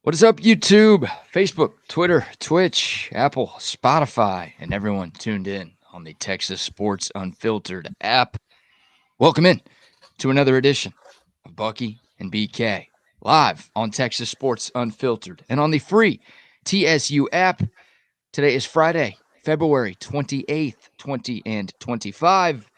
What is up, YouTube, Facebook, Twitter, Twitch, Apple, Spotify, and everyone tuned in on the Texas Sports Unfiltered app? Welcome in to another edition of Bucky and BK, live on Texas Sports Unfiltered and on the free TSU app. Today is Friday, February 28th, 2025,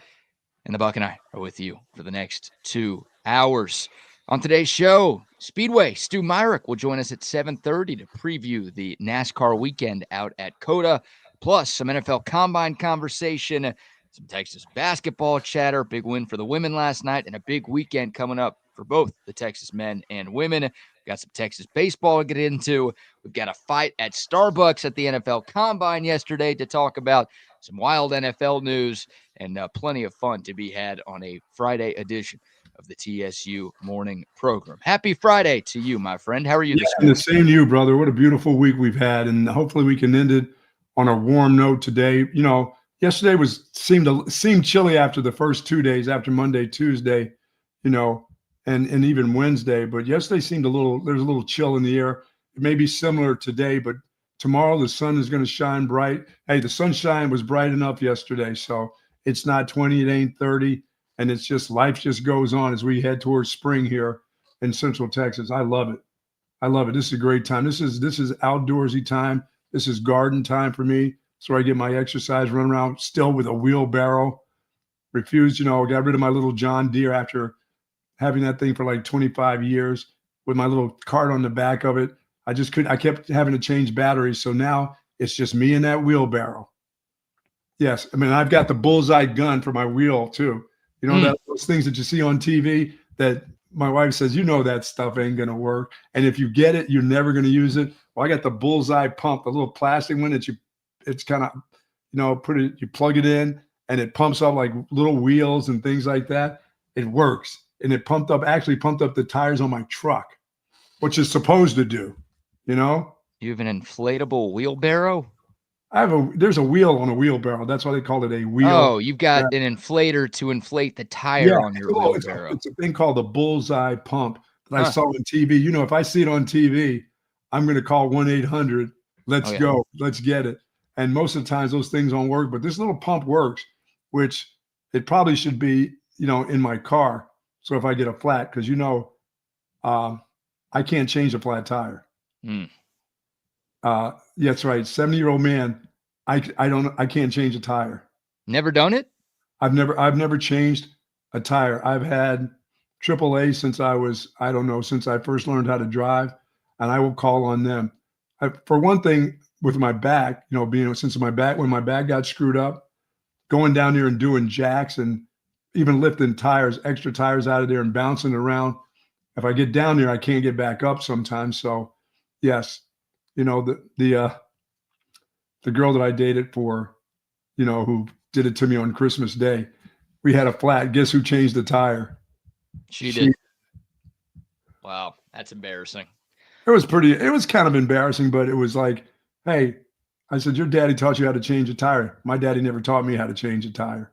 and the Buck and I are with you for the next 2 hours. On today's show, Speedway Stu Myrick will join us at 7:30 to preview the NASCAR weekend out at COTA, plus some NFL Combine conversation, some Texas basketball chatter, big win for the women last night, and a big weekend coming up for both the Texas men and women. We've got some Texas baseball to get into. We've got a fight at Starbucks at the NFL Combine yesterday to talk about, some wild NFL news, and plenty of fun to be had on a Friday edition of the TSU morning program. Happy Friday to you, my friend. How are you this morning? morning? The same to you, brother. What a beautiful week we've had, and hopefully we can end it on a warm note today. You know, yesterday seemed chilly after the first 2 days, after Monday, Tuesday, you know, and even Wednesday. But yesterday there's a little chill in the air. It may be similar today, but tomorrow the sun is going to shine bright. Hey, the sunshine was bright enough yesterday, so it's not 20, it ain't 30. And it's just life just goes on as we head towards spring here in Central Texas. I love it. I love it. This is a great time. This is outdoorsy time. This is garden time for me. That's where I get my exercise, run around still with a wheelbarrow. Refused, got rid of my little John Deere after having that thing for like 25 years with my little cart on the back of it. I kept having to change batteries. So now it's just me and that wheelbarrow. Yes. I mean, I've got the bullseye gun for my wheel too. Those things that you see on TV that my wife says, that stuff ain't going to work. And if you get it, you're never going to use it. Well, I got the bullseye pump, the little plastic one that it's kind of, you plug it in and it pumps up like little wheels and things like that. It works. And it actually pumped up the tires on my truck, which is supposed to do, You have an inflatable wheelbarrow? There's a wheel on a wheelbarrow. That's why they call it a wheel. Oh, you've got an inflator to inflate the tire on your wheelbarrow. It's a thing called the bullseye pump that I saw on TV. If I see it on TV, I'm going to call 1-800. Let's go. Let's get it. And most of the times those things don't work, but this little pump works, which it probably should be, in my car. So if I get a flat, because I can't change a flat tire. Yeah, that's right. 70-year-old man. I can't change a tire. Never done it? I've never changed a tire. I've had AAA since since I first learned how to drive, and I will call on them. For one thing, with my back, when my back got screwed up, going down there and doing jacks and even lifting extra tires out of there and bouncing around. If I get down there, I can't get back up sometimes. So yes, the girl that I dated for, who did it to me on Christmas Day, we had a flat. Guess who changed the tire? She did. Wow, that's embarrassing. It was kind of embarrassing, but it was like, hey, I said, your daddy taught you how to change a tire. My daddy never taught me how to change a tire.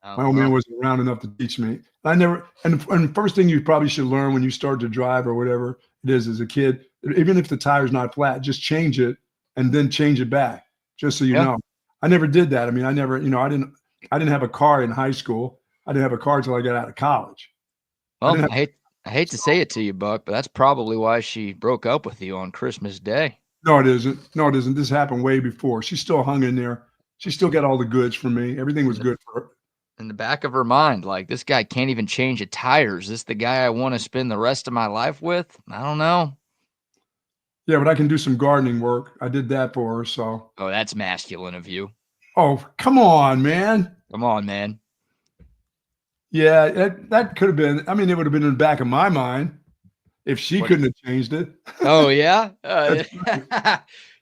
My old man wasn't around enough to teach me. And first thing you probably should learn when you start to drive or whatever it is as a kid, even if the tire's not flat, just change it and then change it back. Just so you know, I never did that. I mean, I didn't have a car in high school. I didn't have a car until I got out of college. Well, I hate to say it to you, Buck, but that's probably why she broke up with you on Christmas Day. No, it isn't. No, it isn't. This happened way before. She still hung in there. She still got all the goods from me. Everything was good for her. In the back of her mind, like, this guy can't even change a tire. Is this the guy I want to spend the rest of my life with? I don't know. Yeah, but I can do some gardening work. I did that for her, so. Oh, that's masculine of you. Oh, come on, man. Come on, man. Yeah, that could have been. I mean, it would have been in the back of my mind if she couldn't have changed it. Oh, yeah?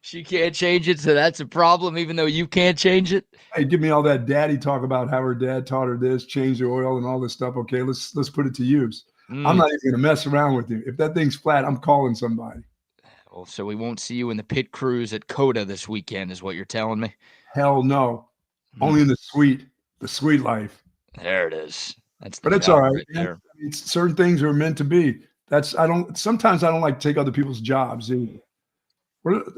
She can't change it, so that's a problem, even though you can't change it? Hey, give me all that daddy talk about how her dad taught her this, change the oil and all this stuff. Okay, let's put it to use. I'm not even going to mess around with you. If that thing's flat, I'm calling somebody. Well, so we won't see you in the pit crews at COTA this weekend is what you're telling me? Hell no. Only in the sweet life. There it is. But it's all right. There. Certain things are meant to be. Sometimes I don't like to take other people's jobs either.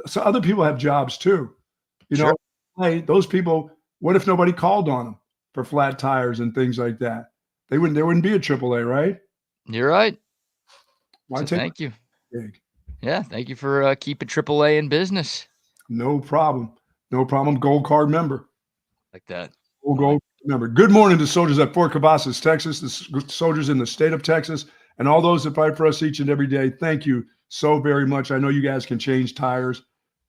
So other people have jobs too. Sure. Hey, those people, what if nobody called on them for flat tires and things like that? There wouldn't be a AAA, right? You're right. Why So take thank you. big? Yeah, thank you for keeping AAA in business. No problem. No problem. Gold card member. Like that. Gold member. Good morning to soldiers at Fort Cavazos, Texas, the soldiers in the state of Texas, and all those that fight for us each and every day. Thank you so very much. I know you guys can change tires.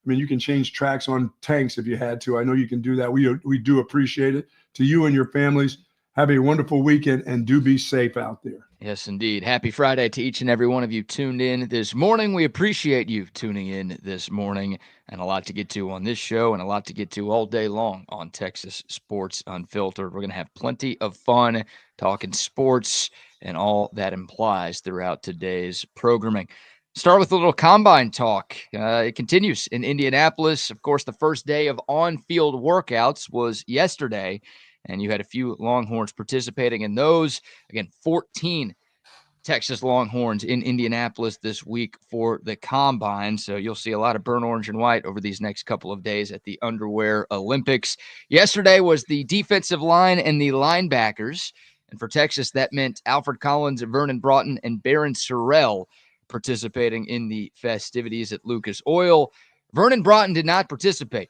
I mean, you can change tracks on tanks if you had to. I know you can do that. We do appreciate it. To you and your families, have a wonderful weekend and do be safe out there. Yes, indeed. Happy Friday to each and every one of you tuned in this morning. We appreciate you tuning in this morning, and a lot to get to on this show and a lot to get to all day long on Texas Sports Unfiltered. We're going to have plenty of fun talking sports and all that implies throughout today's programming. Start with a little combine talk. It continues in Indianapolis. Of course, the first day of on-field workouts was yesterday, and you had a few Longhorns participating in those. Again, 14 Texas Longhorns in Indianapolis this week for the combine. So you'll see a lot of burnt orange and white over these next couple of days at the Underwear Olympics. Yesterday was the defensive line and the linebackers. And for Texas, that meant Alfred Collins, Vernon Broughton, and Barron Sorrell participating in the festivities at Lucas Oil. Vernon Broughton did not participate.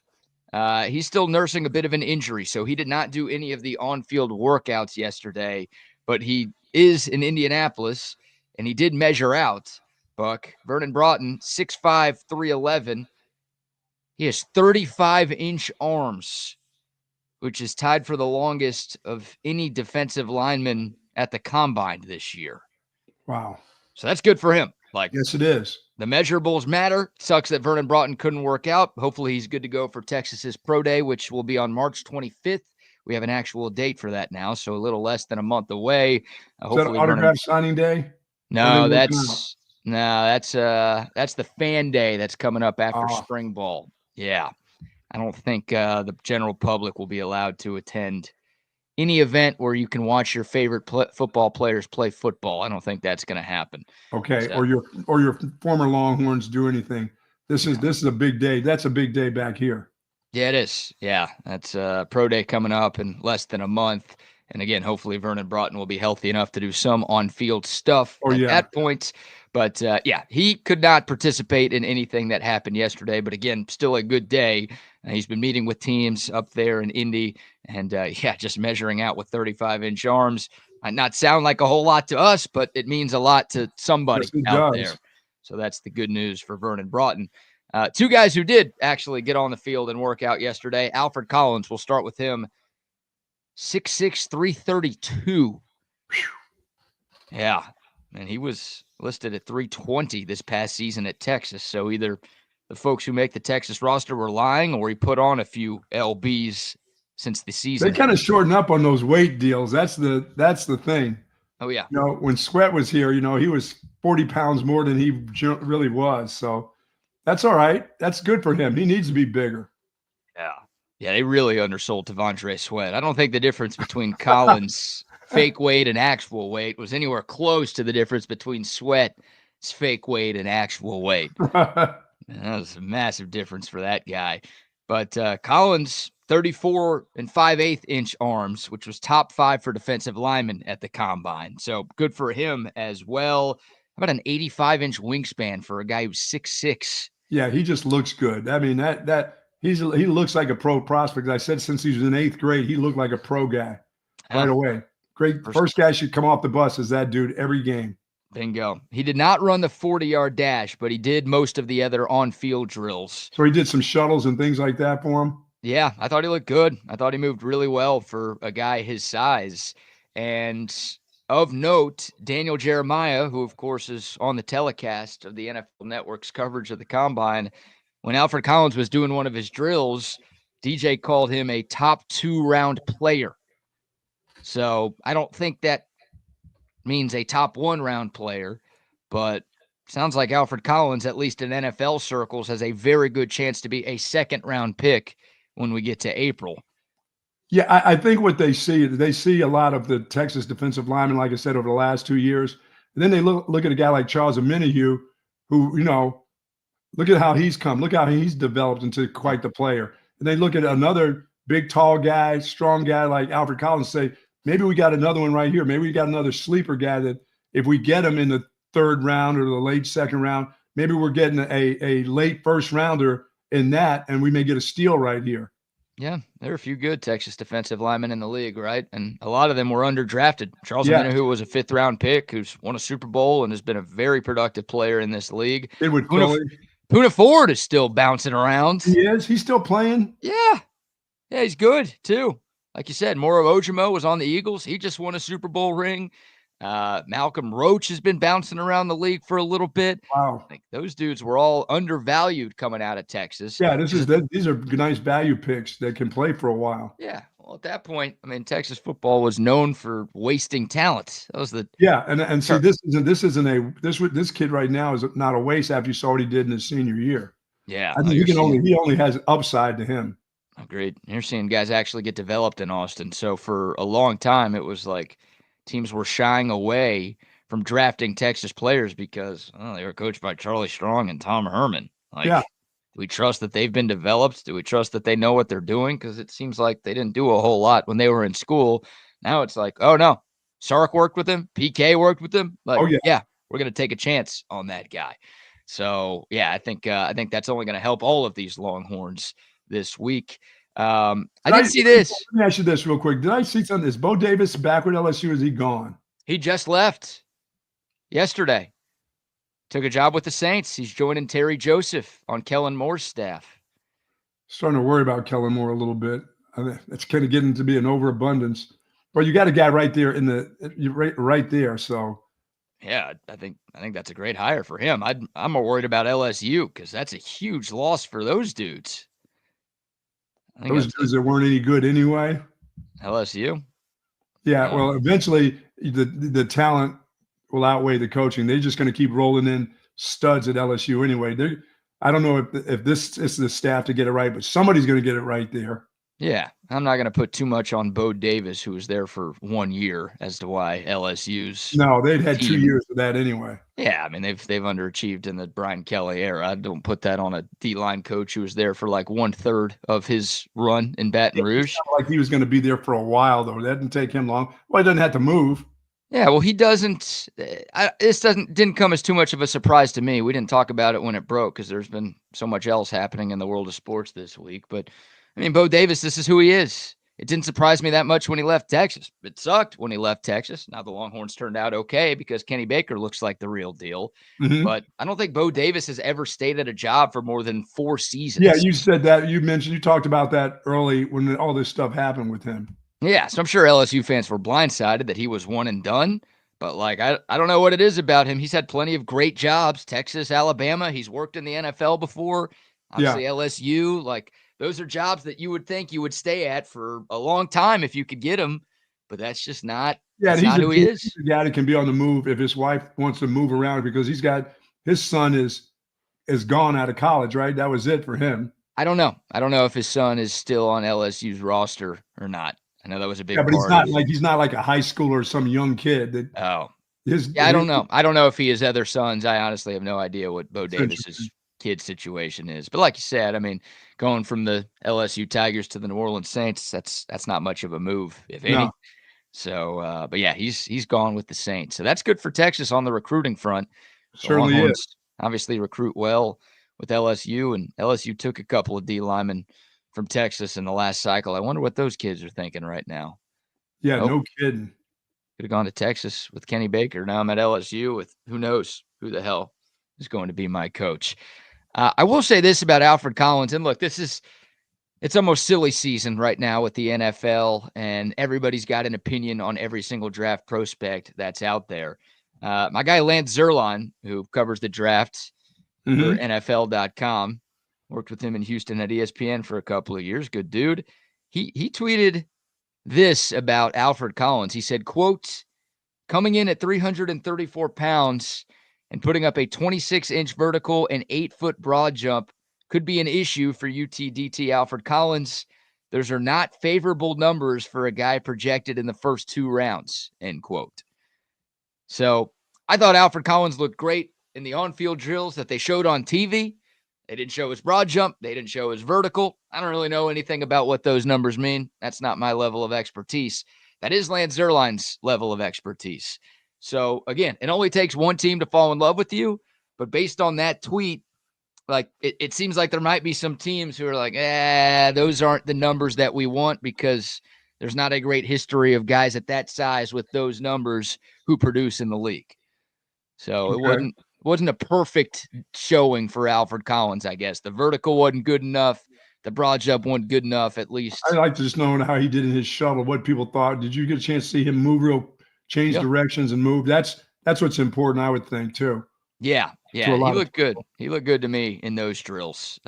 He's still nursing a bit of an injury, so he did not do any of the on-field workouts yesterday, but he is in Indianapolis, and he did measure out, Buck. Vernon Broughton, 6'5", 311. He has 35-inch arms, which is tied for the longest of any defensive lineman at the combine this year. Wow. So that's good for him. Yes, it is. The measurables matter. Sucks that Vernon Broughton couldn't work out. Hopefully he's good to go for Texas's Pro Day, which will be on March 25th. We have an actual date for that now, so a little less than a month away. Is that autograph signing day? No, that's the fan day that's coming up after spring ball. Yeah. I don't think the general public will be allowed to attend any event where you can watch your favorite football players play football. I don't think that's going to happen. Okay, so. or your former Longhorns do anything. This is a big day. That's a big day back here. Yeah, it is. Yeah, that's Pro Day coming up in less than a month. And again, hopefully Vernon Broughton will be healthy enough to do some on-field stuff at that point. But yeah, he could not participate in anything that happened yesterday. But again, still a good day. He's been meeting with teams up there in Indy. And yeah, just measuring out with 35-inch arms. Might not sound like a whole lot to us, but it means a lot to somebody out there. So that's the good news for Vernon Broughton. Two guys who did actually get on the field and work out yesterday. Alfred Collins, we'll start with him. 6'6", 332. Yeah, and he was listed at 320 this past season at Texas. So either the folks who make the Texas roster were lying or he put on a few LBs since the season. They kind of shorten up on those weight deals. That's the thing. Oh, yeah. When Sweat was here, he was 40 pounds more than he really was. So that's all right. That's good for him. He needs to be bigger. Yeah. Yeah, they really undersold T'Vondre Sweat. I don't think the difference between Collins' fake weight and actual weight was anywhere close to the difference between Sweat's fake weight and actual weight. That was a massive difference for that guy. But Collins, 34 and 5/8 inch arms, which was top 5 for defensive linemen at the combine. So good for him as well. How about an 85-inch wingspan for a guy who's 6'6"? Yeah, he just looks good. I mean, he looks like a pro prospect. I said since he was in 8th grade, he looked like a pro guy right away. Great. First guy should come off the bus is that dude every game. Bingo. He did not run the 40-yard dash, but he did most of the other on-field drills. So he did some shuttles and things like that for him? Yeah, I thought he looked good. I thought he moved really well for a guy his size. And of note, Daniel Jeremiah, who, of course, is on the telecast of the NFL Network's coverage of the Combine, when Alfred Collins was doing one of his drills, DJ called him a top 2-round player. So I don't think that means a top 1-round player, but sounds like Alfred Collins, at least in NFL circles, has a very good chance to be a 2nd-round pick when we get to April. Yeah, I think what they see a lot of the Texas defensive linemen, like I said, over the last 2 years, And then they look at a guy like Charles Omenihu, who, look at how he's come. Look how he's developed into quite the player. And they look at another big, tall guy, strong guy like Alfred Collins, say, maybe we got another one right here. Maybe we got another sleeper guy that if we get him in the third round or the late second round, maybe we're getting a late first rounder in that, and we may get a steal right here. Yeah, there are a few good Texas defensive linemen in the league, right? And a lot of them were underdrafted. Charles Omenihu was a 5th-round pick who's won a Super Bowl and has been a very productive player in this league. Did with Philly. Poona Ford is still bouncing around. He is? He's still playing? Yeah. Yeah, he's good, too. Like you said, Moro Ojomo was on the Eagles. He just won a Super Bowl ring. Malcolm Roach has been bouncing around the league for a little bit. Wow. Like those dudes were all undervalued coming out of Texas. Yeah, these are nice value picks that can play for a while. Yeah. Well, at that point, I mean, Texas football was known for wasting talent. That was the and see, this kid right now is not a waste after you saw what he did in his senior year. Yeah. I think he only has upside to him. Agreed. You're seeing guys actually get developed in Austin. So for a long time, it was like teams were shying away from drafting Texas players because they were coached by Charlie Strong and Tom Herman. Do we trust that they've been developed? Do we trust that they know what they're doing? Because it seems like they didn't do a whole lot when they were in school. Now it's like, oh no, Sark worked with him, PK worked with him. Like, yeah, we're gonna take a chance on that guy. So yeah, I think that's only gonna help all of these Longhorns this week. I did see this. Let me ask you this real quick. Did I see something? Is Bo Davis back with LSU? Or is he gone? He just left yesterday. Took a job with the Saints. He's joining Terry Joseph on Kellen Moore's staff. Starting to worry about Kellen Moore a little bit. It's kind of getting to be an overabundance. But you got a guy right there right there. So yeah, I think that's a great hire for him. I'm more worried about LSU because that's a huge loss for those dudes. Those dudes that weren't any good anyway. LSU. Yeah, well, eventually the talent will outweigh the coaching. They're just going to keep rolling in studs at LSU anyway. I don't know if this is the staff to get it right, but somebody's going to get it right there. Yeah, I'm not going to put too much on Bo Davis, who was there for 1 year, as to why LSU's. No, they'd had 2 years of that anyway. Yeah, I mean they've underachieved in the Brian Kelly era. I don't put that on a D-line coach who was there for like 1/3 of his run in Baton Rouge. Like he was going to be there for a while though. That didn't take him long. Well, he doesn't have to move. Yeah, well, he doesn't. This didn't come as too much of a surprise to me. We didn't talk about it when it broke because there's been so much else happening in the world of sports this week. But I mean, Bo Davis, this is who he is. It didn't surprise me that much when he left Texas. It sucked when he left Texas. Now the Longhorns turned out okay because Kenny Baker looks like the real deal. Mm-hmm. But I don't think Bo Davis has ever stayed at a job for more than 4 seasons. Yeah, you said that. You talked about that early when all this stuff happened with him. Yeah, so I'm sure LSU fans were blindsided that he was one and done. But, like, I don't know what it is about him. He's had plenty of great jobs. Texas, Alabama. He's worked in the NFL before. Obviously, LSU. Like, those are jobs that you would think you would stay at for a long time if you could get them. But that's just not, that's not who he is. He's a guy that can be on the move if his wife wants to move around because his son is gone out of college, right? That was it for him. I don't know. I don't know if his son is still on LSU's roster or not. I know that was a big part. Yeah, but he's not like a high schooler or some young kid. I don't know. I don't know if he has other sons. I honestly have no idea what Bo Davis's kid situation is. But like you said, I mean, going from the LSU Tigers to the New Orleans Saints, that's not much of a move, if any. No. So, but yeah, he's gone with the Saints. So that's good for Texas on the recruiting front. Certainly is. Obviously recruit well with LSU, and LSU took a couple of D linemen from Texas in the last cycle. I wonder what those kids are thinking right now. Yeah, no kidding. Could have gone to Texas with Kenny Baker. Now I'm at LSU with who knows who the hell is going to be my coach. I will say this about Alfred Collins, and look, it's almost silly season right now with the NFL, and everybody's got an opinion on every single draft prospect that's out there. My guy Lance Zerline, who covers the draft for NFL.com, worked with him in Houston at ESPN for a couple of years. Good dude. He tweeted this about Alfred Collins. He said, quote, coming in at 334 pounds and putting up a 26-inch vertical and 8-foot broad jump could be an issue for UTDT Alfred Collins. Those are not favorable numbers for a guy projected in the first 2 rounds, end quote. So I thought Alfred Collins looked great in the on-field drills that they showed on TV. They didn't show his broad jump. They didn't show his vertical. I don't really know anything about what those numbers mean. That's not my level of expertise. That is Lance Zierlein's level of expertise. So, again, it only takes one team to fall in love with you. But based on that tweet, like it seems like there might be some teams who are like, those aren't the numbers that we want because there's not a great history of guys at that size with those numbers who produce in the league. So it wasn't a perfect showing for Alfred Collins, I guess. The vertical wasn't good enough. The broad jump wasn't good enough, at least. I like to just know how he did in his shuttle, what people thought. Did you get a chance to see him move change directions and move? That's what's important, I would think, too. Yeah. He looked good. He looked good to me in those drills.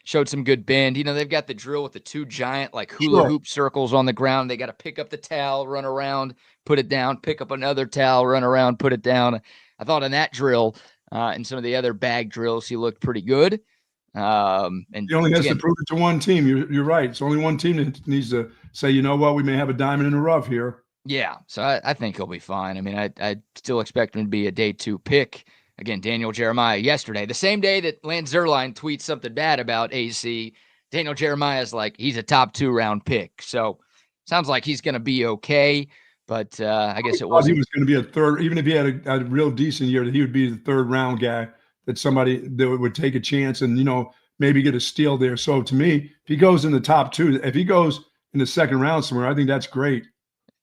Showed some good bend. They've got the drill with the two giant like hula hoop circles on the ground. They got to pick up the towel, run around, put it down, pick up another towel, run around, put it down. I thought in that drill and some of the other bag drills, he looked pretty good. And he only has to prove it to one team. You're right. It's only one team that needs to say, you know what, we may have a diamond in the rough here. Yeah, so I think he'll be fine. I mean, I still expect him to be a day 2 pick. Again, Daniel Jeremiah yesterday, the same day that Lance Zierlein tweets something bad about AC, Daniel Jeremiah is like, he's a top 2 round pick. So sounds like he's going to be okay. But I guess it wasn't. He was going to be a third, even if he had a real decent year, that he would be the 3rd round guy, that somebody that would take a chance and, maybe get a steal there. So to me, if he goes in the top 2, if he goes in the 2nd round somewhere, I think that's great.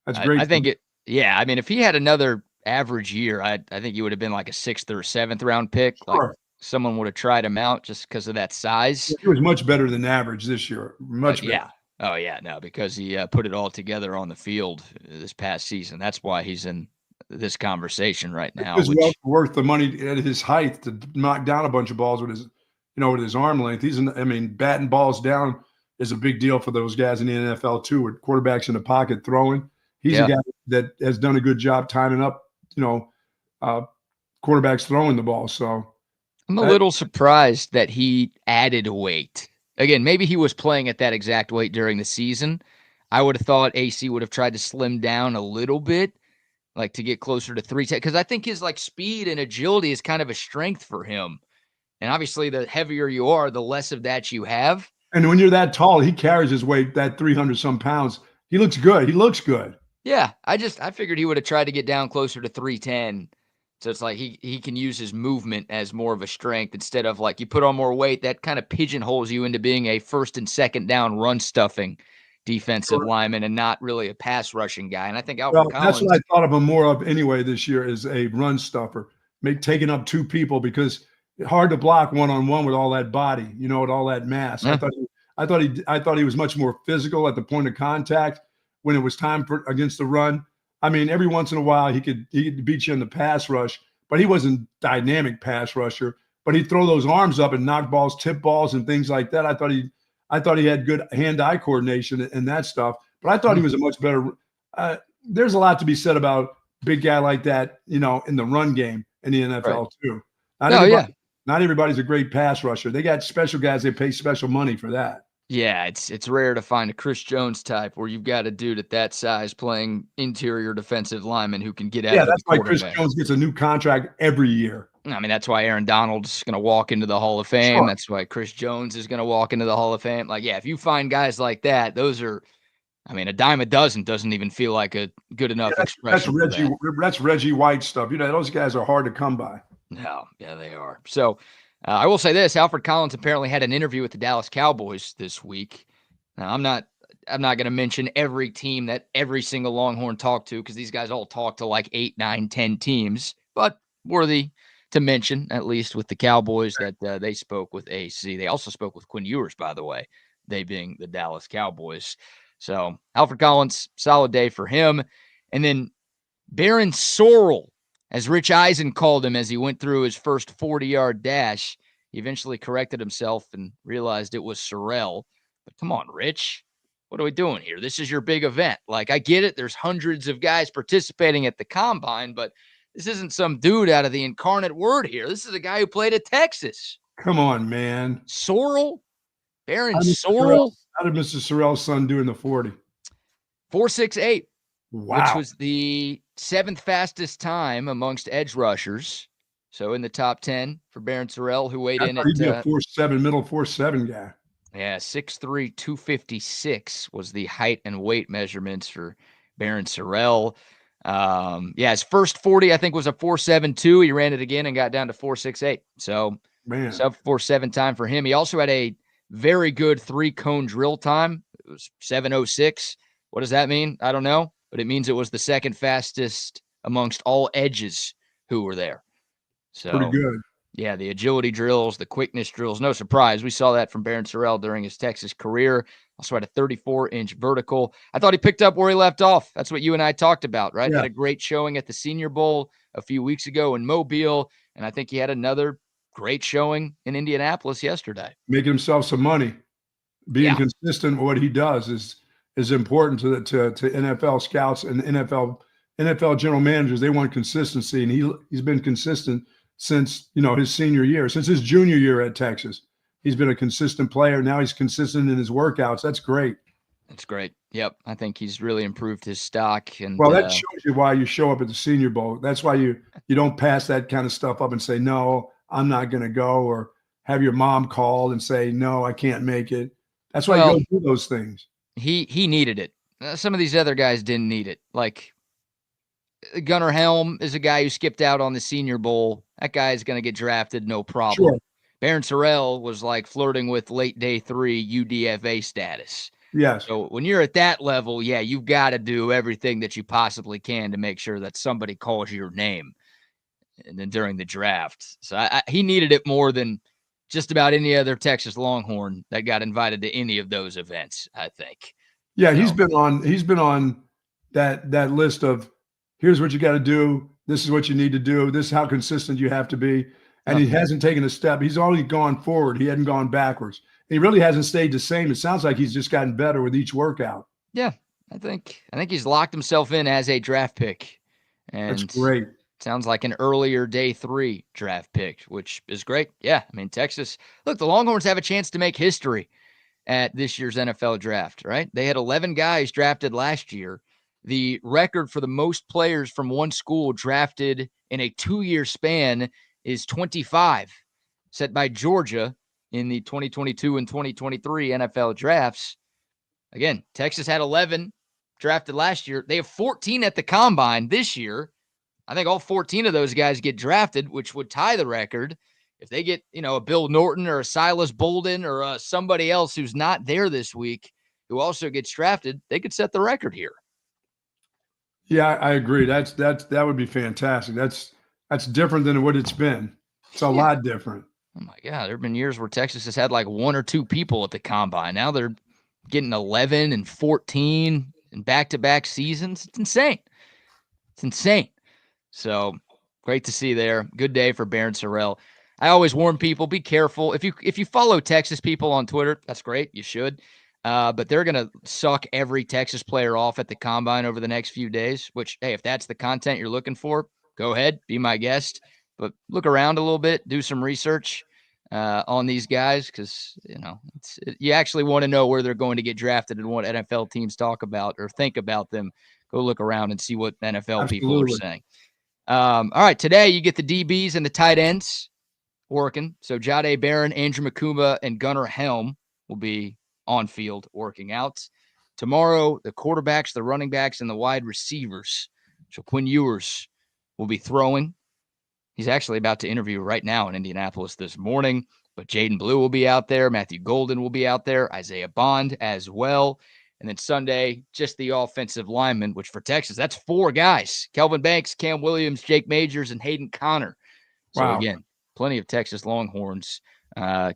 That's great. I think I mean, if he had another average year, I think he would have been like a 6th or 7th round pick. Sure. Like someone would have tried him out just because of that size. He was much better than average this year. Much better. Yeah. Oh, yeah. No, because he put it all together on the field this past season. That's why he's in this conversation right now. It's worth the money at his height to knock down a bunch of balls with his, with his arm length. Batting balls down is a big deal for those guys in the NFL too, with quarterbacks in the pocket throwing. He's a guy that has done a good job timing up, quarterbacks throwing the ball. So I'm a little surprised that he added weight. Again, maybe he was playing at that exact weight during the season. I would have thought AC would have tried to slim down a little bit, like to get closer to 310, because I think his like speed and agility is kind of a strength for him. And obviously, the heavier you are, the less of that you have. And when you're that tall, he carries his weight, that 300-some pounds. He looks good. He looks good. Yeah, I figured he would have tried to get down closer to 310. So it's like he can use his movement as more of a strength instead of like you put on more weight. That kind of pigeonholes you into being a 1st and 2nd down run stuffing defensive lineman and not really a pass rushing guy. And I think Alfred Collins. That's what I thought of him more of anyway this year, is a run stuffer, taking up 2 people, because it's hard to block one-on-one with all that body, with all that mass. Yeah. I thought he was much more physical at the point of contact when it was time against the run. I mean, every once in a while he could beat you in the pass rush, but he wasn't dynamic pass rusher. But he'd throw those arms up and knock balls, tip balls, and things like that. I thought he had good hand-eye coordination and that stuff. But I thought he was a much better. There's a lot to be said about big guy like that, in the run game in the NFL too. Not everybody's a great pass rusher. They got special guys. They pay special money for that. Yeah, it's rare to find a Chris Jones type where you've got a dude at that size playing interior defensive lineman who can get out. Yeah, that's why Chris Jones gets a new contract every year. I mean, that's why Aaron Donald's going to walk into the Hall of Fame. Sure. That's why Chris Jones is going to walk into the Hall of Fame. Like, yeah, if you find guys like that, those are, I mean, a dime a dozen doesn't even feel like a good enough expression. That's Reggie White stuff. Those guys are hard to come by. No, yeah, they are. So I will say this: Alfred Collins apparently had an interview with the Dallas Cowboys this week. Now, I'm not going to mention every team that every single Longhorn talked to, because these guys all talk to like 8, 9, 10 teams, but worthy to mention, at least with the Cowboys, that they spoke with AC. They also spoke with Quinn Ewers, by the way, they being the Dallas Cowboys. So Alfred Collins, solid day for him. And then Baron Sorrell, as Rich Eisen called him as he went through his first 40-yard dash, he eventually corrected himself and realized it was Sorrell. But come on, Rich, what are we doing here? This is your big event. Like, I get it. There's hundreds of guys participating at the combine, but this isn't some dude out of the incarnate word here. This is a guy who played at Texas. Come on, man. Sorrell? Baron Sorrell? How did Mr. Sorrell's son do in the 40? 4.68. Wow. Which was the 7th fastest time amongst edge rushers. So in the top 10 for Barron Sorrell, who weighed I in thought at he'd be a 4'7", middle 4'7" guy. 6'3", 256 was the height and weight measurements for Barron Sorrell. His first 40, I think, was a 4.72. He ran it again and got down to 4.68. So sub 4.7 time for him. He also had a very good 3-cone drill time. It was 7.06. What does that mean? I don't know, but it means it was the second fastest amongst all edges who were there. So pretty good. Yeah, the agility drills, the quickness drills, no surprise. We saw that from Barron Sorrell during his Texas career. Also had a 34-inch vertical. I thought he picked up where he left off. That's what you and I talked about, right? Yeah. Had a great showing at the Senior Bowl a few weeks ago in Mobile, and I think he had another great showing in Indianapolis yesterday. Making himself some money. Being consistent with what he does is important to NFL scouts and NFL general managers. They want consistency, and he's been consistent since his senior year, since his junior year at Texas. He's been a consistent player. Now he's consistent in his workouts. That's great. That's great. Yep, I think he's really improved his stock. And well, that shows you why you show up at the Senior Bowl. That's why you don't pass that kind of stuff up and say, no, I'm not going to go, or have your mom call and say, no, I can't make it. That's why you go do those things. He needed it. Some of these other guys didn't need it. Like Gunnar Helm is a guy who skipped out on the Senior Bowl. That guy is going to get drafted, no problem. Sure. Barron Sorrell was like flirting with late day 3 UDFA status. Yes. So when you're at that level, you've got to do everything that you possibly can to make sure that somebody calls your name. And then during the draft. So he needed it more than just about any other Texas Longhorn that got invited to any of those events, I think. Yeah, so. he's been on that list of here's what you got to do. This is what you need to do. This is how consistent you have to be. And he hasn't taken a step. He's only gone forward. He hadn't gone backwards. He really hasn't stayed the same. It sounds like he's just gotten better with each workout. Yeah, I think he's locked himself in as a draft pick. And that's great. Sounds like an earlier day 3 draft pick, which is great. Yeah, I mean, Texas, look, the Longhorns have a chance to make history at this year's NFL draft, right? They had 11 guys drafted last year. The record for the most players from one school drafted in a 2-year span is 25, set by Georgia in the 2022 and 2023 NFL drafts. Again, Texas had 11 drafted last year. They have 14 at the combine this year. I think all 14 of those guys get drafted, which would tie the record. If they get, a Bill Norton or a Silas Bolden or somebody else who's not there this week who also gets drafted, they could set the record here. Yeah, I agree. That would be fantastic. That's different than what it's been. It's a lot different. Oh my God, there have been years where Texas has had like 1 or 2 people at the combine. Now they're getting 11 and 14 in back-to-back seasons. It's insane. It's insane. So great to see there. Good day for Barron Sorrell. I always warn people, be careful. If you follow Texas people on Twitter, that's great. You should. But they're going to suck every Texas player off at the combine over the next few days, which, hey, if that's the content you're looking for, go ahead, be my guest. But look around a little bit, do some research on these guys because, you actually want to know where they're going to get drafted and what NFL teams talk about or think about them. Go look around and see what NFL people are saying. All right, today you get the DBs and the tight ends working. So Jahdae Barron, Andrew Makuma, and Gunnar Helm will be on field working out. Tomorrow, the quarterbacks, the running backs, and the wide receivers. So Quinn Ewers will be throwing. He's actually about to interview right now in Indianapolis this morning. But Jaden Blue will be out there. Matthew Golden will be out there. Isaiah Bond as well. And then Sunday, just the offensive linemen, which for Texas, that's 4 guys. Kelvin Banks, Cam Williams, Jake Majors, and Hayden Connor. So, again, plenty of Texas Longhorns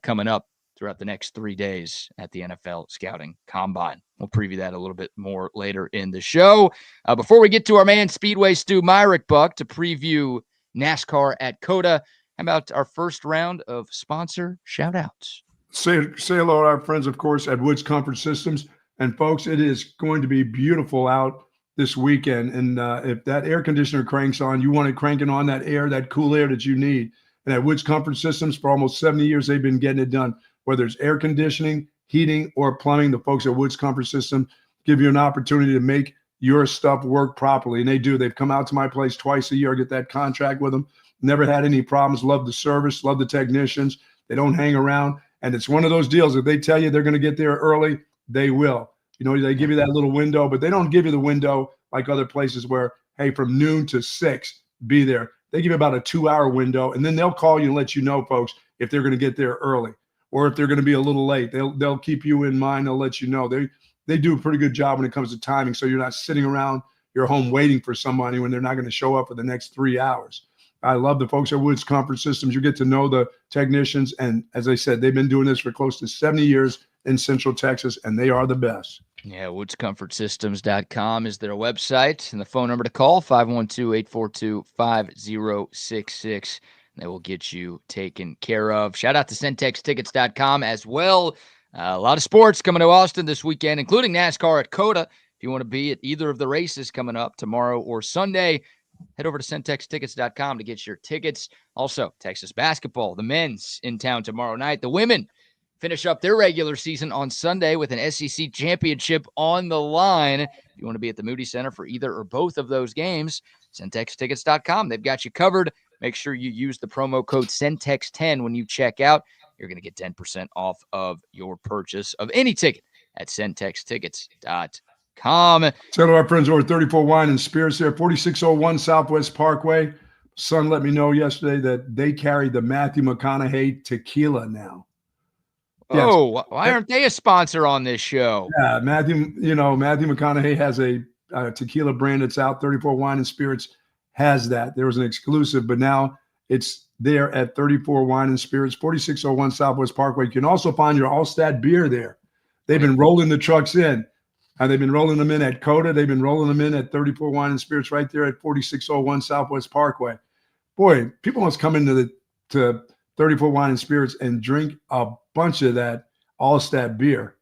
coming up throughout the next 3 days at the NFL Scouting Combine. We'll preview that a little bit more later in the show. Before we get to our man, Speedway Stu Myrick Buck, to preview NASCAR at COTA, how about our first round of sponsor shout-outs? Say hello to our friends, of course, at Woods Comfort Systems. And folks, it is going to be beautiful out this weekend. And if that air conditioner cranks on, you want it cranking on that air, that cool air that you need. And at Woods Comfort Systems, for almost 70 years, they've been getting it done. Whether it's air conditioning, heating, or plumbing, the folks at Woods Comfort Systems give you an opportunity to make your stuff work properly. And they do. They've come out to my place twice a year, get that contract with them. Never had any problems. Love the service, love the technicians. They don't hang around. And it's one of those deals. If they tell you they're going to get there early, they will. They give you that little window, but they don't give you the window like other places where, hey, from noon to 6, be there. They give you about a 2-hour window, and then they'll call you and let you know, folks, if they're going to get there early or if they're going to be a little late. They'll keep you in mind. They'll let you know. They do a pretty good job when it comes to timing, so you're not sitting around your home waiting for somebody when they're not going to show up for the next 3 hours. I love the folks at Woods Comfort Systems. You get to know the technicians, and as I said, they've been doing this for close to 70 years in Central Texas, and they are the best. Yeah, woodscomfortsystems.com is their website, and the phone number to call, 512-842-5066. They will get you taken care of. Shout out to centextickets.com as well. A lot of sports coming to Austin this weekend, including NASCAR at COTA. If you want to be at either of the races coming up tomorrow or Sunday, head over to centextickets.com to get your tickets. Also, Texas basketball, the men's in town tomorrow night. The women finish up their regular season on Sunday with an SEC championship on the line. If you want to be at the Moody Center for either or both of those games, centextickets.com. They've got you covered. Make sure you use the promo code CENTEX10 when you check out. You're going to get 10% off of your purchase of any ticket at centextickets.com. So to our friends over at 34 Wine and Spirits there, 4601 Southwest Parkway. Son let me know yesterday that they carry the Matthew McConaughey tequila now. Oh, yes. Why aren't they a sponsor on this show? Yeah, Matthew McConaughey has a tequila brand that's out. 34 Wine and Spirits has that. There was an exclusive, but now it's there at 34 Wine and Spirits, 4601 Southwest Parkway. You can also find your Allstat beer there. They've been rolling the trucks in. They've been rolling them in at COTA. They've been rolling them in at 34 Wine and Spirits right there at 4601 Southwest Parkway. Boy, people must come into to 34 Wine and Spirits and drink a bunch of that Allstat beer.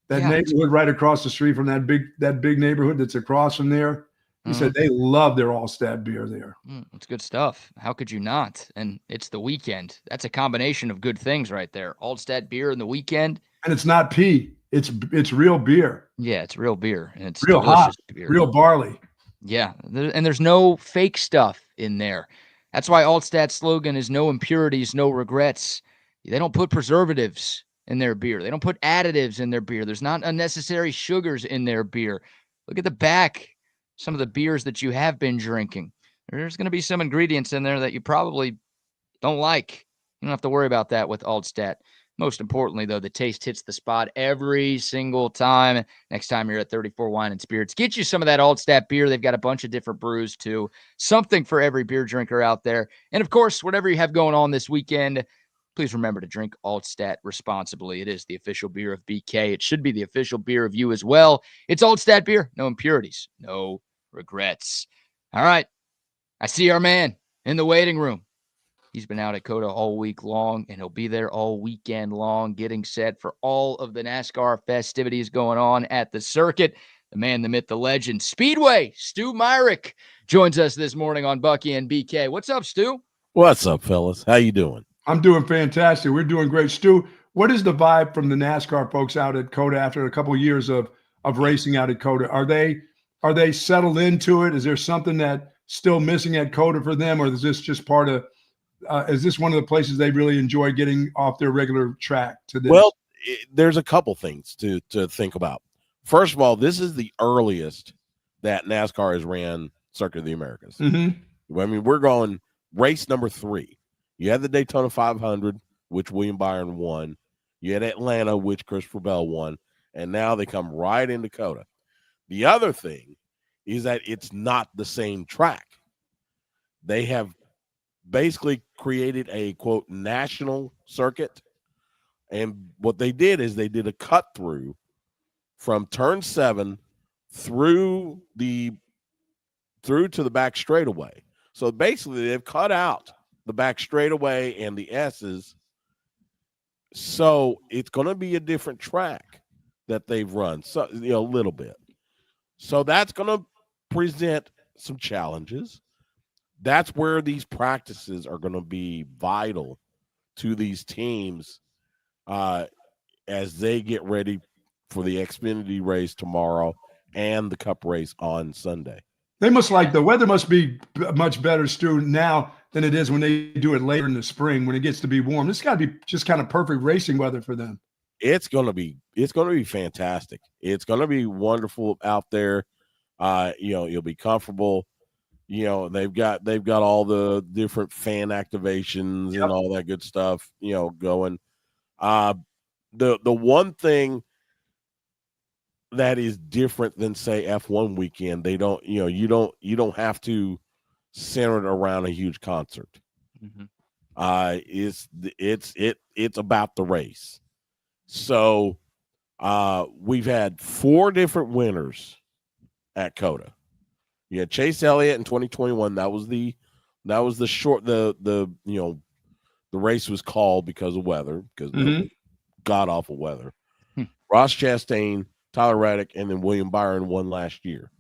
That neighborhood right across the street from that big neighborhood that's across from there, he said they love their Allstat beer there. It's good stuff. How could you not? And it's the weekend. That's a combination of good things right there. Allstat beer in the weekend. And it's not pee. It's real beer. Yeah, it's real beer. And it's real hot, beer. Real barley. Yeah, and there's no fake stuff in there. That's why Allstat's slogan is no impurities, no regrets. They don't put preservatives in their beer. They don't put additives in their beer. There's not unnecessary sugars in their beer. Look at the back, some of the beers that you have been drinking. There's going to be some ingredients in there that you probably don't like. You don't have to worry about that with Allstat. Most importantly, though, the taste hits the spot every single time. Next time you're at 34 Wine and Spirits, get you some of that Allstat beer. They've got a bunch of different brews, too. Something for every beer drinker out there. And, of course, whatever you have going on this weekend, please remember to drink Allstat responsibly. It is the official beer of BK. It should be the official beer of you as well. It's Allstat beer. No impurities. No regrets. All right. I see our man in the waiting room. He's been out at COTA all week long, and he'll be there all weekend long, getting set for all of the NASCAR festivities going on at the circuit. The man, the myth, the legend, Speedway, Stu Myrick, joins us this morning on Bucky and BK. What's up, Stu? What's up, fellas? How you doing? I'm doing fantastic. We're doing great. Stu, what is the vibe from the NASCAR folks out at COTA after a couple of years of racing out at COTA? Are they settled into it? Is there something that still missing at COTA for them, or is this just part of is this one of the places they really enjoy getting off their regular track to this? Well, there's a couple things to think about. First of all, this is the earliest that NASCAR has ran Circuit of the Americas. Mm-hmm. I mean, we're going race number 3. You had the Daytona 500, which William Byron won. You had Atlanta, which Christopher Bell won. And now they come right into COTA. The other thing is that it's not the same track. They have basically created a, quote, national circuit. And what they did is they did a cut through from turn 7 through to the back straightaway. So basically they've cut out the back straightaway and the S's. So it's going to be a different track that they've run, so a little bit. So that's going to present some challenges. That's where these practices are going to be vital to these teams as they get ready for the Xfinity race tomorrow and the Cup race on Sunday. They must like the weather must be much better, Stu, now than it is when they do it later in the spring when it gets to be warm. This got to be just kind of perfect racing weather for them. It's gonna be fantastic. It's gonna be wonderful out there. You'll be comfortable. They've got all the different fan activations and all that good stuff, going. The one thing that is different than say F1 weekend, they don't, you don't have to center it around a huge concert. Mm-hmm. It's about the race. So we've had 4 different winners at COTA. You had Chase Elliott in 2021. That was the short the race was called because of weather, because god awful weather. Ross Chastain, Tyler Reddick, and then William Byron won last year.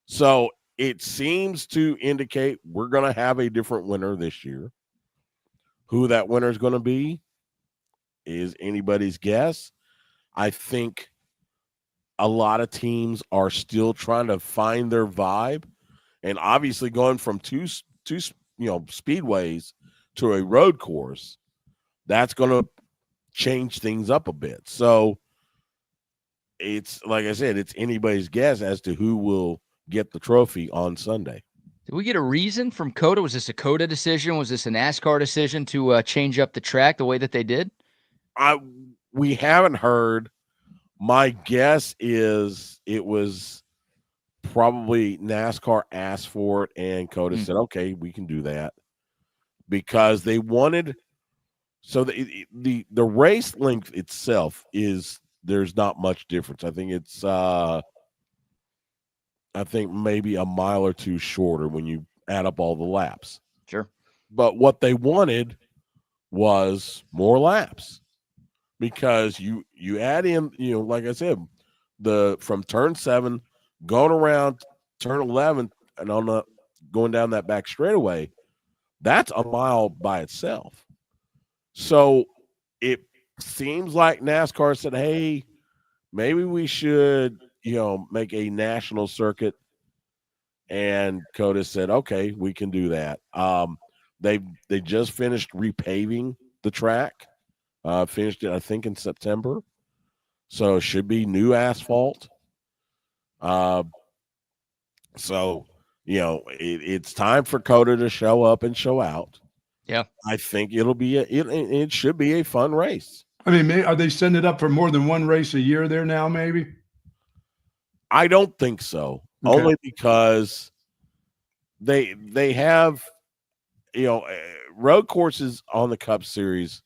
So it seems to indicate we're going to have a different winner this year. Who that winner is going to be is anybody's guess. I think a lot of teams are still trying to find their vibe, and obviously going from two speedways to a road course, that's going to change things up a bit. So it's like I said, it's anybody's guess as to who will get the trophy on Sunday. Did we get a reason from COTA? Was this a COTA decision? Was this a NASCAR decision to change up the track the way that they did? We haven't heard. My guess is it was probably NASCAR asked for it and COTA said, okay, we can do that, because they wanted. So the race length itself there's not much difference. I think it's maybe a mile or two shorter when you add up all the laps. Sure. But what they wanted was more laps, because you add in, like I said, from turn 7 going around turn 11 and going down that back straightaway, that's a mile by itself. So it seems like NASCAR said, hey, maybe we should, make a national circuit. And COTA said, okay, we can do that. They just finished repaving the track. Finished it, I think, in September. So it should be new asphalt. So, it's time for COTA to show up and show out. Yeah. I think it should be a fun race. I mean, are they setting it up for more than one race a year there now, maybe? I don't think so. Okay. Only because they have, road courses on the Cup Series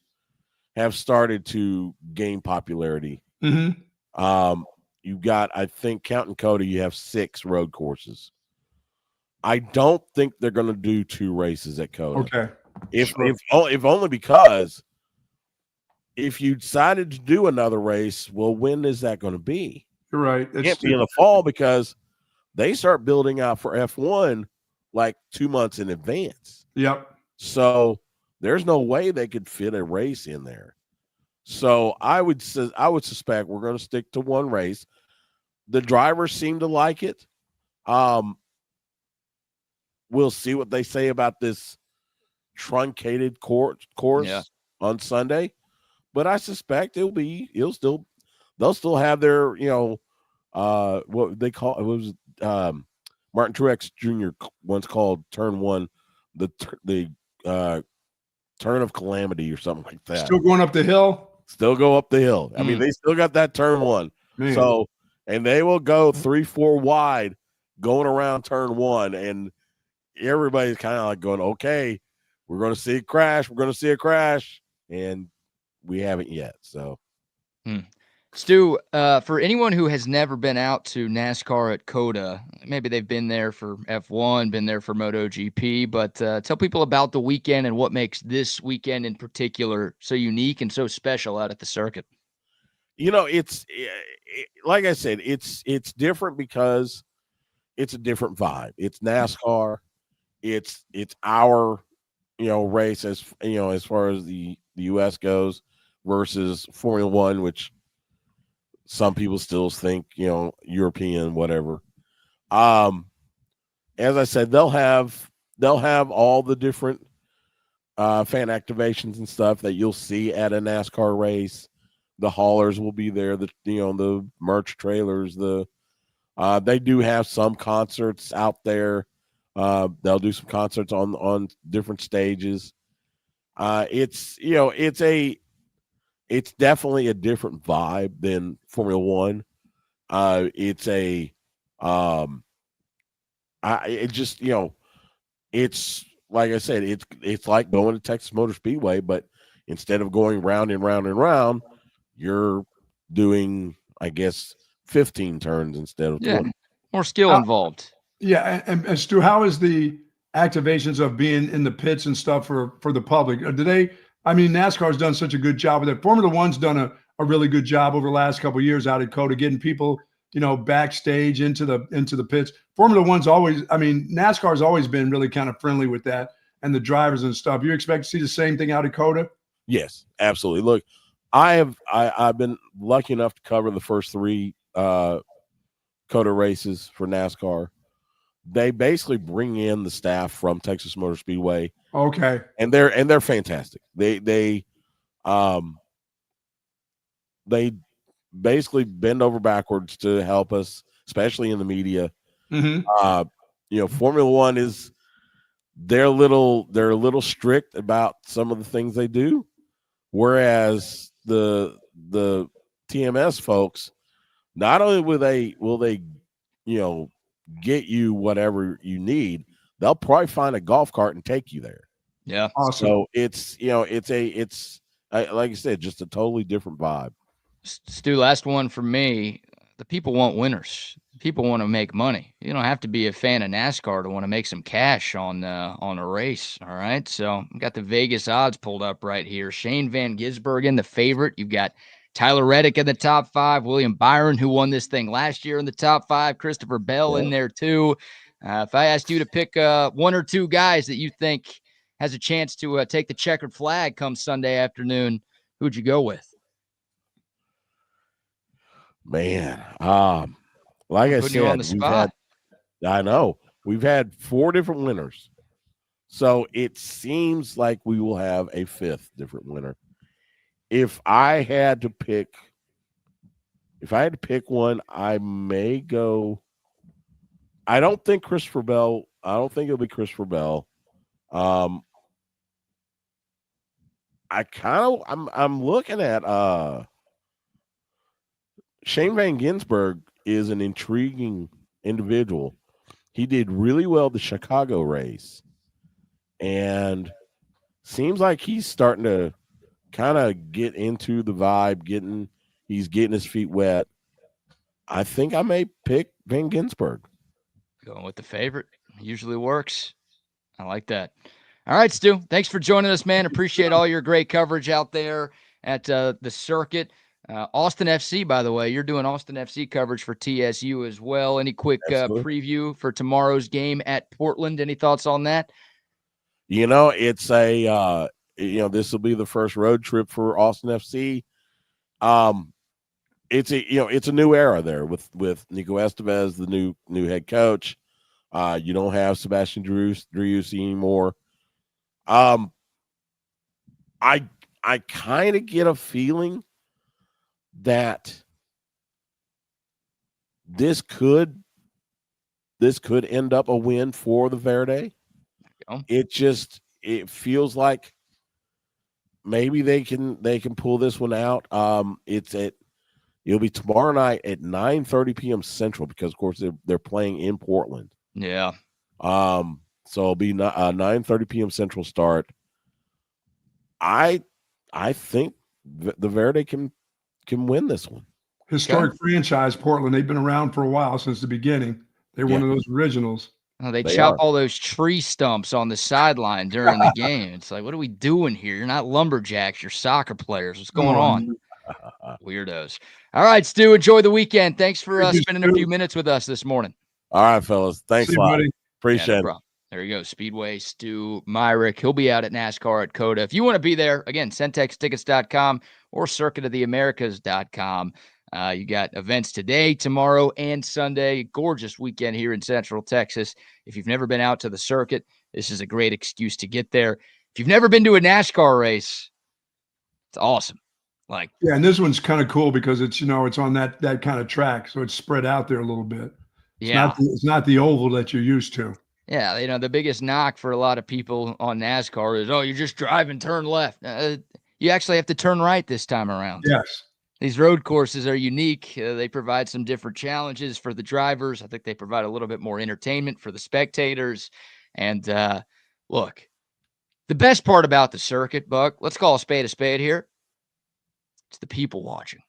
have started to gain popularity. Mm-hmm. You've got, I think, counting COTA, you have 6 road courses. I don't think they're going to do 2 races at COTA. Okay. If only because if you decided to do another race, well, when is that going to be? You're right. It can't be in the fall, because they start building out for F1 like 2 months in advance. Yep. So there's no way they could fit a race in there. So I would suspect we're going to stick to one race. The drivers seem to like it. We'll see what they say about this truncated course on Sunday, but I suspect they'll still have their, what they call it was Martin Truex Jr. once called turn 1 the turn of calamity or something like that. Still going up the hill. Still go up the hill. I mean, they still got that turn 1. Man. So, and they will go 3-4 wide going around turn 1, and everybody's kind of like going, okay, we're going to see a crash. We're going to see a crash. And we haven't yet. So, Stu, for anyone who has never been out to NASCAR at COTA, maybe they've been there for F1, been there for MotoGP, but tell people about the weekend and what makes this weekend in particular so unique and so special out at the circuit. It's like I said, it's different because it's a different vibe. It's NASCAR. It's our, race as far as the U.S. goes versus Formula One, which Some people still think, European, whatever. As I said, they'll have all the different fan activations and stuff that you'll see at a NASCAR race. The haulers will be there. The merch trailers. They do have some concerts out there. They'll do some concerts on different stages. It's definitely a different vibe than Formula One. It's like I said, it's like going to Texas Motor Speedway, but instead of going round and round and round, you're doing, I guess, 15 turns instead of 20. More skill involved. Yeah, and Stu, how is the activations of being in the pits and stuff for the public? NASCAR's done such a good job with it. Formula One's done a really good job over the last couple of years out at COTA, getting people, backstage into the pits. Formula One's NASCAR's always been really kind of friendly with that and the drivers and stuff. You expect to see the same thing out at COTA? Yes, absolutely. Look, I've been lucky enough to cover the first 3 COTA races for NASCAR. They basically bring in the staff from Texas Motor Speedway. Okay. And they're fantastic. They basically bend over backwards to help us, especially in the media. Mm-hmm. Formula One they're a little strict about some of the things they do, whereas the TMS folks, not only will they get you whatever you need, they'll probably find a golf cart and take you there. Yeah. Awesome. So it's like I said, just a totally different vibe. Stu, last one for me. The people want winners. People want to make money. You don't have to be a fan of NASCAR to want to make some cash on a race. All right. So we got the Vegas odds pulled up right here. Shane Van Gisbergen, the favorite. You've got Tyler Reddick in the top 5, William Byron, who won this thing last year, in the top 5, Christopher Bell in there too. If I asked you to pick 1 or 2 guys that you think has a chance to take the checkered flag come Sunday afternoon, who'd you go with? Man, like I said, on the spot. We've had 4 different winners, so it seems like we will have a 5th different winner. If I had to pick one, I may go. I don't think Christopher Bell. I don't think it'll be Christopher Bell. I'm looking at Shane Van Gisbergen is an intriguing individual. He did really well the Chicago race, and seems like he's starting to kind of get into the vibe. He's getting his feet wet. I think I may pick Van Gisbergen. Going with the favorite usually works. I like that. All right, Stu. Thanks for joining us, man. Appreciate all your great coverage out there at the circuit. Austin FC, by the way, you're doing Austin FC coverage for TSU as well. Any quick preview for tomorrow's game at Portland? Any thoughts on that? It's this will be the first road trip for Austin FC. It's a new era there with Nico Estevez, the new head coach. You don't have Sebastian Driussi anymore. I kind of get a feeling that this could end up a win for the Verde. It feels like maybe they can pull this one out. It'll be tomorrow night at 9:30 p.m. Central, because of course they're playing in Portland. Yeah. So it'll be 9:30 p.m. Central start. I think the Verde can win this one. Historic franchise, Portland. They've been around for a while, since the beginning. They're one of those originals. Oh, they chop all those tree stumps on the sideline during the game. It's like, what are we doing here? You're not lumberjacks. You're soccer players. What's going on? Weirdos. All right, Stu, enjoy the weekend. Thanks for spending a few minutes with us this morning. All right, fellas. Thanks a lot. Buddy. Appreciate it. There you go. Speedway Stu Myrick. He'll be out at NASCAR at COTA. If you want to be there, again, centextickets.com or circuitoftheamericas.com. You got events today, tomorrow, and Sunday. Gorgeous weekend here in Central Texas. If you've never been out to the circuit, this is a great excuse to get there. If you've never been to a NASCAR race, it's awesome. Yeah, and this one's kind of cool because it's it's on that kind of track, so it's spread out there a little bit. It's not the oval that you're used to. Yeah, the biggest knock for a lot of people on NASCAR is, you just drive and turn left. You actually have to turn right this time around. Yes. These road courses are unique. They provide some different challenges for the drivers. I think they provide a little bit more entertainment for the spectators. And look, the best part about the circuit, Buck, let's call a spade here. It's the people watching.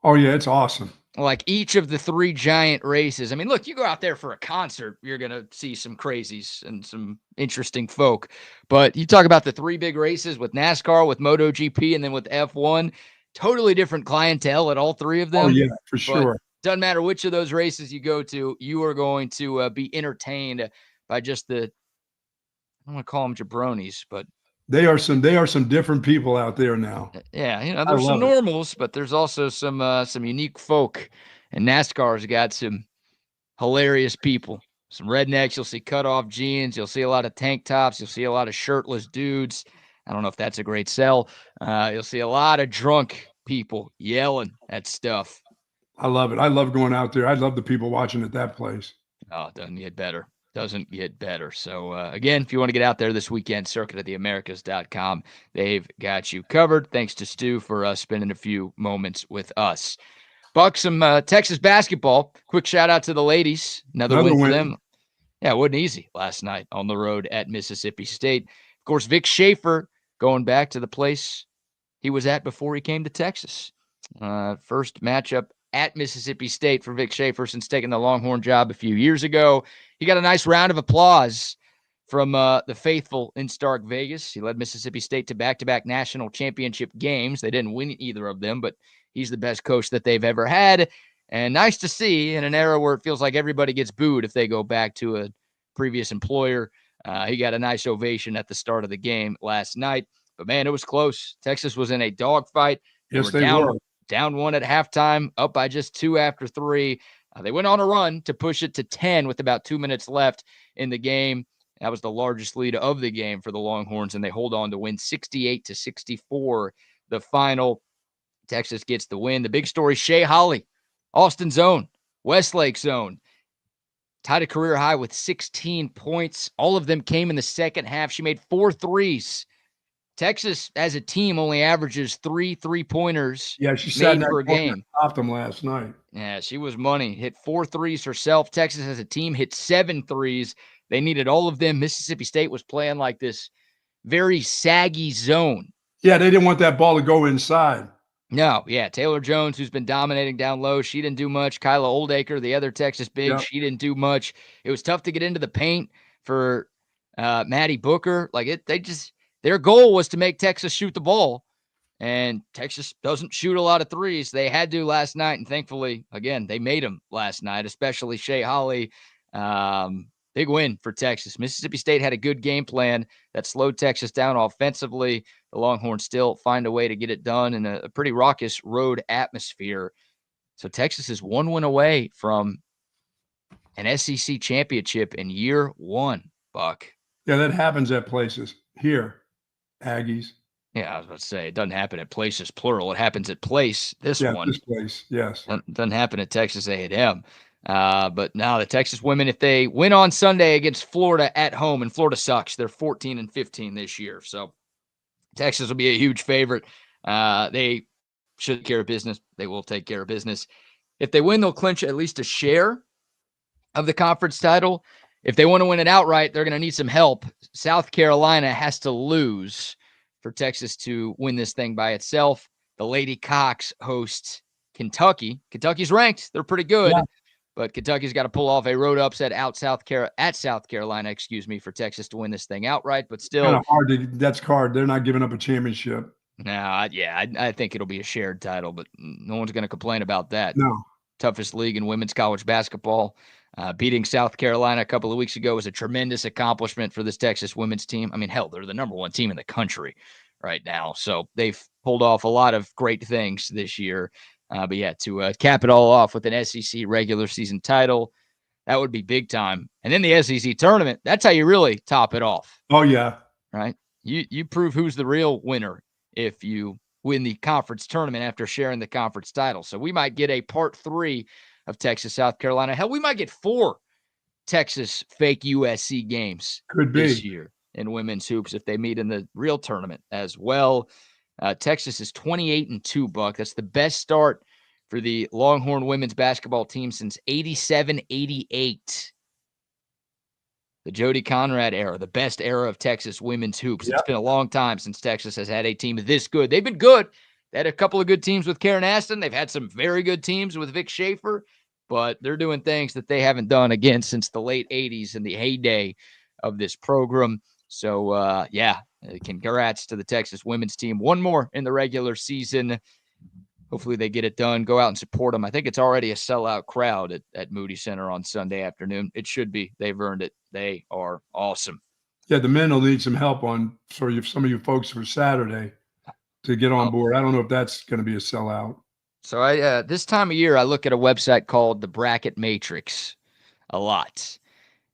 Oh, yeah, it's awesome. Like each of the 3 giant races. I mean, look, you go out there for a concert, you're going to see some crazies and some interesting folk. But you talk about the 3 big races with NASCAR, with MotoGP, and then with F1, totally different clientele at all 3 of them. Oh, yeah, for sure. Doesn't matter which of those races you go to, you are going to be entertained by just I don't want to call them jabronis, but they are some different people out there now. Yeah, there's some normals, but there's also some unique folk. And NASCAR's got some hilarious people. Some rednecks, you'll see cutoff jeans, you'll see a lot of tank tops, you'll see a lot of shirtless dudes. I don't know if that's a great sell. You'll see a lot of drunk people yelling at stuff. I love it. I love going out there. I love the people watching at that place. Oh, it doesn't get better. So, again, if you want to get out there this weekend, circuitoftheamericas.com. They've got you covered. Thanks to Stu for spending a few moments with us. Buck, some Texas basketball. Quick shout-out to the ladies. Another win for them. Yeah, it wasn't easy last night on the road at Mississippi State. Of course, Vic Schaefer going back to the place he was at before he came to Texas. First matchup at Mississippi State for Vic Schaefer since taking the Longhorn job a few years ago. He got a nice round of applause from the faithful in Stark Vegas. He led Mississippi State to back-to-back national championship games. They didn't win either of them, but he's the best coach that they've ever had. And nice to see in an era where it feels like everybody gets booed if they go back to a previous employer. He got a nice ovation at the start of the game last night. But, man, it was close. Texas was in a dogfight. Yes, they were. Down 1 at halftime, up by just 2 after 3. They went on a run to push it to 10 with about 2 minutes left in the game. That was the largest lead of the game for the Longhorns, and they hold on to win 68-64. The final, Texas gets the win. The big story, Shea Holly, Austin's own, Westlake's own, tied a career high with 16 points. All of them came in the second half. She made 4 threes. Texas, as a team, only averages 3 3-pointers. Yeah, she sat per game. Stopped them last night. Yeah, she was money. Hit 4 threes herself. Texas, as a team, hit 7 threes. They needed all of them. Mississippi State was playing like this very saggy zone. Yeah, they didn't want that ball to go inside. No, yeah. Taylor Jones, who's been dominating down low, she didn't do much. Kyla Oldacre, the other Texas big, she didn't do much. It was tough to get into the paint for Maddie Booker. Their goal was to make Texas shoot the ball, and Texas doesn't shoot a lot of threes. They had to last night, and thankfully, again, they made them last night, especially Shea Holly. Big win for Texas. Mississippi State had a good game plan that slowed Texas down offensively. The Longhorns still find a way to get it done in a pretty raucous road atmosphere. So Texas is 1 win away from an SEC championship in year 1, Buck. Yeah, that happens at places. Here, Aggies. Yeah, I was about to say, it doesn't happen at places, plural. It happens at place, this one. This place, yes. Doesn't happen at Texas A&M. But now the Texas women, if they win on Sunday against Florida at home, and Florida sucks, they're 14-15 this year. So Texas will be a huge favorite. They should take care of business. They will take care of business. If they win, they'll clinch at least a share of the conference title. If they want to win it outright, they're going to need some help. South Carolina has to lose for Texas to win this thing by itself. The Lady Cocks host Kentucky. Kentucky's ranked. They're pretty good. Yeah. But Kentucky's got to pull off a road upset at South Carolina, for Texas to win this thing outright. But still, kind of hard. That's hard. They're not giving up a championship. No, I think it'll be a shared title, but no one's going to complain about that. No. Toughest league in women's college basketball. Beating South Carolina a couple of weeks ago was a tremendous accomplishment for this Texas women's team. I mean, hell, they're the number 1 team in the country right now. So they've pulled off a lot of great things this year. But yeah, to cap it all off with an SEC regular season title, that would be big time. And then the SEC tournament, that's how you really top it off. Oh, yeah. Right? You prove who's the real winner if you win the conference tournament after sharing the conference title. So we might get a part 3 of Texas, South Carolina. Hell, we might get 4 Texas fake USC games this year in women's hoops if they meet in the real tournament as well. Texas is 28-2, Buck. That's the best start for the Longhorn women's basketball team since 87-88. The Jody Conrad era, the best era of Texas women's hoops. Yep. It's been a long time since Texas has had a team this good. They've been good. They had a couple of good teams with Karen Aston. They've had some very good teams with Vic Schaefer, but they're doing things that they haven't done, again, since the late 80s and the heyday of this program. So, congrats to the Texas women's team. One more in the regular season. Hopefully they get it done. Go out and support them. I think it's already a sellout crowd at Moody Center on Sunday afternoon. It should be. They've earned it. They are awesome. Yeah, the men will need some help on for some of you folks for Saturday to get on board. I don't know if that's going to be a sellout. So I this time of year, I look at a website called the Bracket Matrix a lot.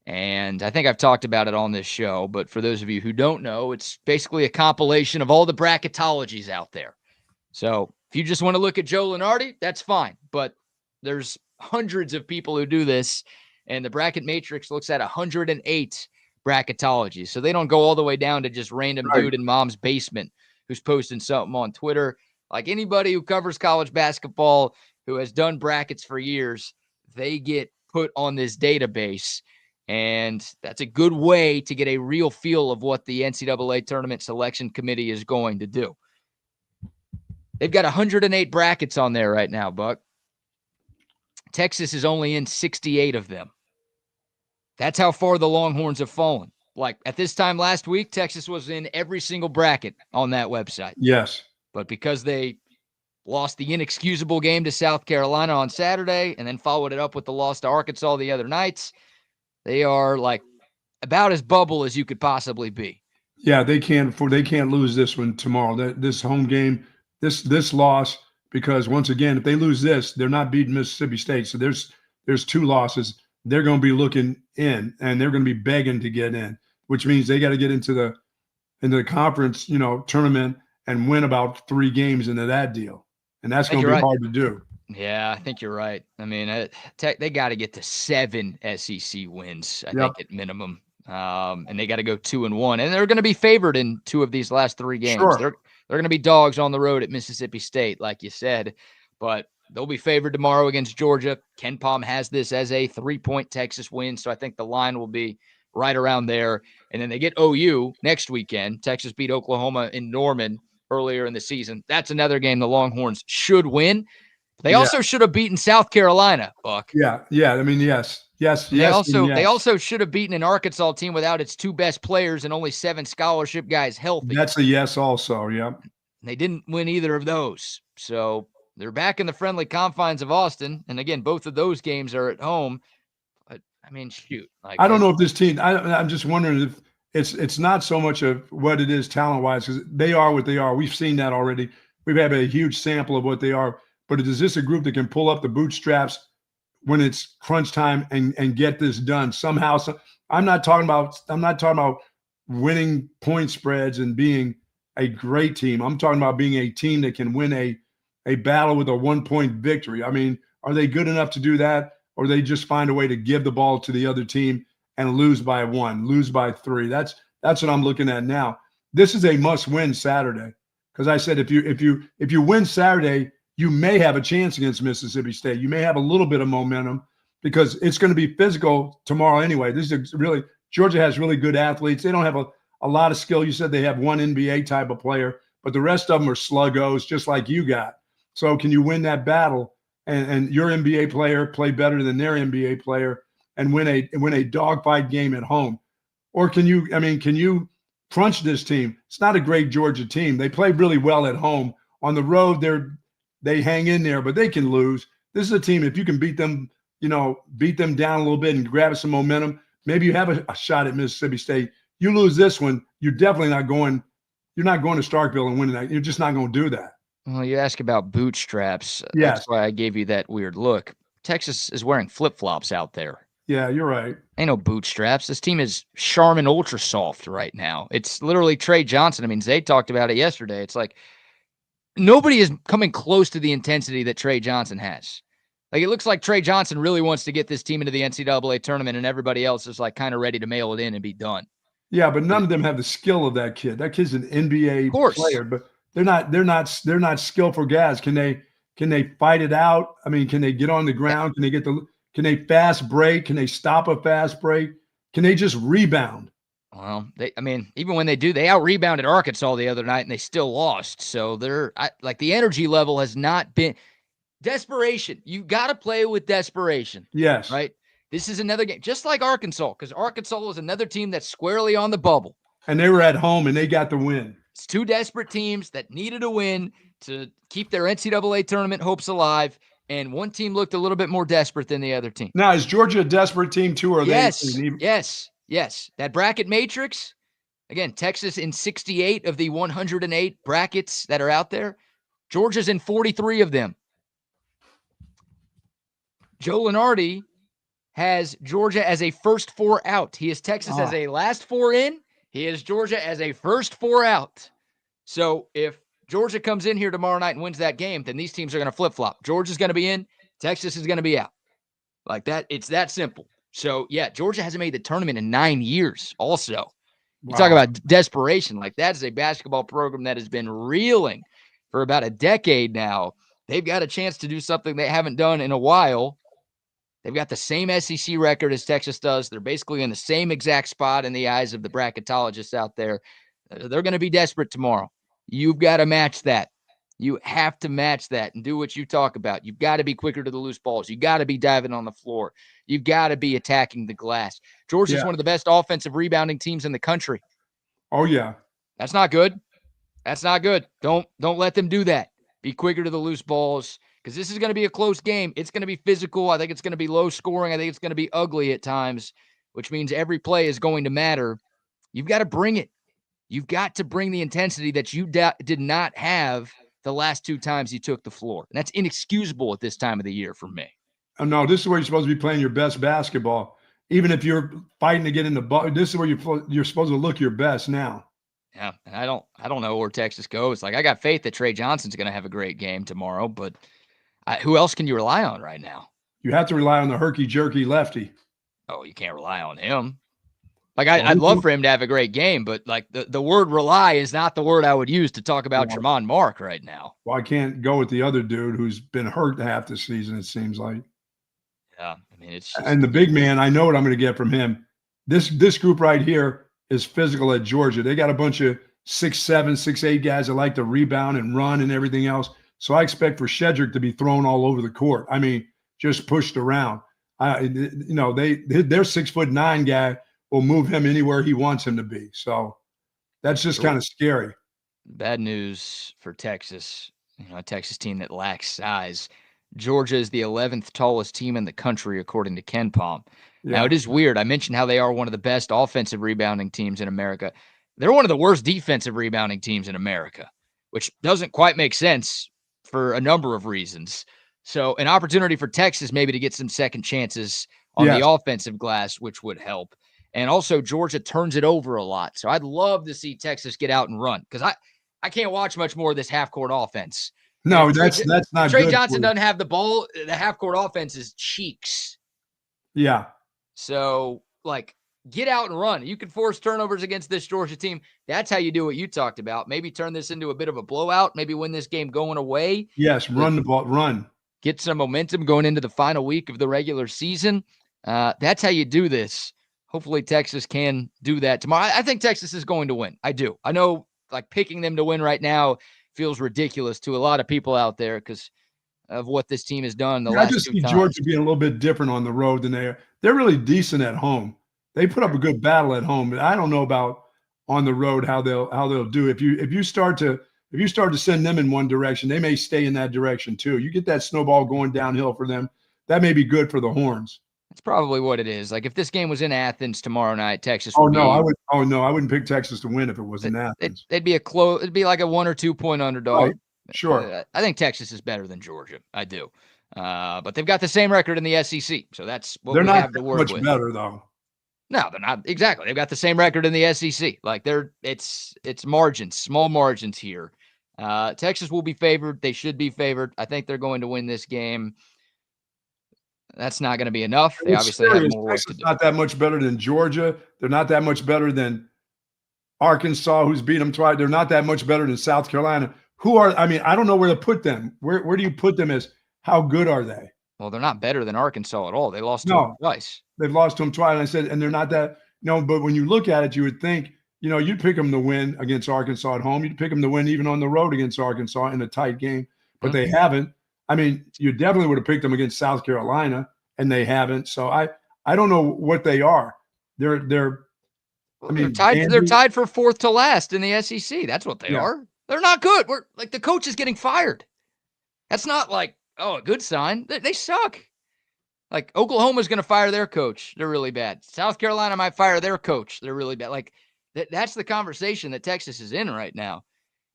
And I think I've talked about it on this show. But for those of you who don't know, it's basically a compilation of all the bracketologies out there. So if you just want to look at Joe Lunardi, that's fine. But there's hundreds of people who do this, and the Bracket Matrix looks at 108 bracketologies. So they don't go all the way down to just random dude in mom's basement who's posting something on Twitter. Like anybody who covers college basketball who has done brackets for years, they get put on this database. And that's a good way to get a real feel of what the NCAA Tournament Selection Committee is going to do. They've got 108 brackets on there right now, Buck. Texas is only in 68 of them. That's how far the Longhorns have fallen. Like at this time last week, Texas was in every single bracket on that website. Yes. But because they lost the inexcusable game to South Carolina on Saturday and then followed it up with the loss to Arkansas the other nights, they are like about as bubble as you could possibly be. Yeah, they can't lose this one tomorrow. This home game, this loss, because once again, if they lose this, they're not beating Mississippi State. So there's 2 losses. They're going to be looking in, and they're going to be begging to get in, which means they got to get into the conference, tournament and win about 3 games into that deal. And that's going to be hard to do. Yeah, I think you're right. I mean, they got to get to 7 SEC wins, I think, at minimum. And they got to go 2-1. And they're going to be favored in 2 of these last 3 games. Sure. They're going to be dogs on the road at Mississippi State, like you said. But they'll be favored tomorrow against Georgia. Ken Palm has this as a 3-point Texas win, so I think the line will be right around there. And then they get OU next weekend. Texas beat Oklahoma in Norman earlier in the season. That's another game the Longhorns should win. They also should have beaten South Carolina, Buck. Yeah. I mean, yes. They also should have beaten an Arkansas team without its 2 best players and only 7 scholarship guys healthy. That's a yes also, yeah. They didn't win either of those. So they're back in the friendly confines of Austin. And again, both of those games are at home. But I mean, shoot. I don't know if this team, I'm just wondering if it's not so much of what it is talent-wise, because they are what they are. We've seen that already. We've had a huge sample of what they are. But is this a group that can pull up the bootstraps when it's crunch time and get this done somehow? I'm not talking about winning point spreads and being a great team. I'm talking about being a team that can win a battle with a 1-point victory. I mean, are they good enough to do that, or they just find a way to give the ball to the other team and lose by 1, lose by 3? That's what I'm looking at now. This is a must-win Saturday, because I said if you win Saturday, you may have a chance against Mississippi State. You may have a little bit of momentum because it's going to be physical tomorrow anyway. Georgia has really good athletes. They don't have a lot of skill. You said they have 1 NBA type of player, but the rest of them are sluggos, just like you got. So can you win that battle and your NBA player play better than their NBA player and win a dogfight game at home? Or can you crunch this team? It's not a great Georgia team. They play really well at home. On the road, they hang in there, but they can lose. This is a team, if you can beat them down a little bit and grab some momentum, maybe you have a shot at Mississippi State. You lose this one, you're definitely not going to Starkville and winning that. You're just not going to do that. Well, you ask about bootstraps. Yes. That's why I gave you that weird look. Texas is wearing flip-flops out there. Yeah, you're right. Ain't no bootstraps. This team is Charmin Ultra Soft right now. It's literally Trey Johnson. I mean, Zay talked about it yesterday. It's like nobody is coming close to the intensity that Trey Johnson has. Like, it looks like Trey Johnson really wants to get this team into the NCAA tournament, and everybody else is like kind of ready to mail it in and be done. Yeah, but none of them have the skill of that kid. That kid's an NBA player, but they're not skillful guys. Can they fight it out? I mean, can they get on the ground? Can they fast break? Can they stop a fast break? Can they just rebound? Well, even when they do, they out-rebounded Arkansas the other night, and they still lost. So the energy level has not been desperation. You got to play with desperation. Yes. Right? This is another game, just like Arkansas, because Arkansas was another team that's squarely on the bubble. And they were at home, and they got the win. It's two desperate teams that needed a win to keep their NCAA tournament hopes alive, and one team looked a little bit more desperate than the other team. Now, is Georgia a desperate team too? Or Yes. That bracket matrix, again, Texas in 68 of the 108 brackets that are out there. Georgia's in 43 of them. Joe Lunardi has Georgia as a first four out. He has Texas as a last four in. He has Georgia as a first four out. So if Georgia comes in here tomorrow night and wins that game, then these teams are going to flip-flop. Georgia's going to be in. Texas is going to be out. Like that. It's that simple. So, yeah, Georgia hasn't made the tournament in 9 years also. You talk about desperation. Like, that is a basketball program that has been reeling for about a decade now. They've got a chance to do something they haven't done in a while. They've got the same SEC record as Texas does. They're basically in the same exact spot in the eyes of the bracketologists out there. They're going to be desperate tomorrow. You've got to match that. You have to match that and do what you talk about. You've got to be quicker to the loose balls. You've got to be diving on the floor. You've got to be attacking the glass. Georgia's one of the best offensive rebounding teams in the country. Oh, yeah. That's not good. That's not good. Don't let them do that. Be quicker to the loose balls, because this is going to be a close game. It's going to be physical. I think it's going to be low scoring. I think it's going to be ugly at times, which means every play is going to matter. You've got to bring it. You've got to bring the intensity that you did not have the last two times you took the floor. And that's inexcusable at this time of the year for me. Oh, no, this is where you're supposed to be playing your best basketball. Even if you're fighting to get in the ball, this is where you're supposed to look your best now. Yeah, and I don't know where Texas goes. Like, I got faith that Trey Johnson's going to have a great game tomorrow, but who else can you rely on right now? You have to rely on the herky-jerky lefty. Oh, you can't rely on him. Like, I'd love for him to have a great game, but like the word rely is not the word I would use to talk about Tremont Mark right now. Well, I can't go with the other dude who's been hurt half the season, it seems like. Yeah, I mean, it's just, and the big man, I know what I'm going to get from him. This group right here is physical at Georgia. They got a bunch of 6'7", 6'8" guys that like to rebound and run and everything else. So I expect for Shedrick to be thrown all over the court. I mean, just pushed around. Their 6'9" guy will move him anywhere he wants him to be. So that's just kind of scary. Bad news for Texas. A Texas team that lacks size. Georgia is the 11th tallest team in the country, according to Ken Palm. Yeah. Now, it is weird. I mentioned how they are one of the best offensive rebounding teams in America. They're one of the worst defensive rebounding teams in America, which doesn't quite make sense for a number of reasons. So an opportunity for Texas maybe to get some second chances on the offensive glass, which would help. And also Georgia turns it over a lot. So I'd love to see Texas get out and run, because I can't watch much more of this half-court offense. No, that's not Trey good. Johnson doesn't have the ball. The half-court offense is cheeks. Yeah. So, like, get out and run. You can force turnovers against this Georgia team. That's how you do what you talked about. Maybe turn this into a bit of a blowout. Maybe win this game going away. Yes, run the ball, run. Get some momentum going into the final week of the regular season. That's how you do this. Hopefully Texas can do that tomorrow. I think Texas is going to win. I do. I know, like, picking them to win right now feels ridiculous to a lot of people out there because of what this team has done the last 2 times. I just see Georgia being a little bit different on the road than they are. They're really decent at home. They put up a good battle at home, but I don't know about on the road how they'll do. If you start to send them in one direction, they may stay in that direction too. You get that snowball going downhill for them. That may be good for the Horns. That's probably what it is. Like, if this game was in Athens tomorrow night, Texas I would wouldn't pick Texas to win if it was in Athens. It'd be like a 1 or 2 point underdog. Right. Sure. I think Texas is better than Georgia. I do. But they've got the same record in the SEC, so that's what They're we not have to that work much with. better, though. No, they're not. Exactly. They've got the same record in the SEC. Like it's margins, small margins here. Texas will be favored. They should be favored. I think they're going to win this game. That's not going to be enough. They obviously have more work to do. Not that much better than Georgia. They're not that much better than Arkansas, who's beat them twice. They're not that much better than South Carolina. I don't know where to put them. Where do you put them as how good are they? Well, they're not better than Arkansas at all. They lost to them twice. They've lost to them twice. And I said, and they're not that, but when you look at it, you would think, you'd pick them to win against Arkansas at home. You'd pick them to win even on the road against Arkansas in a tight game, but they haven't. I mean, you definitely would have picked them against South Carolina, and they haven't. So I don't know what they are. They're tied for fourth to last in the SEC. That's what they are. They're not good. We're like the coach is getting fired. That's not like, a good sign. They suck. Like Oklahoma's going to fire their coach. They're really bad. South Carolina might fire their coach. They're really bad. Like that's the conversation that Texas is in right now.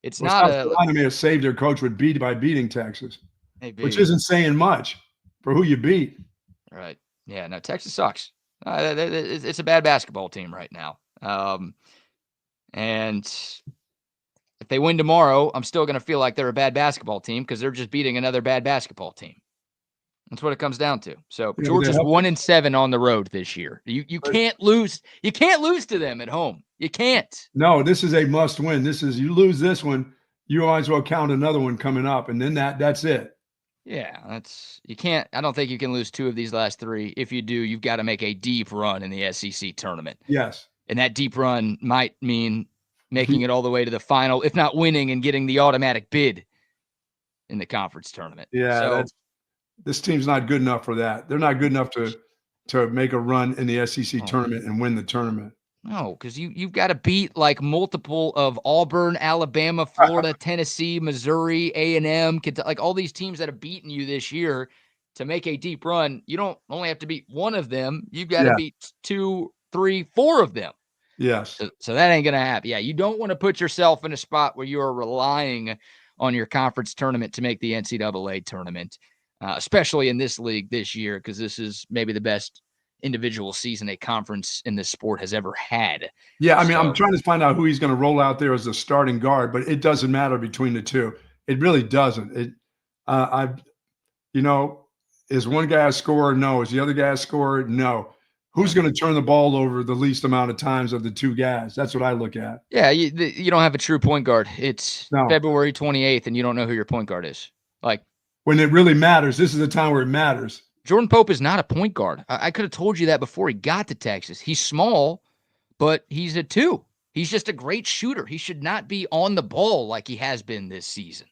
It's not South Carolina may have saved their coach by beating Texas, which isn't saying much for who you beat. Right. Yeah. No, Texas sucks. It's a bad basketball team right now. And if they win tomorrow, I'm still going to feel like they're a bad basketball team because they're just beating another bad basketball team. That's what it comes down to. So Georgia's 1-7 on the road this year. You can't lose. You can't lose to them at home. You can't. No, this is a must win. You lose this one, you might as well count another one coming up, and then that's it. Yeah, you can't. I don't think you can lose 2 of these last 3. If you do, you've got to make a deep run in the SEC tournament. Yes, and that deep run might mean making it all the way to the final, if not winning and getting the automatic bid in the conference tournament. Yeah, this team's not good enough for that. They're not good enough to make a run in the SEC tournament and win the tournament. No, because you've got to beat like multiple of Auburn, Alabama, Florida, Tennessee, Missouri, A&M, like all these teams that have beaten you this year to make a deep run. You don't only have to beat one of them. You've got to beat 2, 3, 4 of them. Yes. So that ain't going to happen. Yeah, you don't want to put yourself in a spot where you are relying on your conference tournament to make the NCAA tournament. Especially in this league this year, because this is maybe the best individual season a conference in this sport has ever had. Yeah, I'm trying to find out who he's going to roll out there as the starting guard, but it doesn't matter between the two. It really doesn't. Is one guy a scorer? No. Is the other guy a scorer? No. Who's going to turn the ball over the least amount of times of the 2 guys? That's what I look at. Yeah, you don't have a true point guard. It's February 28th, and you don't know who your point guard is. Like, when it really matters, this is the time where it matters. Jordan Pope is not a point guard. I could have told you that before he got to Texas. He's small, but he's a 2. He's just a great shooter. He should not be on the ball like he has been this season.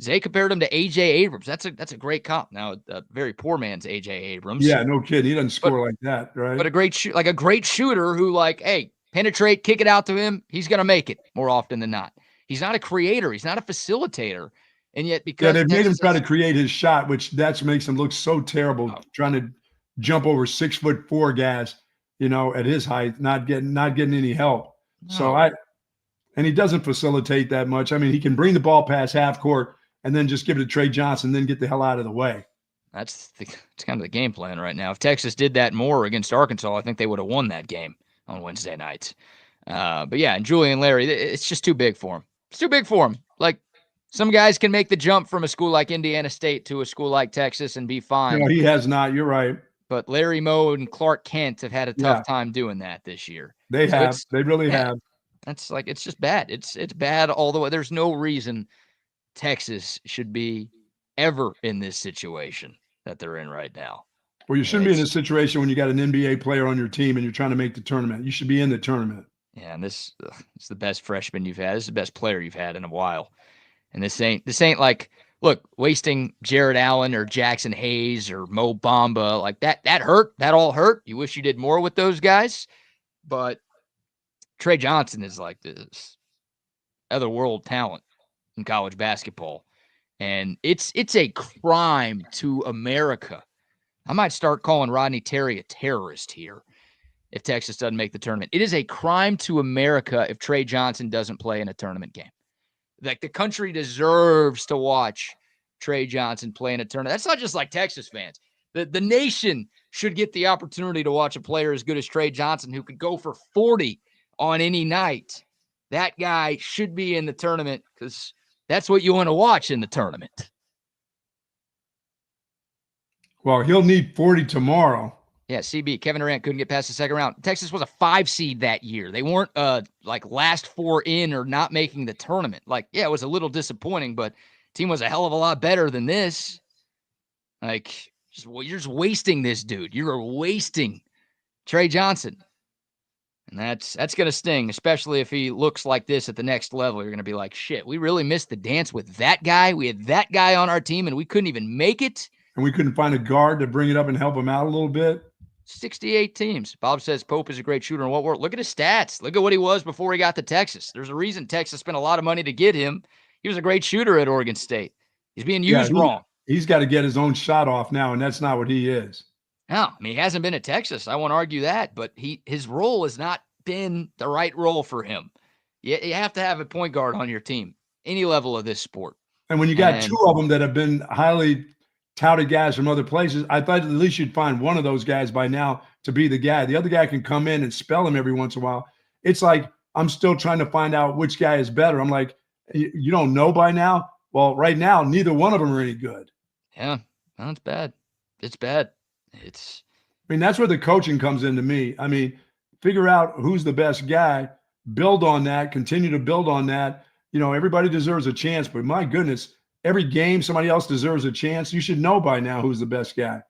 Zay compared him to A.J. Abrams. That's a great comp. Now, a very poor man's A.J. Abrams. Yeah, no kidding. He doesn't score like that, right? But a great shooter who, hey, penetrate, kick it out to him. He's going to make it more often than not. He's not a creator. He's not a facilitator. And yet, because they've made him try to create his shot, which makes him look so terrible, trying to jump over 6'4" guys, at his height, not getting any help. No. So and he doesn't facilitate that much. I mean, he can bring the ball past half court and then just give it to Trey Johnson, then get the hell out of the way. It's kind of the game plan right now. If Texas did that more against Arkansas, I think they would have won that game on Wednesday nights. But yeah, and Julian Larry, it's just too big for him. It's too big for him. Like, some guys can make the jump from a school like Indiana State to a school like Texas and be fine. No, he has not. You're right. But Larry Moe and Clark Kent have had a tough time doing that this year. They have. They really have. That's it's just bad. It's bad all the way. There's no reason Texas should be ever in this situation that they're in right now. Well, you shouldn't be in this situation when you got an NBA player on your team and you're trying to make the tournament. You should be in the tournament. Yeah, and it's the best freshman you've had. This is the best player you've had in a while. And this ain't like, look, wasting Jared Allen or Jackson Hayes or Mo Bamba, like that hurt. That all hurt. You wish you did more with those guys. But Trey Johnson is like this otherworld talent in college basketball. And it's a crime to America. I might start calling Rodney Terry a terrorist here if Texas doesn't make the tournament. It is a crime to America if Trey Johnson doesn't play in a tournament game. Like, the country deserves to watch Trey Johnson play in a tournament. That's not just like Texas fans. The nation should get the opportunity to watch a player as good as Trey Johnson, who could go for 40 on any night. That guy should be in the tournament because that's what you want to watch in the tournament. Well, he'll need 40 tomorrow. Yeah, CB, Kevin Durant couldn't get past the second round. Texas was a 5 seed that year. They weren't like last 4 in or not making the tournament. Like, yeah, it was a little disappointing, but team was a hell of a lot better than this. Like, you're just wasting this dude. You're wasting Trey Johnson. And that's going to sting, especially if he looks like this at the next level. You're going to be like, shit, we really missed the dance with that guy. We had that guy on our team, and we couldn't even make it. And we couldn't find a guard to bring it up and help him out a little bit. 68 teams. Bob says Pope is a great shooter in what world? Look at his stats. Look at what he was before he got to Texas. There's a reason Texas spent a lot of money to get him. He was a great shooter at Oregon State. He's being used wrong. He's got to get his own shot off now, and that's not what he is. No, I mean, he hasn't been at Texas. I won't argue that, but his role has not been the right role for him. You have to have a point guard on your team, any level of this sport. And when you got 2 of them that have been highly touted guys from other places, I thought at least you'd find one of those guys by now to be the guy. The other guy can come in and spell him every once in a while. It's like I'm still trying to find out which guy is better. I'm like, you don't know by now? Well, right now, neither one of them are any good. Yeah, well, it's bad. It's bad. I mean, that's where the coaching comes into me. I mean, figure out who's the best guy, build on that, continue to build on that. You know, everybody deserves a chance, but my goodness, every game somebody else deserves a chance. You should know by now who's the best guy.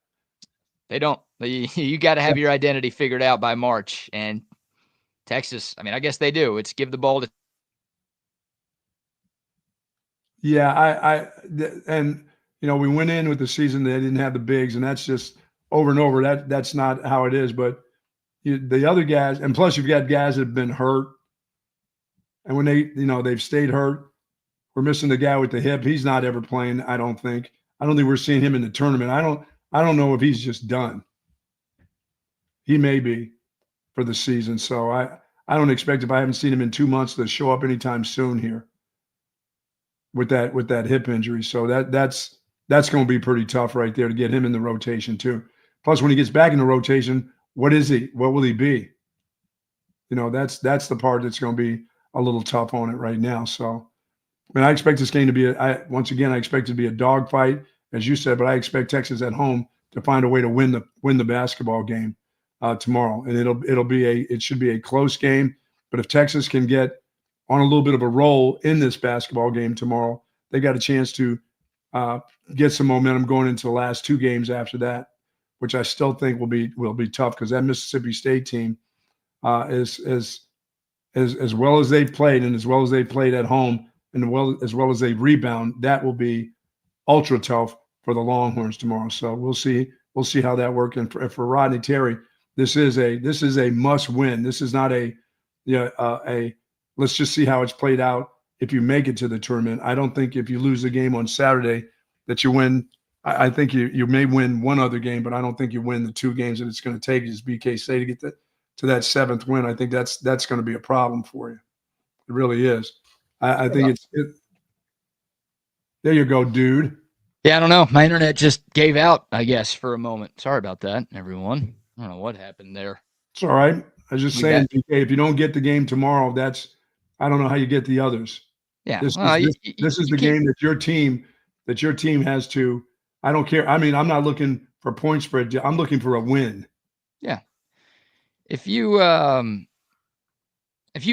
They don't. You got to have your identity figured out by March. And Texas, I mean, I guess they do. It's give the ball to. Yeah, and you know, we went in with the season, they didn't have the bigs, and that's just over and over. That's not how it is. But the other guys, and plus you've got guys that have been hurt, and when they've stayed hurt. We're missing the guy with the hip. He's not ever playing, I don't think. I don't think we're seeing him in the tournament. I don't know if he's just done. He may be for the season. So I don't expect, if I haven't seen him in 2 months, to show up anytime soon here with that hip injury. So that's going to be pretty tough right there to get him in the rotation too. Plus, when he gets back in the rotation, what is he? What will he be? You know, that's the part that's going to be a little tough on it right now. So. I mean, I expect this game to be once again, I expect it to be a dogfight, as you said, but I expect Texas at home to find a way to win the basketball game tomorrow. And it should be a close game. But if Texas can get on a little bit of a roll in this basketball game tomorrow, they got a chance to get some momentum going into the last 2 games after that, which I still think will be tough, because that Mississippi State team is as well as they've played, and as well as they played at home, and as well as they rebound, that will be ultra tough for the Longhorns tomorrow. So we'll see how that works. And for Rodney Terry, this is a must win. This is not a let's just see how it's played out if you make it to the tournament. I don't think if you lose the game on Saturday that you win. I think you may win one other game, but I don't think you win the 2 games that it's going to take as BK say to get to that 7th win. I think that's going to be a problem for you. It really is. I think there you go, dude. Yeah, I don't know. My internet just gave out, I guess, for a moment. Sorry about that, everyone. I don't know what happened there. It's all right. I was just saying, BK, if you don't get the game tomorrow, I don't know how you get the others. Yeah. This is the game that your team has to. I don't care. I mean, I'm not looking for point spread. I'm looking for a win. Yeah. If you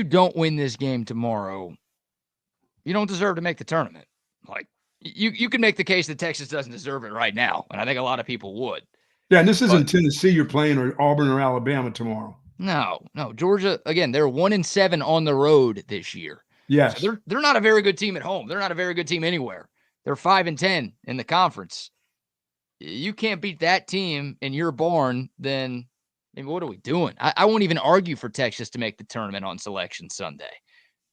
don't win this game tomorrow, you don't deserve to make the tournament. Like, you can make the case that Texas doesn't deserve it right now, and I think a lot of people would. Yeah, and this isn't Tennessee you're playing, or Auburn or Alabama tomorrow. No. Georgia, again, they're 1-7 on the road this year. Yes. So they're not a very good team at home. They're not a very good team anywhere. They're 5-10 in the conference. You can't beat that team in your barn, then what are we doing? I won't even argue for Texas to make the tournament on Selection Sunday.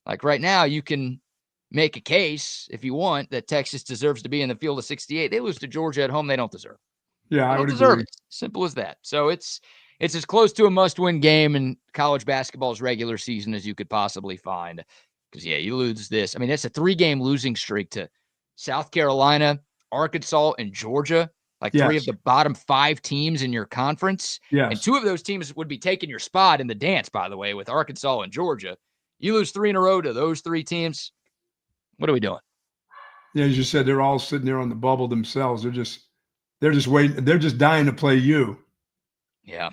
Like, right now, you can make a case, if you want, that Texas deserves to be in the field of 68. They lose to Georgia at home, they don't deserve it. Yeah, I would deserve agree. it. Simple as that. So it's as close to a must-win game in college basketball's regular season as you could possibly find. Because, yeah, you lose this. I mean, that's a 3-game losing streak to South Carolina, Arkansas, and Georgia, like 3 of Yes. the bottom 5 teams in your conference. And Yes. 2 of those teams would be taking your spot in the dance, by the way, with Arkansas and Georgia. You lose 3 in a row to those 3 teams. What are we doing? Yeah, as you said, they're all sitting there on the bubble themselves. They're just waiting. They're just dying to play you. Yeah,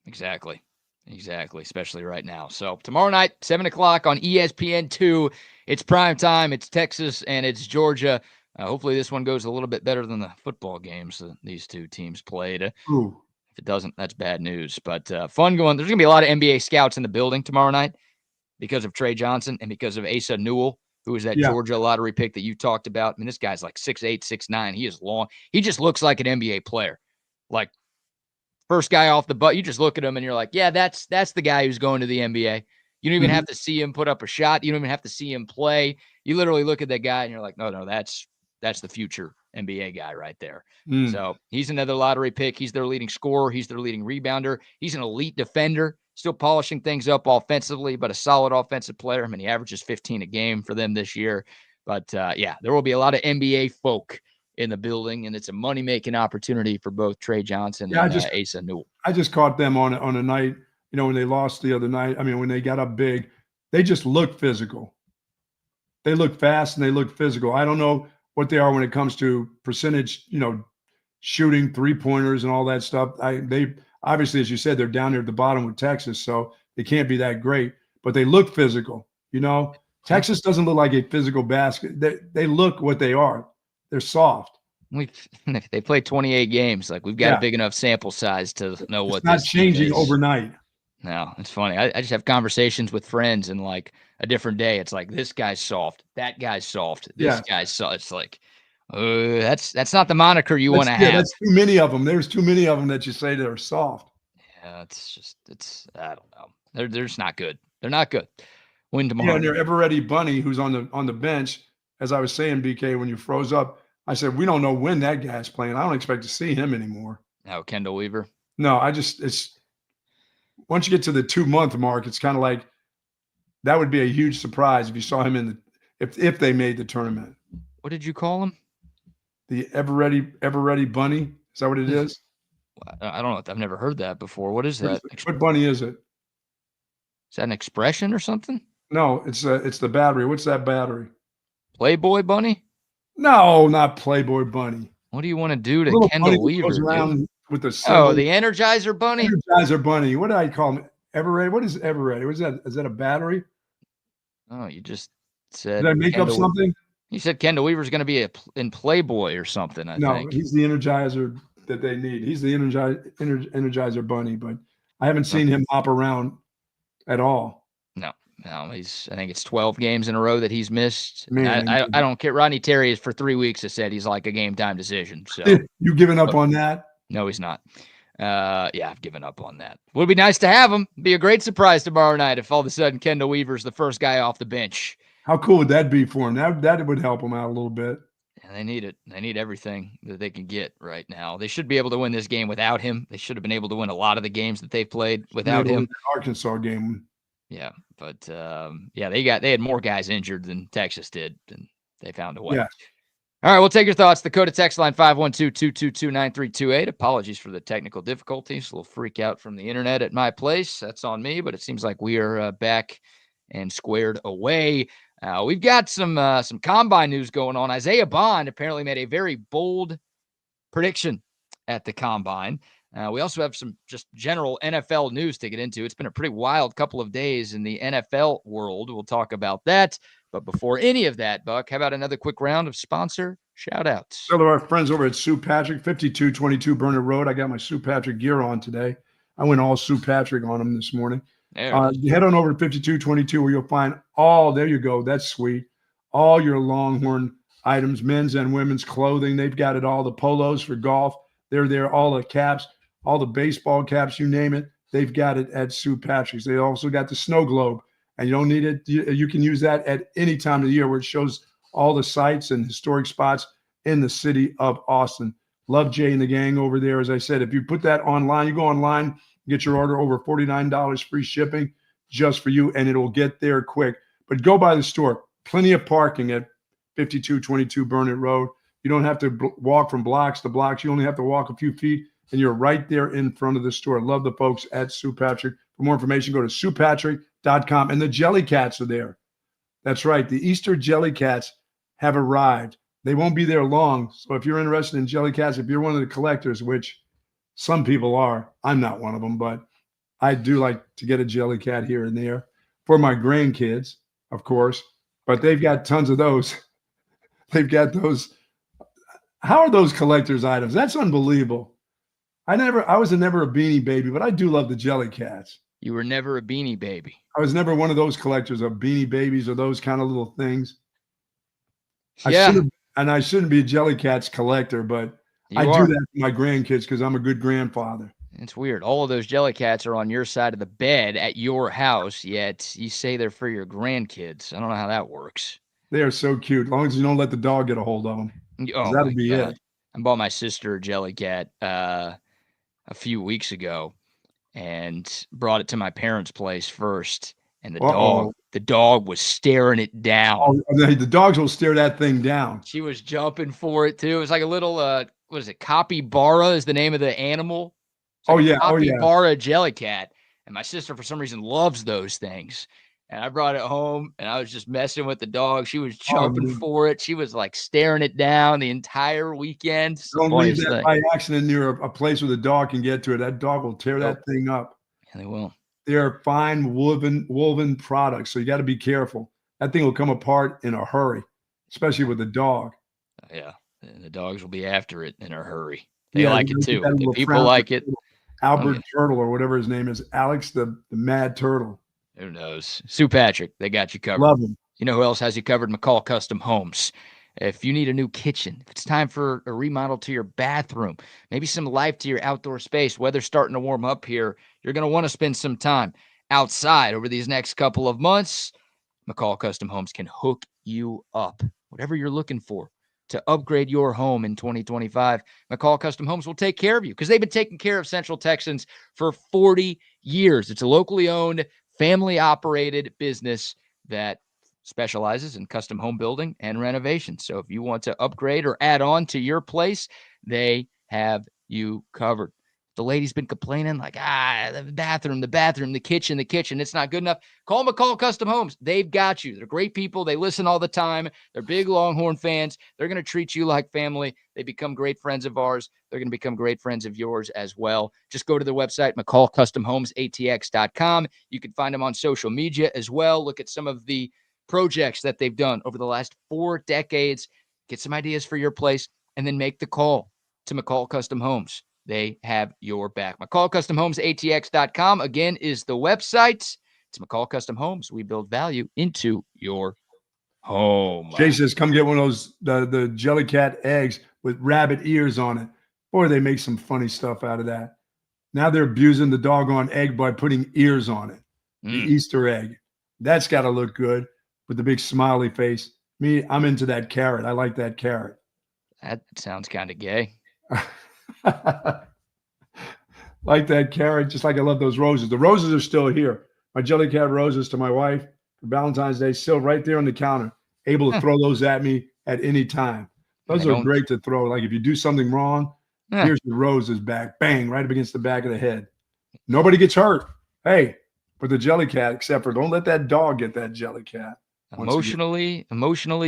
exactly. Exactly, especially right now. So tomorrow night, 7 o'clock on ESPN2. It's prime time. It's Texas and it's Georgia. Hopefully this one goes a little bit better than the football games that these 2 teams played. Ooh. If it doesn't, that's bad news. But fun going. There's going to be a lot of NBA scouts in the building tomorrow night because of Trey Johnson and because of Asa Newell, who is that Georgia lottery pick that you talked about. I mean, this guy's like 6'8", 6'9". He is long. He just looks like an NBA player. Like, first guy off the butt, you just look at him and you're like, yeah, that's the guy who's going to the NBA. You don't even have to see him put up a shot. You don't even have to see him play. You literally look at that guy and you're like, no, that's the future NBA guy right there. So he's another lottery pick. He's their leading scorer. He's their leading rebounder. He's an elite defender, still polishing things up offensively, but a solid offensive player. I mean, he averages 15 a game for them this year. But, yeah, there will be a lot of NBA folk in the building, and it's a money-making opportunity for both Trey Johnson and Asa Newell. I just caught them on a night, when they lost the other night. I mean, when they got up big, they just looked physical. They look fast and they look physical. I don't know what they are when it comes to percentage, shooting 3-pointers and all that stuff. They obviously, as you said, they're down there at the bottom with Texas, so they can't be that great. But they look physical. Texas doesn't look like a physical basket. They look what they are. They're soft. They played 28 games. Like, we've got a big enough sample size to know what this is. It's not changing overnight. No, it's funny. I just have conversations with friends, and like a different day, it's like, this guy's soft, that guy's soft, this guy's soft. It's like, that's not the moniker you want to have. That's too many of them. There's too many of them that you say they're soft. Yeah, I don't know. They're just not good. They're not good. Win tomorrow. Yeah, and they're ever ready Bunny, who's on the bench. As I was saying, BK, when you froze up, I said, we don't know when that guy's playing. I don't expect to see him anymore. Oh, Kendall Weaver? No, it's once you get to the 2-month mark, it's kind of like that would be a huge surprise if you saw him if they made the tournament. What did you call him? The ever ready Bunny? Is that what it is? I don't know. I've never heard that before. What is that? What bunny is it? Is that an expression or something? No, it's the battery. What's that battery? Playboy Bunny? No, not Playboy Bunny. What do you want to do to Kendall Weaver? Goes around with the the Energizer Bunny? Energizer Bunny. What did I call him? Ever ready? What is ever ready? What is that? Is that a battery? Oh, you just said. Did I make up something? You said Kendall Weaver's going to be in Playboy or something, I think. No, he's the Energizer that they need. He's the Energizer Bunny, but I haven't seen him hop around at all. No, I think it's 12 games in a row that he's missed. Man, I don't care. Rodney Terry for 3 weeks has said he's like a game time decision. So you giving up on that? No, he's not. I've given up on that. Would be nice to have him. Be a great surprise tomorrow night if all of a sudden Kendall Weaver's the first guy off the bench. How cool would that be for him? That would help him out a little bit. And they need it. They need everything that they can get right now. They should be able to win this game without him. They should have been able to win a lot of the games that they've played without him. The Arkansas game. Yeah, but they had more guys injured than Texas did, and they found a way. Yeah. All right, we'll take your thoughts. The Dakota text line 512-222-9328. Apologies for the technical difficulties. A little freak out from the internet at my place. That's on me, but it seems like we are back and squared away. We've got some combine news going on. Isaiah Bond apparently made a very bold prediction at the combine. We also have some just general NFL news to get into. It's been a pretty wild couple of days in the NFL world. We'll talk about that. But before any of that, Buck, how about another quick round of sponsor shout-outs? Hello, our friends over at Sue Patrick, 5222 Burner Road. I got my Sue Patrick gear on today. I went all Sue Patrick on them this morning. Head on over to 5222 where you'll find there you go. That's sweet. All your Longhorn items, men's and women's clothing. They've got it all. The polos for golf. They're there. All the caps. All the baseball caps, you name it, they've got it at Sue Patrick's. They also got the snow globe, and you don't need it. You can use that at any time of the year where it shows all the sites and historic spots in the city of Austin. Love Jay and the gang over there. As I said, if you put that online, you go online, get your order over $49 free shipping just for you, and it'll get there quick. But go by the store. Plenty of parking at 5222 Burnett Road. You don't have to walk from blocks to blocks. You only have to walk a few feet, and you're right there in front of the store. Love the folks at Sue Patrick. For more information, go to SuePatrick.com. And the Jelly Cats are there. That's right. The Easter Jelly Cats have arrived. They won't be there long. So if you're interested in Jelly Cats, if you're one of the collectors, which some people are, I'm not one of them, but I do like to get a Jelly Cat here and there for my grandkids, of course. But they've got tons of those. They've got those. How are those collector's items? That's unbelievable. I was never a Beanie Baby, but I do love the Jelly Cats. You were never a Beanie Baby. I was never one of those collectors of Beanie Babies or those kind of little things. Yeah. I shouldn't be a Jelly Cats collector, but I do that for my grandkids because I'm a good grandfather. It's weird. All of those Jelly Cats are on your side of the bed at your house, yet you say they're for your grandkids. I don't know how that works. They are so cute. As long as you don't let the dog get a hold of them. Oh, that'll be God. it. I bought my sister a Jelly Cat a few weeks ago and brought it to my parents' place first. And the dog was staring it down. Oh, the dogs will stare that thing down. She was jumping for it too. It was like a little what is it? Capybara is the name of the animal. Capybara Jelly Cat. And my sister, for some reason, loves those things. And I brought it home, and I was just messing with the dog. She was jumping for it. She was like staring it down the entire weekend. Don't leave that by accident near a place where the dog can get to it. That dog will tear that thing up. Yeah, they will. They're fine woven products, so you got to be careful. That thing will come apart in a hurry, especially with a dog. Yeah, and the dogs will be after it in a hurry. They like it too. The people like it. Albert Turtle or whatever his name is. Alex the Mad Turtle. Who knows? Sue Patrick, they got you covered. Love him. You know who else has you covered? McCall Custom Homes. If you need a new kitchen, if it's time for a remodel to your bathroom, maybe some life to your outdoor space, weather's starting to warm up here, you're going to want to spend some time outside over these next couple of months. McCall Custom Homes can hook you up. Whatever you're looking for to upgrade your home in 2025, McCall Custom Homes will take care of you because they've been taking care of Central Texans for 40 years. It's a locally owned, family-operated business that specializes in custom home building and renovation. So if you want to upgrade or add on to your place, they have you covered. The lady's been complaining like, the bathroom, the kitchen, it's not good enough. Call McCall Custom Homes. They've got you. They're great people. They listen all the time. They're big Longhorn fans. They're going to treat you like family. They become great friends of ours. They're going to become great friends of yours as well. Just go to their website, McCallCustomHomesATX.com. You can find them on social media as well. Look at some of the projects that they've done over the last 4 decades. Get some ideas for your place and then make the call to McCall Custom Homes. They have your back. McCallCustomHomesATX.com, again, is the website. It's McCall Custom Homes. We build value into your home. Jay says, come get one of those, the Jelly Cat eggs with rabbit ears on it. Boy, they make some funny stuff out of that. Now they're abusing the doggone egg by putting ears on it. The Easter egg. That's got to look good with the big smiley face. Me, I'm into that carrot. I like that carrot. That sounds kind of gay. Like that carrot, just like I love those roses. The roses are still here. My Jelly Cat roses to my wife for Valentine's Day, still right there on the counter, able to throw those at me at any time. Those are great to throw. Like if you do something wrong, here's the roses back, bang, right up against the back of the head. Nobody gets hurt. Hey, for the Jelly Cat, except for don't let that dog get that Jelly Cat. Emotionally,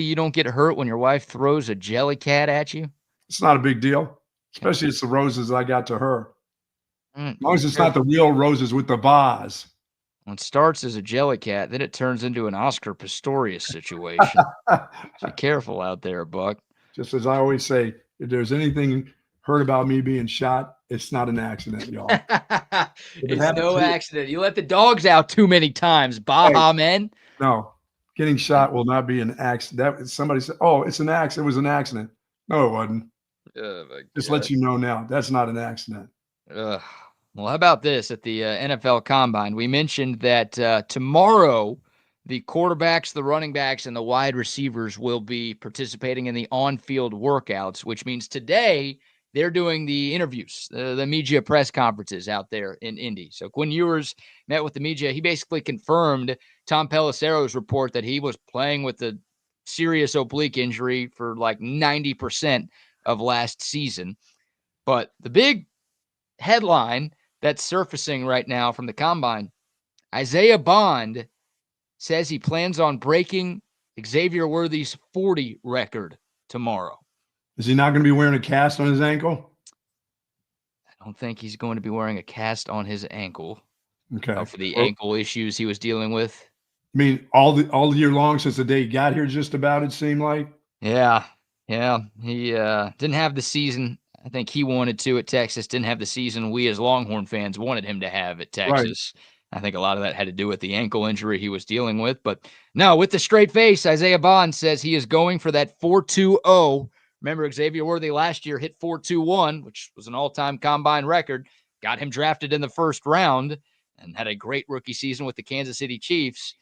you don't get hurt when your wife throws a Jelly Cat at you? It's not a big deal. Especially it's the roses I got to her. As long as it's not the real roses with the vase. When it starts as a Jelly Cat, then it turns into an Oscar Pistorius situation. Be careful out there, Buck. Just as I always say, if there's anything heard about me being shot, it's not an accident, y'all. It's no accident. You let the dogs out too many times, Baja men. No, getting shot will not be an accident. Somebody said, "Oh, it's an accident. It was an accident." No, it wasn't. Just let you know now. That's not an accident. Well, how about this? At the NFL Combine, we mentioned that tomorrow the quarterbacks, the running backs, and the wide receivers will be participating in the on-field workouts, which means today they're doing the interviews, the media press conferences out there in Indy. So Quinn Ewers met with the media. He basically confirmed Tom Pelissero's report that he was playing with a serious oblique injury for like 90% of last season. But the big headline that's surfacing right now from the combine, Isaiah Bond says he plans on breaking Xavier Worthy's 40 record tomorrow. Is he not going to be wearing a cast on his ankle? I don't think he's going to be wearing a cast on his ankle. Okay. For the ankle issues he was dealing with. I mean, all year long since the day he got here, just about, it seemed like. Yeah. He didn't have the season I think he wanted to at Texas, didn't have the season we as Longhorn fans wanted him to have at Texas. Right. I think a lot of that had to do with the ankle injury he was dealing with. But no, with the straight face, Isaiah Bond says he is going for that 4.20. Remember, Xavier Worthy last year hit 4.21, which was an all-time combine record, got him drafted in the first round, and had a great rookie season with the Kansas City Chiefs.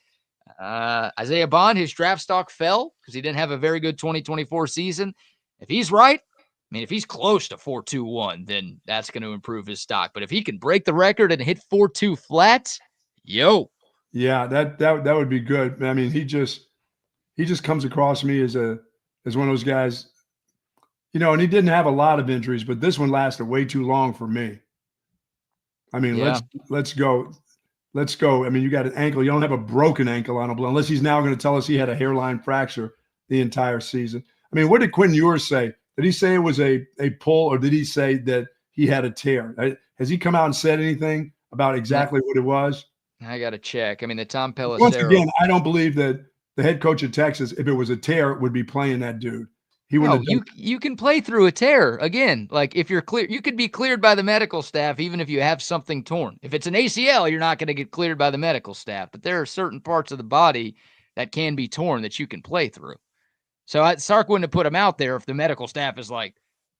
Isaiah Bond, his draft stock fell because he didn't have a very good 2024 season. If he's right, I mean, if he's close to 4.21, then that's going to improve his stock. But if he can break the record and hit 4.2 flat, yo. Yeah, that would be good. I mean, he just comes across to me as one of those guys, and he didn't have a lot of injuries, but this one lasted way too long for me. I mean, yeah. let's go. Let's go. I mean, you got an ankle. You don't have a broken ankle on him, unless he's now going to tell us he had a hairline fracture the entire season. I mean, what did Quinn Ewers say? Did he say it was a pull, or did he say that he had a tear? Has he come out and said anything about exactly what it was? I got to check. I mean, the Tom Pelissero. Once again, I don't believe that the head coach of Texas, if it was a tear, would be playing that dude. You can play through a tear. Again, like if you're clear, you could be cleared by the medical staff even if you have something torn. If it's an ACL, you're not going to get cleared by the medical staff. But there are certain parts of the body that can be torn that you can play through. So Sark wouldn't have put him out there if the medical staff is like,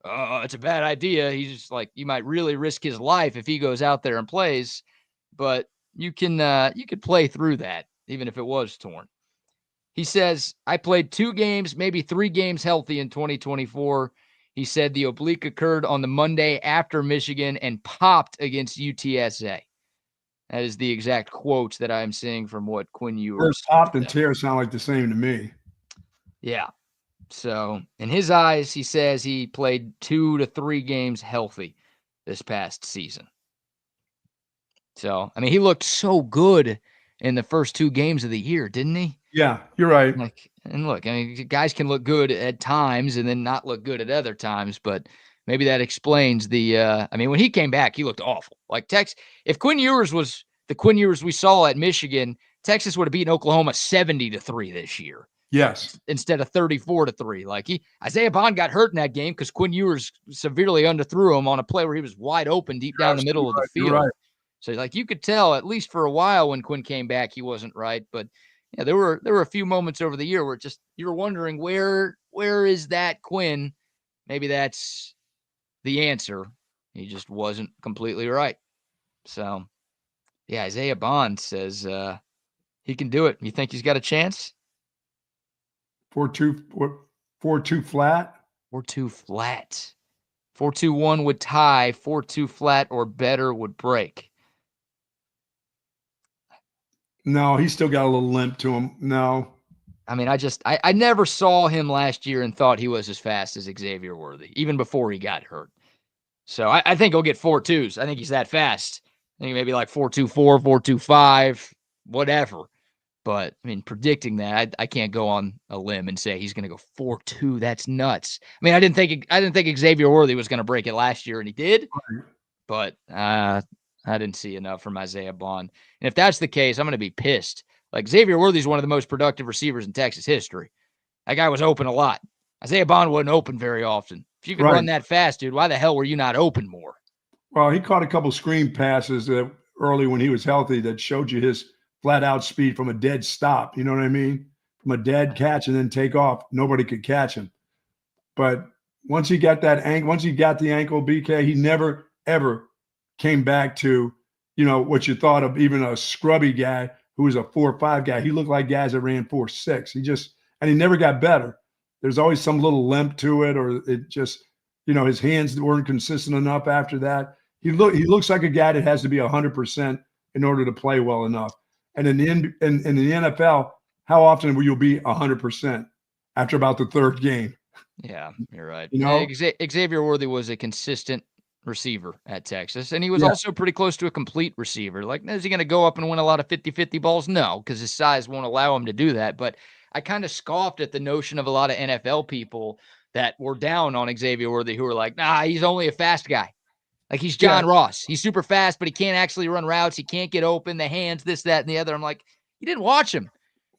oh, it's a bad idea. He's just like, you might really risk his life if he goes out there and plays. But you could play through that even if it was torn. He says, I played 2 games, maybe 3 games healthy in 2024. He said the oblique occurred on the Monday after Michigan and popped against UTSA. That is the exact quote that I'm seeing from what Quinn Ewers. Popped and tear sound like the same to me. Yeah. So in his eyes, he says he played 2 to 3 games healthy this past season. So, I mean, he looked so good in the first 2 games of the year, didn't he? Yeah, you're right. And look, I mean, guys can look good at times and then not look good at other times, but maybe that explains the I mean, when he came back, he looked awful. Like if Quinn Ewers was the Quinn Ewers we saw at Michigan, Texas would have beaten Oklahoma 70-3 this year. Yes. Instead of 34-3. Like Isaiah Bond got hurt in that game because Quinn Ewers severely underthrew him on a play where he was wide open deep down the middle of the field. Right. So like you could tell, at least for a while when Quinn came back, he wasn't right. But yeah, there were a few moments over the year where you were wondering where is that Quinn? Maybe that's the answer. He just wasn't completely right. So yeah, Isaiah Bond says he can do it. You think he's got a chance? 4.2 flat? 4.2 flat. 4.21 would tie. 4.2 flat or better would break. No, he's still got a little limp to him. No. I mean, I never saw him last year and thought he was as fast as Xavier Worthy, even before he got hurt. So I think he'll get 4.2s. I think he's that fast. I think maybe like 4.24, 4.25, whatever. But I mean, predicting that, I can't go on a limb and say he's going to go 4.2. That's nuts. I mean, I didn't think Xavier Worthy was going to break it last year, and he did. But I didn't see enough from Isaiah Bond. And if that's the case, I'm going to be pissed. Like Xavier Worthy is one of the most productive receivers in Texas history. That guy was open a lot. Isaiah Bond wasn't open very often. If you could run that fast, dude, why the hell were you not open more? Well, he caught a couple screen passes early when he was healthy that showed you his flat out speed from a dead stop. You know what I mean? From a dead catch and then take off. Nobody could catch him. But once he got the ankle, BK, he never, ever came back to, what you thought of even a scrubby guy who was a 4.5 guy. He looked like guys that ran 4.6. He never got better. There's always some little limp to it, or it just, his hands weren't consistent enough after that. He looks like a guy that has to be 100% in order to play well enough. And in the NFL, how often will you be 100% after about the third game? Yeah, you're right. Xavier Worthy was a consistent receiver at Texas, and he was also pretty close to a complete receiver. Like, is he going to go up and win a lot of 50-50 balls? No, because his size won't allow him to do that. But I kind of scoffed at the notion of a lot of NFL people that were down on Xavier Worthy, who were like, nah, he's only a fast guy. Like, he's John Ross. He's super fast, but he can't actually run routes. He can't get open, the hands, this, that, and the other. I'm like, you didn't watch him.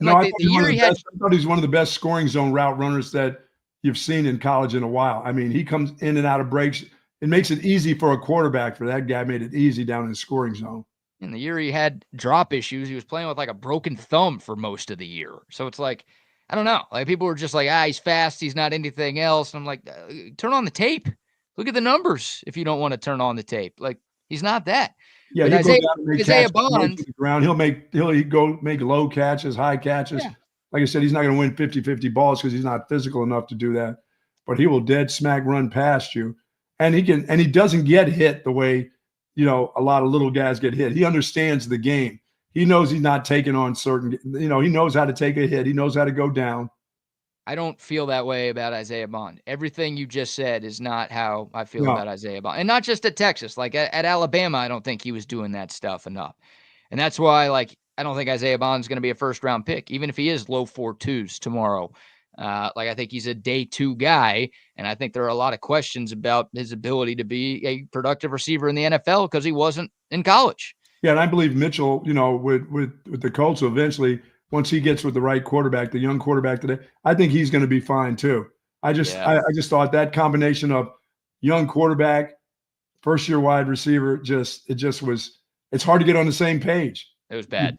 And no, I thought he's one of the best scoring zone route runners that you've seen in college in a while. I mean, he comes in and out of breaks. It makes it easy for a quarterback. For that guy, made it easy down in the scoring zone. In the year he had drop issues, he was playing with like a broken thumb for most of the year. So it's like, I don't know. Like, people were just like, he's fast. He's not anything else. And I'm like, turn on the tape. Look at the numbers if you don't want to turn on the tape. Like, he's not that. Yeah, Isaiah Bond, to the ground. He'll go make low catches, high catches. Yeah. Like I said, he's not going to win 50-50 balls because he's not physical enough to do that. But he will dead smack run past you. And he doesn't get hit the way, a lot of little guys get hit. He understands the game. He knows he's not taking on certain, he knows how to take a hit. He knows how to go down. I don't feel that way about Isaiah Bond. Everything you just said is not how I feel about Isaiah Bond. And not just at Texas. Like, at Alabama, I don't think he was doing that stuff enough. And that's why, like, I don't think Isaiah Bond's going to be a first-round pick, even if he is low 4.2s tomorrow. I think he's a day 2 guy, and I think there are a lot of questions about his ability to be a productive receiver in the NFL because he wasn't in college. Yeah, and I believe Mitchell, with the Colts eventually, once he gets with the right quarterback, the young quarterback today, I think he's going to be fine too. I just thought that combination of young quarterback, first-year wide receiver, it's hard to get on the same page. It was bad.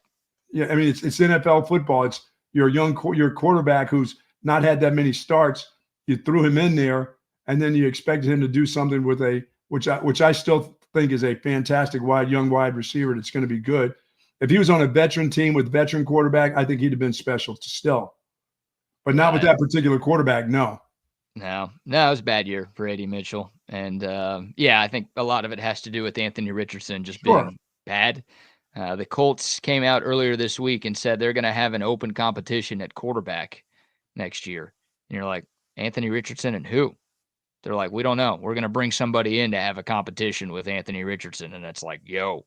Yeah, I mean, it's NFL football. It's your quarterback who's not had that many starts. You threw him in there, and then you expected him to do something with which I still think is a fantastic young wide receiver that's going to be good. If he was on a veteran team with veteran quarterback, I think he'd have been special still. But not with that particular quarterback, no. No, it was a bad year for A.D. Mitchell. And, I think a lot of it has to do with Anthony Richardson just being bad. The Colts came out earlier this week and said they're going to have an open competition at quarterback next year. And you're like, Anthony Richardson and who? They're like, we don't know. We're going to bring somebody in to have a competition with Anthony Richardson. And it's like, yo.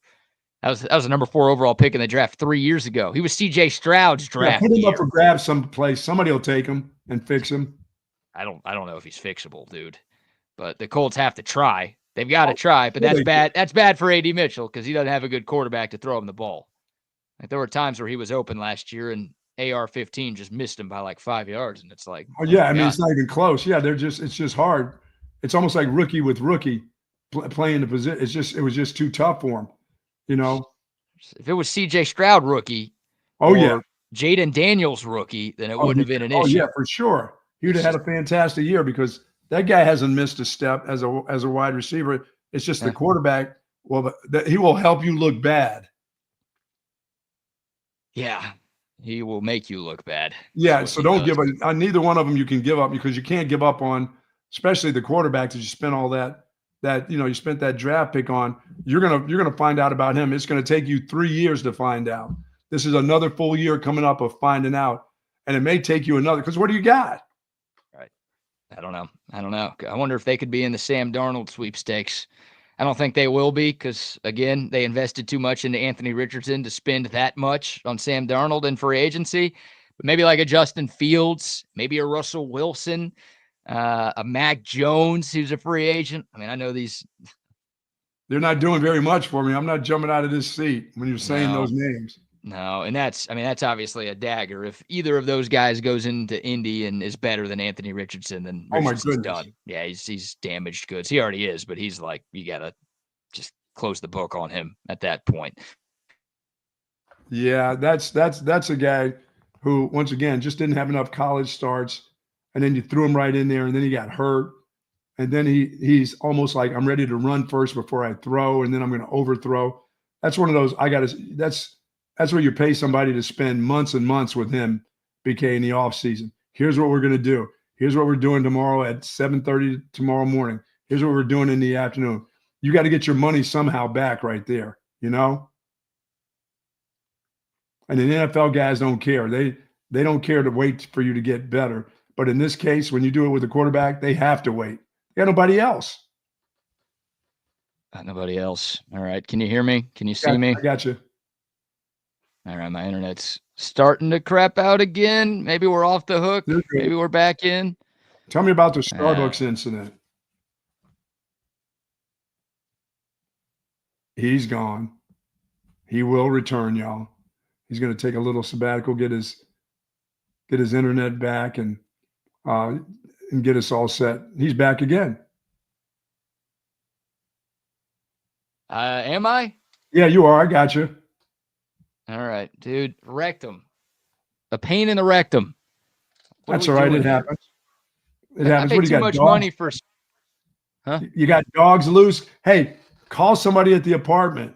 That was the number 4 overall pick in the draft 3 years ago. He was C.J. Stroud's draft. Put him up for grabs someplace. Somebody will take him and fix him. I don't know if he's fixable, dude. But the Colts have to try. They've got to try. But that's bad. That's bad for A.D. Mitchell because he doesn't have a good quarterback to throw him the ball. Like, there were times where he was open last year and AR-15 just missed him by like 5 yards, and it's like, it's not even close. Yeah, it's just hard. It's almost like rookie with rookie playing the position. It was just too tough for him. If it was C.J. Stroud rookie, Jaden Daniels rookie, then it wouldn't have been an issue. Oh yeah, for sure. He would have had a fantastic year because that guy hasn't missed a step as a wide receiver. It's just the quarterback. Well, he will help you look bad. Yeah, he will make you look bad. Yeah, so don't give up. On neither one of them you can give up because you can't give up on, especially the quarterback that you spent all that you spent that draft pick on. You're gonna find out about him. It's gonna take you 3 years to find out. This is another full year coming up of finding out, and it may take you another. Because what do you got? Right. I don't know. I wonder if they could be in the Sam Darnold sweepstakes. I don't think they will be because, again, they invested too much into Anthony Richardson to spend that much on Sam Darnold in free agency. But maybe like a Justin Fields, maybe a Russell Wilson, a Mac Jones who's a free agent. I mean, I know these. They're not doing very much for me. I'm not jumping out of this seat when you're saying those names. No, and that's obviously a dagger. If either of those guys goes into Indy and is better than Anthony Richardson, then Richardson's done. Yeah, he's damaged goods. He already is, but he's like, you got to just close the book on him at that point. Yeah, that's a guy who, once again, just didn't have enough college starts, and then you threw him right in there, and then he got hurt, and then he's almost like, I'm ready to run first before I throw, and then I'm going to overthrow. That's one of those That's where you pay somebody to spend months and months with him, BK, in the offseason. Here's what we're going to do. Here's what we're doing tomorrow at 7:30 tomorrow morning. Here's what we're doing in the afternoon. You got to get your money somehow back right there, you know? And the NFL guys don't care. They don't care to wait for you to get better. But in this case, when you do it with a quarterback, they have to wait. They got nobody else. Nobody else. All right. Can you hear me? Can you see me? I got you. All right. My internet's starting to crap out again. Maybe we're off the hook. Maybe we're back in. Tell me about the Starbucks incident. He's gone. He will return, y'all. He's going to take a little sabbatical, get his internet back, and get us all set. He's back again. Am I? Yeah, you are. I got you. All right, dude. Rectum. A pain in the rectum. That's all right. It happens. It happens. I What do paid you too got? much Dogs? money for. Huh? You got dogs loose? Hey, call somebody at the apartment.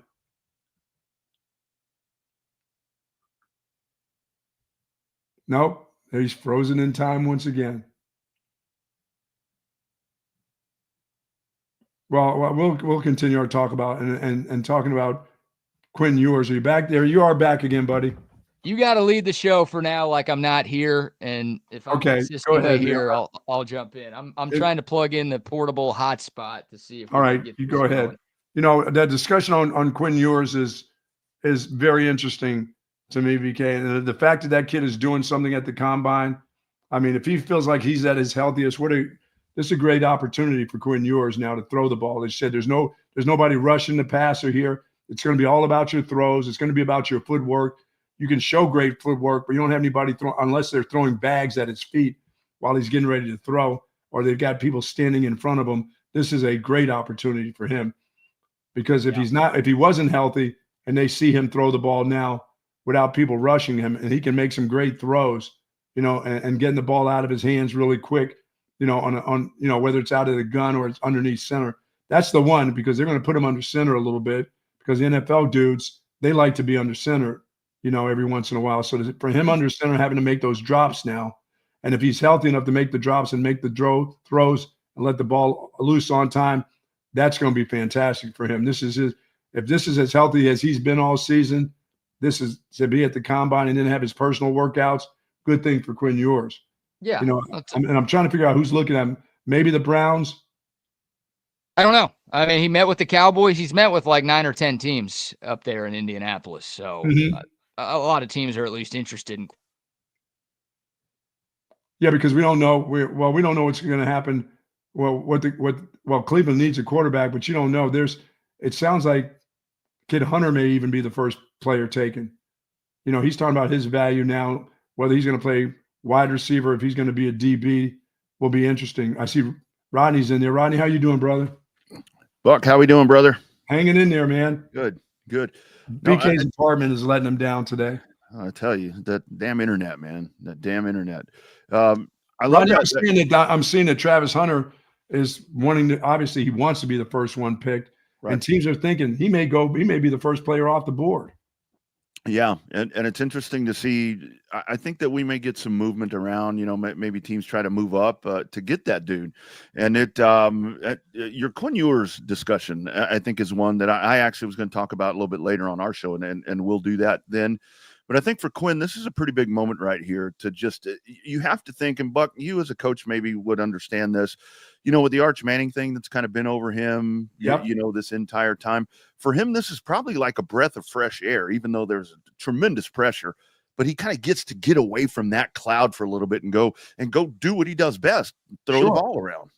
Nope. He's frozen in time once again. Well, we'll continue our talk about and talking about Quinn Ewers. Are you back there? You are back again, buddy. You got to lead the show for now, like I'm not here, and if I'm consistently here, I'll jump in. I'm trying to plug in the portable hotspot to see if. All right, you go ahead. Going. You know, that discussion on Quinn Ewers is very interesting to me, BK. And the fact that kid is doing something at the combine. I mean, if he feels like he's at his healthiest, this is a great opportunity for Quinn Ewers now to throw the ball. They said there's nobody rushing the passer here. It's going to be all about your throws. It's going to be about your footwork. You can show great footwork, but you don't have anybody unless they're throwing bags at his feet while he's getting ready to throw, or they've got people standing in front of him. This is a great opportunity for him, because if he wasn't healthy and they see him throw the ball now without people rushing him, and he can make some great throws, you know, and getting the ball out of his hands really quick, you know, on whether it's out of the gun or it's underneath center. That's the one, because they're going to put him under center a little bit, because the NFL dudes, they like to be under center, you know, every once in a while. So for him under center, having to make those drops now, and if he's healthy enough to make the drops and make the throws and let the ball loose on time, that's going to be fantastic for him. If this is as healthy as he's been all season, this is to be at the combine and then have his personal workouts. Good thing for Quinn Ewers. Yeah. You know, I'm trying to figure out who's looking at him. Maybe the Browns. I don't know. I mean, he met with the Cowboys. He's met with like 9 or 10 teams up there in Indianapolis. So a lot of teams are at least interested in. Yeah, because we don't know. We don't know what's going to happen. Well, Cleveland needs a quarterback, but you don't know. It sounds like Kid Hunter may even be the first player taken. You know, he's talking about his value now. Whether he's going to play wide receiver, if he's going to be a DB, will be interesting. I see Rodney's in there. Rodney, how you doing, brother? Buck, how we doing, brother? Hanging in there, man. Good. BK's apartment is letting him down today. I tell you, that damn internet, man. That damn internet. I'm seeing that Travis Hunter is wanting to. Obviously, he wants to be the first one picked, right. And teams are thinking he may be the first player off the board. Yeah, and it's interesting to see. I think that we may get some movement around. You know, maybe teams try to move up to get that dude. And your Quinn Ewers discussion, I think, is one that I actually was going to talk about a little bit later on our show, and we'll do that then. But I think for Quinn, this is a pretty big moment right here to just you have to think, and Buck, you as a coach maybe would understand this. You know, with the Arch Manning thing that's kind of been over him, you know, this entire time. For him, this is probably like a breath of fresh air, even though there's tremendous pressure. But he kind of gets to get away from that cloud for a little bit and go do what he does best, throw the ball around.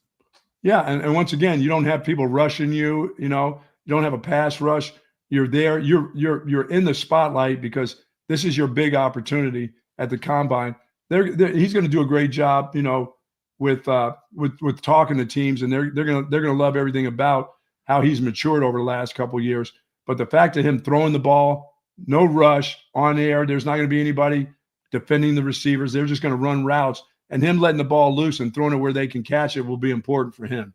Yeah, and once again, you don't have people rushing you. You know, you don't have a pass rush. You're there. You're in the spotlight because this is your big opportunity at the combine. He's going to do a great job, you know, with talking to teams, and they're gonna love everything about how he's matured over the last couple of years. But the fact of him throwing the ball, no rush on air, there's not going to be anybody defending the receivers. They're just going to run routes, and him letting the ball loose and throwing it where they can catch it will be important for him.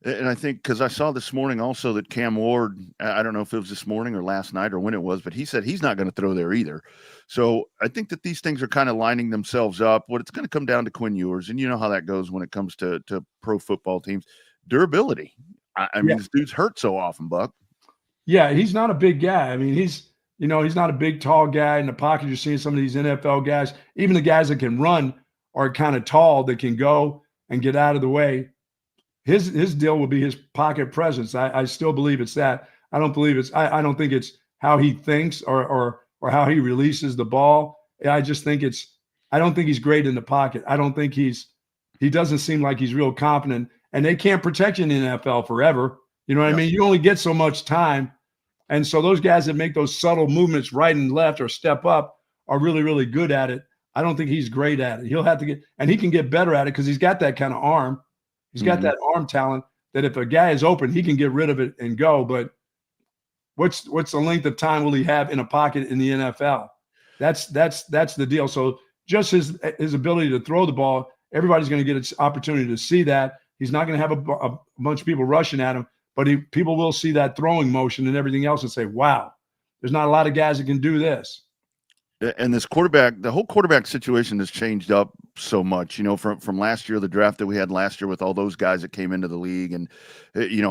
And I think, because I saw this morning also that Cam Ward, I don't know if it was this morning or last night or when it was, but he said he's not going to throw there either. So I think that these things are kind of lining themselves up. What it's going to come down to Quinn Ewers, and you know how that goes when it comes to pro football teams. durability. I mean, this dude's hurt so often, Buck. Yeah, he's not a big guy. I mean, he's not a big, tall guy in the pocket. You're seeing some of these NFL guys, even the guys that can run are kind of tall that can go and get out of the way. His deal will be his pocket presence. I still believe it's that. I don't believe it's I don't think it's how he thinks or how he releases the ball. I just think I don't think he's great in the pocket. I don't think he doesn't seem like he's real confident. And they can't protect you in the NFL forever. You know what I mean? You only get so much time. And so those guys that make those subtle movements right and left or step up are really, really good at it. I don't think he's great at it. He'll have to he can get better at it because he's got that kind of arm. He's got that arm talent that if a guy is open, he can get rid of it and go. But what's the length of time will he have in a pocket in the NFL? That's the deal. So just his ability to throw the ball, everybody's going to get an opportunity to see that. He's not going to have a bunch of people rushing at him, but people will see that throwing motion and everything else and say, wow, there's not a lot of guys that can do this. And this the whole quarterback situation has changed up so much, from last year, the draft that we had last year with all those guys that came into the league and,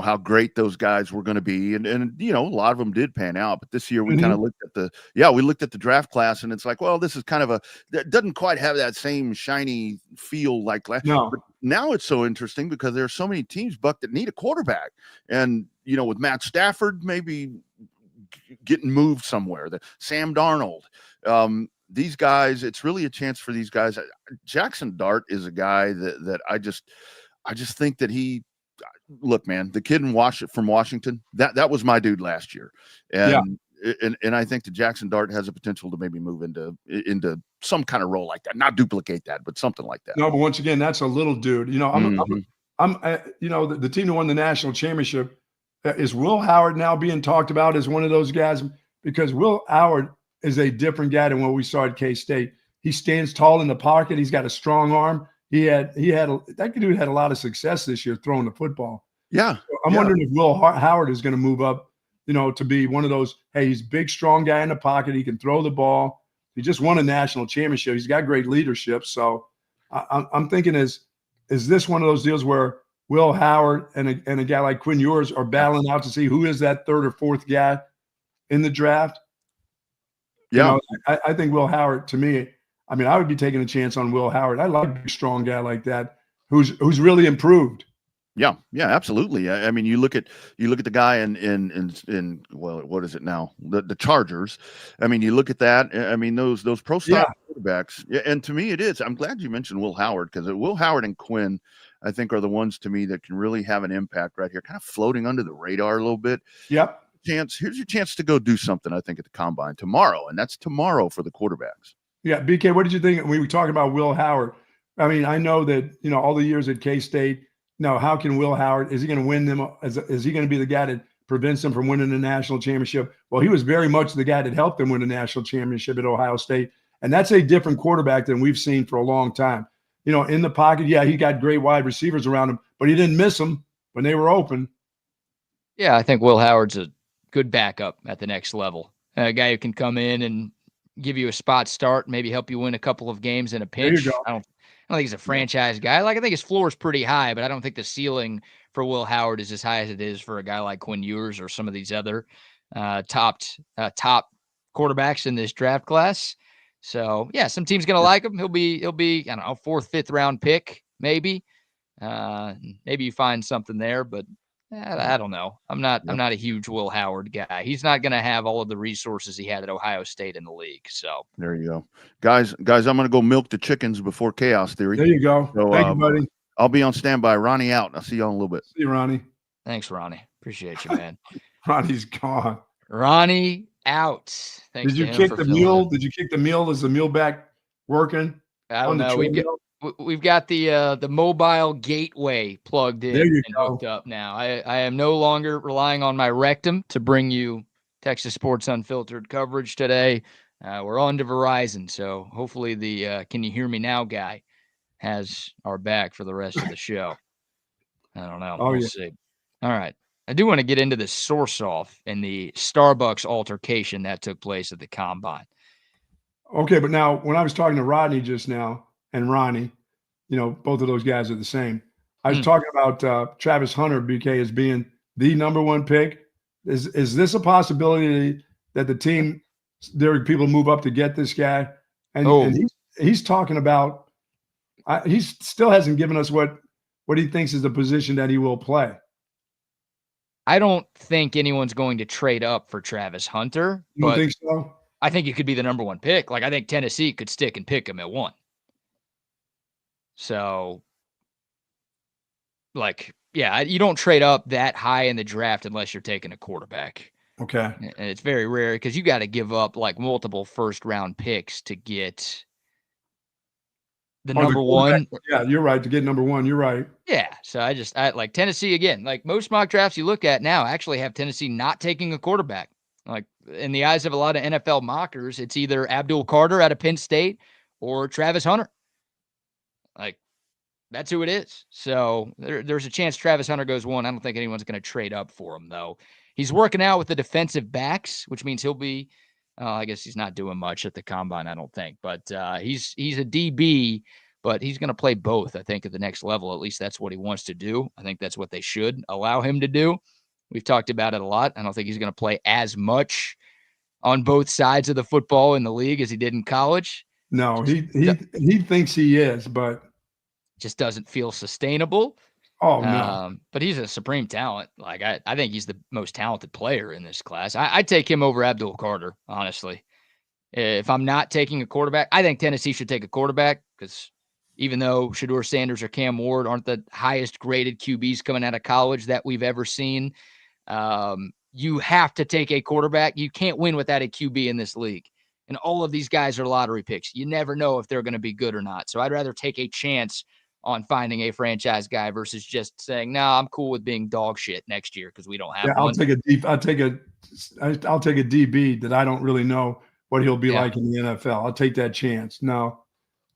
how great those guys were going to be. And, a lot of them did pan out. But this year we kind of looked at the draft class and it's like, well, this is kind of that doesn't quite have that same shiny feel like last year. But now it's so interesting because there are so many teams, Buck, that need a quarterback. And, with Matt Stafford maybe getting moved somewhere, Sam Darnold, these guys, it's really a chance for these guys. Jackson Dart is a guy that I just think that look, man, the kid from Washington, that was my dude last year. And I think that Jackson Dart has a potential to maybe move into some kind of role like that, not duplicate that, but something like that. No, but once again, that's a little dude. The team that won the national championship is Will Howard now being talked about as one of those guys because Will Howard is a different guy than what we saw at K-State. He stands tall in the pocket. He's got a strong arm. That dude had a lot of success this year throwing the football. Yeah. So I'm wondering if Will Howard is going to move up, to be one of those, hey, he's a big, strong guy in the pocket. He can throw the ball. He just won a national championship. He's got great leadership. So I'm thinking, is this one of those deals where Will Howard and a guy like Quinn Ewers are battling out to see who is that third or fourth guy in the draft? Yeah. I think Will Howard, to me, I would be taking a chance on Will Howard. I like a big, strong guy like that who's really improved. Yeah, absolutely. I mean, you look at the guy in what is it now? The Chargers. I mean, you look at that. I mean, those pro style quarterbacks. Yeah, and to me, it is. I'm glad you mentioned Will Howard because Will Howard and Quinn, I think, are the ones to me that can really have an impact right here, kind of floating under the radar a little bit. Yep. Here's your chance to go do something, I think, at the combine tomorrow, and that's tomorrow for the quarterbacks. Yeah, BK, what did you think when we were talking about Will Howard? I mean, I know that, all the years at K-State, how can Will Howard, is he going to win them? Is he going to be the guy that prevents them from winning the national championship? Well, he was very much the guy that helped them win the national championship at Ohio State, and that's a different quarterback than we've seen for a long time. In the pocket, he got great wide receivers around him, but he didn't miss them when they were open. Yeah, I think Will Howard's a good backup at the next level. A guy who can come in and give you a spot start, maybe help you win a couple of games in a pinch. I don't think he's a franchise guy. I think his floor is pretty high, but I don't think the ceiling for Will Howard is as high as it is for a guy like Quinn Ewers or some of these other top quarterbacks in this draft class. So yeah, some team's gonna like him. He'll be I don't know, 4th, 5th round pick maybe. Maybe you find something there, but I don't know. I'm not a huge Will Howard guy. He's not going to have all of the resources he had at Ohio State in the league. So there you go, guys. I'm going to go milk the chickens before chaos theory. There you go. So, thank you, buddy. I'll be on standby. Ronnie out. I'll see you all in a little bit. See you, Ronnie. Thanks, Ronnie. Appreciate you, man. Ronnie's gone. Ronnie out. Thanks. Did you kick the mule? Did you kick the mule? Is the mule back working? I don't know. We've got the mobile gateway plugged in and hooked up now. I am no longer relying on my rectum to bring you Texas Sports Unfiltered coverage today. We're on to Verizon, so hopefully the Can You Hear Me Now guy has our back for the rest of the show. I don't know. We'll see. All right. I do want to get into the source off and the Starbucks altercation that took place at the combine. Okay, but now when I was talking to Rodney just now and Ronnie, both of those guys are the same. I was talking about Travis Hunter, BK, as being the number one pick. Is this a possibility that the team, there are people move up to get this guy? And he's talking about, he still hasn't given us what he thinks is the position that he will play. I don't think anyone's going to trade up for Travis Hunter. You don't think so? I think he could be the number one pick. Like, I think Tennessee could stick and pick him at 1. So, like, yeah, you don't trade up that high in the draft unless you're taking a quarterback. Okay. And it's very rare because you got to give up like multiple first-round picks to get the number one. Yeah, you're right. To get number one, you're right. Yeah. So I like Tennessee again. Like most mock drafts you look at now actually have Tennessee not taking a quarterback. Like in the eyes of a lot of NFL mockers, it's either Abdul Carter out of Penn State or Travis Hunter. Like that's who it is. So there's a chance Travis Hunter goes 1. I don't think anyone's going to trade up for him though. He's working out with the defensive backs, which means he'll be. I guess he's not doing much at the combine, I don't think, but he's a DB, but he's going to play both. I think at the next level, at least that's what he wants to do. I think that's what they should allow him to do. We've talked about it a lot. I don't think he's going to play as much on both sides of the football in the league as he did in college. No, he thinks he is, but just doesn't feel sustainable. Oh, no. But he's a supreme talent. Like I think he's the most talented player in this class. I'd take him over Abdul Carter, honestly. If I'm not taking a quarterback, I think Tennessee should take a quarterback because even though Shedeur Sanders or Cam Ward aren't the highest graded QBs coming out of college that we've ever seen, you have to take a quarterback. You can't win without a QB in this league. And all of these guys are lottery picks. You never know if they're going to be good or not. So I'd rather take a chance on finding a franchise guy versus just saying, "No, I'm cool with being dog shit next year because we don't have one." I'll take a DB that I don't really know what he'll be like in the NFL. I'll take that chance. No,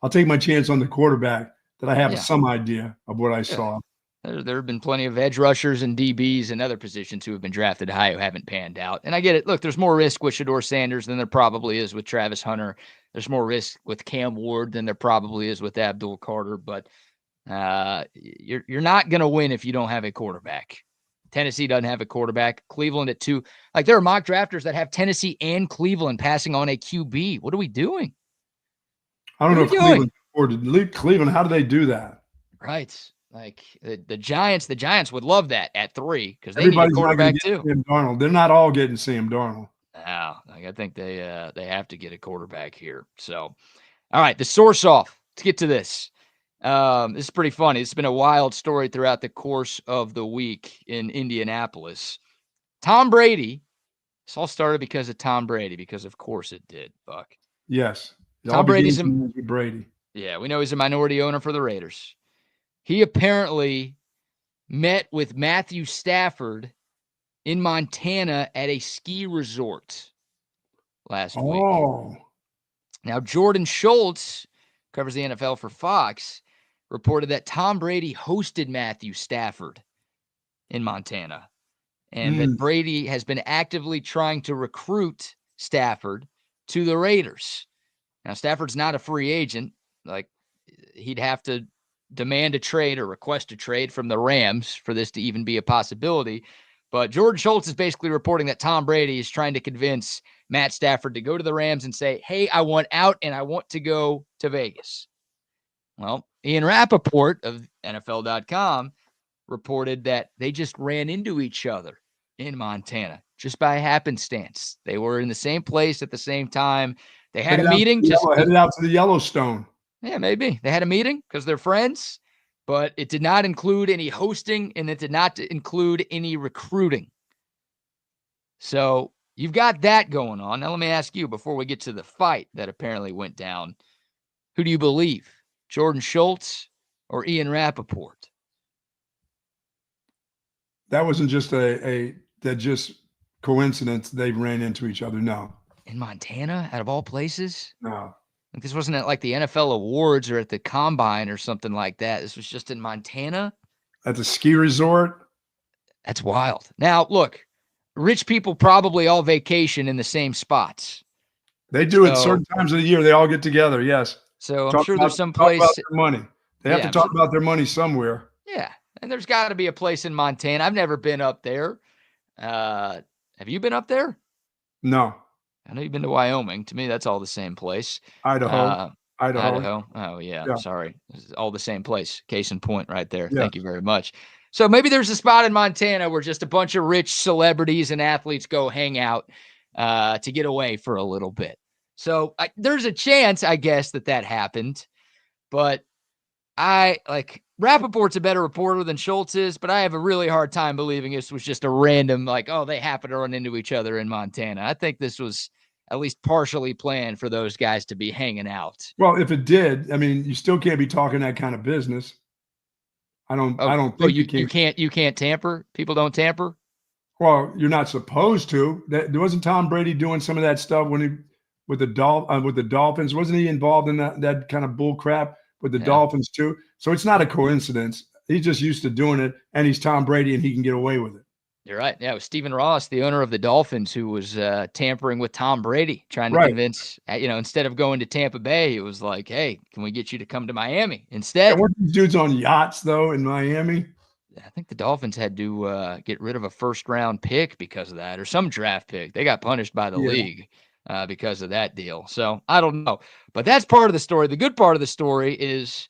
I'll take my chance on the quarterback that I have some idea of what I saw. There have been plenty of edge rushers and DBs and other positions who have been drafted high who haven't panned out. And I get it. Look, there's more risk with Shedeur Sanders than there probably is with Travis Hunter. There's more risk with Cam Ward than there probably is with Abdul Carter. But you're not going to win if you don't have a quarterback. Tennessee doesn't have a quarterback. Cleveland at 2. Like there are mock drafters that have Tennessee and Cleveland passing on a QB. What are we doing? I don't know if Cleveland afforded Cleveland. How do they do that? Like the Giants would love that at 3 because they need a quarterback too. Sam Darnold. They're not all getting Sam Darnold. No, I think they have to get a quarterback here. So, all right, the source off. Let's get to this. This is pretty funny. It's been a wild story throughout the course of the week in Indianapolis. Tom Brady. This all started because of Tom Brady, because of course it did, Buck. Yes. Tom Brady's Brady. Yeah, we know he's a minority owner for the Raiders. He apparently met with Matthew Stafford in Montana at a ski resort last week. Now, Jordan Schultz, covers the NFL for Fox, reported that Tom Brady hosted Matthew Stafford in Montana and that Brady has been actively trying to recruit Stafford to the Raiders. Now, Stafford's not a free agent. Like, he'd have to demand a trade or request a trade from the Rams for this to even be a possibility. But Jordan Schultz is basically reporting that Tom Brady is trying to convince Matt Stafford to go to the Rams and say, "Hey, I want out and I want to go to Vegas." Well, Ian Rappaport of NFL.com reported that they just ran into each other in Montana just by happenstance. They were in the same place at the same time. They had a meeting. Headed out to the Yellowstone. Yeah, maybe. They had a meeting because they're friends, but it did not include any hosting and it did not include any recruiting. So you've got that going on. Now, let me ask you, before we get to the fight that apparently went down, who do you believe, Jordan Schultz or Ian Rappaport? That wasn't just just coincidence they ran into each other. No. In Montana, out of all places? No. Like this wasn't at like the NFL awards or at the combine or something like that. This was just in Montana. At the ski resort? That's wild. Now, look, rich people probably all vacation in the same spots. They do at certain times of the year. They all get together, yes. So I'm sure there's some place. Talk about their money. They have to talk about their money somewhere. Yeah, and there's got to be a place in Montana. I've never been up there. Have you been up there? No. I know you've been to Wyoming. To me, that's all the same place. Idaho. Idaho. Oh, yeah. Yeah. Sorry. This is all the same place. Case in point right there. Yeah. Thank you very much. So maybe there's a spot in Montana where just a bunch of rich celebrities and athletes go hang out to get away for a little bit. So there's a chance, I guess, that happened. But Rappaport's a better reporter than Schultz is, but I have a really hard time believing this was just a random, they happened to run into each other in Montana. I think this was at least partially planned for those guys to be hanging out. Well, if it did, I mean, you still can't be talking that kind of business. I don't think you can't tamper. People don't tamper. Well, you're not supposed to. Wasn't Tom Brady doing some of that stuff with the Dolphins? Wasn't he involved in that kind of bull crap with the Dolphins too? So it's not a coincidence. He's just used to doing it, and he's Tom Brady, and he can get away with it. You're right. Yeah, it was Stephen Ross, the owner of the Dolphins, who was tampering with Tom Brady, trying to convince, instead of going to Tampa Bay, it was like, hey, can we get you to come to Miami instead? Yeah, weren't these dudes on yachts, though, in Miami? I think the Dolphins had to get rid of a first-round pick because of that, or some draft pick. They got punished by the league because of that deal. So I don't know. But that's part of the story. The good part of the story is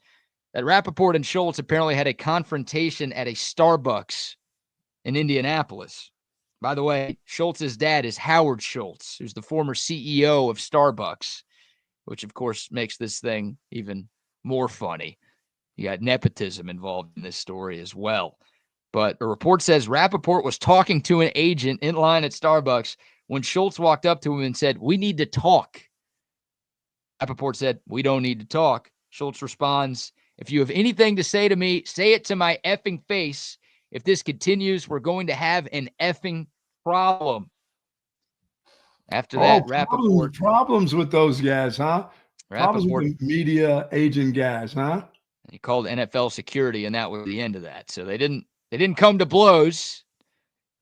that Rappaport and Schultz apparently had a confrontation at a Starbucks in Indianapolis. By the way, Schultz's dad is Howard Schultz, who's the former CEO of Starbucks, which, of course, makes this thing even more funny. You got nepotism involved in this story as well. But a report says Rappaport was talking to an agent in line at Starbucks when Schultz walked up to him and said, "We need to talk." Rappaport said, "We don't need to talk." Schultz responds, "If you have anything to say to me, say it to my effing face. If this continues, we're going to have an effing problem." After that, Rappaport. Problems with those guys, huh? Problems with the media agent guys, huh? He called NFL security, and that was the end of that. So they didn't come to blows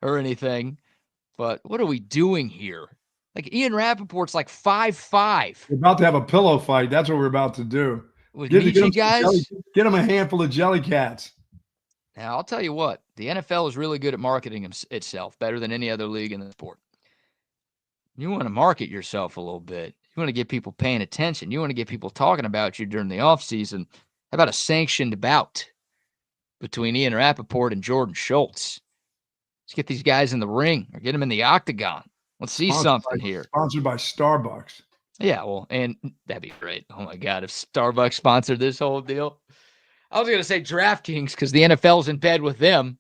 or anything. But what are we doing here? Like, Ian Rappaport's like 5'5". We're about to have a pillow fight. That's what we're about to do. With Michi guys? Get him a handful of jelly cats. Now, I'll tell you what. The NFL is really good at marketing itself, better than any other league in the sport. You want to market yourself a little bit. You want to get people paying attention. You want to get people talking about you during the offseason. How about a sanctioned bout between Ian Rappaport and Jordan Schultz? Let's get these guys in the ring or get them in the octagon. Let's see something here. Sponsored by Starbucks. Yeah, well, and that'd be great. Oh, my God, if Starbucks sponsored this whole deal. I was going to say DraftKings because the NFL's in bed with them.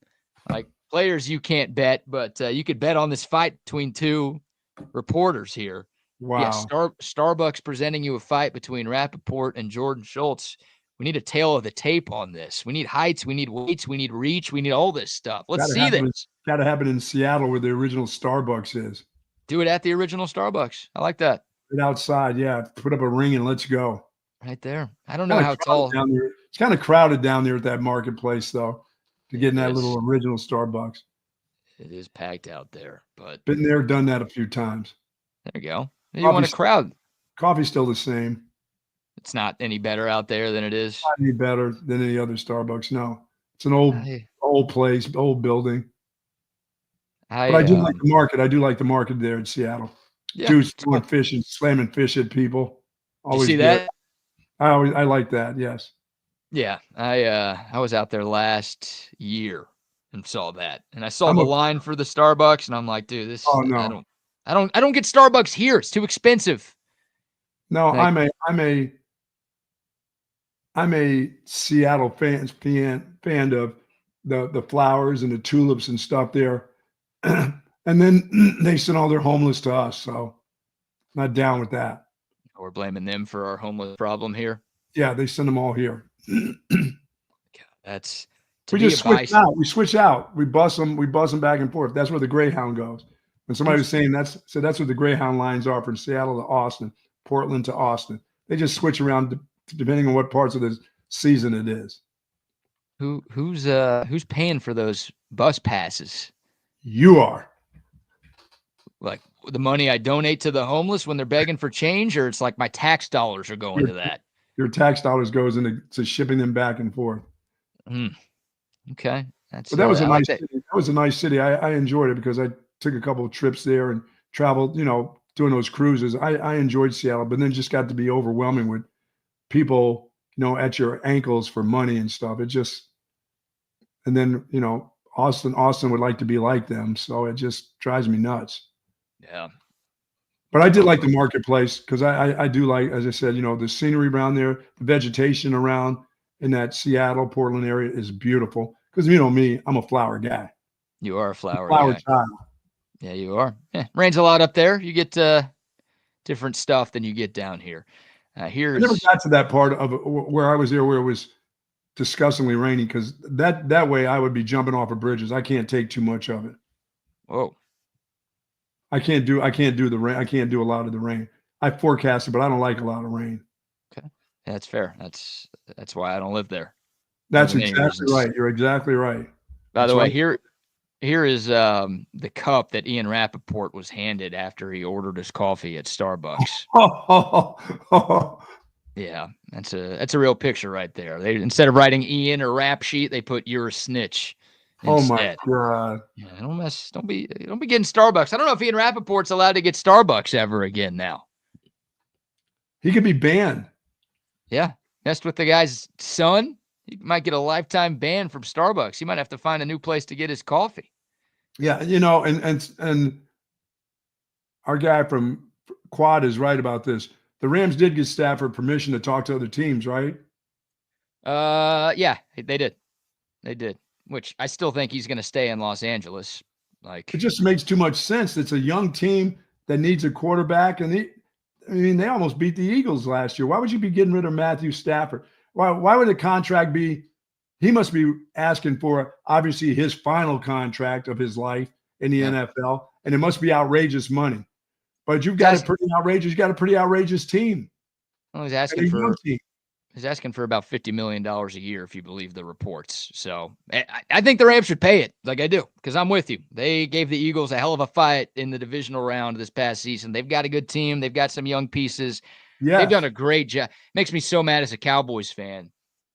Like, players you can't bet, but you could bet on this fight between two reporters here. Wow. Yeah, Starbucks presenting you a fight between Rappaport and Jordan Schultz. We need a tail of the tape on this. We need heights. We need weights. We need reach. We need all this stuff. Let's see this. Got to happen in Seattle where the original Starbucks is. Do it at the original Starbucks. I like that. Right outside, yeah. Put up a ring and let's go. Right there. I don't know how tall. Down there. It's kind of crowded down there at that marketplace, though, to get in that little original Starbucks. It is packed out there, but been there, done that a few times. There you go. You want a crowd. Coffee's still the same. It's not any better out there than it is. Not any better than any other Starbucks. No, it's an old place, old building. But I do like the market. I do like the market there in Seattle. Yeah, Dudes doing fishing, slamming fish at people. Always you see that? I like that. Yes. Yeah, I was out there last year and saw that, and I saw the line for the Starbucks, and I'm like, dude, this. Oh no. I don't get Starbucks here. It's too expensive. No, I'm a Seattle fan of the flowers and the tulips and stuff there. And then they send all their homeless to us, so not down with that. We're blaming them for our homeless problem here. Yeah, they send them all here. That's we just switch out. We switch out. We bus them back and forth. That's where the Greyhound goes. When somebody was saying that's where the Greyhound lines are from Seattle to Austin, Portland to Austin. They just switch around depending on what parts of the season it is. Who's paying for those bus passes? You are. Like the money I donate to the homeless when they're begging for change, or it's like my tax dollars are going to that? Your tax dollars goes into shipping them back and forth. Okay. That's But that was a I nice like that. city. That was a nice city. I enjoyed it because I took a couple of trips there and traveled, doing those cruises. I enjoyed Seattle, but then just got to be overwhelming with people, at your ankles for money and stuff. And then, Austin would like to be like them. So it just drives me nuts. Yeah. But I did like the marketplace because I do like, as I said, the scenery around there, the vegetation around in that Seattle, Portland area is beautiful. Because me, I'm a flower guy. You are a flower Flower guy. child. Yeah, you are. Yeah, rains a lot up there. You get different stuff than you get down here. I never got to that part of where I was there where it was disgustingly rainy because that way I would be jumping off of bridges. I can't take too much of it. Whoa. I can't do the rain. I can't do a lot of the rain. I forecast it, but I don't like a lot of rain. Okay. Yeah, that's fair. That's why I don't live there. That's exactly right. You're exactly right. By the way, here is the cup that Ian Rappaport was handed after he ordered his coffee at Starbucks. Yeah, that's a real picture right there. They instead of writing Ian or rap sheet, they put "You're a snitch" instead. Oh my God! Yeah, don't be getting Starbucks. I don't know if Ian Rappaport's allowed to get Starbucks ever again now. He could be banned. Yeah, messed with the guy's son. He might get a lifetime ban from Starbucks. He might have to find a new place to get his coffee. Yeah, and our guy from Quad is right about this. The Rams did get Stafford permission to talk to other teams, right? Yeah, they did. They did. Which I still think he's going to stay in Los Angeles. Like, it just makes too much sense. It's a young team that needs a quarterback, and they almost beat the Eagles last year. Why would you be getting rid of Matthew Stafford? Why would the contract be? He must be asking for obviously his final contract of his life in the NFL, and it must be outrageous money. But you've got a pretty outrageous team. Well, he's asking for about $50 million a year, if you believe the reports. So I think the Rams should pay it, like I do, because I'm with you. They gave the Eagles a hell of a fight in the divisional round this past season. They've got a good team. They've got some young pieces. Yes. They've done a great job. Makes me so mad as a Cowboys fan.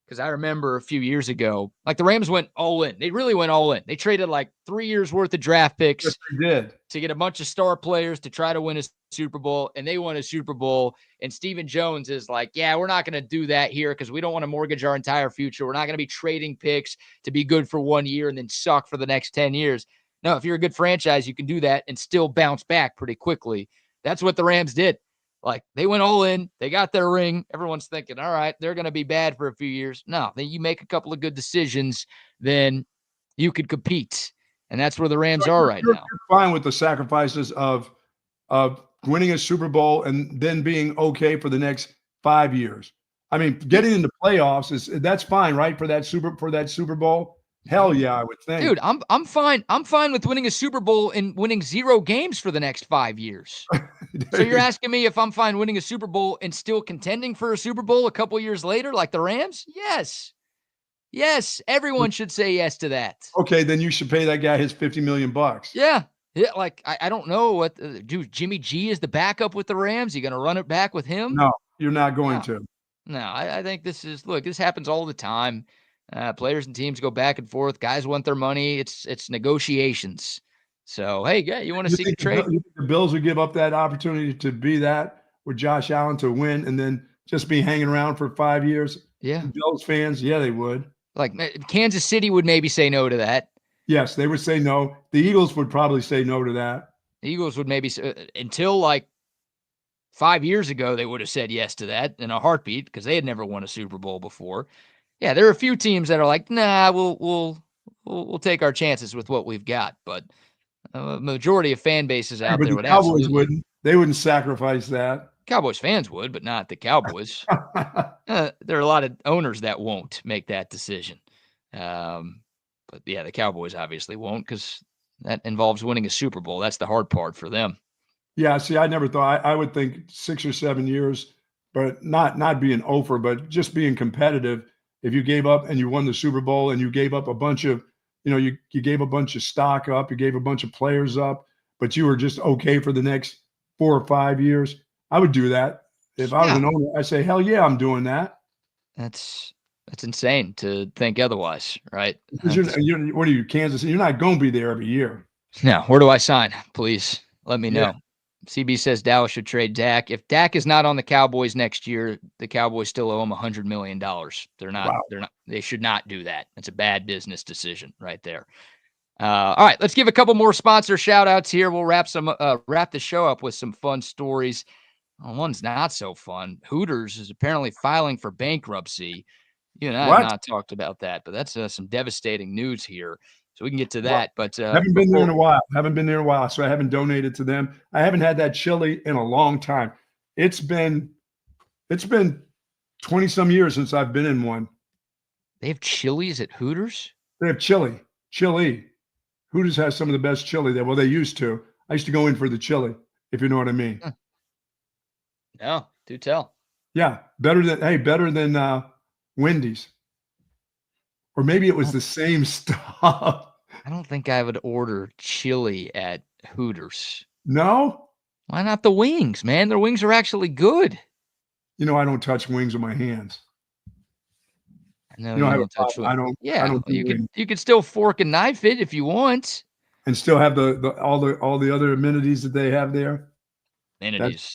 Because I remember a few years ago, like the Rams went all in. They really went all in. They traded like 3 years worth of draft picks to get a bunch of star players to try to win a Super Bowl, and they won a Super Bowl. And Stephen Jones is like, yeah, we're not going to do that here because we don't want to mortgage our entire future. We're not going to be trading picks to be good for 1 year and then suck for the next 10 years. No, if you're a good franchise, you can do that and still bounce back pretty quickly. That's what the Rams did. Like, they went all in. They got their ring. Everyone's thinking, all right, they're going to be bad for a few years. No, then you make a couple of good decisions, then you could compete. And that's where the Rams are right now. You're fine with the sacrifices of winning a Super Bowl and then being okay for the next 5 years. I mean, getting into playoffs that's fine, right? For that Super Bowl. Hell yeah, I would think. Dude, I'm fine. I'm fine with winning a Super Bowl and winning 0 games for the next 5 years. So you're asking me if I'm fine winning a Super Bowl and still contending for a Super Bowl a couple years later, like the Rams? Yes. Yes, everyone should say yes to that. Okay, then you should pay that guy his $50 million. Yeah. Yeah, like I don't know what dude. Jimmy G is the backup with the Rams. You gonna run it back with him? No, you're not going to. No, I think this happens all the time. Players and teams go back and forth. Guys want their money. It's negotiations. So, hey, yeah, you want to see a trade? You think the Bills would give up that opportunity to be that with Josh Allen to win and then just be hanging around for 5 years? Yeah. The Bills fans, yeah, they would. Like Kansas City would maybe say no to that. Yes, they would say no. The Eagles would probably say no to that. The Eagles would maybe until like 5 years ago, they would have said yes to that in a heartbeat because they had never won a Super Bowl before. Yeah, there are a few teams that are like, nah, we'll take our chances with what we've got, but a majority of fan bases out there would Cowboys wouldn't. They wouldn't sacrifice that. Cowboys fans would, but not the Cowboys. There are a lot of owners that won't make that decision. But yeah, the Cowboys obviously won't because that involves winning a Super Bowl. That's the hard part for them. Yeah, see, I never thought I would think 6 or 7 years, but not being over, but just being competitive. If you gave up and you won the Super Bowl and you gave up a bunch of, you gave a bunch of stock up, you gave a bunch of players up, but you were just okay for the next 4 or 5 years, I would do that. If I was an owner, I'd say, hell yeah, I'm doing that. That's That's insane to think otherwise, right? Because what are you, Kansas? You're not going to be there every year. Now, where do I sign? Please let me Yeah. know. CB says Dallas should trade Dak. If Dak is not on the Cowboys next year, the Cowboys still owe him $100 million. They're not. Wow. They're not. They should not do that. It's a bad business decision right there. All right, let's give a couple more sponsor shout outs here. We'll wrap the show up with some fun stories. Well, one's not so fun. Hooters is apparently filing for bankruptcy. You and I have not talked about that, but that's some devastating news here. So we can get to that. But haven't been there in a while. So I haven't donated to them. I haven't had that chili in a long time. It's been 20 some years since I've been in one. They have Chili's at Hooters? They have chili. Hooters has some of the best chili there. Well, they used to. I used to go in for the chili, if you know what I mean. No, do tell. Yeah, better than Wendy's. Or maybe it was the same stuff. I don't think I would order chili at Hooters. No? Why not the wings, man? Their wings are actually good. You know, I don't touch wings with my hands. No, you don't touch wings. I don't. Yeah, I don't you could still fork and knife it if you want, and still have all the other amenities that they have there. Amenities.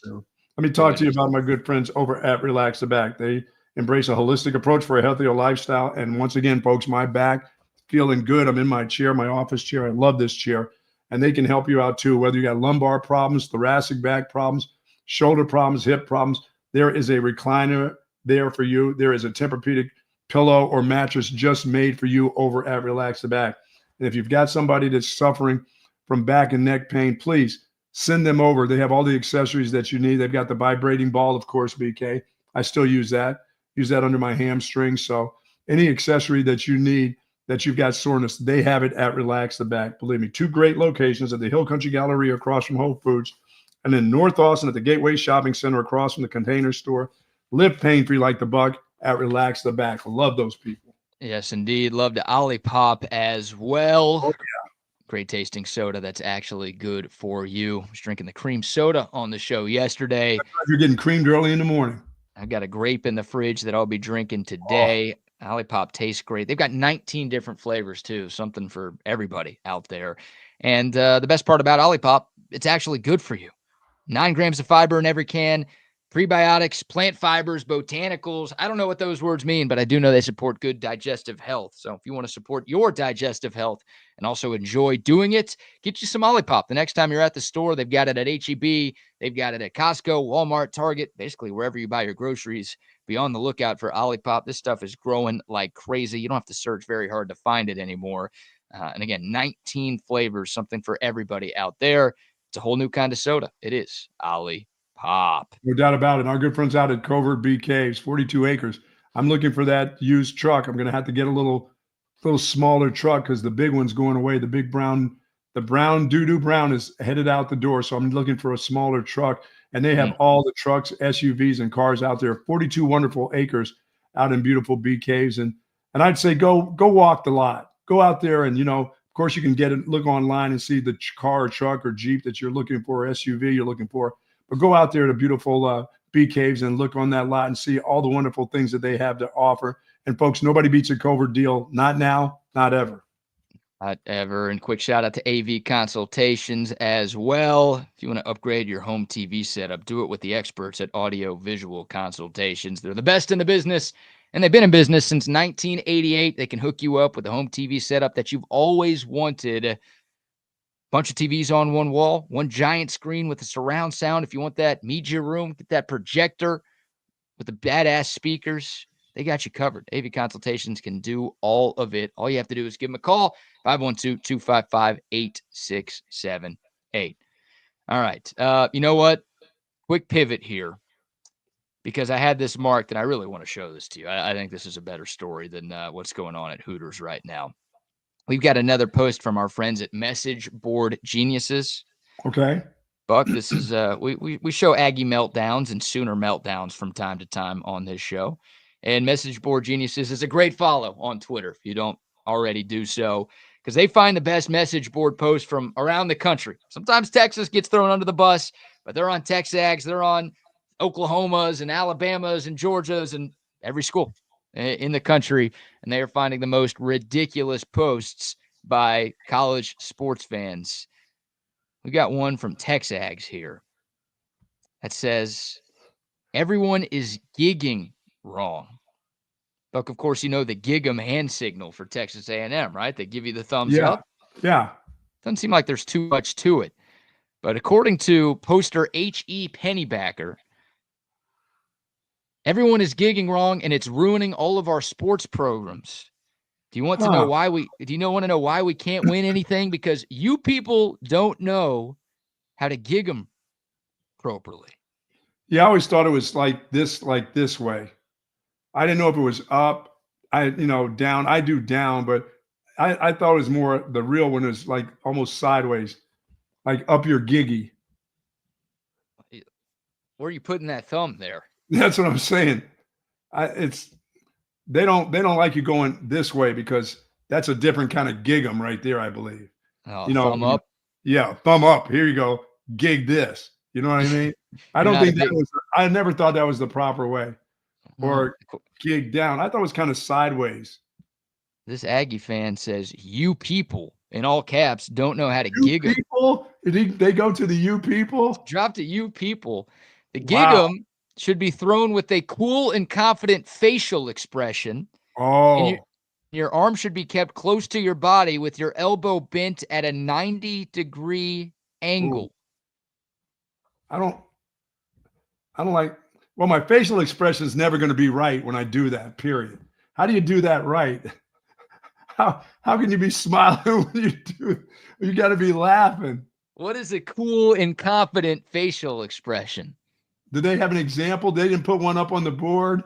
Let me talk to you about my good friends over at Relax the Back. They embrace a holistic approach for a healthier lifestyle. And once again, folks, my back feeling good. I'm in my chair, my office chair. I love this chair. And they can help you out too, whether you got lumbar problems, thoracic back problems, shoulder problems, hip problems. There is a recliner there for you. There is a Tempur-Pedic pillow or mattress just made for you over at Relax the Back. And if you've got somebody that's suffering from back and neck pain, please send them over. They have all the accessories that you need. They've got the vibrating ball, of course, BK. I still use that under my hamstring. So any accessory that you need, that you've got soreness, they have it at Relax the Back. Believe me, 2 great locations at the Hill Country Galleria across from Whole Foods, and in North Austin at the Gateway Shopping Center across from the Container Store. Live pain-free like the Buck at Relax the Back. I love those people. Yes, indeed. Love to Olipop as well. Oh, yeah. Great tasting soda that's actually good for you. I was drinking the cream soda on the show yesterday. You're getting creamed early in the morning. I've got a grape in the fridge that I'll be drinking today. Olipop tastes great. They've got 19 different flavors too, something for everybody out there. And the best part about Olipop, it's actually good for you. 9 grams of fiber in every can, prebiotics, plant fibers, botanicals. I don't know what those words mean, but I do know they support good digestive health. So if you want to support your digestive health and also enjoy doing it, get you some Olipop. The next time you're at the store, they've got it at H-E-B. They've got it at Costco, Walmart, Target, basically wherever you buy your groceries. Be on the lookout for Olipop. This stuff is growing like crazy. You don't have to search very hard to find it anymore. And again, 19 flavors, something for everybody out there. It's a whole new kind of soda. It is Olipop. No doubt about it. Our good friends out at Covert Bee Caves, 42 acres. I'm looking for that used truck. I'm going to have to get a little smaller truck because the big one's going away. The big brown, doo-doo brown is headed out the door. So I'm looking for a smaller truck. And they have all the trucks, SUVs, and cars out there. 42 wonderful acres out in beautiful Bee Caves. And I'd say go walk the lot. Go out there and, of course, you can look online and see the car or truck or Jeep that you're looking for, SUV you're looking for. But go out there to beautiful Bee Caves and look on that lot and see all the wonderful things that they have to offer. And, folks, nobody beats a Covert deal. Not now, not ever. Not ever. And quick shout out to AV Consultations as well. If you want to upgrade your home TV setup, do it with the experts at Audio Visual Consultations. They're the best in the business, and they've been in business since 1988. They can hook you up with a home TV setup that you've always wanted. Bunch of TVs on one wall, one giant screen with a surround sound. If you want that media room, get that projector with the badass speakers. They got you covered. AV Consultations can do all of it. All you have to do is give them a call, 512-255-8678. All right. You know what? Quick pivot here because I had this marked and I really want to show this to you. I think this is a better story than what's going on at Hooters right now. We've got another post from our friends at Message Board Geniuses. Okay. Buck, this is we show Aggie meltdowns and Sooner meltdowns from time to time on this show. And Message Board Geniuses is a great follow on Twitter if you don't already do so, because they find the best message board posts from around the country. Sometimes Texas gets thrown under the bus, but they're on Texags, they're on Oklahomas and Alabamas and Georgias and every school. in the country, and they are finding the most ridiculous posts by college sports fans. We got one from Texags here that says, everyone is gigging wrong. Buck, of course, you know the gig 'em hand signal for Texas A&M, right? They give you the thumbs Yeah. up. Yeah. Doesn't seem like there's too much to it. But according to poster H.E. Pennybacker, everyone is gigging wrong, and it's ruining all of our sports programs. Do you want to know why want to know why we can't win anything? Because you people don't know how to gig them properly. Yeah, I always thought it was like this way. I didn't know if it was up, down. I do down, but I thought it was more, the real one is like almost sideways, like up your giggy. Where are you putting that thumb there? That's what I'm saying. They don't like you going this way, because that's a different kind of gig 'em right there, I believe. Oh, thumb up. Yeah, thumb up. Here you go. Gig this. You know what I mean? I don't think I never thought that was the proper way. Or gig down. I thought it was kind of sideways. This Aggie fan says, you people, in all caps, don't know how to gig 'em. People? They go to the you people? Drop to you people. The gig 'em should be thrown with a cool and confident facial expression. Oh. And your arm should be kept close to your body with your elbow bent at a 90-degree angle. Ooh. I don't like, well, my facial expression is never going to be right when I do that, period. How do you do that right? How can you be smiling when you do? You got to be laughing. What is a cool and confident facial expression? Did they have an example? They didn't put one up on the board?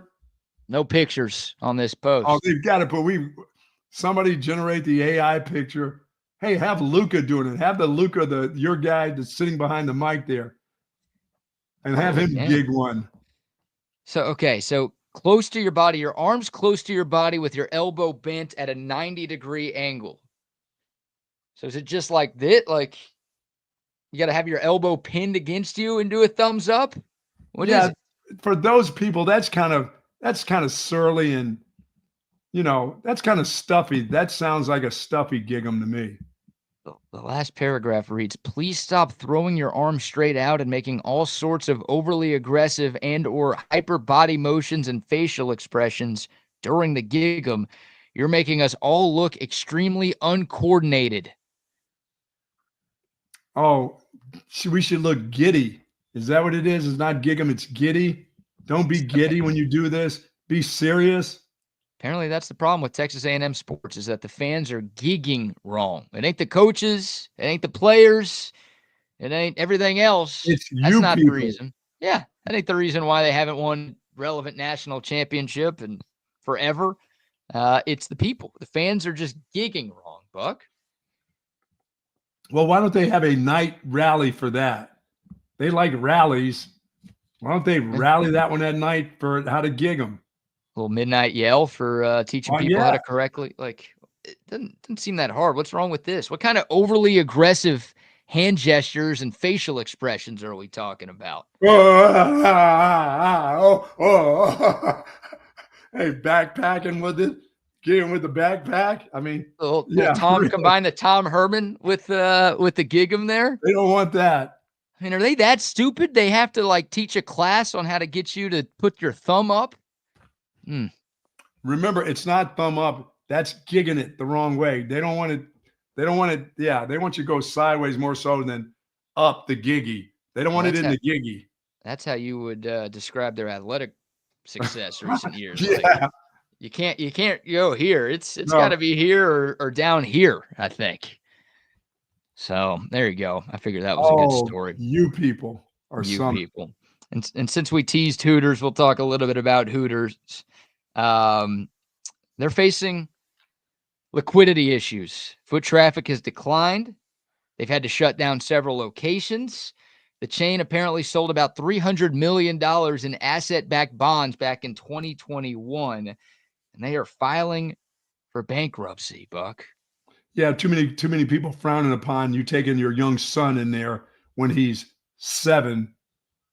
No pictures on this post. Oh, they've got to put, somebody generate the AI picture. Hey, have Luca doing it. Have your guy that's sitting behind the mic there, and have him gig one. So close to your body, your arms close to your body with your elbow bent at a 90-degree angle. So is it just like this? Like you got to have your elbow pinned against you and do a thumbs up? What is it? For those people, that's kind of surly, and that's kind of stuffy. That sounds like a stuffy gig 'em to me. The last paragraph reads, please stop throwing your arm straight out and making all sorts of overly aggressive and or hyper body motions and facial expressions during the gig 'em. You're making us all look extremely uncoordinated. Oh, we should look giddy. Is that what it is? It's not gig 'em, it's giddy. Don't be giddy when you do this. Be serious. Apparently that's the problem with Texas A&M sports, is that the fans are gigging wrong. It ain't the coaches. It ain't the players. It ain't everything else. It's That's you not people. the reason. Yeah, that ain't the reason why they haven't won relevant national championship and forever. It's the people. The fans are just gigging wrong, Buck. Well, why don't they have a night rally for that? They like rallies. Why don't they rally that one at night for how to gig 'em? Little midnight yell for teaching people how to correctly, like, it doesn't seem that hard. What's wrong with this? What kind of overly aggressive hand gestures and facial expressions are we talking about? Hey, backpacking with it, getting with the backpack. I mean, little Tom, really. Combine the Tom Herman with the gig 'em there. They don't want that. I mean, are they that stupid? They have to like teach a class on how to get you to put your thumb up. Remember, it's not thumb up. That's gigging it the wrong way. They don't want it. They don't want it. Yeah, they want you to go sideways more so than up the giggy. They don't want it in the giggy. That's how you would describe their athletic success recent years. Yeah. Like, you can't go here. It's got to be here or down here, I think. So there you go. I figured that was a good story. You people are people. And since we teased Hooters, we'll talk a little bit about Hooters. They're facing liquidity issues. Foot traffic has declined. They've had to shut down several locations. The chain apparently sold about $300 million in asset-backed bonds back in 2021, and they are filing for bankruptcy, Buck. Yeah, too many people frowning upon you taking your young son in there when he's 7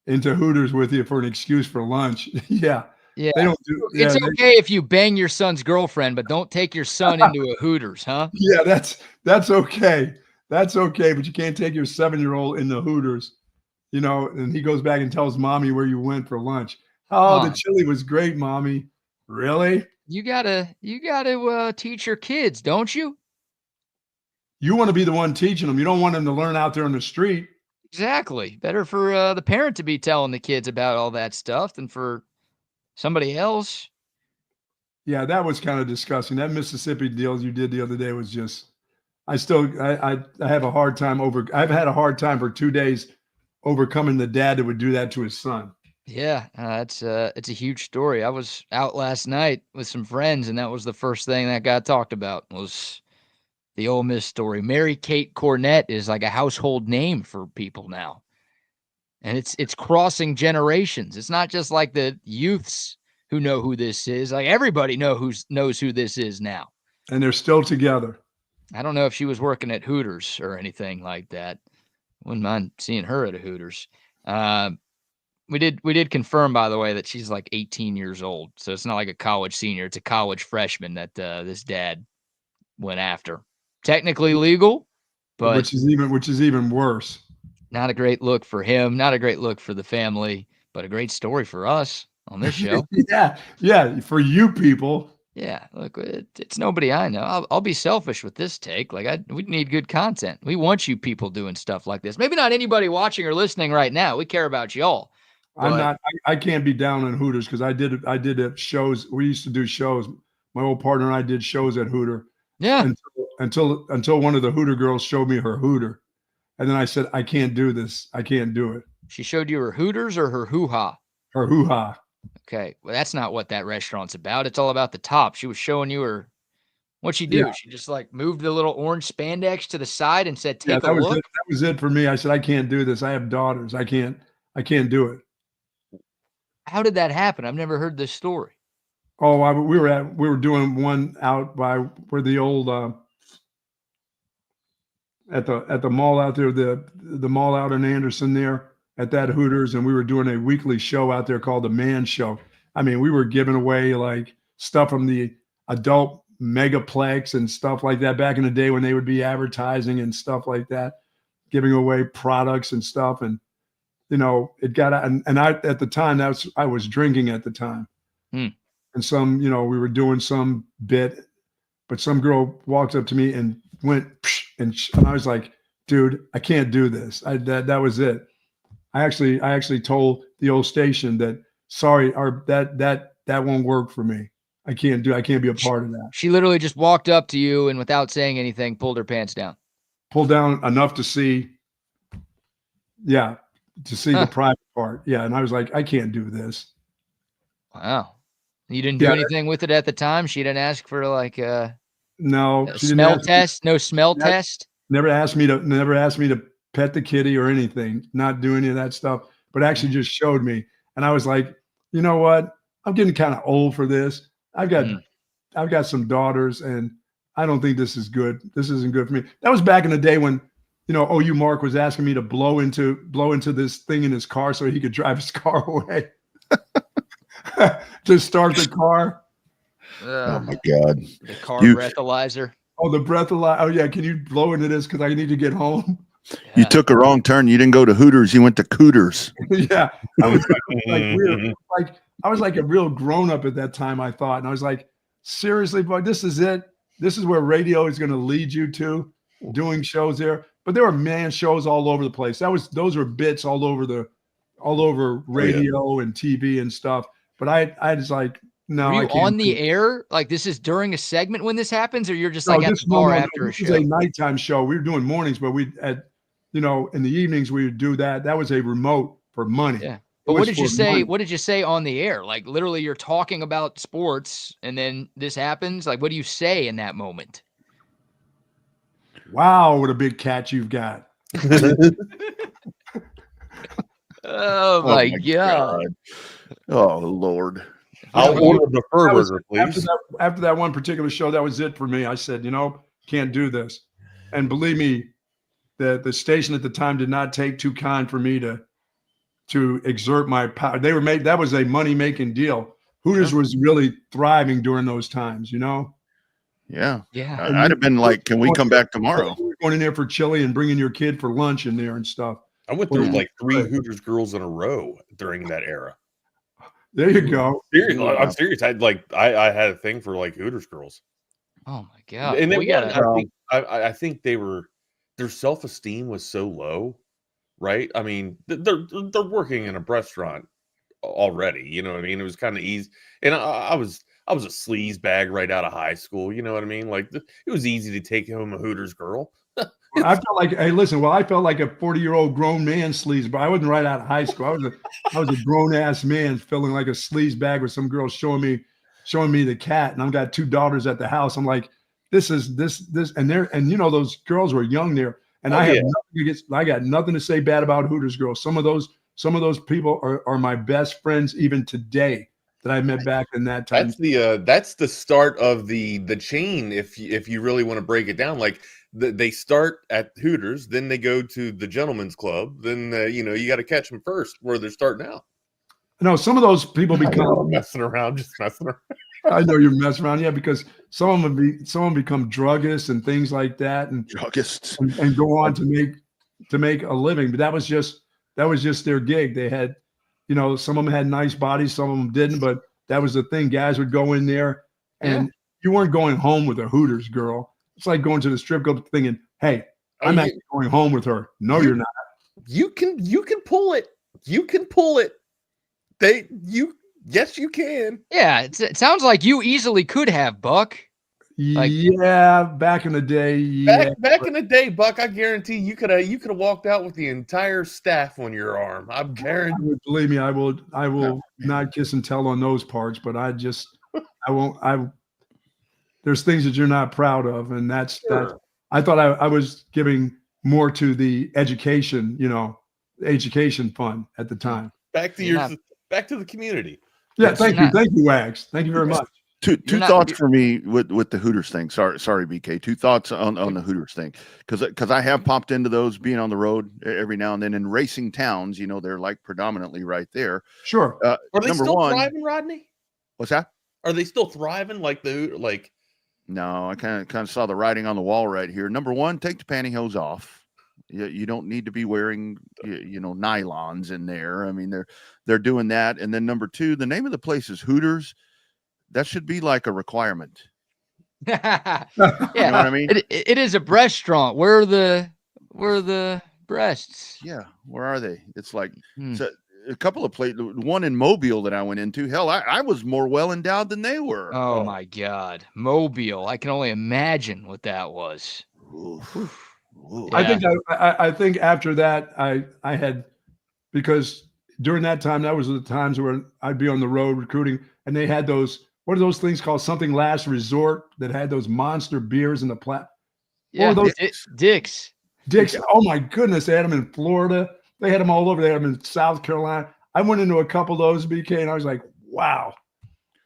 into Hooters with you for an excuse for lunch. Yeah. Yeah. They don't do. It's Yeah, okay if you bang your son's girlfriend, but don't take your son into a Hooters, huh? yeah, that's okay. That's okay, but you can't take your 7-year-old in the Hooters, and he goes back and tells mommy where you went for lunch. Oh, the chili was great, mommy. Really? You gotta teach your kids, don't you? You want to be the one teaching them. You don't want them to learn out there on the street. Exactly. Better for the parent to be telling the kids about all that stuff than for somebody else. Yeah, that was kind of disgusting. That Mississippi deal you did the other day was just. I have a hard time I've had a hard time for 2 days overcoming the dad that would do that to his son. Yeah, it's a huge story. I was out last night with some friends, and that was the first thing that got talked about was the Ole Miss story. Mary Kate Cornett is like a household name for people now, and it's crossing generations. It's not just like the youths who know who this is. Like everybody knows who this is now. And they're still together. I don't know if she was working at Hooters or anything like that. Wouldn't mind seeing her at a Hooters. We did confirm, by the way, that she's like 18 years old. So it's not like a college senior. It's a college freshman that this dad went after. Technically legal, but which is even worse. Not a great look for him. Not a great look for the family, but a great story for us on this show. Yeah, for you people. Yeah, look, it's nobody I know. I'll be selfish with this take. Like we need good content. We want you people doing stuff like this. Maybe not anybody watching or listening right now. We care about y'all. I can't be down on Hooters because I did shows. We used to do shows. My old partner and I did shows at Hooter. Yeah. Until one of the Hooter girls showed me her Hooter, and then I said, I can't do this. I can't do it. She showed you her Hooters or her hoo-ha? Her hoo-ha. Okay, well, that's not what that restaurant's about. It's all about the top. She was showing you her. What'd she do? Yeah. She just like moved the little orange spandex to the side and said, "Take a look." look. That was it for me. I said, I can't do this. I have daughters. I can't do it. How did that happen? I've never heard this story. Oh, we were doing one out by where the old at the mall out there, the mall out in Anderson there at that Hooters, and we were doing a weekly show out there called the Man Show. I mean, we were giving away like stuff from the adult megaplex and stuff like that back in the day when they would be advertising and stuff like that, giving away products and stuff. And it got and I at the time I was drinking at the time. And some, we were doing some bit, but some girl walked up to me and went, and I was like, dude, I can't do this. That was it. I actually told the old station that, sorry, that won't work for me. I can't be a part of that. She literally just walked up to you and without saying anything, pulled her pants down. Pulled down enough to see. Yeah. To see the private part. Yeah. And I was like, I can't do this. Wow. You didn't do anything with it at the time? She didn't ask for like no she smell test? No smell test? Never asked me to pet the kitty or anything, not do any of that stuff, but actually just showed me. And I was like, you know what? I'm getting kind of old for this. I've got some daughters and I don't think this is good. This isn't good for me. That was back in the day when OU Mark was asking me to blow into this thing in his car so he could drive his car away. To start the car. Oh my God. The car breathalyzer. Oh, the breathalyzer. Oh yeah. Can you blow into this? Cause I need to get home. Yeah. You took a wrong turn. You didn't go to Hooters. You went to Cooters. Yeah. I was like weird. I was like a real grown up at that time, I thought. And I was like, seriously, boy, this is it. This is where radio is going to lead you to, doing shows there. But there were man shows all over the place. Those were bits all over radio and TV and stuff. But I was like, no. Were you on the air? Like this is during a segment when this happens, or you're just like at the bar after a show? This was a nighttime show. We were doing mornings, but in the evenings we would do that. That was a remote for money. Yeah. But what did you say? What did you say on the air? Like literally you're talking about sports and then this happens. Like what do you say in that moment? Wow, what a big cat you've got. Oh my God. Oh Lord. I'll order the burger, please. After that one particular show, that was it for me. I said, can't do this. And believe me, the station at the time did not take too kind for me to exert my power. That was a money-making deal Hooters Sure. was really thriving during those times, you know? Yeah. Yeah. And I'd have been like, can we come back tomorrow? you were going in there for chili and bringing your kid for lunch in there and stuff. I went Well, through yeah. like 3 Hooters girls in a row during that era. There you go. Serious, Yeah. I'm serious. I had a thing for like Hooters girls, Oh my God. and We got I think their self-esteem was so low, right? I mean, they're working in a restaurant already. You know what I mean? It was kind of easy, and I was a sleaze bag right out of high school. You know what I mean? Like it was easy to take home a Hooters girl. I felt like, hey, listen. Well, I felt like a 40-year-old grown man sleaze, but I wasn't right out of high school. I was a grown ass man feeling like a sleaze bag with some girl showing me the cat, and I've got 2 daughters at the house. I'm like, this, and you know, those girls were young there, and Oh, I have yeah. nothing against. I got nothing to say bad about Hooters girls. Some of those people are my best friends even today that I met back in that time. That's the start of the chain. If you really want to break it down, like they start at Hooters, then they go to the Gentleman's Club, then you got to catch them first where they're starting out. No, some of those people I'm become. messing around, just messing around. I know you're messing around, yeah, because some of them become druggists and things like that, and Druggists. and go on to make a living. But that was just their gig. They had, you know, some of them had nice bodies, some of them didn't, but that was the thing. Guys would go in there, and you weren't going home with a Hooters girl. It's like going to the strip club thinking, "Hey, I'm actually going home with her." No, you're not. You can pull it. You can pull it. Yes, you can. Yeah. It sounds like you easily could have, Buck. Like- Yeah, back in the day, yeah. Back in the day, Buck, I guarantee you could have walked out with the entire staff on your arm. I'm guaranteed. Believe me, I will not kiss and tell on those parts, but I won't. There's things that you're not proud of, and that's. I thought I was giving more to the education, education fund at the time. Back to the community. Yeah, thank you, Wags. Thank you very much. Two thoughts for me with the Hooters thing. Sorry, BK. 2 thoughts on the Hooters thing, because I have popped into those being on the road every now and then in racing towns. You know, they're like predominantly right there. Sure. Are they number still one, thriving, Rodney? What's that? Are they still thriving No, I kind of saw the writing on the wall right here. Number one, take the pantyhose off. You don't need to be wearing nylons in there. I mean, they're doing that. And then number 2, the name of the place is Hooters. That should be like a requirement. Yeah. You know what I mean? It is a restaurant. Where are the breasts? Yeah. Where are they? It's like Hmm. so a couple of places. One in Mobile that I went into. Hell, I was more well endowed than they were. Oh my God. Mobile. I can only imagine what that was. Oof. Ooh. Yeah. I think after that I had, because during that time, that was the times where I'd be on the road recruiting, and they had those, what are those things called? Something Last Resort, that had those monster beers in the Yeah. those Dick's. Dick's. Oh my goodness, they had them in Florida. They had them all over. They had them in South Carolina. I went into a couple of those, BK, and I was like, wow.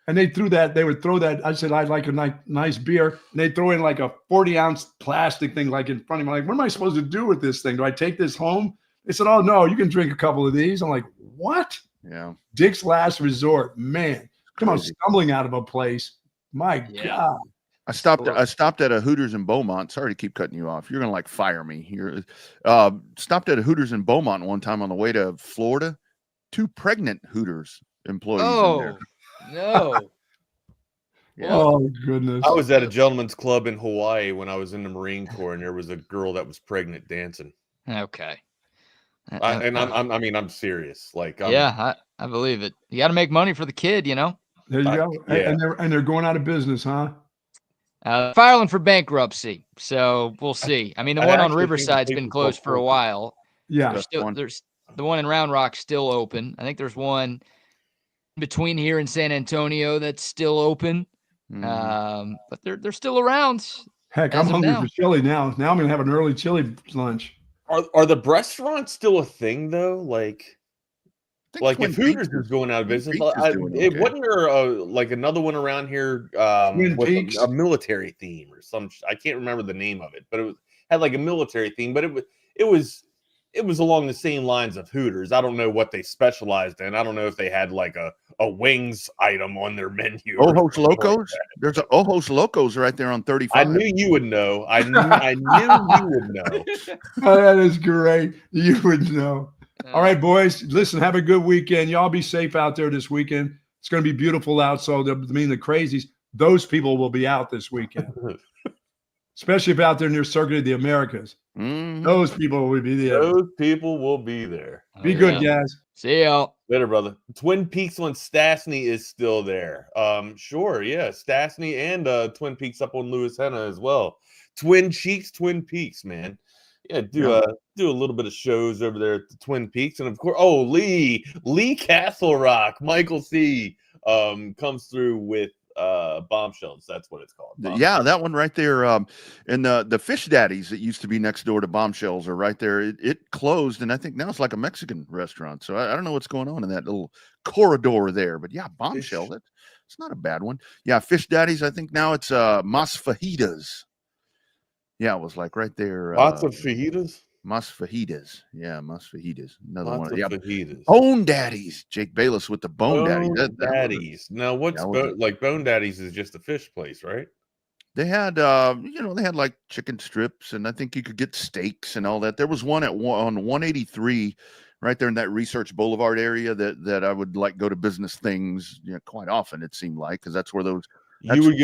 And they would throw that. I said, I'd like a nice beer. And they'd throw in like a 40-ounce plastic thing like in front of me. I'm like, what am I supposed to do with this thing? Do I take this home? They said, oh, no, you can drink a couple of these. I'm like, what? Yeah. Dick's Last Resort. Man, come on, Crazy. stumbling out of a place. My God. I stopped at a Hooters in Beaumont. Sorry to keep cutting you off. You're gonna like fire me. You're stopped at a Hooters in Beaumont one time on the way to Florida. 2 pregnant Hooters employees in there. No. Yeah. Oh, goodness. I was at a gentleman's club in Hawaii when I was in the Marine Corps, and there was a girl that was pregnant dancing. Okay. I'm serious. Like, I believe it. You got to make money for the kid, There you go. yeah. And they're going out of business, huh? Filing for bankruptcy. So we'll see. I mean, the I one on actually think Riverside's the been paper's closed for a open. while. Yeah. There's the one in Round Rock's still open. I think there's one between here and San Antonio that's still open. Mhm. But they're still around. Heck, As I'm of hungry now. for chili now. Now I'm going to have an early chili lunch. Are the restaurants still a thing though? Like Twin if Hooters Peaks is going out of Twin business, Peaks is doing okay. wasn't there another one around here Twin with Peaks? a military theme or some? I can't remember the name of it, but had like a military theme. But it was along the same lines of Hooters. I don't know what they specialized in. I don't know if they had like a a wings item on their menu. Ojos Locos. There's a Ojos Locos right there on 35. I knew you would know. I knew you would know. Oh, that is great. You would know. All right, boys. Listen, have a good weekend. Y'all be safe out there this weekend. It's going to be beautiful out. So, the crazies, those people will be out this weekend, especially if out there near Circuit of the Americas. Mhm. Those people will be there. Those people will be there. Be good, guys. See y'all later, brother. Twin Peaks on Stastny is still there. Sure, yeah, Stastny and Twin Peaks up on Lewis Henna as well. Twin Cheeks, Twin Peaks, man. Yeah, do a little bit of shows over there at the Twin Peaks, and of course, Lee Castle Rock, Michael C. Comes through with Bombshells. That's what it's called. Yeah, that one right there. And the Fish Daddies that used to be next door to Bombshells are right there. It closed, and I think now it's like a Mexican restaurant. So I don't know what's going on in that little corridor there. But yeah, Bombshell. It's not a bad one. Yeah, Fish Daddies. I think now it's Mas Fajitas. Yeah, it was like right there. Lots of fajitas. Mas Fajitas. Yeah, Mas Fajitas. Another Lots one. of Yeah, fajitas. Bone Daddies. Jake Bayless with the Bone Daddies. Daddies. Now, what's Bone Daddies is just a fish place, right? They had, they had like chicken strips, and I think you could get steaks and all that. There was one on 183, right there in that Research Boulevard area that I would like go to business things, quite often. It seemed like because that's where those. You would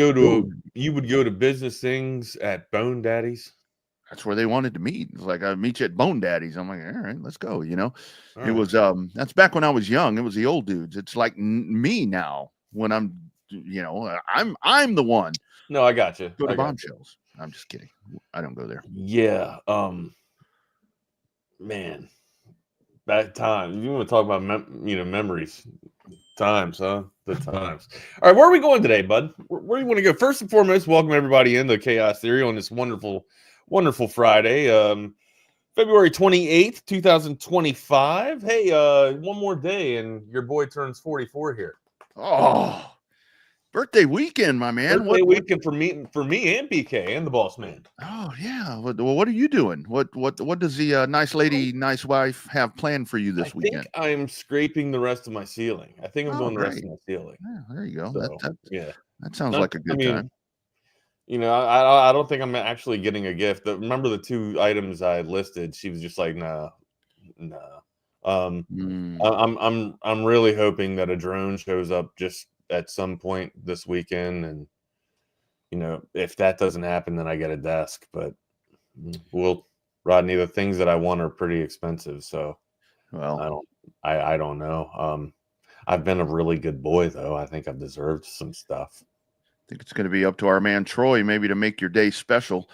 go to business things at Bone Daddies. That's where they wanted to meet. It's like, I meet you at Bone Daddies. I'm like, all right, let's go. All it was that's back when I was young. It was the old dudes. It's like me now when I'm the one. No, I got you. Go to Bombshells. I'm just kidding. I don't go there. Yeah. Man, that time. You want to talk about memories? Times, huh? The times. All right, where are we going today, bud? Where do you want to go? First and foremost, welcome everybody into Chaos Theory on this wonderful Friday, February 28th, 2025. Hey, one more day and your boy turns 44 here. Oh, birthday weekend, my man. Birthday weekend for me and PK and the boss man. Oh yeah. What are you doing? What does the nice wife have planned for you this weekend? I think I'm scraping the rest of my ceiling. I think I'm doing the rest of my ceiling. Yeah, there you go. So, that sounds like a good time. I don't think I'm actually getting a gift. Remember the two items I listed? She was just like, no. I'm really hoping that a drone shows up just at some point this weekend, and if that doesn't happen, then I get a desk. But Rodney, the things that I want are pretty expensive, so I don't know. I've been a really good boy, though. I think I've deserved some stuff. I think it's going to be up to our man Troy maybe to make your day special.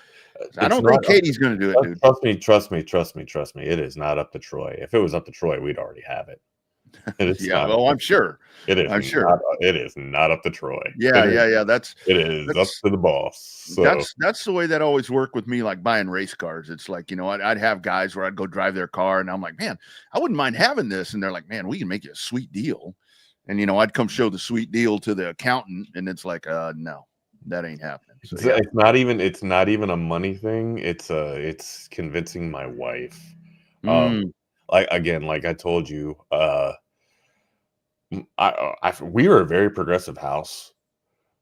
I don't think Katie's going to do it, dude. Trust me. It is not up to Troy. If it was up to Troy, we'd already have it. I'm sure. It is. I'm sure it is not up to Troy. Yeah. It is up to the boss. So. That's the way that always worked with me, like buying race cars. It's like, I'd have guys where I'd go drive their car, and I'm like, man, I wouldn't mind having this, and they're like, man, we can make you a sweet deal. And I'd come show the sweet deal to the accountant, and it's like, no, that ain't happening. So, It's not even a money thing. It's convincing my wife. Like I told you, we were a very progressive house.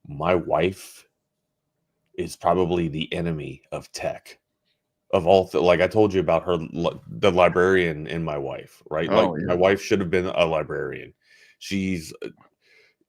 My wife is probably the enemy of tech. Of all, like I told you about her, the librarian in my wife, right? My wife should have been a librarian. She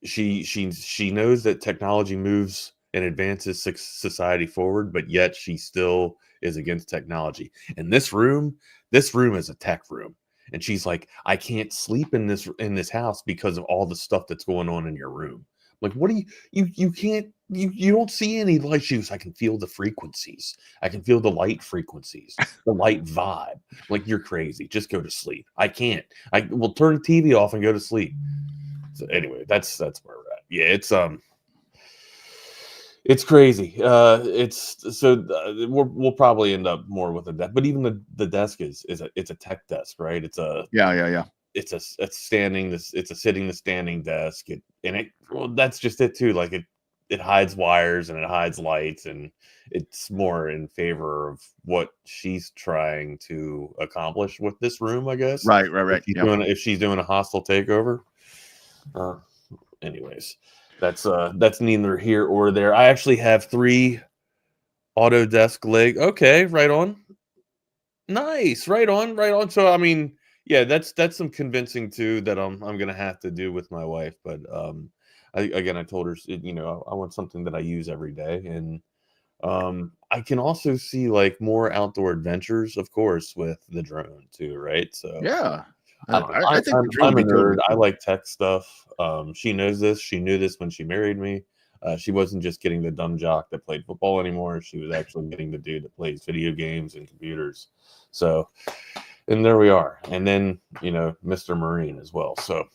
knows that technology moves and advances society forward, but yet she still is against technology. And this room is a tech room. And she's like, I can't sleep in this house because of all the stuff that's going on in your room. Like, what do you can't, you don't see any light. She goes, I can feel the frequencies. I can feel the light frequencies, the light vibe. Like, you're crazy. Just go to sleep. I can't. I will turn the TV off and go to sleep. So anyway, that's where we're at. Yeah, it's crazy. We'll probably end up more with a desk, but even the desk is a tech desk, right? It's a It's a standing desk. That's just it too. Like it hides wires and it hides lights, and it's more in favor of what she's trying to accomplish with this room, I guess. Right. If she's doing a hostile takeover. anyways, that's neither here or there. I actually have 3 Autodesk leg. Okay, right on. Nice, right on. So I mean, yeah, that's some convincing too that I'm gonna have to do with my wife. But I told her, I want something that I use every day, and I can also see like more outdoor adventures, of course, with the drone too, right? So Yeah. I don't know. I think the drone I'm a would be totally nerd. I cool. like tech stuff. She knows this. She knew this when she married me. She wasn't just getting the dumb jock that played football anymore. She was actually getting the dude that plays video games and computers. So, and there we are. And then, Mr. Marine as well. So,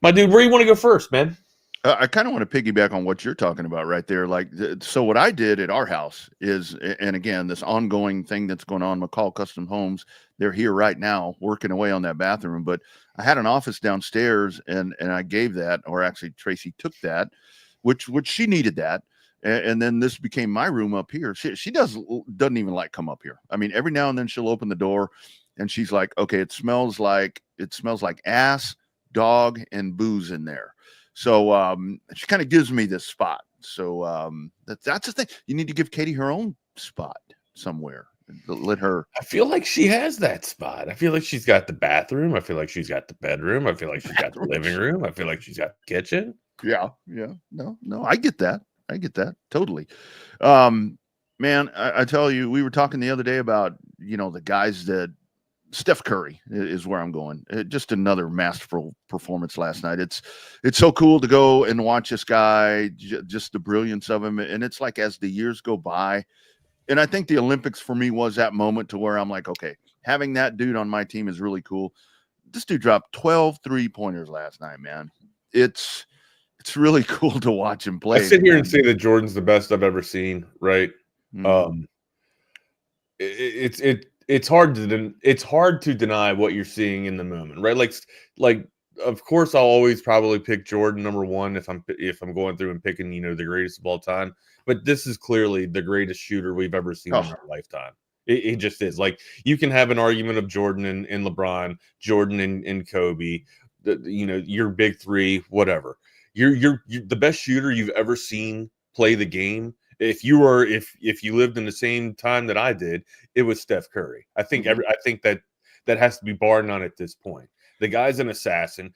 my dude, where you want to go first, man? I kind of want to piggyback on what you're talking about right there. Like, so what I did at our house is, and again, this ongoing thing that's going on, McCall Custom Homes, they're here right now working away on that bathroom. But I had an office downstairs, and I gave that, or actually Tracy took that, which she needed that. And then this became my room up here. She doesn't even like come up here. I mean, every now and then she'll open the door and she's like, okay, it smells like ass, dog, and booze in there. So she kind of gives me this spot. So that's the thing. You need to give Katie her own spot somewhere. Let her. I feel like she has that spot. I feel like she's got the bathroom. I feel like she's got the bedroom. I feel like she's got the living room. I feel like she's got the kitchen. Yeah. No, I get that. Totally. Man, I tell you, we were talking the other day about, the guys that Steph Curry is where I'm going. Just another masterful performance last night. It's so cool to go and watch this guy, just the brilliance of him. And it's like, as the years go by, and I think the Olympics for me was that moment to where I'm like, okay, having that dude on my team is really cool. This dude dropped 12 3-pointers last night, man. It's really cool to watch him play. I sit here and say that Jordan's the best I've ever seen, right? Mm-hmm. It's hard to deny what you're seeing in the moment, right? Like of course I'll always probably pick Jordan number 1 if I'm going through and picking, the greatest of all time. But this is clearly the greatest shooter we've ever seen in our lifetime. It just is. Like, you can have an argument of Jordan and LeBron, Jordan and Kobe, your big 3, whatever. You're the best shooter you've ever seen play the game. If you lived in the same time that I did, it was Steph Curry. I think that has to be bar none at this point. The guy's an assassin.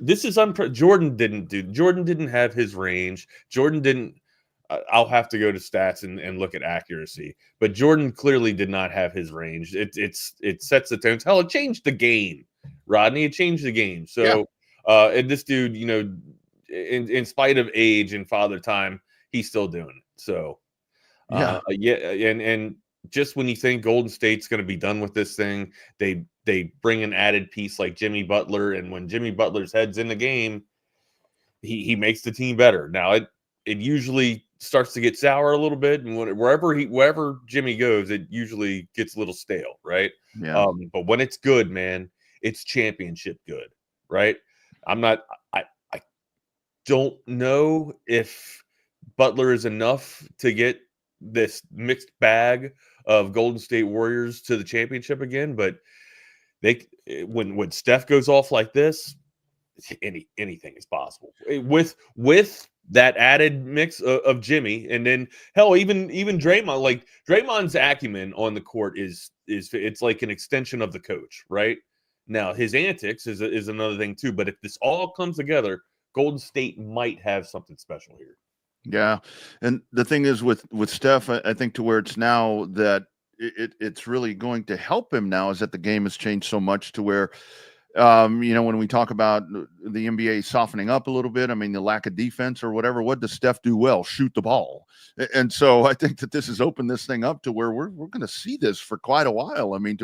This is Jordan didn't have his range. Jordan didn't. I'll have to go to stats and look at accuracy, but Jordan clearly did not have his range. It sets the tone. Hell, it changed the game, Rodney. It changed the game. So. Yeah. And this dude, in spite of age and father time, he's still doing it. So, and just when you think Golden State's going to be done with this thing, they bring an added piece like Jimmy Butler, and when Jimmy Butler's head's in the game, he makes the team better. Now it usually starts to get sour a little bit, and wherever Jimmy goes, it usually gets a little stale, right? Yeah. But when it's good, man, it's championship good, right? I don't know if Butler is enough to get this mixed bag of Golden State Warriors to the championship again, but when Steph goes off like this, anything is possible with that added mix of Jimmy, and then hell, even Draymond. Like, Draymond's acumen on the court is it's like an extension of the coach, right? Now, his antics is another thing too, but if this all comes together, Golden State might have something special here. Yeah, and the thing is with Steph, I think to where it's now that it's really going to help him now is that the game has changed so much to where, when we talk about the NBA softening up a little bit, I mean, the lack of defense or whatever, what does Steph do well? Shoot the ball. And so I think that this has opened this thing up to where we're going to see this for quite a while. I mean,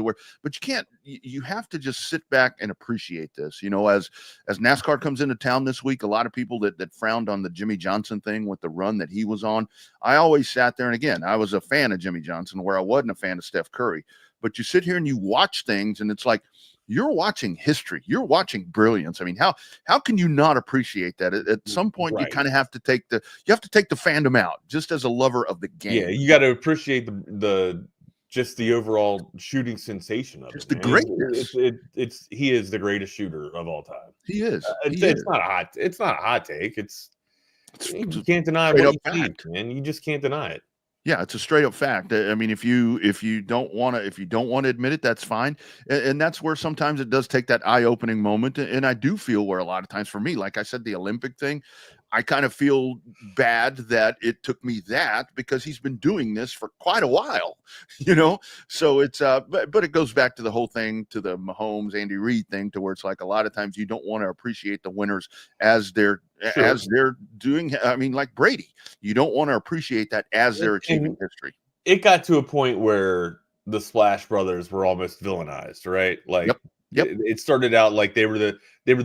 but you have to just sit back and appreciate this, as NASCAR comes into town this week. A lot of people that frowned on the Jimmy Johnson thing with the run that he was on. I always sat there, and again, I was a fan of Jimmy Johnson where I wasn't a fan of Steph Curry, but you sit here and you watch things and it's like, you're watching history. You're watching brilliance. I mean, how can you not appreciate that? At some point, right. You kind of have to take the fandom out, just as a lover of the game. Yeah, you got to appreciate the just the overall shooting sensation of Just it. the Man. greatness. He is the greatest shooter of all time. He is. It's not a hot take. You can't deny straight what up you see, fact. man. You just can't deny it. Yeah, it's a straight up fact. I mean, if you don't want to admit it, that's fine. And that's where sometimes it does take that eye opening moment. And I do feel where a lot of times for me, like I said, the Olympic thing, I kind of feel bad that it took me that because he's been doing this for quite a while, So it's but it goes back to the whole thing, to the Mahomes, Andy Reid thing, to where it's like a lot of times you don't want to appreciate the winners as they're doing. I mean, like Brady, you don't want to appreciate that as they're achieving history. It got to a point where the Splash Brothers were almost villainized, right? Like, Yep. It started out like they were the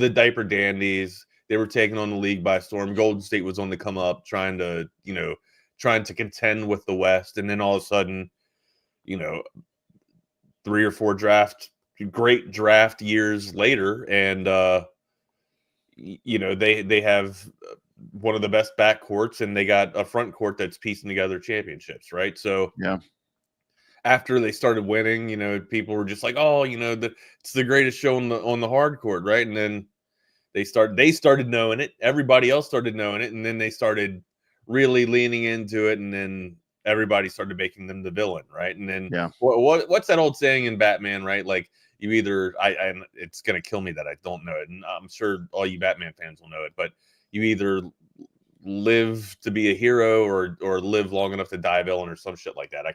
diaper dandies. They were taking on the league by storm. Golden State was on the come up, trying to contend with the West, and then all of a sudden, 3 or 4 great draft years later, and they have one of the best backcourts, and they got a front court that's piecing together championships, right? So yeah. After they started winning, people were just like, "Oh, it's the greatest show on the hard court," right? And then they started knowing it. Everybody else started knowing it, and then they started really leaning into it, and then everybody started making them the villain, right? And then what's that old saying in Batman, right? Like, you either it's gonna kill me that I don't know it, and I'm sure all you Batman fans will know it, but you either live to be a hero or live long enough to die a villain or some shit like that. I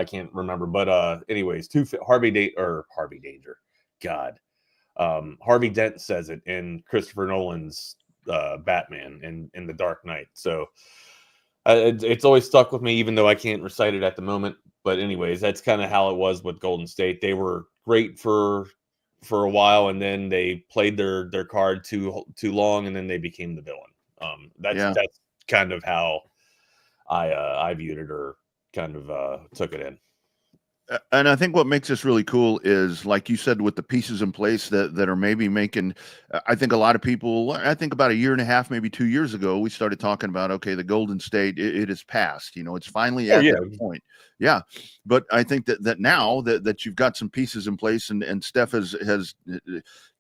can't remember, but anyways, Harvey Danger, God, Harvey Dent says it in Christopher Nolan's Batman in The Dark Knight. So it's always stuck with me, even though I can't recite it at the moment. But anyways, that's kind of how it was with Golden State. They were great for a while, and then they played their card too long, and then they became the villain. That's kind of how I viewed it, or kind of took it in. And I think what makes this really cool is, like you said, with the pieces in place that are maybe making, I think a lot of people, I think about a year and a half, maybe 2 years ago, we started talking about, okay, the Golden State, it is past, it's finally at that point. Yeah. But I think that now that you've got some pieces in place, and Steph has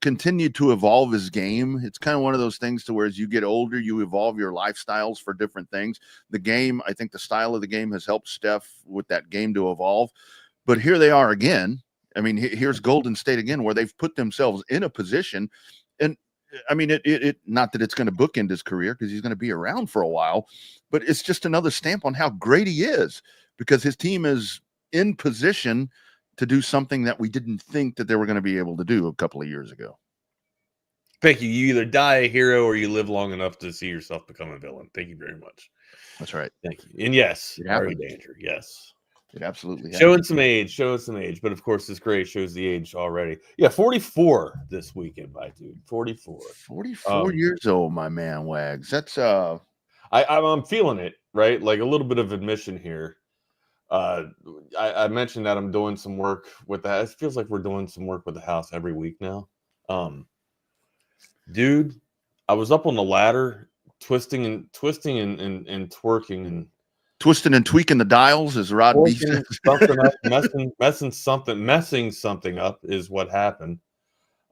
continued to evolve his game. It's kind of one of those things to where as you get older, you evolve your lifestyles for different things. The game, I think the style of the game has helped Steph with that game to evolve. But here they are again. I mean, here's Golden State again, where they've put themselves in a position. And I mean, it not that it's going to bookend his career, because he's going to be around for a while, but it's just another stamp on how great he is, because his team is in position to do something that we didn't think that they were going to be able to do a couple of years ago. Thank you. You either die a hero or you live long enough to see yourself become a villain. Thank you very much. That's right. Thank you. And yes, Harvey Danger. Yes. It absolutely showing some age, but of course this grade shows the age already. Yeah, 44 this weekend, my dude. 44 years old, my man. Wags. That's I'm feeling it, right? Like a little bit of admission here. I mentioned that I'm doing some work with the house. It feels like we're doing some work with the house every week now. Dude, I was up on the ladder twisting and twerking and twisting and tweaking the dials, as Rodney says. Messing something up is what happened.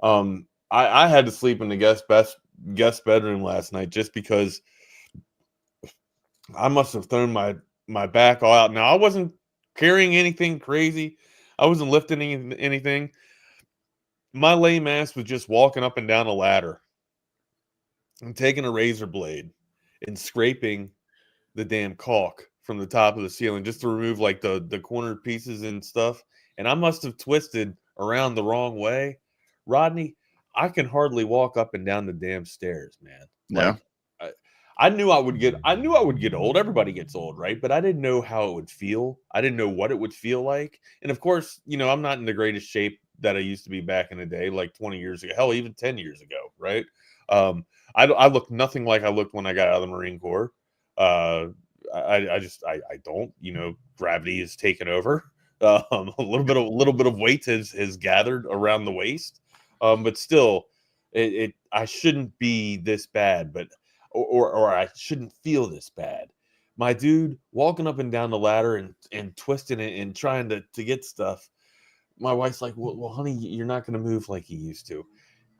I had to sleep in the guest bedroom last night just because I must have thrown my back all out. Now, I wasn't carrying anything crazy. I wasn't lifting anything. My lame ass was just walking up and down a ladder and taking a razor blade and scraping the damn caulk from the top of the ceiling just to remove like the corner pieces and stuff. And I must have twisted around the wrong way. Rodney, I can hardly walk up and down the damn stairs, man. Like, I knew I would get old. Everybody gets old, right? But I didn't know how it would feel. I didn't know what it would feel like. And of course, I'm not in the greatest shape that I used to be back in the day, like 20 years ago, hell, even 10 years ago, right? I look nothing like I looked when I got out of the Marine Corps. I don't, gravity is taken over. A little bit of weight has gathered around the waist. But still, I shouldn't be this bad, but or I shouldn't feel this bad. my dude walking up and down the ladder and twisting it and trying to get stuff. My wife's like, well, honey, you're not going to move like you used to.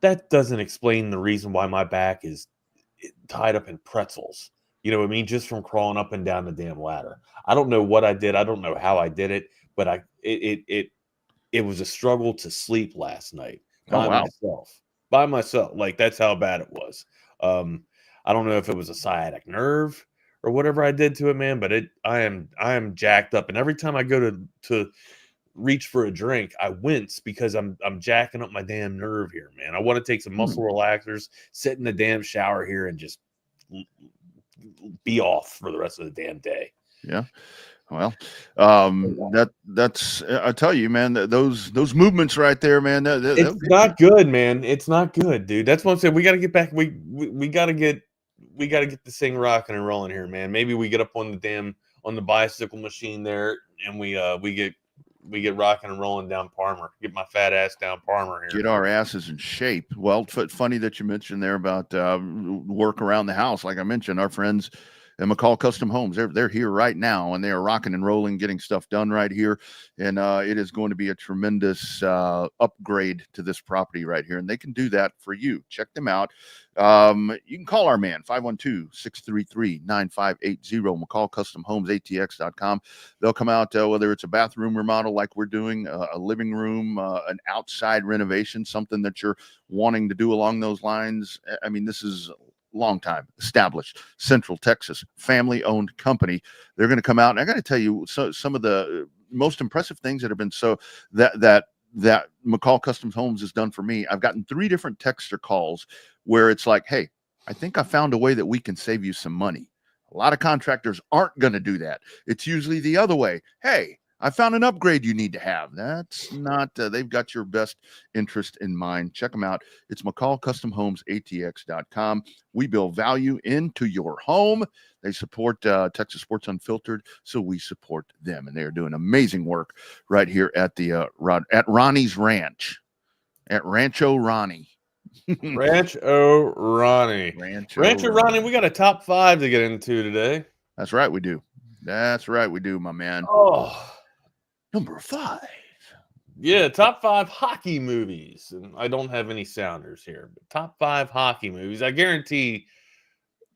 That doesn't explain the reason why my back is tied up in pretzels. You know what I mean? Just from crawling up and down the damn ladder. I don't know what I did. I don't know how I did it, but it was a struggle to sleep last night by myself. Like, that's how bad it was. I don't know if it was a sciatic nerve or whatever I did to it, man, but I am jacked up. And every time I go to reach for a drink, I wince because I'm jacking up my damn nerve here, man. I want to take some muscle relaxers, sit in the damn shower here, and just be off for the rest of the damn day. Yeah. Well, that's I tell you, man, those movements right there, man. It's not good, man. It's not good, dude. That's what I'm saying. We got to get back. We got to get this thing rocking and rolling here, man. Maybe we get up on the bicycle machine there, and we get rocking and rolling down Parmer. Get my fat ass down Parmer here. Get our asses in shape. Well, funny that you mentioned there about work around the house. Like I mentioned, our friends at McCall Custom Homes, they're here right now, and they are rocking and rolling, getting stuff done right here. And it is going to be a tremendous upgrade to this property right here. And they can do that for you. Check them out. You can call our man, 512-633-9580, McCallCustomHomesATX.com. They'll come out, whether it's a bathroom remodel like we're doing, a living room, an outside renovation, something that you're wanting to do along those lines. I mean, this is long time established Central Texas family owned company. They're going to come out, and I got to tell you, some of the most impressive things that have been that McCall Custom Homes has done for me. I've gotten 3 different texts or calls where it's like, hey, I think I found a way that we can save you some money. A lot of contractors aren't going to do that. It's usually the other way. Hey, I found an upgrade you need to have. That's not, they've got your best interest in mind. Check them out. It's McCallCustomHomesATX.com. We build value into your home. They support Texas Sports Unfiltered, so we support them. And they are doing amazing work right here at the at Ronnie's Ranch, at Rancho Ronnie. Rancho Ronnie. Rancho Ronnie, we got a top 5 to get into today. That's right, we do. That's right, we do, my man. Oh, number 5. Yeah, top 5 hockey movies. And I don't have any sounders here, but top 5 hockey movies. I guarantee,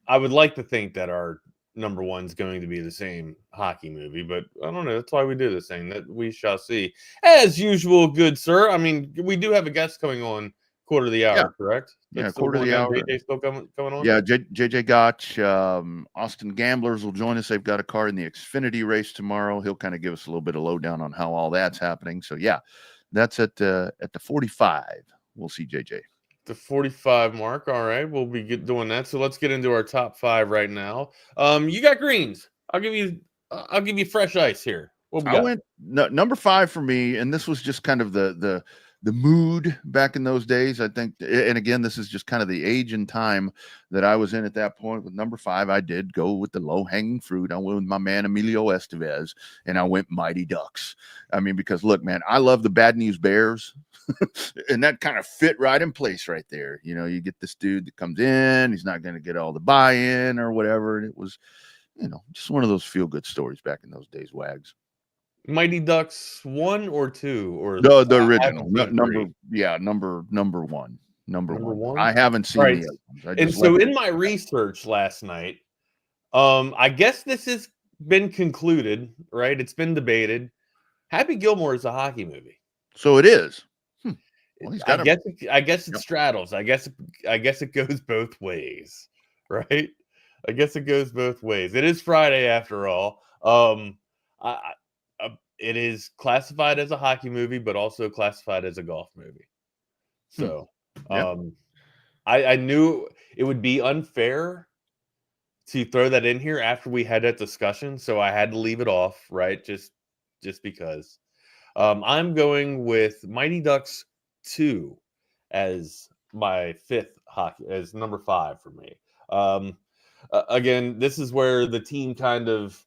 I would like to think that our number 1 is going to be the same hockey movie, but I don't know. That's why we do this thing. That we shall see. As usual, good sir. I mean, we do have a guest coming on quarter of the hour, correct? That's quarter of the hour. JJ still coming on? Yeah, JJ Gotch, Austin Gamblers will join us. They've got a car in the Xfinity race tomorrow. He'll kind of give us a little bit of lowdown on how all that's happening. So yeah, that's at the 45. We'll see JJ. The 45 mark. All right, we'll be doing that. So let's get into our top 5 right now. You got greens. I'll give you fresh ice here. I went number 5 for me, and this was just kind of the mood back in those days, I think. And again, this is just kind of the age and time that I was in at that point. With number 5, I did go with the low-hanging fruit. I went with my man Emilio Estevez, and I went Mighty Ducks. I mean, because look, man, I love the Bad News Bears. And that kind of fit right in place right there. You know, you get this dude that comes in, he's not going to get all the buy-in or whatever. And it was, just one of those feel-good stories back in those days, Wags. Mighty Ducks 1 or 2 or the original number one. Number one. I haven't seen the other ones. And so in my research last night, I guess this has been concluded, right? It's been debated. Happy Gilmore is a hockey movie. So it is. Well, I guess it straddles. I guess it goes both ways, right? I guess it goes both ways. It is Friday after all. It is classified as a hockey movie, but also classified as a golf movie. So I knew it would be unfair to throw that in here after we had that discussion. So I had to leave it off, right? Just because. I'm going with Mighty Ducks 2 as my 5th hockey, as number 5 for me. Again, this is where the team kind of,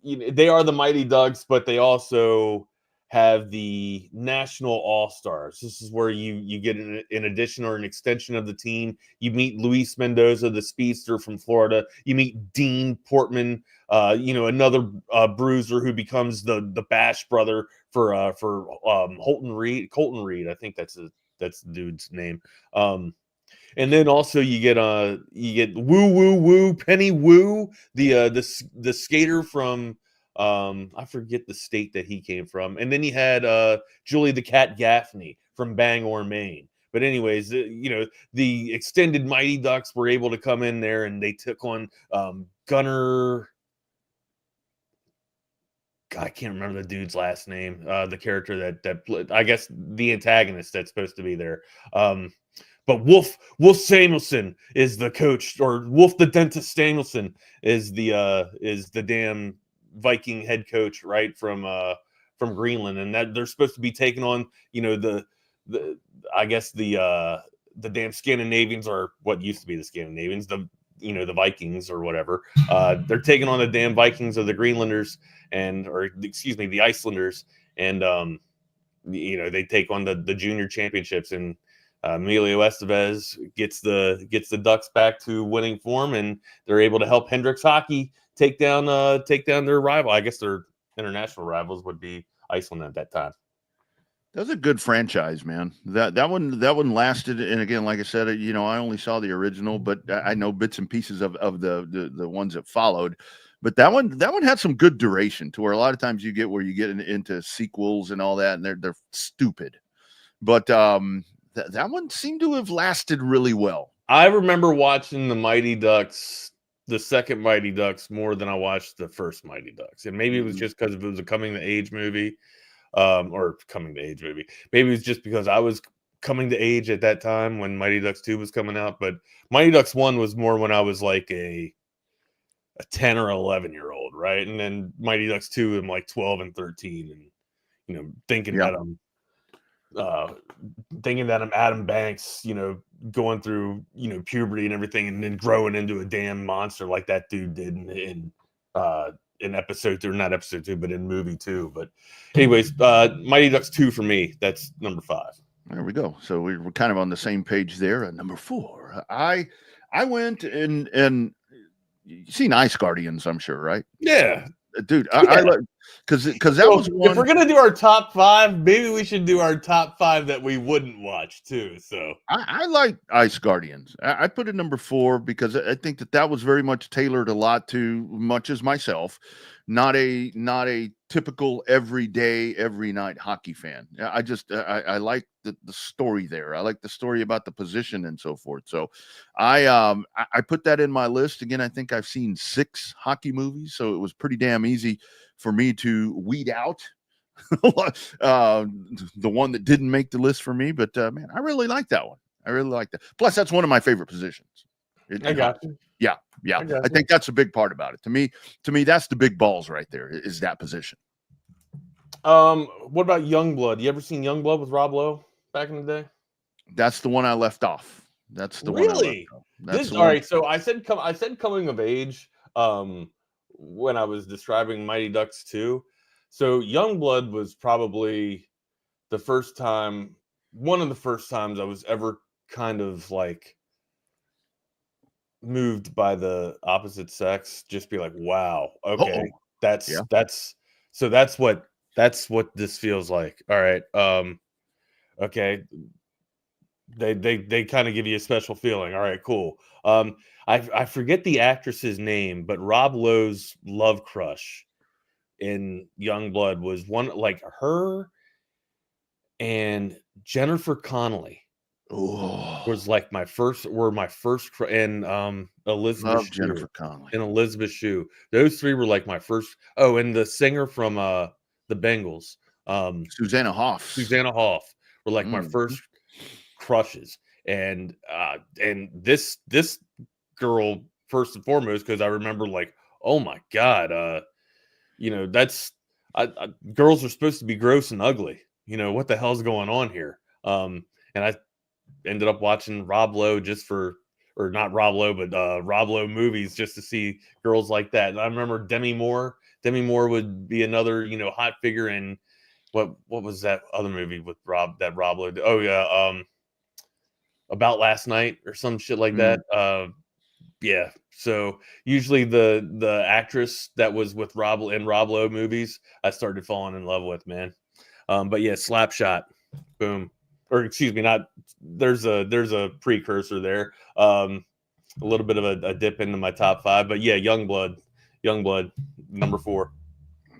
they are the Mighty Ducks, but they also have the National All-Stars. This is where you get an addition or an extension of the team. You meet Luis Mendoza, the speedster from Florida. You meet Dean Portman, another bruiser who becomes the Bash brother for Colton Reed. I think that's the dude's name. And then also you get Woo Penny Woo, the skater from I forget the state that he came from. And then you had Julie the Cat Gaffney from Bangor, Maine. But anyways, the extended Mighty Ducks were able to come in there, and they took on Gunner. God, I can't remember the dude's last name. The character that I guess the antagonist that's supposed to be there. But Wolf Samuelson is the coach, or Wolf the Dentist Samuelson is the damn Viking head coach, right, from Greenland, and that they're supposed to be taking on, the damn Scandinavians, or what used to be the Scandinavians, the Vikings or whatever. They're taking on the damn Vikings of the Greenlanders, the Icelanders, and they take on the junior championships, and Emilio Estevez gets the Ducks back to winning form, and they're able to help Hendricks Hockey take down their rival. I guess their international rivals would be Iceland at that time. That was a good franchise, man. That one lasted, and again, like I said, I only saw the original, but I know bits and pieces of the ones that followed. But that one had some good duration, to where a lot of times you get into sequels and all that, and they're stupid. But that one seemed to have lasted really well. I remember watching the Mighty Ducks, the second Mighty Ducks, more than I watched the first Mighty Ducks. And maybe it was just because it was a coming to age movie, Maybe it was just because I was coming to age at that time when Mighty Ducks 2 was coming out. But Mighty Ducks 1 was more when I was like a 10 or 11-year-old, right? And then Mighty Ducks 2, I'm like 12 and 13, and thinking that I'm Adam Banks, going through, puberty and everything, and then growing into a damn monster like that dude did in episode 2, not episode 2, but in movie 2. But anyways, Mighty Ducks 2 for me, that's number 5. There we go. So we're kind of on the same page there. Number 4, I went and you've seen Ice Guardians, I'm sure, right? Yeah. Dude, I like, because that was one. If we're gonna do our top 5, maybe we should do our top 5 that we wouldn't watch too. So I like Ice Guardians. I put it number 4 because I think that was very much tailored a lot to much as myself, not a typical everyday, every night hockey fan. I like the story there. I like the story about the position and so forth. So I put that in my list. Again, I think I've seen 6 hockey movies, so it was pretty damn easy for me to weed out the one that didn't make the list for me. But man, I really like that one. I really like that. Plus, that's one of my favorite positions. I got you. Yeah. I think that's a big part about it. To me, that's the big balls right there, is that position. What about Youngblood? You ever seen Youngblood with Rob Lowe back in the day? That's the one I left off. That's the one. Really? All right. So I said coming of age when I was describing Mighty Ducks 2. So Youngblood was probably one of the first times I was ever kind of like moved by the opposite sex. Just be like, wow, okay, that's what this feels like. All right, okay, they kind of give you a special feeling. All right, cool. I forget the actress's name, but Rob Lowe's love crush in Youngblood was one like her and Jennifer Connelly. Was like my first, and Elizabeth Shue, Jennifer Connelly and Elizabeth Shue. Those 3 were like my first. Oh, and the singer from the Bengals, Susanna Hoff were like my first crushes. And this girl first and foremost, because I remember like, oh my God, that's girls are supposed to be gross and ugly. What the hell's going on here? And I ended up watching Rob Lowe not Rob Lowe, but Rob Lowe movies just to see girls like that. And I remember Demi Moore. Demi Moore would be another, hot figure, and what was that other movie with Rob Lowe did? Oh yeah, About Last Night or some shit like that. Yeah. So usually the actress that was with Rob Lowe movies, I started falling in love with, man. But yeah, Slapshot, boom, or excuse me, not there's a precursor there. A little bit of a dip into my top 5, but yeah, Youngblood, number 4.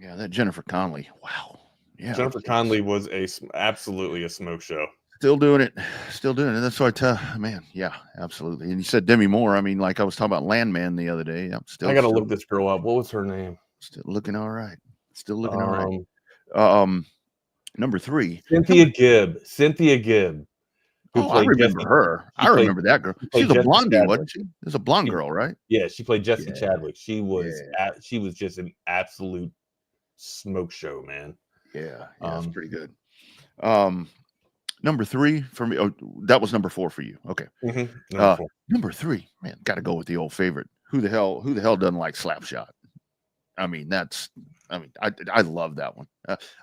Yeah, that Jennifer Connelly. Wow. Yeah. Jennifer Connelly was absolutely a smoke show. Still doing it. That's what I tell, man. Yeah, absolutely. And you said Demi Moore. I mean, like I was talking about Landman the other day. I got to look this girl up. What was her name? Still looking all right. All right. Number 3, Cynthia Gibb. I remember her. I remember that girl. She's a blondie, wasn't she? There's a blonde girl, right? Yeah, she played Jessie Chadwick. She was just an absolute smoke show, man. Yeah, that's pretty good. Number 3 for me. Oh, that was number 4 for you. Okay. Number 3, man, got to go with the old favorite. Who the hell doesn't like Slapshot? I mean, I love that one.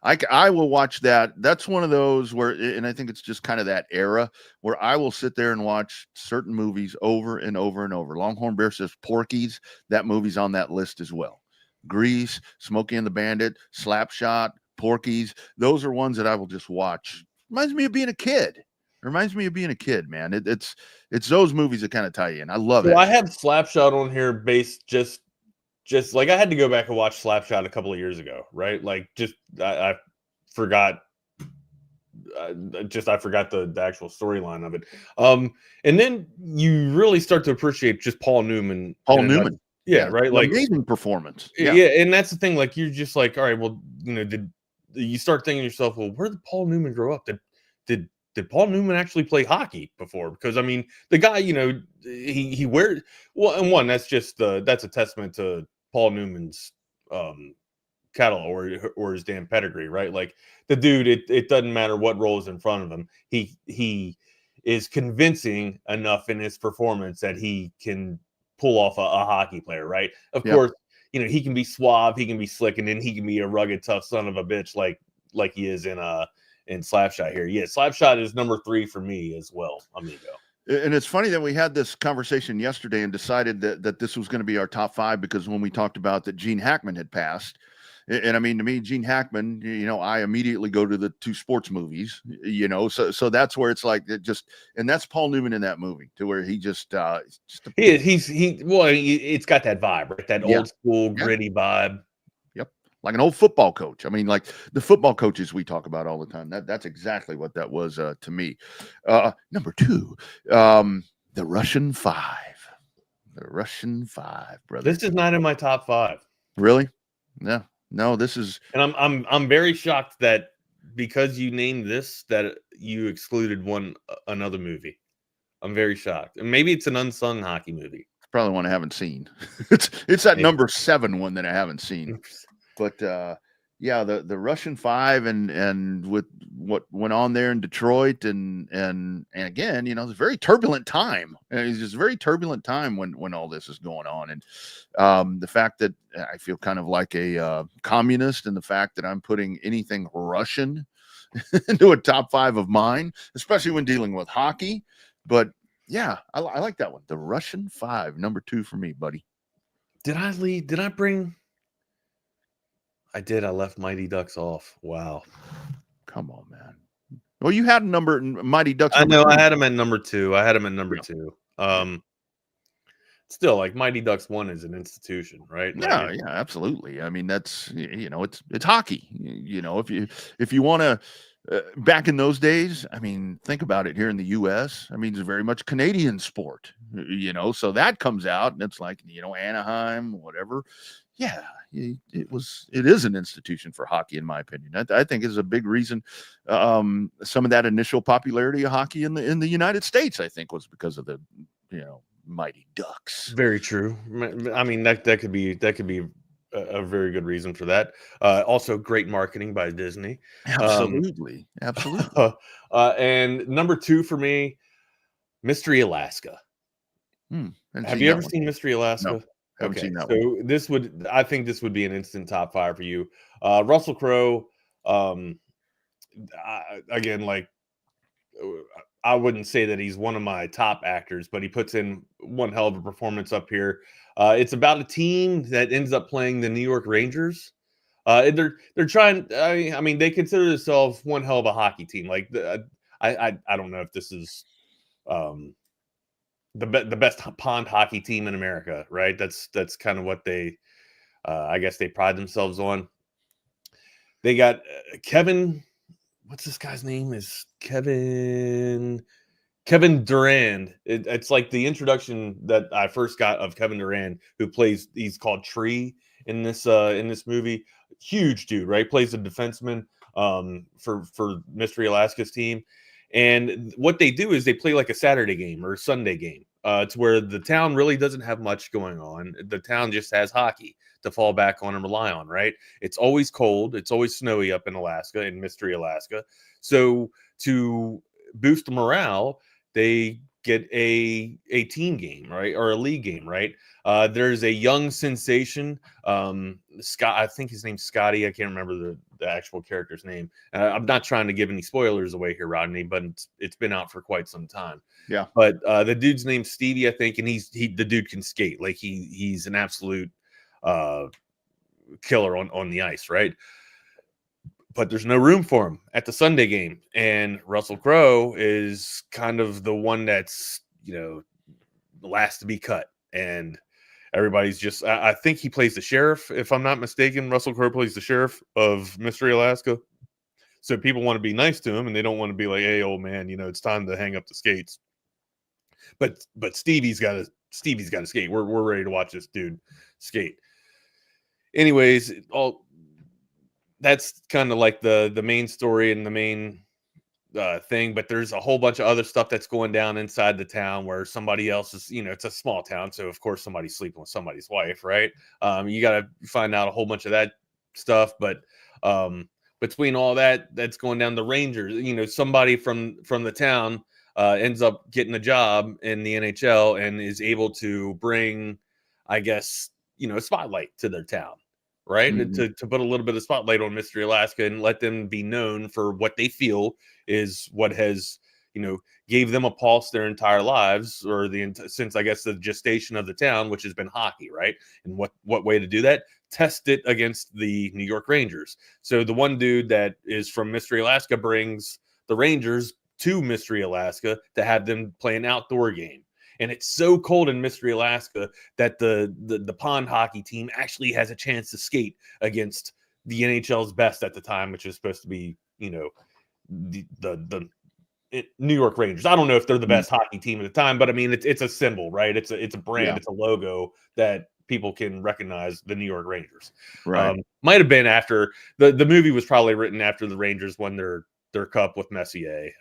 I will watch that. That's one of those where, and I think it's just kind of that era where I will sit there and watch certain movies over and over and over. Longhorn Bear says Porky's. That movie's on that list as well. Grease, Smokey and the Bandit, Slapshot, Porky's. Those are ones that I will just watch. Reminds me of being a kid. Man. It's those movies that kind of tie you in. I love it. I have Slapshot on here based just like I had to go back and watch Slapshot a couple of years ago, right? Like I forgot the actual storyline of it. And then you really start to appreciate just Paul Newman. Yeah, right. Like amazing performance. Yeah, and that's the thing. Like you're just like, all right, well, did you start thinking to yourself, well, where did Paul Newman grow up? Did Paul Newman actually play hockey before? Because I mean, the guy, he wears and one that's a testament to Paul Newman's catalog or his damn pedigree, right? Like the dude, it doesn't matter what role is in front of him. He is convincing enough in his performance that he can pull off a hockey player, right? Of course, he can be suave, he can be slick, and then he can be a rugged, tough son of a bitch like he is in Slapshot here. Yeah, Slapshot is number 3 for me as well, amigo. And it's funny that we had this conversation yesterday and decided that this was going to be our top 5 because when we talked about that Gene Hackman had passed, and I mean, to me, Gene Hackman, I immediately go to the 2 sports movies, so that's where it's like and that's Paul Newman in that movie to where he just, it's got that vibe, right? That old school gritty vibe. Yep. Like an old football coach. I mean, like the football coaches we talk about all the time. That's exactly what that was to me. Number 2, the Russian 5. The Russian 5, brother. This is not in my top 5. Really? Yeah. No, this is, and I'm very shocked that because you named this that you excluded another movie. I'm very shocked, and maybe it's an unsung hockey movie. It's probably one I haven't seen. it's that number 7 one that I haven't seen. But the Russian 5 and with what went on there in Detroit and again, it's a very turbulent time. And it's just a very turbulent time when all this is going on. And the fact that I feel kind of like a communist, and the fact that I'm putting anything Russian into a top 5 of mine, especially when dealing with hockey. But yeah, I like that one. The Russian 5, number 2 for me, buddy. I left Mighty Ducks off. Wow. Come on, man. Well, you had a number Mighty Ducks. I know. I had him at number 2. Two. Still, like Mighty Ducks 1 is an institution, right? Yeah, absolutely. I mean, that's it's hockey. If you want to, back in those days, I mean, think about it. Here in the U.S., I mean, it's a very much Canadian sport. So that comes out, and it's like Anaheim, whatever. Yeah, it is an institution for hockey, in my opinion. I think is a big reason. Some of that initial popularity of hockey in the United States, I think, was because of the Mighty Ducks. Very true. I mean, that could be a very good reason for that. Also, great marketing by Disney. Absolutely. And number 2 for me, Mystery Alaska. Have you ever seen Mystery Alaska? No. Haven't seen that one. I think this would be an instant top 5 for you. Russell Crowe, again, like, I wouldn't say that he's one of my top actors, but he puts in one hell of a performance up here. It's about a team that ends up playing the New York Rangers. And they're trying. I mean, they consider themselves one hell of a hockey team. Like, I don't know if this is the best pond hockey team in America, right? That's kind of what they, I guess, they pride themselves on. They got Kevin. What's this guy's name? Is Kevin Durand. It's like the introduction that I first got of Kevin Durand, who plays. He's called Tree in this movie. Huge dude, right? Plays a defenseman for Mystery Alaska's team. And what they do is they play like a Saturday game or a Sunday game. It's where the town really doesn't have much going on. The town just has hockey to fall back on and rely on, right? It's always cold. It's always snowy up in Alaska, in Mystery Alaska. So to boost morale, they get a team game, right? Or a league game, right? There's a young sensation, Scott. I think his name's Scotty. I can't remember the actual character's name. I'm not trying to give any spoilers away here, Rodney, but it's been out for quite some time. Yeah. But the dude's name's Stevie, I think, and the dude can skate. Like he's an absolute killer on the ice, right? But there's no room for him at the Sunday game. And Russell Crowe is kind of the one that's, the last to be cut. And everybody's just, I think he plays the sheriff, if I'm not mistaken. Russell Crowe plays the sheriff of Mystery Alaska. So people want to be nice to him and they don't want to be like, hey, old man, it's time to hang up the skates. But Stevie's got to skate. We're ready to watch this dude skate. Anyways, that's kind of like the main story and the main thing, but there's a whole bunch of other stuff that's going down inside the town where somebody else is, it's a small town, so of course somebody's sleeping with somebody's wife, right? You got to find out a whole bunch of that stuff, but between all that's going down, the Rangers, somebody from the town ends up getting a job in the NHL and is able to bring, I guess, a spotlight to their town. Right. Mm-hmm. To put a little bit of spotlight on Mystery Alaska and let them be known for what they feel is what has, gave them a pulse their entire lives, or since I guess the gestation of the town, which has been hockey. Right. And what way to do that? Test it against the New York Rangers. So the one dude that is from Mystery Alaska brings the Rangers to Mystery Alaska to have them play an outdoor game. And it's so cold in Mystery Alaska that the pond hockey team actually has a chance to skate against the NHL's best at the time, which is supposed to be, the New York Rangers. I don't know if they're the best hockey team at the time, but I mean, it's a symbol, right? It's a brand, yeah. It's a logo that people can recognize, the New York Rangers. Right. Might have been after the movie was probably written after the Rangers won their cup with Messier.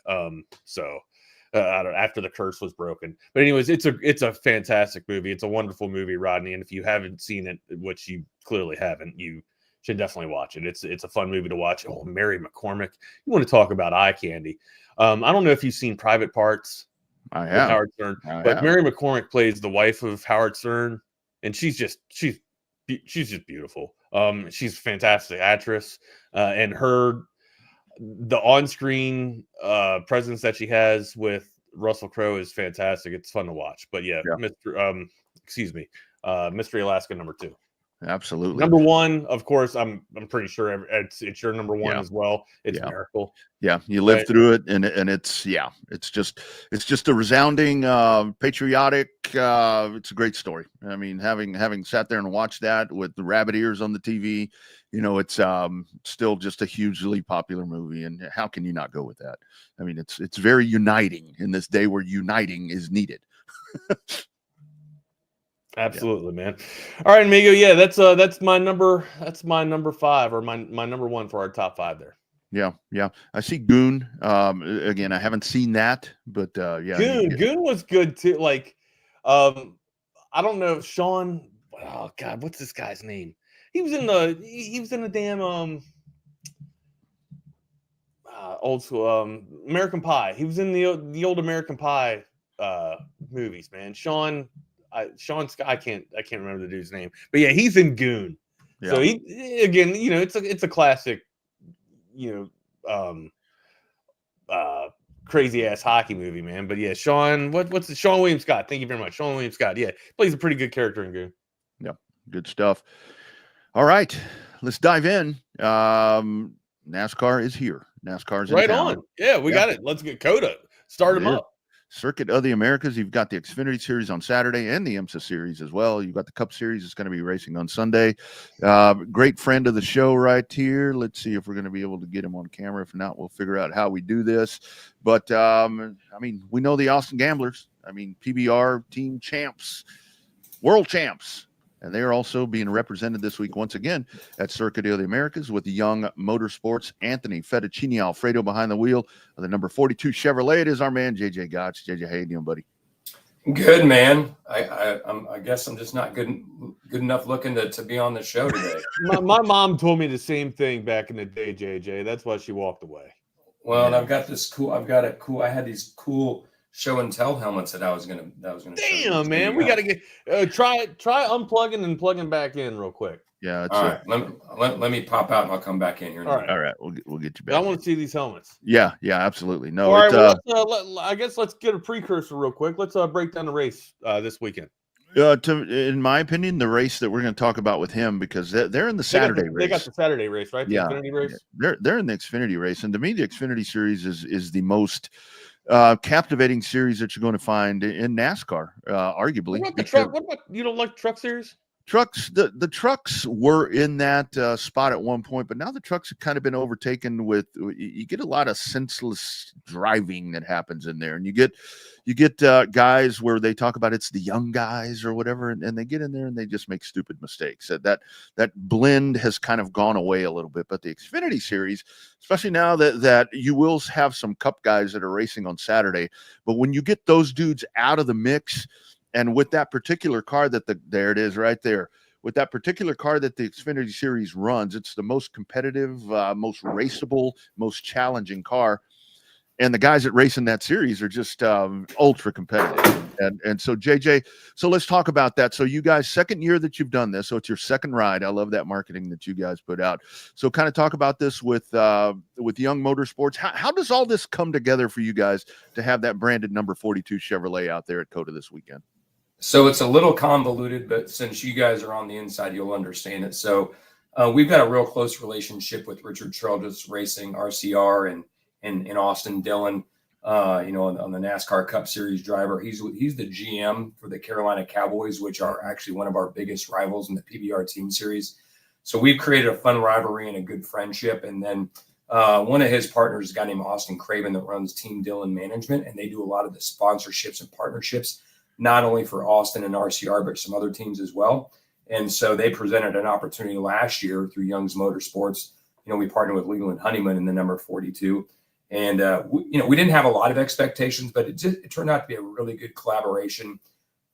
After the curse was broken. But anyways, it's a fantastic movie. It's a wonderful movie, Rodney. And if you haven't seen it, which you clearly haven't, you should definitely watch it. It's a fun movie to watch. Oh, Mary McCormick. You want to talk about eye candy. I don't know if you've seen Private Parts. I have. Howard Stern. But Mary McCormick plays the wife of Howard Stern, and she's just beautiful. She's a fantastic actress. And the on-screen presence that she has with Russell Crowe is fantastic. It's fun to watch. But yeah. Mystery Alaska #2. Absolutely. Number 1, of course, I'm pretty sure it's your number 1 as well. It's Miracle. Yeah, you live through it, and it's just a resounding patriotic. It's a great story. I mean, having sat there and watched that with the rabbit ears on the TV, it's still just a hugely popular movie. And how can you not go with that? I mean, it's very uniting in this day where uniting is needed. Absolutely, man. All right, amigo. Yeah, that's my number 5, or my number 1 for our top 5 there. Yeah. I see Goon. Again, I haven't seen that, but yeah. Goon was good too. Like, I don't know if Sean. Oh God, what's this guy's name? He was in the damn old school American Pie. He was in the old American Pie movies, man. Sean Scott, I can't remember the dude's name, but yeah, he's in Goon. Yeah. So he, again, it's a classic, crazy ass hockey movie, man. But yeah, Sean, what's the Sean William Scott? Thank you very much, Sean William Scott. Yeah, plays a pretty good character in Goon. Yeah, good stuff. All right, let's dive in. NASCAR is here. NASCAR's in Right town. on. Yeah, we got it. Let's get Coda. Start him up. Circuit of the Americas. You've got the Xfinity Series on Saturday and the IMSA Series as well. You've got the Cup Series. It's going to be racing on Sunday. Great friend of the show right here. Let's see if we're going to be able to get him on camera. If not, we'll figure out how we do this. But, I mean, we know the Austin Gamblers. I mean, PBR team champs, world champs. And they are also being represented this week once again at Circuit of the Americas with the Young Motorsports. Anthony Fettuccini Alfredo behind the wheel of the number 42 Chevrolet. It is our man, JJ Gotch. JJ, how you doing, buddy? Good, man. I guess I'm just not good enough looking to be on the show today. My mom told me the same thing back in the day, JJ. That's why she walked away. Well, and I've got I had these cool show and tell helmets that I was gonna Damn, man, we got to get try unplugging and plugging back in real quick. Yeah. All right. Let me pop out and I'll come back in here. All right. We'll get you back. I want to see these helmets. Yeah, absolutely. No. All right. Well, I guess let's get a precursor real quick. Let's break down the race this weekend. In my opinion, the race that we're going to talk about with him, because they're in the Saturday race. They got the Saturday race, right? The Xfinity race. They're in the Xfinity race, and to me, the Xfinity Series is the most captivating series that you're going to find in NASCAR, arguably. What about the truck? What about, you don't like the truck series? Trucks, the trucks were in that spot at one point, but now the trucks have kind of been overtaken with, you get a lot of senseless driving that happens in there. And you get guys where they talk about it's the young guys or whatever, and they get in there and they just make stupid mistakes. That blend has kind of gone away a little bit. But the Xfinity Series, especially now that you will have some Cup guys that are racing on Saturday, but when you get those dudes out of the mix, and with that particular car there it is right there. With that particular car that the Xfinity Series runs, it's the most competitive, most raceable, most challenging car. And the guys that race in that series are just ultra competitive. And so, JJ, so let's talk about that. So you guys, second year that you've done this. So it's your second ride. I love that marketing that you guys put out. So kind of talk about this with Young Motorsports. How does all this come together for you guys to have that branded number 42 Chevrolet out there at COTA this weekend? So it's a little convoluted, but since you guys are on the inside, you'll understand it. So we've got a real close relationship with Richard Trellis Racing, RCR, and Austin Dillon, on the NASCAR Cup Series driver. He's the GM for the Carolina Cowboys, which are actually one of our biggest rivals in the PBR Team Series. So we've created a fun rivalry and a good friendship. And then one of his partners is a guy named Austin Craven that runs Team Dillon Management, and they do a lot of the sponsorships and partnerships, not only for Austin and RCR, but some other teams as well. And so they presented an opportunity last year through Young's Motorsports. We partnered with Leland Honeyman in the number 42. And, we didn't have a lot of expectations, but it turned out to be a really good collaboration.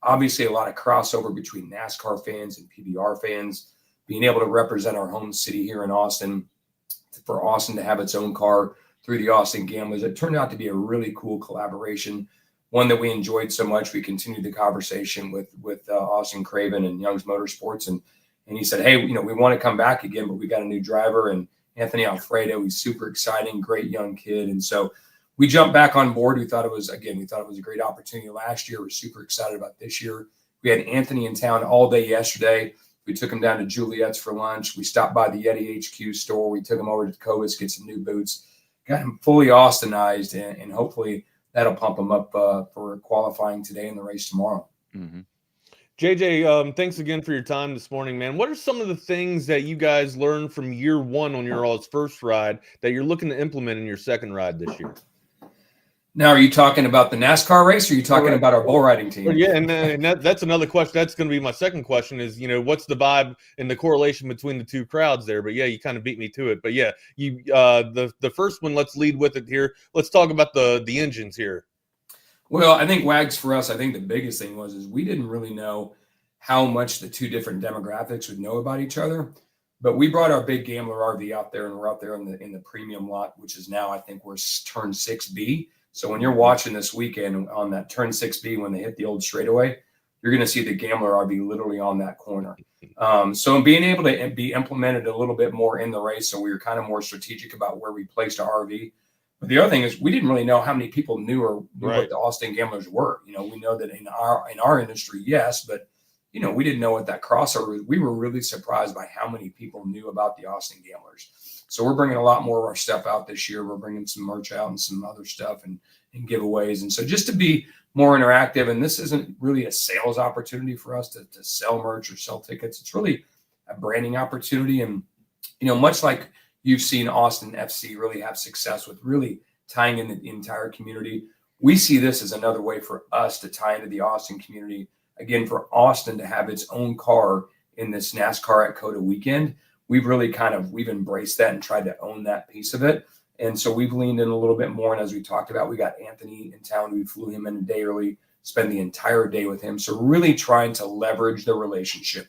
Obviously, a lot of crossover between NASCAR fans and PBR fans, being able to represent our home city here in Austin, for Austin to have its own car through the Austin Gamblers. It turned out to be a really cool collaboration, one that we enjoyed so much. We continued the conversation with Austin Craven and Young's Motorsports. And he said, hey, we want to come back again, but we got a new driver, and Anthony Alfredo. He's super exciting, great young kid. And so we jumped back on board. We thought it was a great opportunity last year. We're super excited about this year. We had Anthony in town all day yesterday. We took him down to Juliet's for lunch. We stopped by the Yeti HQ store. We took him over to Cobus, get some new boots, got him fully Austinized, and hopefully that'll pump him up for qualifying today and the race tomorrow. Mm-hmm. JJ, thanks again for your time this morning, man. What are some of the things that you guys learned from year one on your all's first ride that you're looking to implement in your second ride this year? Now, are you talking about the NASCAR race, or are you talking about our bull riding team? Well, yeah, and that's another question. That's going to be my second question is, what's the vibe and the correlation between the two crowds there? But yeah, you kind of beat me to it. But yeah, the first one, let's lead with it here. Let's talk about the engines here. Well, I think Wags for us, I think the biggest thing is we didn't really know how much the two different demographics would know about each other. But we brought our big Gambler RV out there, and we're out there in the premium lot, which is now, I think we're turn 6B. So when you're watching this weekend on that turn 6B, when they hit the old straightaway, you're going to see the Gambler RV literally on that corner. So being able to be implemented a little bit more in the race, so we were kind of more strategic about where we placed our RV. But the other thing is we didn't really know how many people knew or knew Right. what the Austin Gamblers were. You know, we know that in our industry, yes, but you know, we didn't know what that crossover was. We were really surprised by how many people knew about the Austin Gamblers. So we're bringing a lot more of our stuff out this year. We're bringing some merch out and some other stuff and giveaways. And so just to be more interactive, and this isn't really a sales opportunity for us to sell merch or sell tickets. It's really a branding opportunity. And, you know, much like you've seen Austin FC really have success with really tying in the entire community, we see this as another way for us to tie into the Austin community. Again, for Austin to have its own car in this NASCAR at COTA weekend, we've really we've embraced that and tried to own that piece of it. And so we've leaned in a little bit more. And as we talked about, we got Anthony in town. We flew him in a day early, spend the entire day with him. So really trying to leverage the relationship,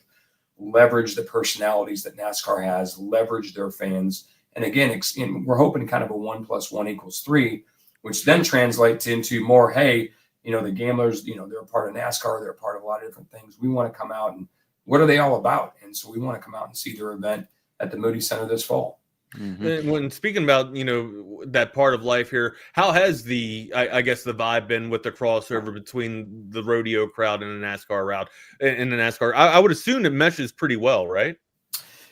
leverage the personalities that NASCAR has, leverage their fans. And again, we're hoping kind of a 1 + 1 = 3, which then translates into more, hey, you know, the Gamblers, you know, they're a part of NASCAR. They're a part of a lot of different things. We want to come out and what are they all about? And so we want to come out and see their event at the Moody Center this fall. Mm-hmm. And when speaking about, you know, that part of life here, how has I guess the vibe been with the crossover between the rodeo crowd and the NASCAR route and the NASCAR? I would assume it meshes pretty well, right?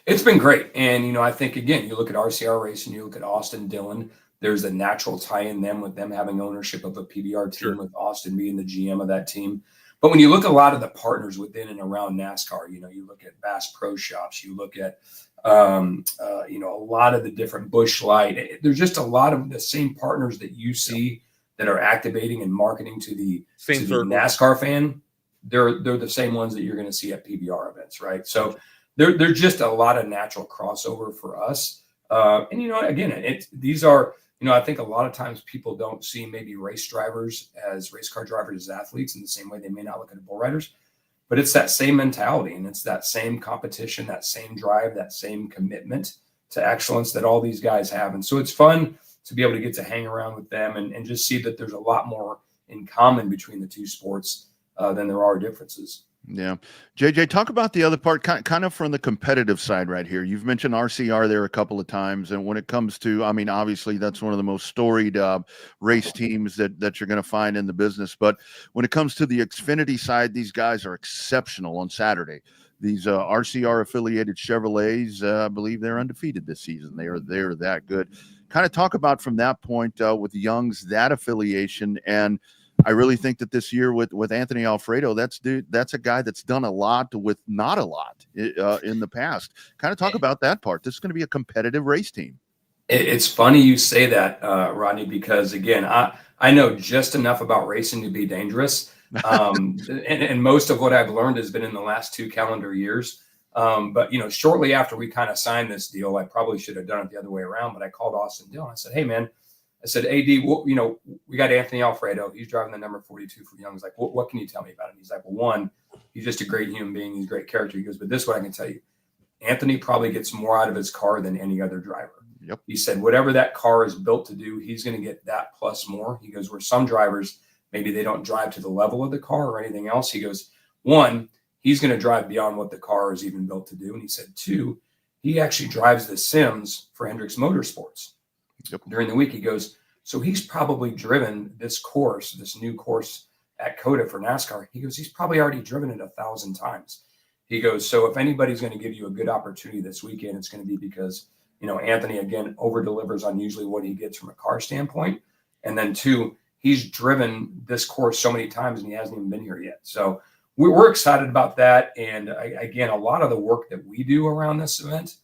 It's been great. And, you know, I think, again, you look at RCR Racing, you look at Austin Dillon, there's a natural tie in them with them having ownership of a PBR team, Sure. with Austin being the GM of that team. But when you look at a lot of the partners within and around NASCAR, you know, you look at Bass Pro Shops, you look at, you know, a lot of the different Busch Light. There's just a lot of the same partners that you see that are activating and marketing to the NASCAR fan. They're the same ones that you're going to see at PBR events, right? So there's just a lot of natural crossover for us. And, you know, again, these are, you know, I think a lot of times people don't see maybe race drivers as race car drivers as athletes in the same way they may not look at bull riders, but it's that same mentality and it's that same competition, that same drive, that same commitment to excellence that all these guys have. And so it's fun to be able to get to hang around with them and just see that there's a lot more in common between the two sports than there are differences. Yeah. JJ, talk about the other part, kind of from the competitive side right here. You've mentioned RCR there a couple of times. And when it comes to, I mean, obviously that's one of the most storied race teams that you're going to find in the business. But when it comes to the Xfinity side, these guys are exceptional on Saturday. These RCR affiliated Chevrolets, I believe they're undefeated this season. They're that good. Kind of talk about from that point with Young's, that affiliation. And I really think that this year with Anthony Alfredo, that's a guy that's done a lot with not a lot in the past. Kind of talk about that part. This is going to be a competitive race team. It's funny you say that, Rodney, because again, I know just enough about racing to be dangerous. And most of what I've learned has been in the last 2 calendar years. But, you know, shortly after we kind of signed this deal, I probably should have done it the other way around, but I called Austin Dillon. I said, hey, man, I said, AD, well, you know, we got Anthony Alfredo. He's driving the number 42 for Young. He's like, what can you tell me about him? He's like, well, one, he's just a great human being. He's a great character. He goes, but this is what I can tell you. Anthony probably gets more out of his car than any other driver. Yep. He said, whatever that car is built to do, he's going to get that plus more. He goes, where some drivers, maybe they don't drive to the level of the car or anything else. He goes, one, he's going to drive beyond what the car is even built to do. And he said, two, he actually drives the sims for Hendricks Motorsports. Yep. During the week. He goes, so he's probably driven this new course at COTA for NASCAR. He goes, he's probably already driven it 1,000 times. He goes, so if anybody's going to give you a good opportunity this weekend, it's going to be because, you know, Anthony, again, over delivers on usually what he gets from a car standpoint. And then two, he's driven this course so many times and he hasn't even been here yet. So we're excited about that. And again, a lot of the work that we do around this event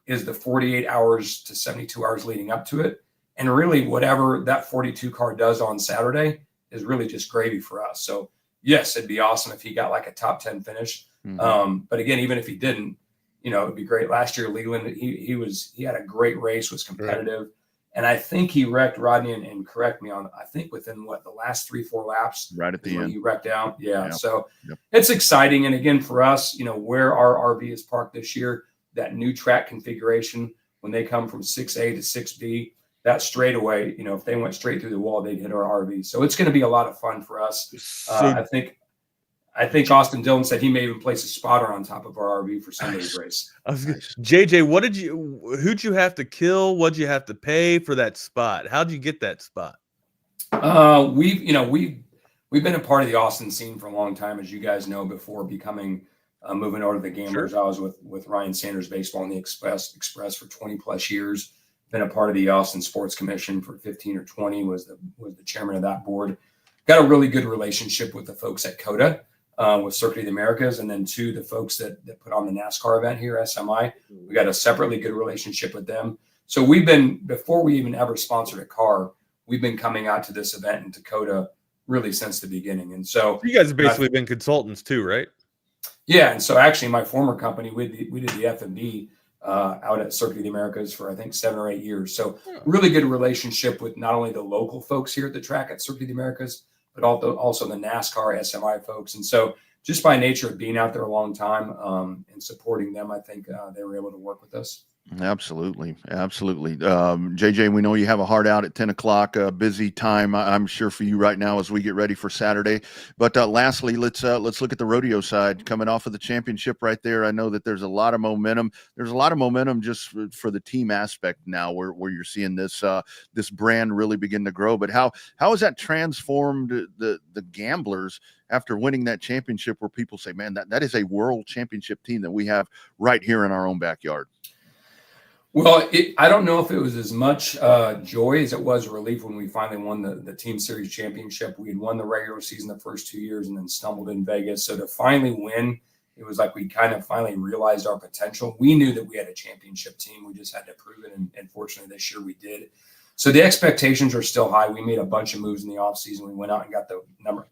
is the 48 hours to 72 hours leading up to it. And really whatever that 42 car does on Saturday is really just gravy for us. So yes, it'd be awesome if he got like a top 10 finish. Mm-hmm. But again, even if he didn't, you know, it'd be great. Last year, Leland, he had a great race, was competitive. Right. And I think he wrecked Rodney and correct me on, I think within the last 3-4 laps, right at the end, he wrecked out. Yeah. Yep. So Yep. It's exciting. And again, for us, you know, where our RV is parked this year, that new track configuration, when they come from 6A to 6B, that straightaway, you know, if they went straight through the wall, they'd hit our RV. So it's going to be a lot of fun for us. I think I think Austin Dillon said he may even place a spotter on top of our RV for Sunday's race. JJ, who'd you have to kill? What'd you have to pay for that spot? How'd you get that spot? We've been a part of the Austin scene for a long time, as you guys know, before becoming moving over to the Gamblers. Sure. I was with Ryan Sanders Baseball and the Express for 20 plus years. Been a part of the Austin Sports Commission for 15 or 20. Was the chairman of that board. Got a really good relationship with the folks at COTA, with Circuit of the Americas, and then the folks that put on the NASCAR event here, SMI. We got a separately good relationship with them. So we've been, before we even ever sponsored a car, we've been coming out to this event in Dakota really since the beginning. And so you guys have basically been consultants too, right? Yeah. And so actually my former company, we did the F&B out at Circuit of the Americas for, I think, 7 or 8 years. So really good relationship with not only the local folks here at the track at Circuit of the Americas, but also the NASCAR SMI folks. And so just by nature of being out there a long time and supporting them, I think they were able to work with us. Absolutely. JJ, we know you have a hard out at 10 o'clock, busy time, I'm sure, for you right now as we get ready for Saturday. But lastly, let's look at the rodeo side coming off of the championship right there. I know that there's a lot of momentum. There's a lot of momentum just for the team aspect now where you're seeing this brand really begin to grow. But how has that transformed the Gamblers after winning that championship, where people say, man, that is a world championship team that we have right here in our own backyard? Well, I don't know if it was as much joy as it was relief when we finally won the Team Series championship. We had won the regular season the first 2 years and then stumbled in Vegas. So to finally win, it was like we kind of finally realized our potential. We knew that we had a championship team. We just had to prove it. And fortunately, this year we did. So the expectations are still high. We made a bunch of moves in the offseason. We went out and got the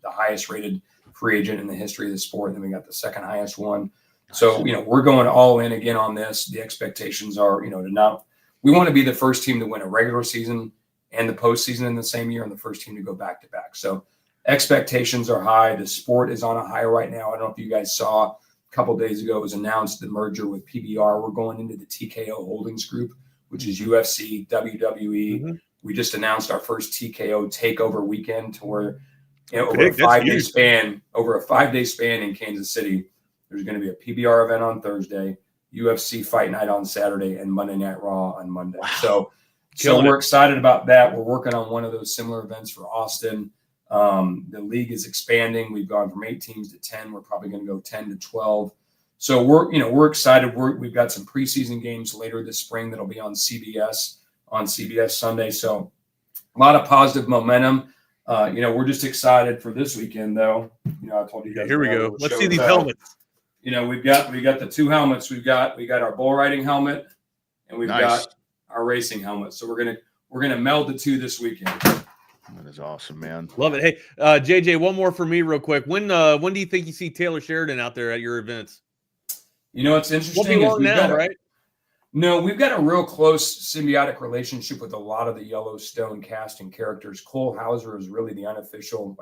highest rated free agent in the history of the sport. And then we got the second highest one. So, we're going all in again on this. The expectations are, we want to be the first team to win a regular season and the postseason in the same year, and the first team to go back to back. So expectations are high. The sport is on a high right now. I don't know if you guys saw a couple of days ago, it was announced the merger with PBR. We're going into the TKO Holdings Group, which is UFC, WWE. Mm-hmm. We just announced our first TKO takeover weekend, to where, over a 5-day span in Kansas City, there's going to be a PBR event on Thursday, UFC Fight Night on Saturday, and Monday Night Raw on Monday. Wow. So we're excited about that. We're working on one of those similar events for Austin. The league is expanding. We've gone from 8 teams to 10. We're probably going to go 10 to 12. So we're excited. We've got some preseason games later this spring that'll be on CBS Sunday. So a lot of positive momentum. We're just excited for this weekend, though. I told you guys. Here we go. Let's see these helmets. We've got the 2 helmets. We got our bull riding helmet, and we've got our racing helmet. So we're gonna meld the 2 this weekend. That is awesome, man. Love it. Hey, JJ, one more for me real quick. When do you think you see Taylor Sheridan out there at your events? It's interesting. Right? No, we've got a real close symbiotic relationship with a lot of the Yellowstone cast and characters. Cole Hauser is really the official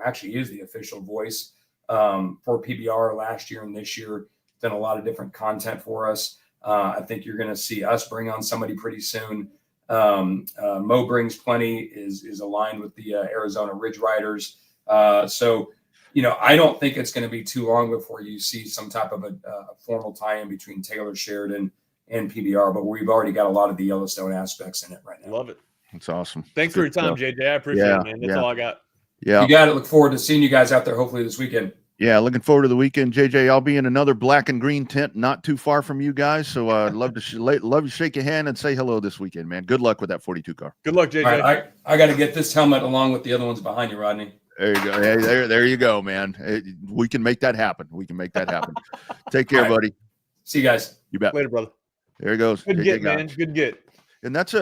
voice for PBR last year and this year. Done a lot of different content for us. I think you're going to see us bring on somebody pretty soon. Mo Brings Plenty is aligned with the Arizona Ridge Riders. So I don't think it's going to be too long before you see some type of a formal tie-in between Taylor Sheridan and PBR, but we've already got a lot of the Yellowstone aspects in it right now. Love it. That's awesome. Thanks for your time, JJ. I appreciate it, man. That's all I got. Yeah. You got it. Look forward to seeing you guys out there hopefully this weekend. Yeah, looking forward to the weekend, JJ. I'll be in another black and green tent not too far from you guys, so I'd love to shake your hand and say hello this weekend, man. Good luck with that 42 car. Good luck, JJ. All right, I got to get this helmet along with the other ones behind you, Rodney. There you go. Hey, there you go, man. We can make that happen. Take care, buddy. See you guys. You bet. Later, brother. There he goes. Good get, man. Good get. And that's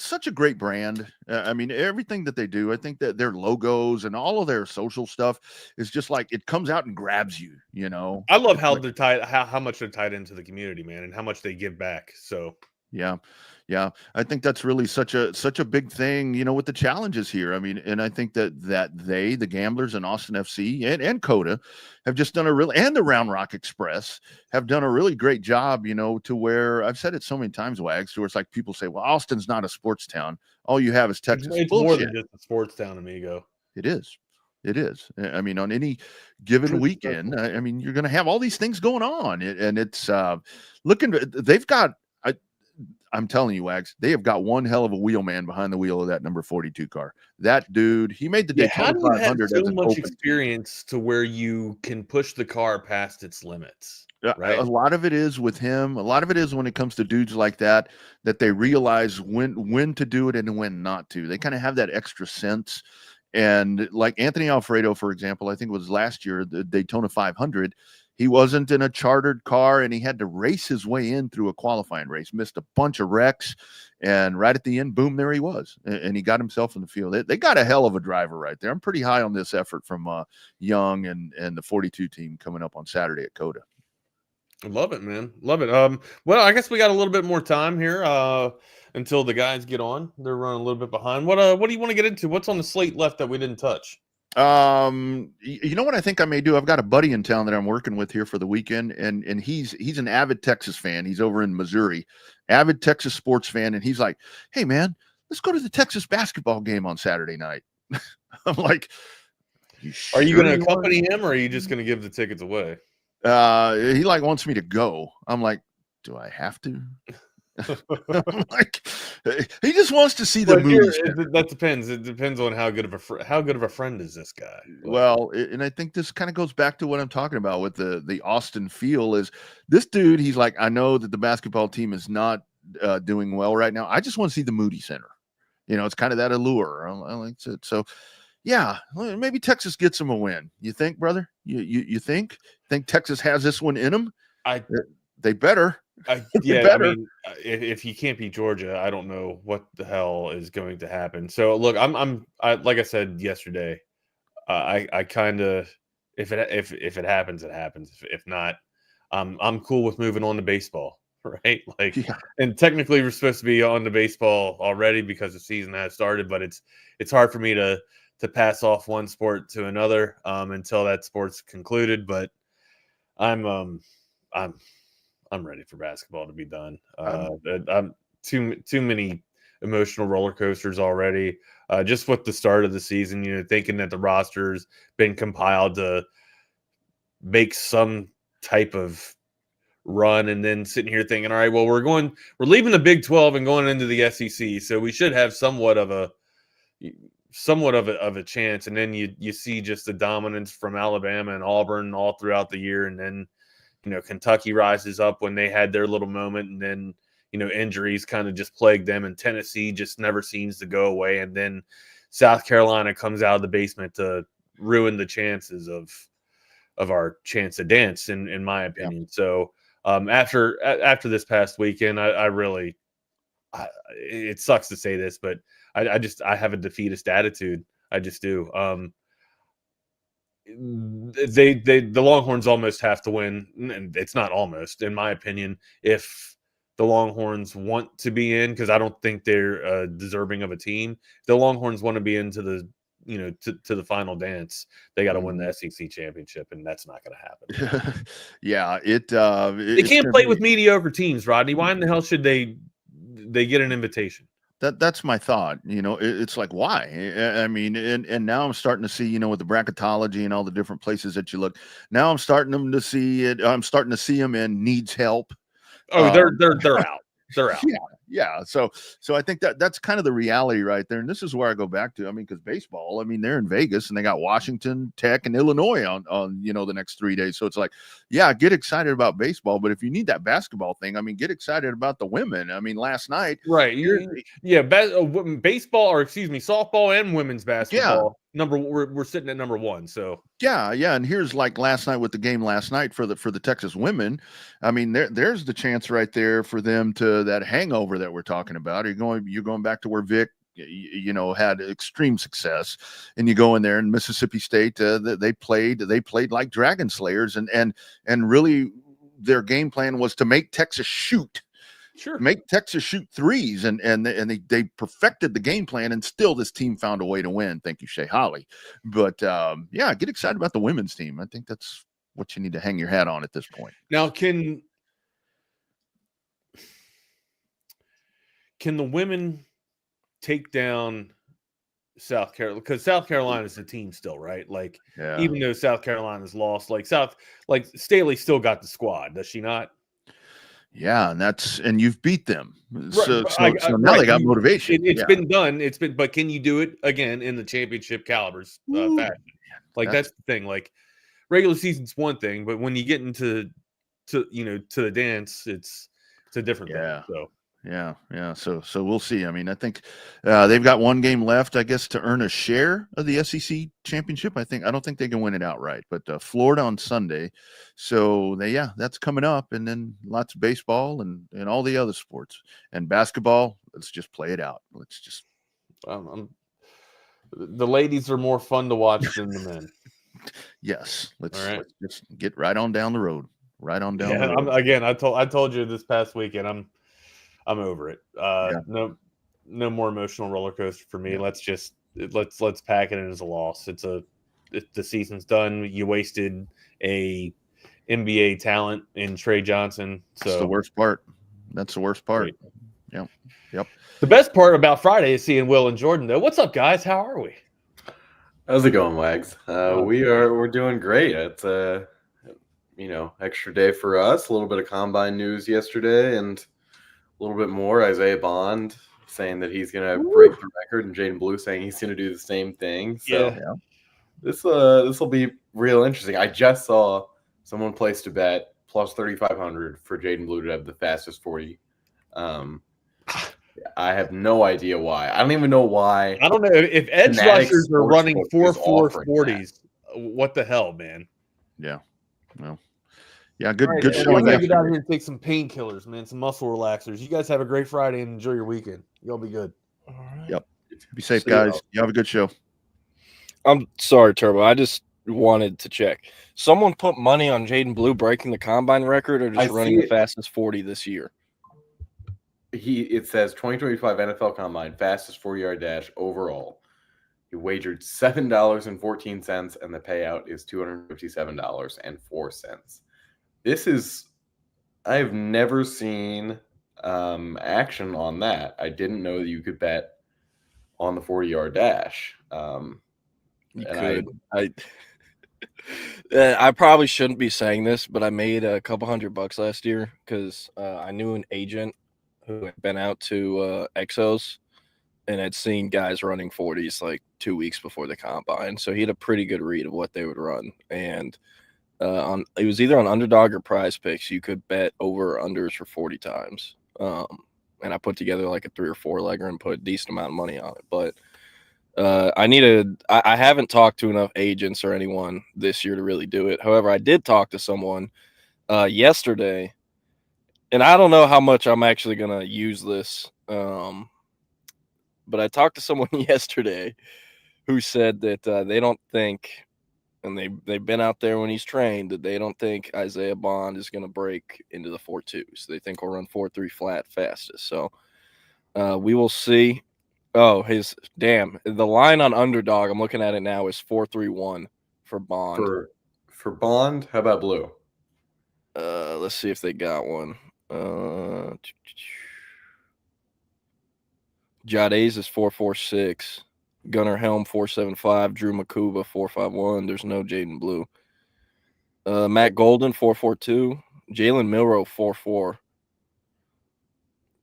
such a great brand. I mean, everything that they do, I think that their logos and all of their social stuff is just like, it comes out and grabs you, I love how they're tied, how much they're tied into the community, man, and how much they give back. So yeah, I think that's really such a big thing, with the challenges here. I mean, and I think that the Gamblers and Austin FC and COTA have just done and the Round Rock Express have done a really great job, to where I've said it so many times, Wags, to where it's like people say, well, Austin's not a sports town. All you have is Texas. It's more than just a sports town, amigo. It is. It is. I mean, on any given weekend, I mean, you're going to have all these things going on, and it's they've got. I'm telling you, Wags, they have got one hell of a wheelman behind the wheel of that number 42 car. That dude, he made the How Daytona do you have 500 so as an much open. experience to where you can push the car past its limits? Right. A lot of it is with him. A lot of it is when it comes to dudes like that they realize when to do it and when not to. They kind of have that extra sense. And like Anthony Alfredo, for example, I think it was last year, the Daytona 500, he wasn't in a chartered car and he had to race his way in through a qualifying race, missed a bunch of wrecks. And right at the end, boom, there he was. And he got himself in the field. They got a hell of a driver right there. I'm pretty high on this effort from Young and the 42 team coming up on Saturday at COTA. Love it, man. Love it. Well, I guess we got a little bit more time here until the guys get on. They're running a little bit behind. What do you want to get into? What's on the slate left that we didn't touch? You know what I think I may do? I've got a buddy in town that I'm working with here for the weekend, and he's an avid Texas fan. He's over in Missouri, avid Texas sports fan, and he's like, "Hey, man, let's go to the Texas basketball game on Saturday night." I'm like, "Are you going to accompany him, or are you just going to give the tickets away?" He like wants me to go. I'm like, "Do I have to?" I'm like, he just wants to see the movie. That depends. It depends on how good of a friend is this guy. Well, and I think this kind of goes back to what I'm talking about with the Austin feel. Is this dude? He's like, I know that the basketball team is not doing well right now. I just want to see the Moody Center. You know, it's kind of that allure. I like it. So, yeah, maybe Texas gets them a win. You think, brother? You think Texas has this one in them? They better. I mean, if you can't beat Georgia, I don't know what the hell is going to happen. So look, I like I said yesterday, I kind of if it happens, it happens. If not, I'm cool with moving on to baseball, right? Like, and technically we're supposed to be on to baseball already because the season has started, but it's hard for me to pass off one sport to another until that sport's concluded. But I'm ready for basketball to be done. I'm too many emotional roller coasters already. Just with the start of the season, you know, thinking that the roster's been compiled to make some type of run, and then sitting here thinking, all right, well, we're leaving the Big 12 and going into the SEC, so we should have somewhat of a chance. And then you see just the dominance from Alabama and Auburn all throughout the year, and then, you know, Kentucky rises up when they had their little moment, and then, you know, injuries kind of just plague them, and Tennessee just never seems to go away. And then South Carolina comes out of the basement to ruin the chances of our chance to dance, in my opinion. Yeah. So after this past weekend, I really, it sucks to say this, but I have a defeatist attitude. I just do. The Longhorns almost have to win, and it's not almost, in my opinion, if the Longhorns want to be in, because I don't think they're deserving of a team. If the Longhorns want to be into the, you know, to the final dance, they got to win the SEC championship, and that's not going to happen. Yeah, they can't play with mediocre teams, Rodney. Why in the hell should they get an invitation? That's my thought. You know, it's like, why? I mean, and now I'm starting to see, you know, with the bracketology and all the different places that you look. Now I'm starting to see it. I'm starting to see them in needs help. Oh, they're out. They're out. Yeah. So I think that's kind of the reality right there. And this is where I go back to. I mean, because baseball, I mean, they're in Vegas and they got Washington, Tech, and Illinois on you know, the next 3 days. So it's like, yeah, get excited about baseball, but if you need that basketball thing, I mean, get excited about the women. I mean, last night, right? Baseball, or excuse me, softball and women's basketball. Yeah. We're sitting at number one. So yeah. And here's like last night with the game last night for the Texas women. I mean, there's the chance right there for them to that hangover that we're talking about. You're going back to where Vic, you know, had extreme success, and you go in there, and Mississippi State, they played like dragon slayers, and really their game plan was to make Texas shoot. Sure. Make Texas shoot threes, and they perfected the game plan, and still this team found a way to win. Thank you, Shea Holly. But yeah, get excited about the women's team. I think that's what you need to hang your hat on at this point. Now, can the women take down South Carolina, because South Carolina is a team still, right? Like, Yeah. even though South Carolina's lost, like Staley still got the squad, does she not? Yeah, and you've beat them. So now right. they got motivation. It's been done. But can you do it again in the championship calibers fashion? Like, that's the thing. Like, regular season's one thing, but when you get into to the dance, it's a different thing. So yeah. So we'll see. I mean, I think they've got one game left, I guess, to earn a share of the SEC championship. I don't think they can win it outright, but Florida on Sunday. So that's coming up, and then lots of baseball and all the other sports and basketball. Let's just play it out. Let's just. The ladies are more fun to watch than the men. Yes, let's just get right on down the road. Right on down the road. I told you this past weekend. I'm over it. No more emotional roller coaster for me. Yeah. Let's pack it in as a loss. The season's done. You wasted a NBA talent in Trey Johnson. So that's the worst part. That's the worst part. Right. Yep. The best part about Friday is seeing Will and Jordan, though. What's up, guys? How are we? How's it going, Wags? We're doing great. It's extra day for us. A little bit of combine news yesterday, and a little bit more. Isaiah Bond saying that he's going to break the record, and Jaden Blue saying he's going to do the same thing. So this will be real interesting. I just saw someone placed a bet plus 3,500 for Jaden Blue to have the fastest 40. I have no idea why. I don't even know why. I don't know if edge rushers are running 4.40s. What the hell, man? Yeah. Well. Yeah, good Right, showing. Get out here and take some painkillers, man, some muscle relaxers. You guys have a great Friday and enjoy your weekend. Y'all be good. All right. Yep. Be safe, guys. You have a good show. I'm sorry, Turbo. I just wanted to check. Someone put money on Jaden Blue breaking the combine record or just running the fastest 40 this year? It says 2025 NFL Combine fastest 40-yard dash overall. He wagered $7.14, and the payout is $257.04. I've never seen action on that. I didn't know that you could bet on the 40-yard dash. You could. I probably shouldn't be saying this, but I made a couple $100 last year because I knew an agent who had been out to Exos and had seen guys running 40s like 2 weeks before the combine. So he had a pretty good read of what they would run. And it was either on Underdog or Prize Picks. You could bet over or unders for 40 times. And I put together like a 3 or 4 legger and put a decent amount of money on it. But I haven't talked to enough agents or anyone this year to really do it. However, I did talk to someone yesterday, and I don't know how much I'm actually going to use this. But I talked to someone yesterday who said that they don't think, and they've been out there when he's trained, that they don't think Isaiah Bond is going to break into the 4.2s. They think he'll run 4.3 flat fastest. So we will see. Oh, the line on Underdog, I'm looking at it now, is 4.31 for Bond. For Bond, how about Blue? Let's see if they got one. Jadays is 4.46. Gunnar Helm 4.75. Drew Makuba 4.51. There's no Jaden Blue. Matt Golden 4.42. Jalen Milrow 4.4.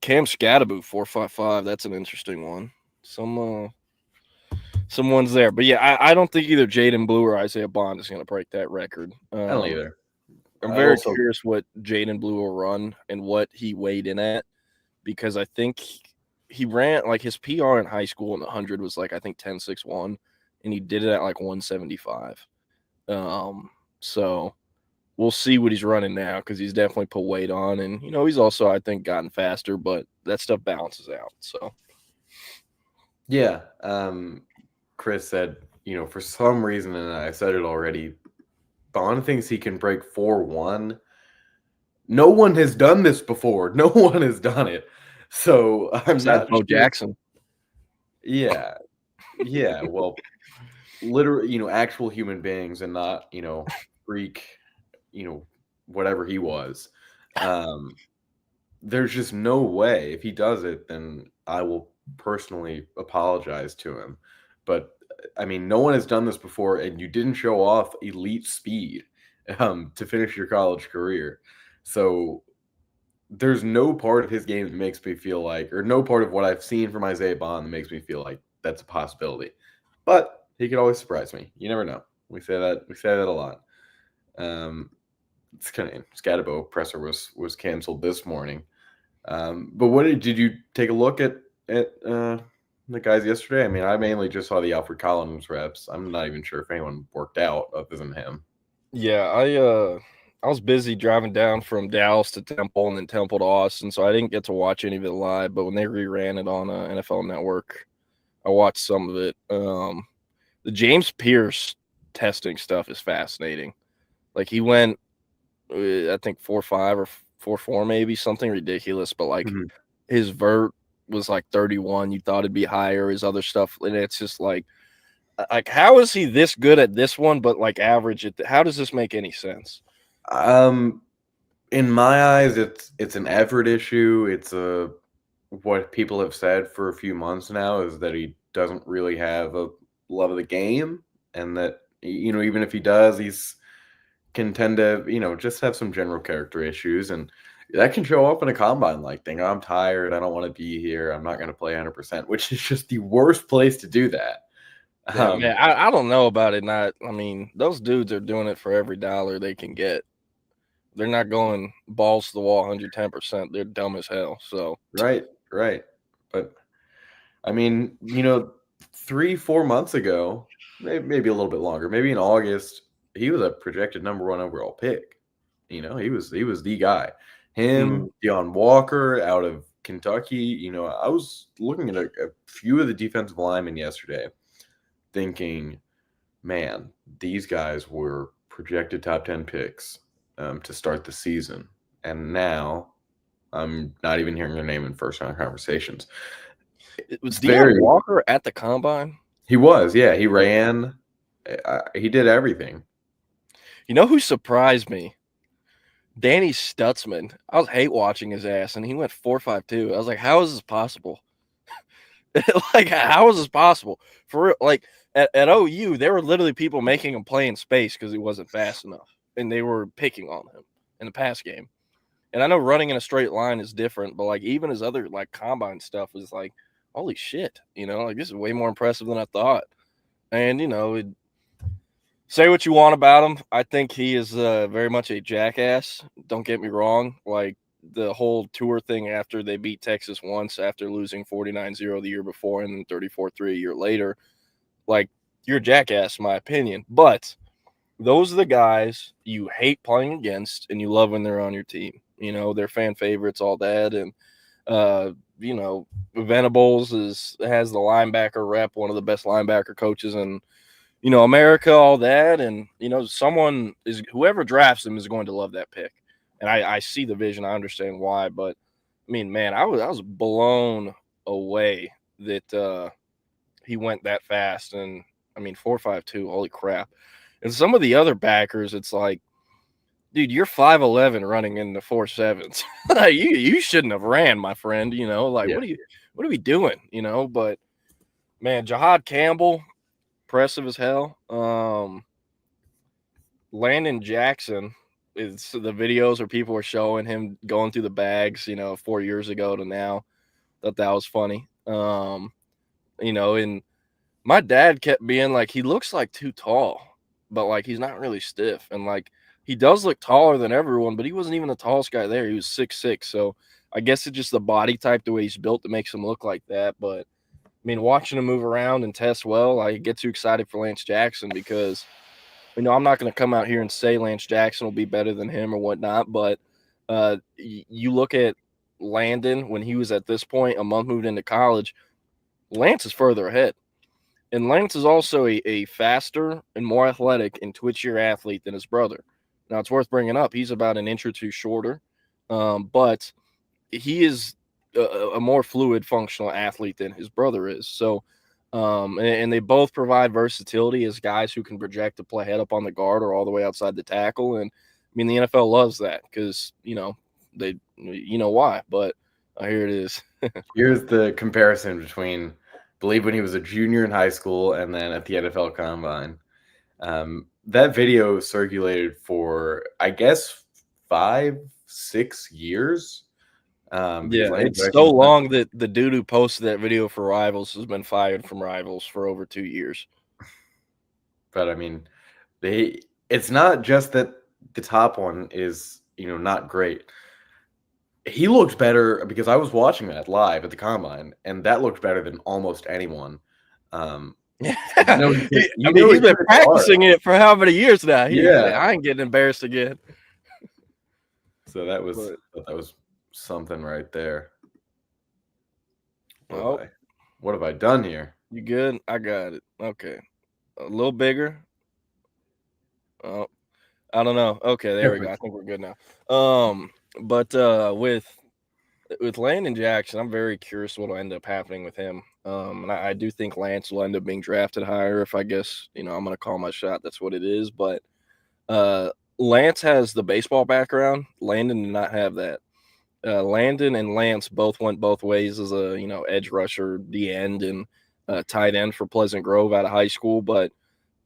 Cam Scadaboo 4.55. That's an interesting one. Someone's there, but yeah, I don't think either Jaden Blue or Isaiah Bond is going to break that record. I don't either. I'm very curious what Jaden Blue will run and what he weighed in at, because I think he ran like his PR in high school in the 100 was like I think 10.61, and he did it at like 175. So we'll see what he's running now, because he's definitely put weight on, and he's also I think gotten faster, but that stuff balances out. So. Yeah. Chris said, for some reason, and I said it already, Bond thinks he can break 4.1. No one has done this before. No one has done it. So I'm not Bo Jackson. Yeah. Yeah. Well, literally, actual human beings and not, freak, whatever he was. There's just no way. If he does it, then I will personally apologize to him. but I mean, no one has done this before, and you didn't show off elite speed to finish your college career. So there's no part of his game that makes me feel like, or no part of what I've seen from Isaiah Bond that makes me feel like that's a possibility. But he could always surprise me. You never know. We say that a lot. It's kind of Scatabo presser was canceled this morning. But what did you take a look at the guys yesterday? I mean, I mainly just saw the Alfred Collins reps. I'm not even sure if anyone worked out other than him. Yeah, I was busy driving down from Dallas to Temple and then Temple to Austin, so I didn't get to watch any of it live. But when they reran it on NFL Network, I watched some of it. The James Pierce testing stuff is fascinating. Like he went, I think 4.5 or 4.4, maybe something ridiculous. But like his vert was like 31. You thought it'd be higher. His other stuff, and it's just like how is he this good at this one, but like average at how does this make any sense? In my eyes, it's an effort issue. It's what people have said for a few months now is that he doesn't really have a love of the game, and that even if he does, he's can tend to just have some general character issues, and that can show up in a combine like thing. I'm tired. I don't want to be here. I'm not going to play 100%, which is just the worst place to do that. Yeah, man, I don't know about it. I mean, those dudes are doing it for every dollar they can get. They're not going balls to the wall 110%. They're dumb as hell. So right. But I mean, 3-4 months ago, maybe a little bit longer, maybe in August, he was a projected number 1 overall pick. He was the guy. Him, Deion Walker out of Kentucky. I was looking at a few of the defensive linemen yesterday, thinking, man, these guys were projected top 10 picks to start the season. And now I'm not even hearing their name in first-round conversations. Was Deion Walker at the combine? He was, yeah. He ran. He did everything. You know who surprised me? Danny Stutzman. I was hate watching his ass, and he went 4.52. I was like, how is this possible? Like, how is this possible? For real, like, at OU, there were literally people making him play in space because he wasn't fast enough, and they were picking on him in the pass game. And I know running in a straight line is different, but, like, even his other, like, combine stuff was like, holy shit, like, this is way more impressive than I thought. And, say what you want about him. I think he is very much a jackass. Don't get me wrong. Like, the whole tour thing after they beat Texas once after losing 49-0 the year before and then 34-3 a year later, like, you're a jackass, in my opinion. But those are the guys you hate playing against and you love when they're on your team. They're fan favorites, all that. And, Venables has the linebacker rep, one of the best linebacker coaches in America, all that. And, whoever drafts him is going to love that pick. And I see the vision. I understand why. But, I mean, man, I was blown away that he went that fast. And, I mean, 4.52, holy crap. And some of the other backers, it's like, dude, you're 5'11" running in the 4.7s. you shouldn't have ran, my friend. What are we doing? But, man, Jahad Campbell, impressive as hell. Landon Jackson, it's the videos where people are showing him going through the bags, 4 years ago to now. Thought that was funny. And my dad kept being like, he looks like too tall, but like he's not really stiff. And like he does look taller than everyone, but he wasn't even the tallest guy there. He was 6'6". So I guess it's just the body type, the way he's built, that makes him look like that. But I mean, watching him move around and test well, I get too excited for Lance Jackson because, I'm not going to come out here and say Lance Jackson will be better than him or whatnot. But you look at Landon when he was at this point, a month moved into college, Lance is further ahead. And Lance is also a faster and more athletic and twitchier athlete than his brother. Now, it's worth bringing up. He's about an inch or two shorter, but he is a more fluid, functional athlete than his brother is. So, and they both provide versatility as guys who can project to play head up on the guard or all the way outside the tackle. And, I mean, the NFL loves that because, why, but here it is. Here's the comparison between believe when he was a junior in high school and then at the NFL Combine. That video circulated for, I guess, 5-6 years. Yeah, it's so long that the dude who posted that video for Rivals has been fired from Rivals for over 2 years. But I mean, it's not just that the top one is, not great. He looked better because I was watching that live at the Combine, and that looked better than almost anyone. Yeah, he's been practicing it for how many years now? I ain't getting embarrassed again. So that was something right there. What have I done here? You good? I got it. Okay, a little bigger. Oh, I don't know. Okay, there we go. I think we're good now. But with Landon Jackson, I'm very curious what will end up happening with him. And I do think Lance will end up being drafted higher if I guess, I'm going to call my shot. That's what it is. But Lance has the baseball background. Landon did not have that. Landon and Lance both went both ways as a, edge rusher, the end, and tight end for Pleasant Grove out of high school. But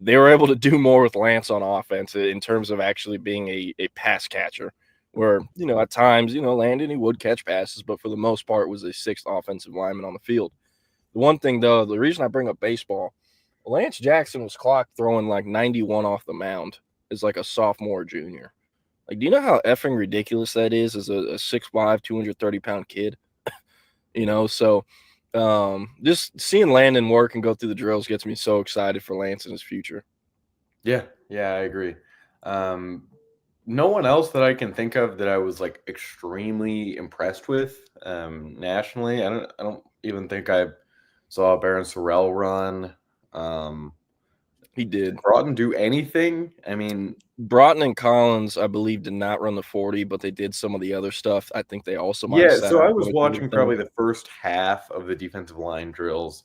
they were able to do more with Lance on offense in terms of actually being a pass catcher. Where, at times, Landon, he would catch passes, but for the most part was a sixth offensive lineman on the field. The one thing, though, the reason I bring up baseball, Lance Jackson was clocked throwing like 91 off the mound as like a sophomore or junior. Like, do you know how effing ridiculous that is as a 6'5", 230-pound kid? So just seeing Landon work and go through the drills gets me so excited for Lance in his future. Yeah, I agree. No one else that I can think of that I was like extremely impressed with nationally. I don't even think I saw Baron Sorrell run. He did. Broughton do anything? I mean, Broughton and Collins, I believe, did not run the 40, but they did some of the other stuff. I think they also might have so I was watching probably the first half of the defensive line drills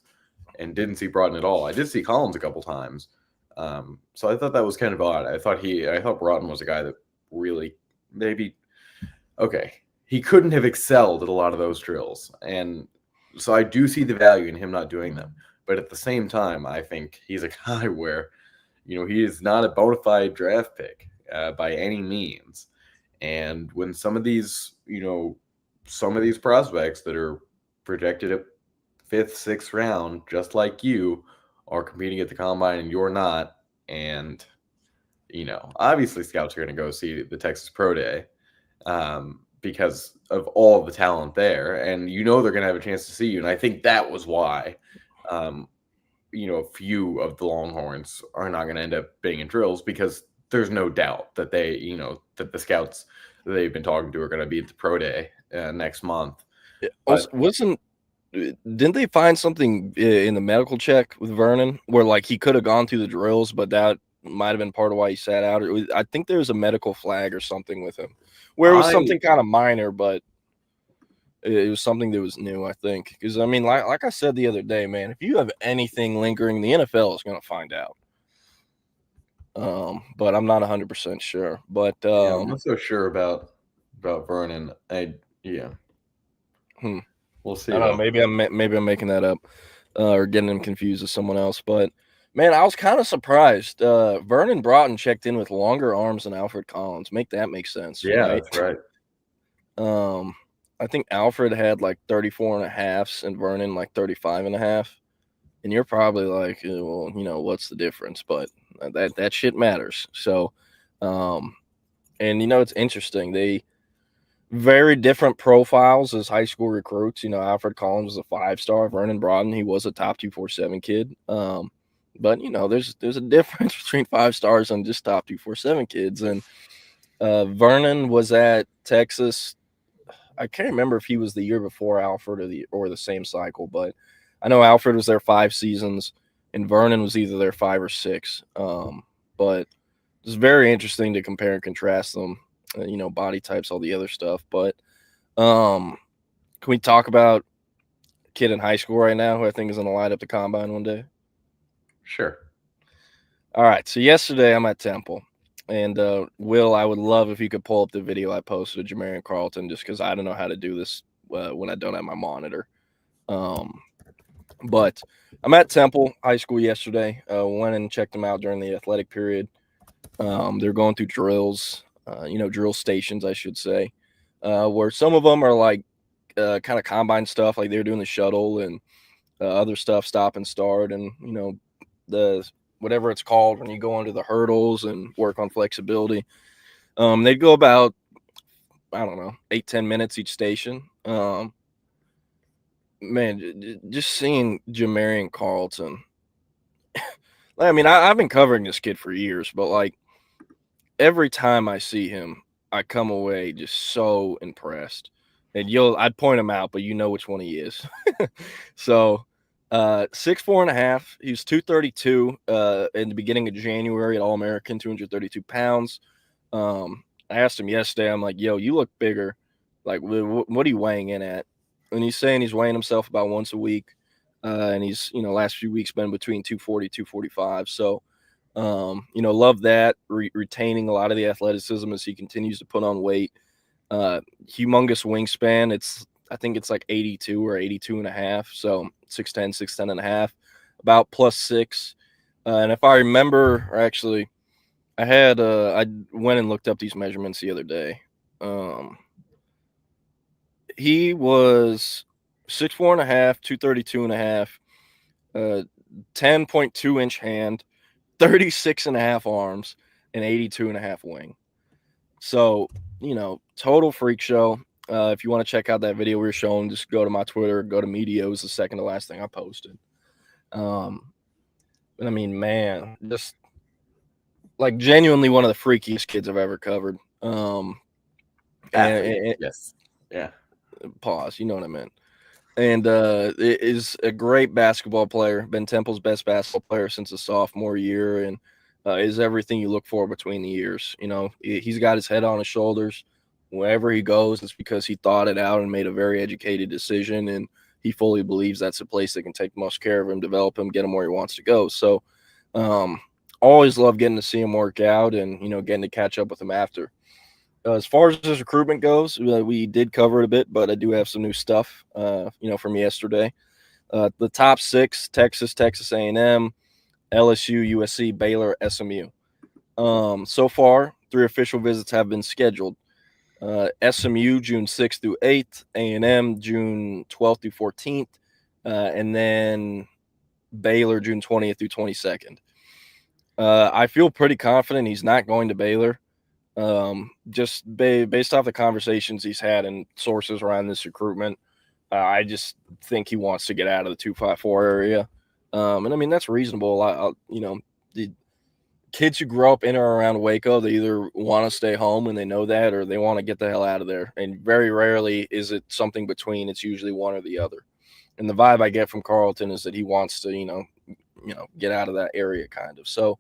and didn't see Broughton at all. I did see Collins a couple times. So I thought that was kind of odd. I thought Broughton was a guy that really he couldn't have excelled at a lot of those drills. And so I do see the value in him not doing them. But at the same time, I think he's a guy where, he is not a bona fide draft pick by any means. And when some of these prospects that are projected at 5th, 6th round, just like you, are competing at the Combine and you're not, and obviously scouts are going to go see the Texas Pro Day because of all the talent there, and they're going to have a chance to see you. And I think that was why, a few of the Longhorns are not going to end up being in drills, because there's no doubt that they, that the scouts that they've been talking to are going to be at the Pro Day next month. Didn't they find something in the medical check with Vernon where like he could have gone through the drills, but that might have been part of why he sat out? I think there was a medical flag or something with him where it was something kind of minor, but it was something that was new, I think. Because, I mean, like I said the other day, man, if you have anything lingering, the NFL is going to find out. But I'm not 100% sure. But I'm not so sure about Vernon. We'll see. I don't know, maybe I'm making that up or getting him confused with someone else. But man, I was kind of surprised. Vernon Broughton checked in with longer arms than Alfred Collins. Make sense. Yeah, right? That's right. I think Alfred had like 34.5 and Vernon like 35.5. And you're probably like, well, what's the difference? But that shit matters. So, and it's interesting. They very different profiles as high school recruits. Alfred Collins was a 5-star. Vernon Broughton, he was a top 247 kid. But there's a difference between 5 stars and just top 247 kids. And Vernon was at Texas. I can't remember if he was the year before Alfred or the same cycle, but I know Alfred was there 5 seasons and Vernon was either there 5 or 6. But it's very interesting to compare and contrast them, body types, all the other stuff. But can we talk about a kid in high school right now who I think is going to light up the Combine one day? Sure. All right. So yesterday I'm at Temple. And Will, I would love if you could pull up the video I posted of Jamarian Carlton, just because I don't know how to do this when I don't have my monitor. But I'm at Temple High School yesterday. Went and checked them out during the athletic period. They're going through drills, drill stations, I should say, where some of them are like kind of combine stuff, like they're doing the shuttle and other stuff, stop and start, and the whatever it's called when you go under the hurdles and work on flexibility. They'd go about, I don't know, 8-10 minutes each station. Man, just seeing Jamarian Carlton. I mean, I've been covering this kid for years, but like every time I see him, I come away just so impressed. And I'd point him out, but you know which one he is. So 6'4.5". He was 232 in the beginning of January at All-American, 232 pounds. I asked him yesterday, I'm like, yo, you look bigger. Like, what are you weighing in at? And he's saying he's weighing himself about once a week. And he's, last few weeks been between 240, 245. So, love that. Retaining a lot of the athleticism as he continues to put on weight. Humongous wingspan. I think it's like 82 or 82 and a half. So 6'10", 6'10 and a half, about +6. And if I remember, or actually, I went and looked up these measurements the other day. He was 6'4.5", 232 and a half, 10.2 inch hand, 36 and a half arms, and 82 and a half wing. So, total freak show. If you want to check out that video we were showing, just go to my Twitter, go to Media. It was the second to last thing I posted. But I mean, man, just like genuinely one of the freakiest kids I've ever covered. Yes. Yeah. Pause. You know what I meant. And is a great basketball player. Been Temple's best basketball player since his sophomore year, and is everything you look for between the years. He's got his head on his shoulders. Wherever he goes, it's because he thought it out and made a very educated decision, and he fully believes that's the place that can take the most care of him, develop him, get him where he wants to go. So always love getting to see him work out and, getting to catch up with him after. As far as his recruitment goes, we did cover it a bit, but I do have some new stuff, from yesterday. The top 6, Texas, Texas A&M, LSU, USC, Baylor, SMU. So far, 3 official visits have been scheduled. SMU, June 6th through 8th, A&M, June 12th through 14th, and then Baylor, June 20th through 22nd. I feel pretty confident he's not going to Baylor. Just based off the conversations he's had and sources around this recruitment, I just think he wants to get out of the 254 area. And I mean, that's reasonable. The kids who grow up in or around Waco, they either want to stay home and they know that, or they want to get the hell out of there. And very rarely is it something between. It's usually one or the other. And the vibe I get from Carlton is that he wants to, get out of that area kind of. So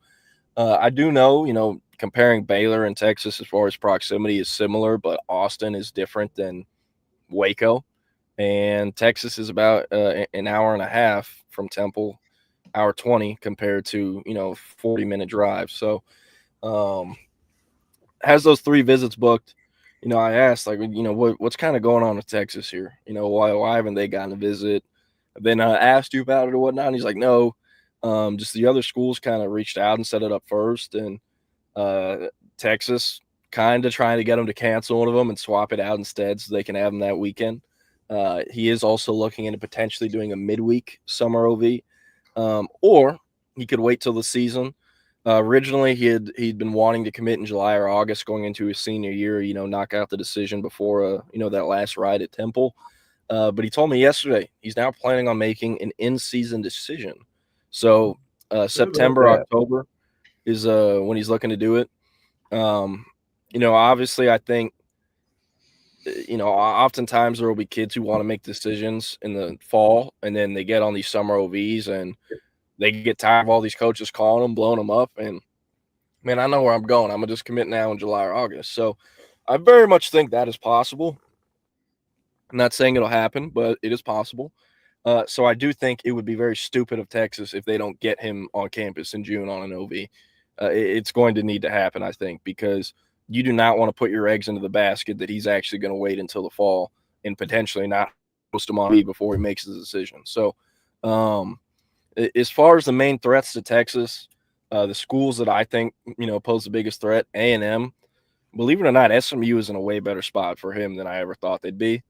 I do know, comparing Baylor and Texas as far as proximity is similar, but Austin is different than Waco. And Texas is about an hour and a half from Temple, hour 20 compared to 40-minute drive. So has those 3 visits booked. I asked, like, what's kind of going on with Texas here? Why haven't they gotten a visit? I've been asked you about it or whatnot. And he's like, no, just the other schools kind of reached out and set it up first, and Texas kind of trying to get them to cancel one of them and swap it out instead so they can have them that weekend. He is also looking into potentially doing a midweek summer OV. Or he could wait till the season. Originally, he'd been wanting to commit in July or August going into his senior year, knock out the decision before, that last ride at Temple. But he told me yesterday he's now planning on making an in-season decision. So September, October is when he's looking to do it. Obviously, I think, oftentimes there will be kids who want to make decisions in the fall, and then they get on these summer OVs and they get tired of all these coaches calling them, blowing them up. And man, I know where I'm going. I'm going to just commit now in July or August. So I very much think that is possible. I'm not saying it'll happen, but it is possible. So I do think it would be very stupid of Texas if they don't get him on campus in June on an OV. It's going to need to happen, I think, because you do not want to put your eggs into the basket that he's actually going to wait until the fall and potentially not post him on before he makes his decision. So As far as the main threats to Texas, the schools that I think, pose the biggest threat, A&M, believe it or not, SMU is in a way better spot for him than I ever thought they'd be.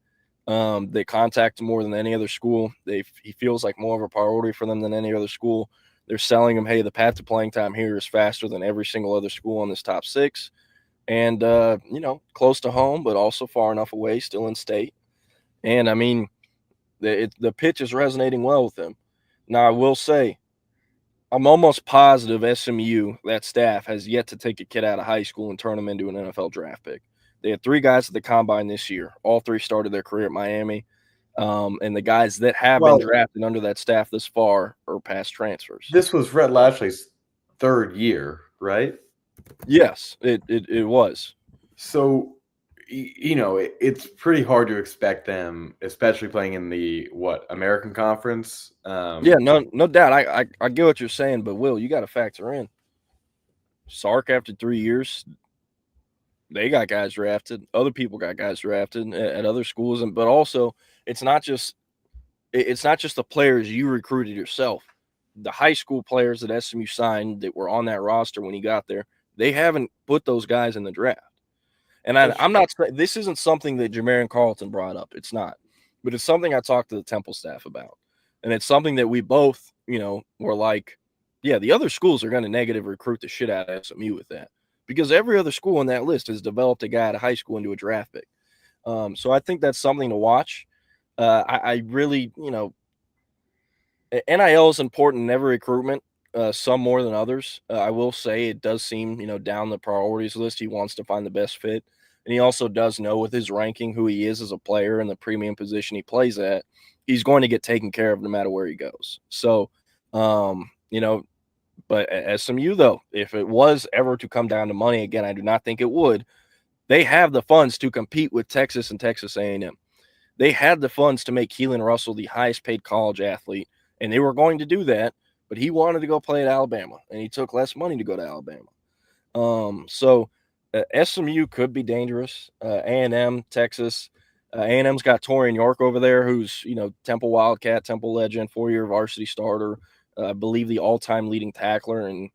They contact him more than any other school. He feels like more of a priority for them than any other school. They're selling him, hey, the path to playing time here is faster than every single other school in this top 6. And, close to home, but also far enough away, still in state. And, I mean, the pitch is resonating well with him. Now, I will say, I'm almost positive SMU, that staff, has yet to take a kid out of high school and turn him into an NFL draft pick. They had 3 guys at the combine this year. All 3 started their career at Miami. And the guys that have been drafted under that staff this far are past transfers. This was Rhett Lashley's 3rd year, right? Yes, it was. So, it's pretty hard to expect them, especially playing in the American Conference. Yeah, no doubt. I get what you're saying, but Will, you got to factor in Sark after 3 years. They got guys drafted. Other people got guys drafted at other schools, but also it's not just the players you recruited yourself. The high school players that SMU signed that were on that roster when he got there, they haven't put those guys in the draft. And I'm not – this isn't something that Jamarian Carlton brought up. It's not. But it's something I talked to the Temple staff about. And it's something that we both, were like, yeah, the other schools are going to negative recruit the shit out of SMU with that. Because every other school on that list has developed a guy out of high school into a draft pick. So I think that's something to watch. I really, NIL is important in every recruitment, some more than others. I will say it does seem, down the priorities list. He wants to find the best fit. And he also does know with his ranking who he is as a player and the premium position he plays at, he's going to get taken care of no matter where he goes. So, but at SMU, though, if it was ever to come down to money, again, I do not think it would, they have the funds to compete with Texas and Texas A&M. They had the funds to make Keelan Russell the highest paid college athlete, and they were going to do that, but he wanted to go play at Alabama, and he took less money to go to Alabama. So SMU could be dangerous. A&M, Texas. A&M's got Torian York over there, who's, Temple Wildcat, Temple legend, 4-year varsity starter. I believe the all-time leading tackler in,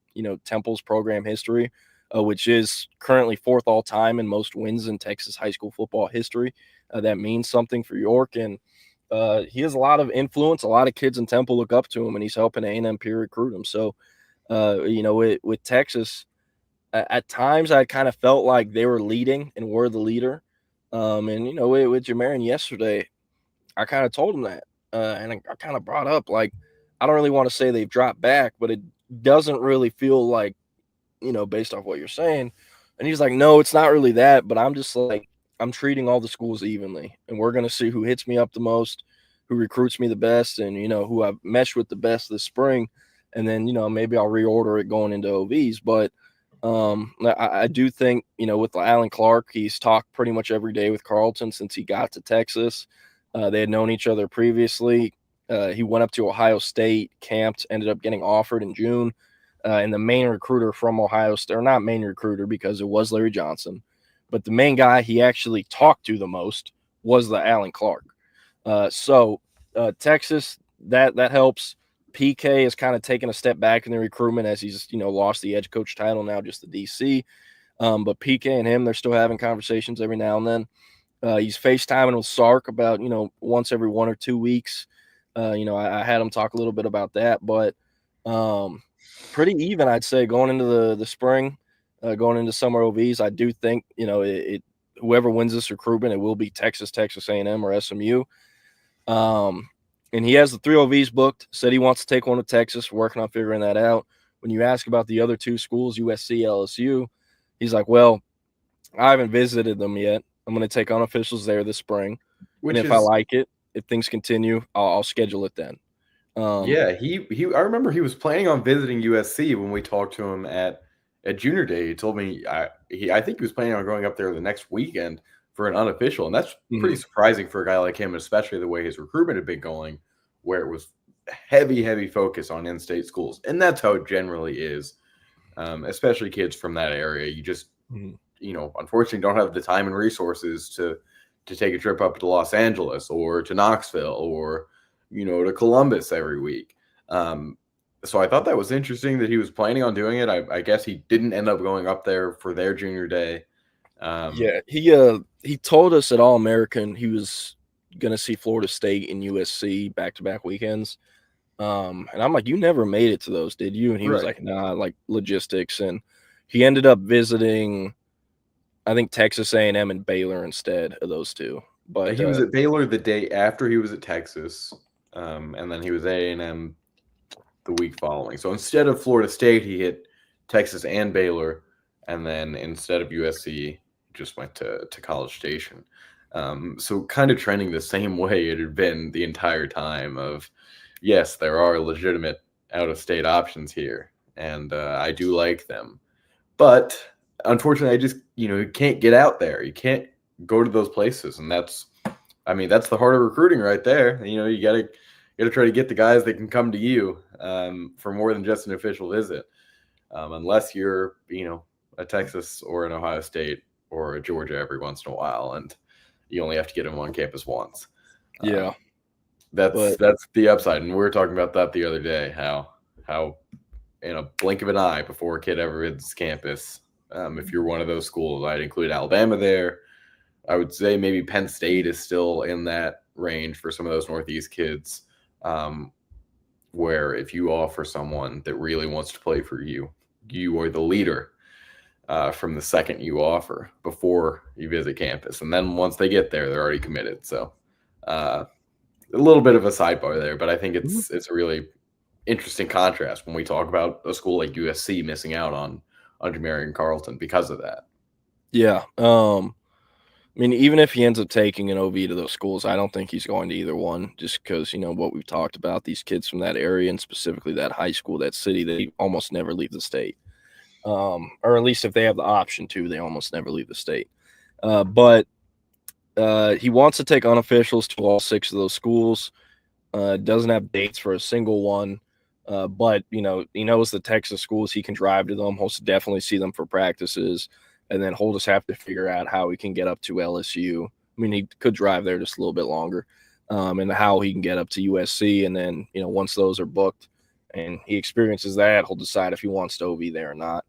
Temple's program history, which is currently 4th all-time in most wins in Texas high school football history. That means something for York, and he has a lot of influence. A lot of kids in Temple look up to him, and he's helping A&M peer recruit him. So, with Texas, at times I kind of felt like they were leading and were the leader. With Jamarian yesterday, I kind of told him that, and I kind of brought up, like, I don't really want to say they've dropped back, but it doesn't really feel like, based off what you're saying. And he's like, no, it's not really that, but I'm just like, I'm treating all the schools evenly, and we're going to see who hits me up the most, who recruits me the best, and, who I've meshed with the best this spring. And then, maybe I'll reorder it going into OVs. But I do think, with Alan Clark, he's talked pretty much every day with Carlton since he got to Texas. They had known each other previously. He went up to Ohio State, camped, ended up getting offered in June. And the main recruiter from Ohio State, or not main recruiter because it was Larry Johnson, but the main guy he actually talked to the most was the Alan Clark. So Texas, that helps. PK has kind of taken a step back in the recruitment as he's, lost the edge coach title, now just the DC. But PK and him, they're still having conversations every now and then. He's FaceTiming with Sark about, once every 1 or 2 weeks. I had him talk a little bit about that, but pretty even, I'd say, going into the spring, going into summer OVs. I do think, whoever wins this recruitment, it will be Texas, Texas A&M, or SMU. And he has the 3 OVs booked, said he wants to take one to Texas, working on figuring that out. When you ask about the other 2 schools, USC, LSU, he's like, well, I haven't visited them yet. I'm going to take unofficials there this spring. And if I like it, if things continue, I'll schedule it then. I remember he was planning on visiting USC when we talked to him at Junior Day. He told me I think he was planning on going up there the next weekend for an unofficial, and that's pretty surprising for a guy like him, especially the way his recruitment had been going, where it was heavy focus on in-state schools, and that's how it generally is, especially kids from that area. You just unfortunately don't have the time and resources to take a trip up to Los Angeles or to Knoxville or to Columbus every week. So I thought that was interesting that he was planning on doing it. I guess he didn't end up going up there for their junior day. Yeah, he told us at All American he was going to see Florida State and USC back-to-back weekends. And I'm like, you never made it to those, did you? And he was like, nah, like logistics. And he ended up visiting, I think, Texas A&M and Baylor instead of those two. But he was at Baylor the day after he was at Texas, and then he was at A&M the week following. So instead of Florida State, he hit Texas and Baylor, and then instead of USC, he just went to College Station. So kind of trending the same way it had been the entire time of, yes, there are legitimate out-of-state options here, and I do like them. But unfortunately, I just, you can't get out there. You can't go to those places, and that's the heart of recruiting right there. You gotta try to get the guys that can come to you for more than just an official visit, unless you're, a Texas or an Ohio State or a Georgia every once in a while, and you only have to get them on campus once. Yeah. That's the upside, and we were talking about that the other day. How in a blink of an eye before a kid ever visits campus, if you're one of those schools, I'd include Alabama there. I would say maybe Penn State is still in that range for some of those Northeast kids, where if you offer someone that really wants to play for you, you are the leader from the second you offer before you visit campus, and then once they get there, they're already committed. So. A little bit of a sidebar there, but I think it's a really interesting contrast when we talk about a school like USC missing out on Marion Carlton because of that. Yeah. Even if he ends up taking an OV to those schools, I don't think he's going to either one, just because, what we've talked about, these kids from that area and specifically that high school, that city, they almost never leave the state. Or at least if they have the option to, they almost never leave the state. But he wants to take unofficials to all 6 of those schools. Doesn't have dates for a single one, but he knows the Texas schools. He can drive to them. He'll definitely see them for practices, and then he'll just have to figure out how he can get up to LSU. He could drive there just a little bit longer, and how he can get up to USC. And then once those are booked and he experiences that, he'll decide if he wants to OV there or not.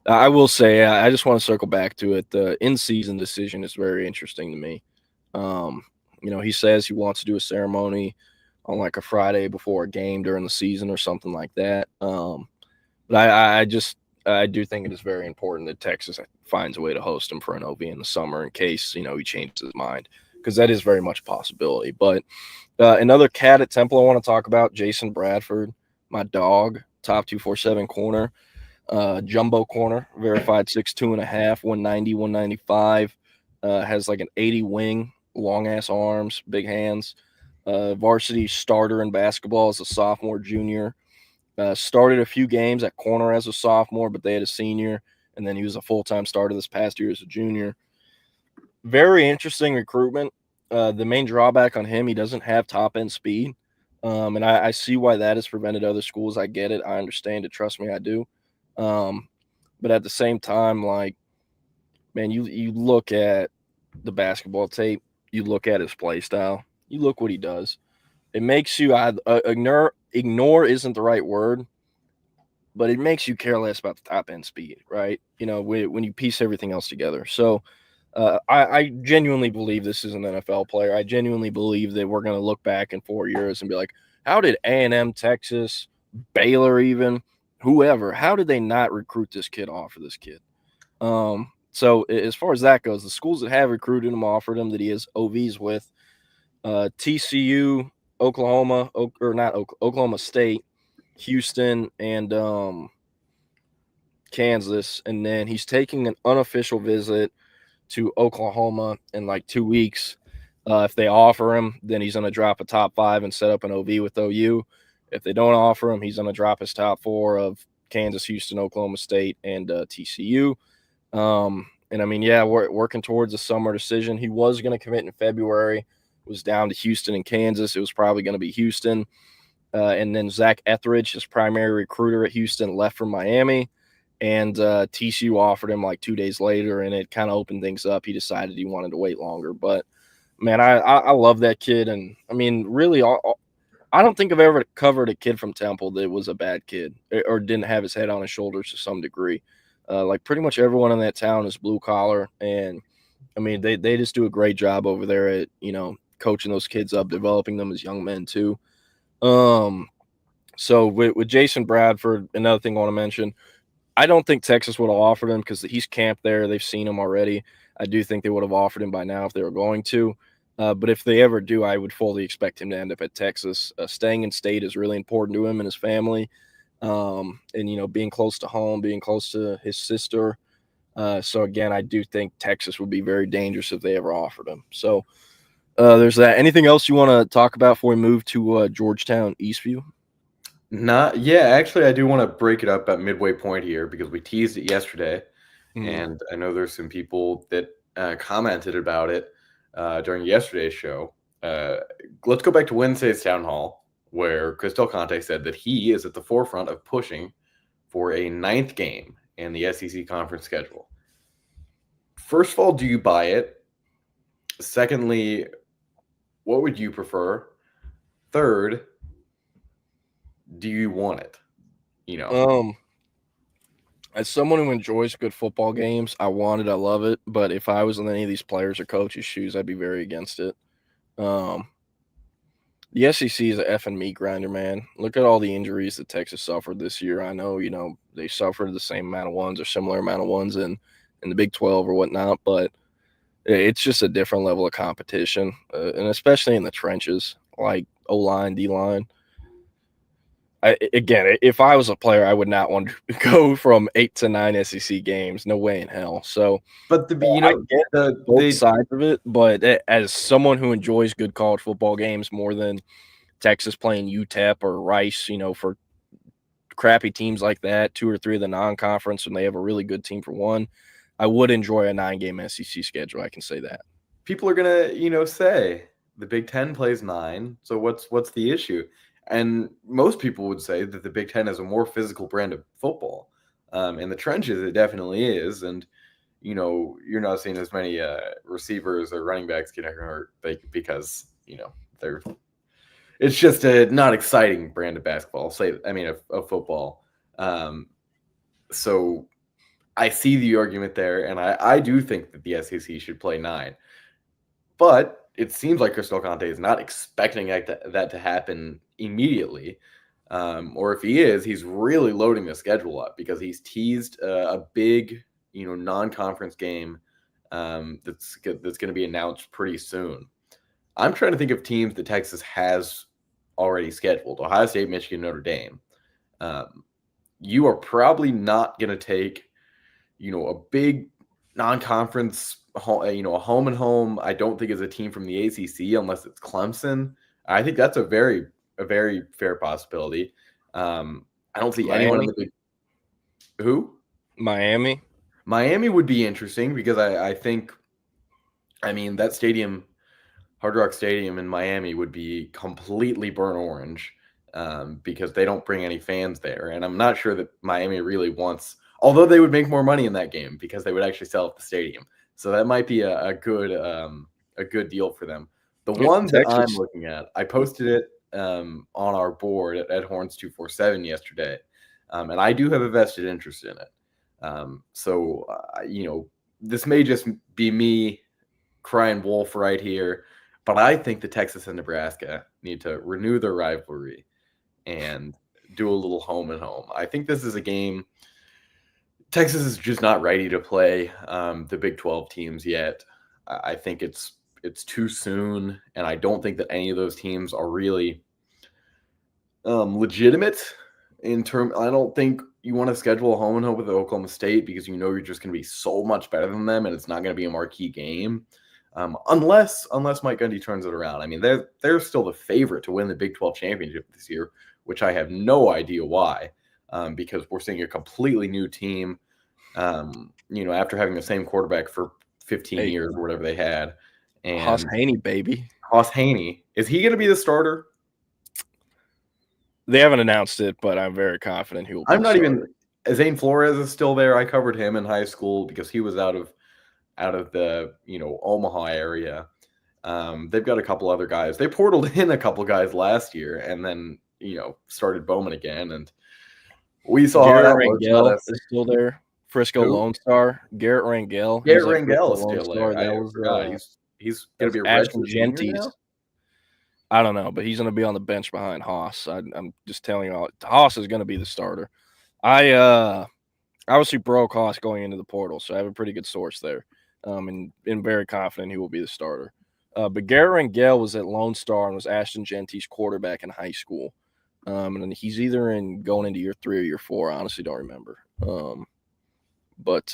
I will say, I just want to circle back to it. The in-season decision is very interesting to me. He says he wants to do a ceremony on like a Friday before a game during the season or something like that. But I do think it is very important that Texas finds a way to host him for an OV in the summer in case, he changes his mind, because that is very much a possibility. But another cat at Temple I want to talk about, Jason Bradford, my dog, top 247 corner. Jumbo corner, verified 6'2.5", 190, 195, has like an 80 wing, long ass arms, big hands. Varsity starter in basketball as a sophomore, junior. Started a few games at corner as a sophomore, but they had a senior, and then he was a full-time starter this past year as a junior. Very interesting recruitment. The main drawback on him, he doesn't have top-end speed, and I see why that has prevented other schools. I get it. I understand it. Trust me, I do. But at the same time, you look at the basketball tape, you look at his play style, you look what he does. It makes you ignore isn't the right word, but it makes you care less about the top end speed, right? When you piece everything else together. So I genuinely believe this is an NFL player. I genuinely believe that we're going to look back in 4 years and be like, how did A&M, Texas, Baylor, even whoever, how did they not recruit this kid, offer this kid? So as far as that goes, the schools that have recruited him, offered him, that he has OVs with, TCU, Oklahoma State, Houston, and Kansas. And then he's taking an unofficial visit to Oklahoma in like 2 weeks. If they offer him, then he's going to drop a top 5 and set up an OV with OU. If they don't offer him, he's going to drop his top 4 of Kansas, Houston, Oklahoma State, and TCU. We're working towards a summer decision. He was going to commit in February. It was down to Houston and Kansas. It was probably going to be Houston. And then Zach Etheridge, his primary recruiter at Houston, left for Miami. And TCU offered him like 2 days later, and it kind of opened things up. He decided he wanted to wait longer. But Man, I love that kid, and I mean, really, I don't think I've ever covered a kid from Temple that was a bad kid or didn't have his head on his shoulders to some degree. Like pretty much everyone in that town is blue collar, and I mean, they just do a great job over there at coaching those kids up, developing them as young men too. So with Jason Bradford, another thing I want to mention, I don't think Texas would have offered him because he's camped there. They've seen him already. I do think they would have offered him by now if they were going to. But if they ever do, I would fully expect him to end up at Texas. Staying in state is really important to him and his family. And being close to home, being close to his sister. So again, I do think Texas would be very dangerous if they ever offered him. So there's that. Anything else you want to talk about before we move to Georgetown Eastview? Actually, I do want to break it up at midway point here because we teased it yesterday, and I know there's some people that commented about it during yesterday's show. Let's go back to Wednesday's town hall where Chris Del Conte said that he is at the forefront of pushing for a 9th game in the SEC conference schedule. First of all, do you buy it? Secondly, what would you prefer? Third, do you want it? As someone who enjoys good football games, I want it. I love it. But if I was in any of these players or coaches' shoes, I'd be very against it. The SEC is a effing meat grinder, man. Look at all the injuries that Texas suffered this year. I know, they suffered the same amount of ones or similar amount of ones in the Big 12 or whatnot, but it's just a different level of competition, and especially in the trenches, like O-line, D-line. Again, if I was a player, I would not want to go from 8 to 9 SEC games. No way in hell. So, but I get both sides of it. But as someone who enjoys good college football games more than Texas playing UTEP or Rice, for crappy teams like that, 2 or 3 of the non-conference, and they have a really good team for one, I would enjoy a 9-game SEC schedule. I can say that. People are gonna, say the Big Ten plays 9. So what's the issue? And most people would say that the Big Ten is a more physical brand of football. In the trenches, it definitely is. And, you're not seeing as many receivers or running backs getting hurt because, it's just a not exciting brand of basketball, of football. So I see the argument there, and I do think that the SEC should play 9. But it seems like Chris Del Conte is not expecting that to happen immediately. Or if he is, he's really loading the schedule up because he's teased a big, non-conference game that's going to be announced pretty soon. I'm trying to think of teams that Texas has already scheduled: Ohio State, Michigan, Notre Dame. You are probably not going to take, a big non-conference, a home and home. I don't think is a team from the ACC unless it's Clemson. I think that's a very fair possibility. I don't see anyone in the big. Who? Miami. Miami would be interesting because I think, that stadium, Hard Rock Stadium in Miami, would be completely burnt orange because they don't bring any fans there. And I'm not sure that Miami really wants, although they would make more money in that game because they would actually sell at the stadium. So that might be a good deal for them. The one that I'm looking at, I posted it on our board at Horns 247 yesterday, and I do have a vested interest in it. This may just be me crying wolf right here, but I think the Texas and Nebraska need to renew their rivalry and do a little home and home. I think this is a game Texas is just not ready to play the Big 12 teams yet. I think it's too soon, and I don't think that any of those teams are really legitimate in term. I don't think you want to schedule a home and home with Oklahoma State because you're just going to be so much better than them, and it's not going to be a marquee game. Unless Mike Gundy turns it around. They're still the favorite to win the Big 12 championship this year, which I have no idea why. Because we're seeing a completely new team, after having the same quarterback for 15 years or whatever they had. And Hoss Haney, baby. Hoss Haney. Is he going to be the starter? They haven't announced it, but I'm very confident he will be I'm not the even – Zane Flores is still there. I covered him in high school because he was out of the, Omaha area. They've got a couple other guys. They portaled in a couple guys last year, and then started Bowman again, and we saw how that Garrett works. Rangel is still there. Frisco Who? Lone Star. Garrett Rangel. Garrett He's at Rangel Frisco is Lone still Star. there. That I was forgot. He's going to be a Ashton redshirt senior Gentis. now? I don't know, but he's going to be on the bench behind Haas. I'm just telling you all. Haas is going to be the starter. I obviously broke Haas going into the portal, so I have a pretty good source there. And very confident he will be the starter. But Garrett Rangel was at Lone Star and was Ashton Gentis' quarterback in high school. And he's either going into year 3 or year 4. I honestly don't remember. But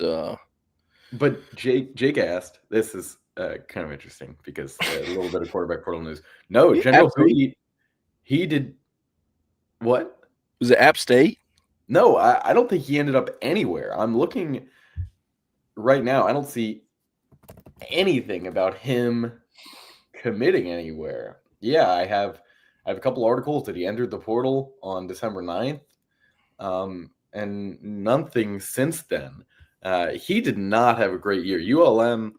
Jake asked, this is kind of interesting because a little bit of quarterback portal news. No, Yeah, General absolutely. Booty, he did what? Was it App State? No, I don't think he ended up anywhere. I'm looking right now. I don't see anything about him committing anywhere. Yeah, I have a couple articles that he entered the portal on December 9th, and nothing since then. He did not have a great year. ULM,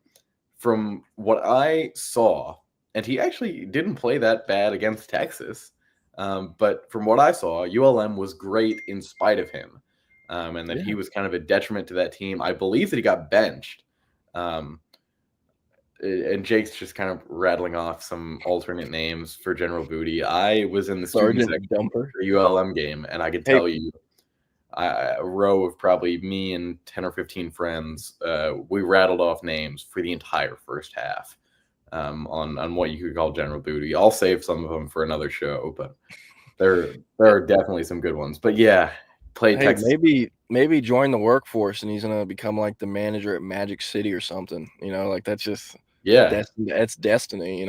from what I saw, and he actually didn't play that bad against Texas, but from what I saw, ULM was great in spite of him, and that he was kind of a detriment to that team. I believe that he got benched. And Jake's just kind of rattling off some alternate names for General Booty. I was in the student Sergeant section Dumper. for ULM game, and I could tell you, a row of probably me and 10 or 15 friends, we rattled off names for the entire first half on what you could call General Booty. I'll save some of them for another show, but there are definitely some good ones. But yeah, Texas. Maybe join the workforce and he's gonna become like the manager at Magic City or something. Like that's just that's destiny.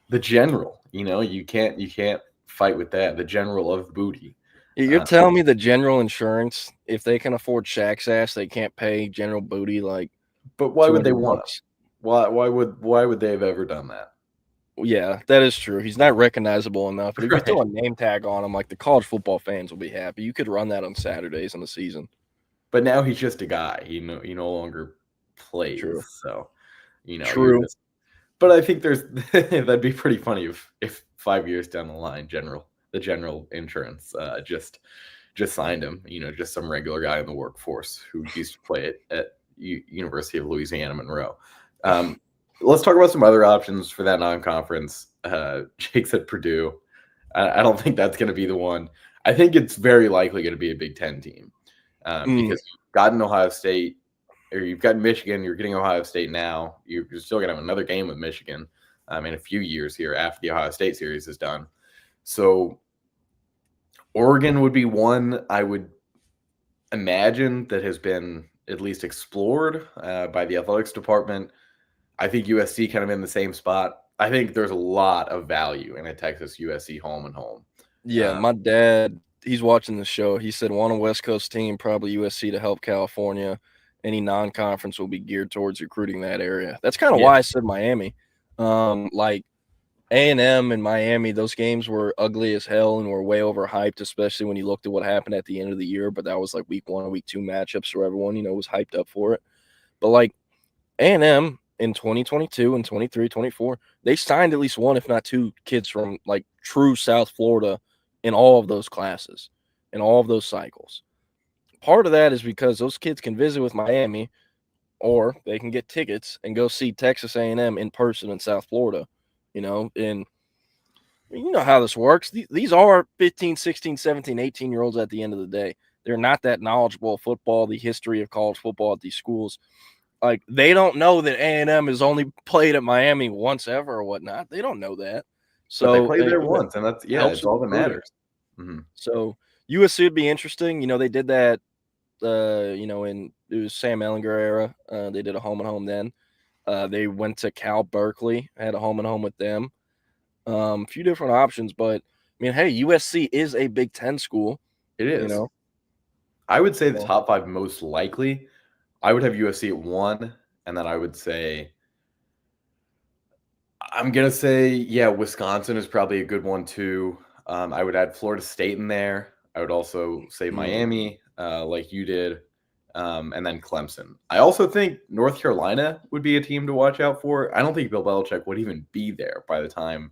The general. You can't fight with that. The general of booty. You're telling me the General Insurance, if they can afford Shaq's ass, they can't pay General Booty like. But why would they $200? want him? Why would they have ever done that? Yeah, that is true. He's not recognizable enough. But if you Right. throw a name tag on him, like the college football fans will be happy. You could run that on Saturdays in the season. But now he's just a guy. He no longer plays. True. So, True. But I think that'd be pretty funny if 5 years down the line, the General Insurance just signed him. Just some regular guy in the workforce who used to play at University of Louisiana Monroe. Let's talk about some other options for that non-conference. Jake said Purdue. I don't think that's going to be the one. I think it's very likely going to be a Big Ten team because you've gotten Ohio State, or you've got Michigan. You're getting Ohio State now. You're still going to have another game with Michigan in a few years here after the Ohio State series is done. So Oregon would be one I would imagine that has been at least explored by the athletics department. I think USC kind of in the same spot. I think there's a lot of value in a Texas USC home and home. Yeah, my dad, he's watching the show. He said want a West Coast team, probably USC to help California. Any non-conference will be geared towards recruiting that area. That's kind of why I said Miami. Like A&M and Miami, those games were ugly as hell and were way overhyped, especially when you looked at what happened at the end of the year. But that was like week 1 or week 2 matchups where everyone, was hyped up for it. But like A&M in 2022 and 23, 24, they signed at least one, if not 2 kids from like true South Florida in all of those classes, in all of those cycles. Part of that is because those kids can visit with Miami, or they can get tickets and go see Texas A&M in person in South Florida, and you know how this works. These are 15, 16, 17, 18-year-olds at the end of the day. They're not that knowledgeable of football, the history of college football at these schools. Like, they don't know that A&M has only played at Miami once ever or whatnot. They don't know that. So but they played there once, and that's it's all that matters. Mm-hmm. So USC would be interesting. They did that, in it was Sam Ehlinger era. They did a home and home then. They went to Cal Berkeley, had a home and home with them. A few different options, but I mean, hey, USC is a Big Ten school. It is. I would say the top 5 most likely. I would have USC at 1, and then I would say, I'm gonna say, Wisconsin is probably a good one too. I would add Florida State in there. I would also say Miami, like you did. and then Clemson. I also think North Carolina would be a team to watch out for. I don't think Bill Belichick would even be there by the time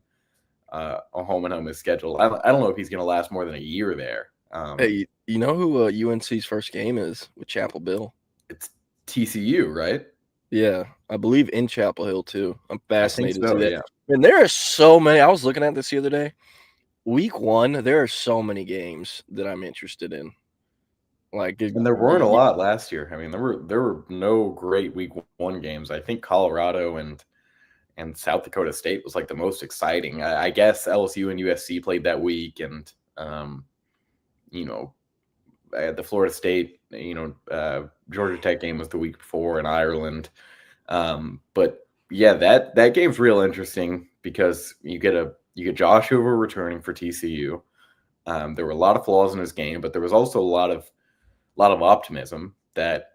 a home and home is scheduled. I don't know if he's going to last more than a year there. Hey, you know who UNC's first game is with Chapel Hill? It's TCU, right? Yeah, I believe in Chapel Hill too. I'm fascinated so, to see that. yeah. And there are so many. I was looking at this the other day. Week 1, there are so many games that I'm interested in. Like, And there weren't a lot last year. I mean, there were no great week 1 games. I think Colorado and South Dakota State was like the most exciting. I guess LSU and USC played that week, and the Florida State, Georgia Tech game was the week before in Ireland. But yeah, that game's real interesting because you get Josh Hoover returning for TCU. There were a lot of flaws in his game, but there was also a lot of optimism that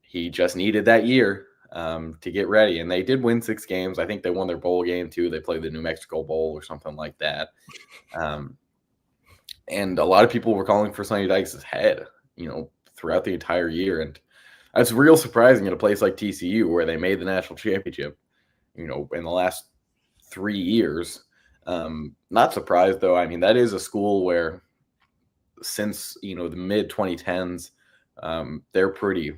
he just needed that year to get ready, and they did win 6 games. I think they won their bowl game too. They played the New Mexico Bowl or something like that. And a lot of people were calling for Sonny Dykes' head, throughout the entire year. And that's real surprising in a place like TCU where they made the national championship, in the last 3 years. Not surprised though. I mean, that is a school where since, the mid 2010s, they're pretty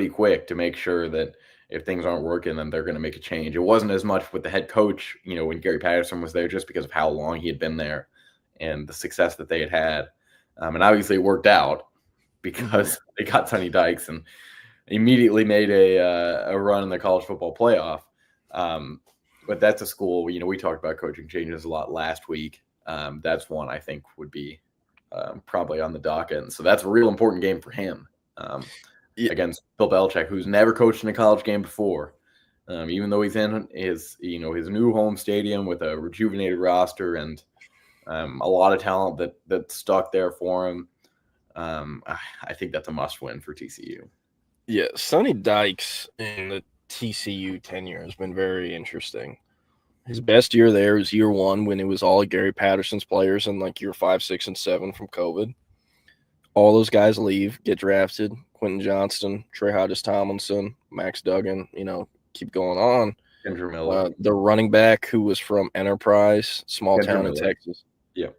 quick to make sure that if things aren't working, then they're going to make a change. It wasn't as much with the head coach, when Gary Patterson was there, just because of how long he had been there and the success that they had. And obviously it worked out because they got Sonny Dykes and immediately made a run in the college football playoff. But that's a school, we talked about coaching changes a lot last week. That's one I think would be probably on the docket. And so that's a real important game for him against Bill Belichick, who's never coached in a college game before. Even though he's in his new home stadium with a rejuvenated roster and a lot of talent that stuck there for him. I think that's a must win for TCU. Yeah, Sonny Dykes in the TCU tenure has been very interesting. His best year there was year 1 when it was all Gary Patterson's players and like year 5, 6, and 7 from COVID. All those guys leave, get drafted. Quentin Johnston, Trey Hodges-Tomlinson, Max Duggan, keep going on. Kendra Miller. The running back who was from Enterprise, small Kendra town in Miller. Texas.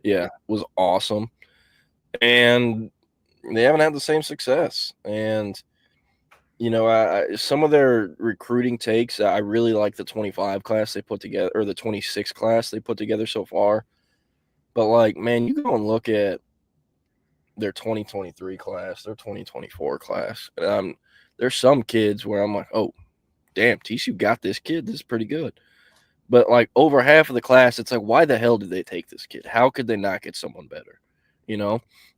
Yeah, was awesome. And they haven't had the same success. And, some of their recruiting takes, I really like the 25 class they put together, or the 26 class they put together so far. But, like, man, you go and look at their 2023 class, their 2024 class. And there's some kids where I'm like, oh, damn, TCU got this kid. This is pretty good. But, like, over half of the class, it's like, why the hell did they take this kid? How could they not get someone better?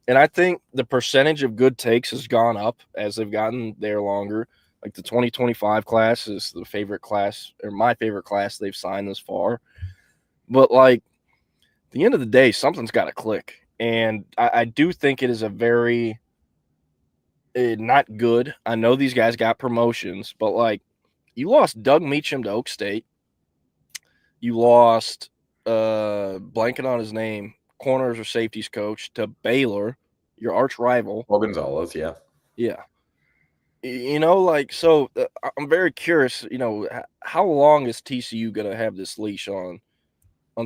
And I think the percentage of good takes has gone up as they've gotten there longer. Like, the 2025 class is the favorite class, or my favorite class they've signed this far. But, like, at the end of the day, something's got to click. And I do think it is a very not good. I know these guys got promotions, but, like, you lost Doug Meacham to Oak State. You lost, blanking on his name, corners or safeties coach to Baylor, your arch rival. Well, Gonzalez, yeah. Yeah. So I'm very curious, how long is TCU going to have this leash on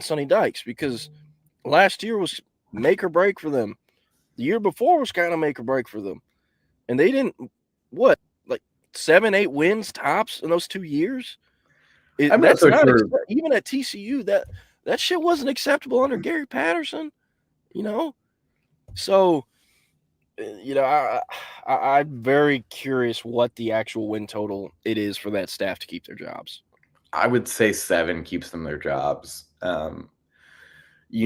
Sonny Dykes? Because last year was make or break for them. The year before was kind of make or break for them. And they didn't, 7, 8 wins tops in those 2 years? I'm not so sure. Even at TCU, that shit wasn't acceptable under Gary Patterson, So, I'm very curious what the actual win total it is for that staff to keep their jobs. I would say 7 keeps them their jobs. We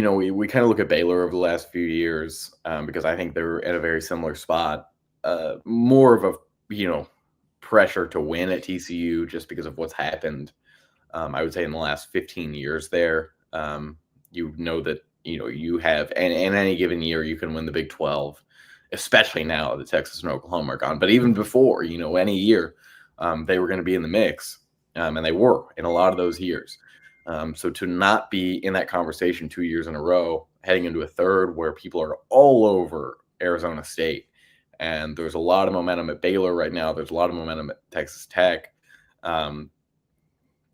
kind of look at Baylor over the last few years because I think they're at a very similar spot. More of a, pressure to win at TCU just because of what's happened. I would say in the last 15 years there, that, you have, and in any given year, you can win the Big 12, especially now that Texas and Oklahoma are gone. But even before, any year, they were going to be in the mix, and they were in a lot of those years. So to not be in that conversation 2 years in a row, heading into a third where people are all over Arizona State, And there's a lot of momentum at Baylor right now. There's a lot of momentum at Texas Tech.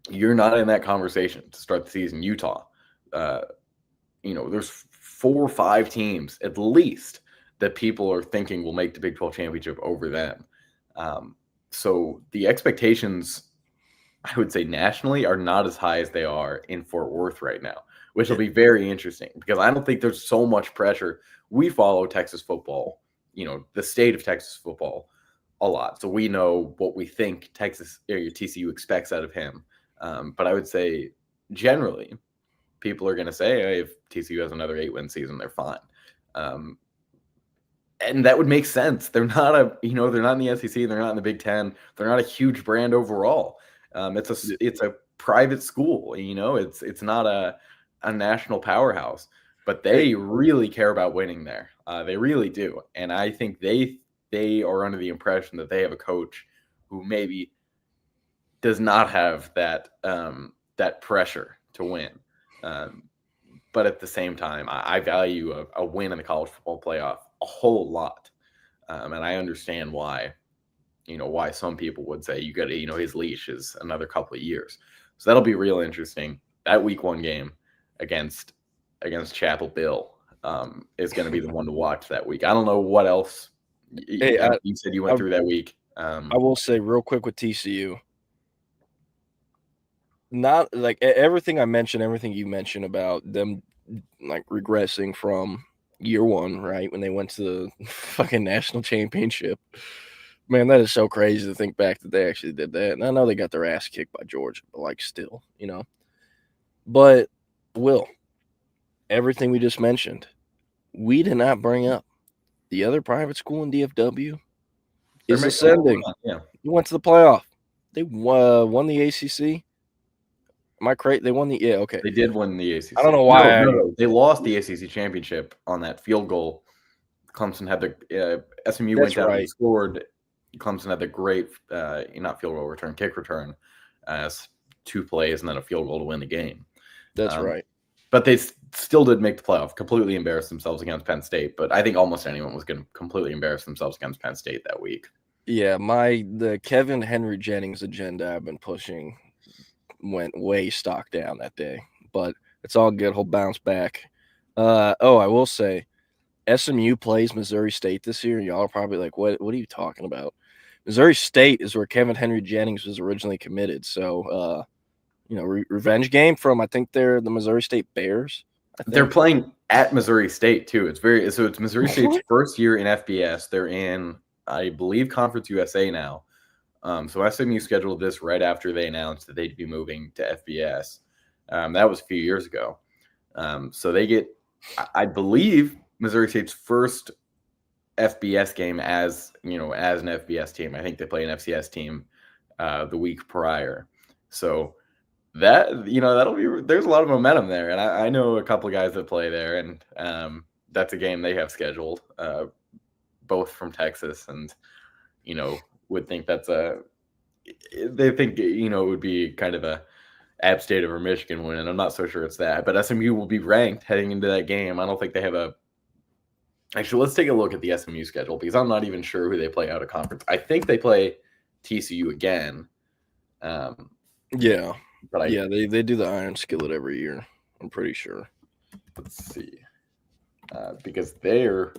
You're not in that conversation to start the season. Utah, there's 4 or 5 teams at least that people are thinking will make the Big 12 championship over them. So the expectations, I would say nationally, are not as high as they are in Fort Worth right now, which will be very interesting because I don't think there's so much pressure. We follow Texas football, the state of Texas football a lot. So we know what we think TCU expects out of him. But I would say generally people are going to say, hey, if TCU has another 8-win season, they're fine. And that would make sense. They're not they're not in the SEC. They're not in the Big Ten. They're not a huge brand overall. It's a private school. It's not a national powerhouse, but they really care about winning there. They really do. And I think they are under the impression that they have a coach who maybe does not have that pressure to win. But at the same time, I value a win in the college football playoff a whole lot. And I understand why some people would say you got to, his leash is another couple of years. So that'll be real interesting. That week 1 game against Chapel Bill is going to be the one to watch that week. I don't know what else. You said you went through that week. I will say real quick with TCU, not like everything you mentioned about them like regressing from year 1, right? When they went to the fucking national championship. Man, that is so crazy to think back that they actually did that. And I know they got their ass kicked by Georgia, but like still, But Will, everything we just mentioned, we did not bring up the other private school in DFW is ascending. Yeah. He went to the playoff. They won the ACC. Am I correct? They won the okay. They did win the ACC. I don't know why. No. They lost the ACC championship on that field goal. Clemson had the SMU went down and scored. Clemson had the great not field goal return, kick return, 2 plays and then a field goal to win the game. That's right. But they still did make the playoff. Completely embarrassed themselves against Penn State. But I think almost anyone was going to completely embarrass themselves against Penn State that week. Yeah, the Kevin Henry Jennings agenda I've been pushing went way stock down that day, but it's all good. He'll bounce back. I will say SMU plays Missouri State this year. Y'all are probably like, what are you talking about? Missouri State is where Kevin Henry Jennings was originally committed. So, revenge game from, I think they're the Missouri State Bears. They're playing at Missouri State too. It's Missouri State's first year in FBS. They're in, I believe, Conference USA now. So SMU scheduled this right after they announced that they'd be moving to FBS. That was a few years ago. So they get, I believe, Missouri State's first FBS game as an FBS team. I think they play an FCS team the week prior. So that, there's a lot of momentum there. And I know a couple of guys that play there, and that's a game they have scheduled, both from Texas, and, would think they think, it would be kind of a App State over Michigan win, and I'm not so sure it's that. But SMU will be ranked heading into that game. I don't think they have Actually, let's take a look at the SMU schedule because I'm not even sure who they play out of conference. I think they play TCU again. Yeah. But they do the Iron Skillet every year. I'm pretty sure. Let's see. Because they're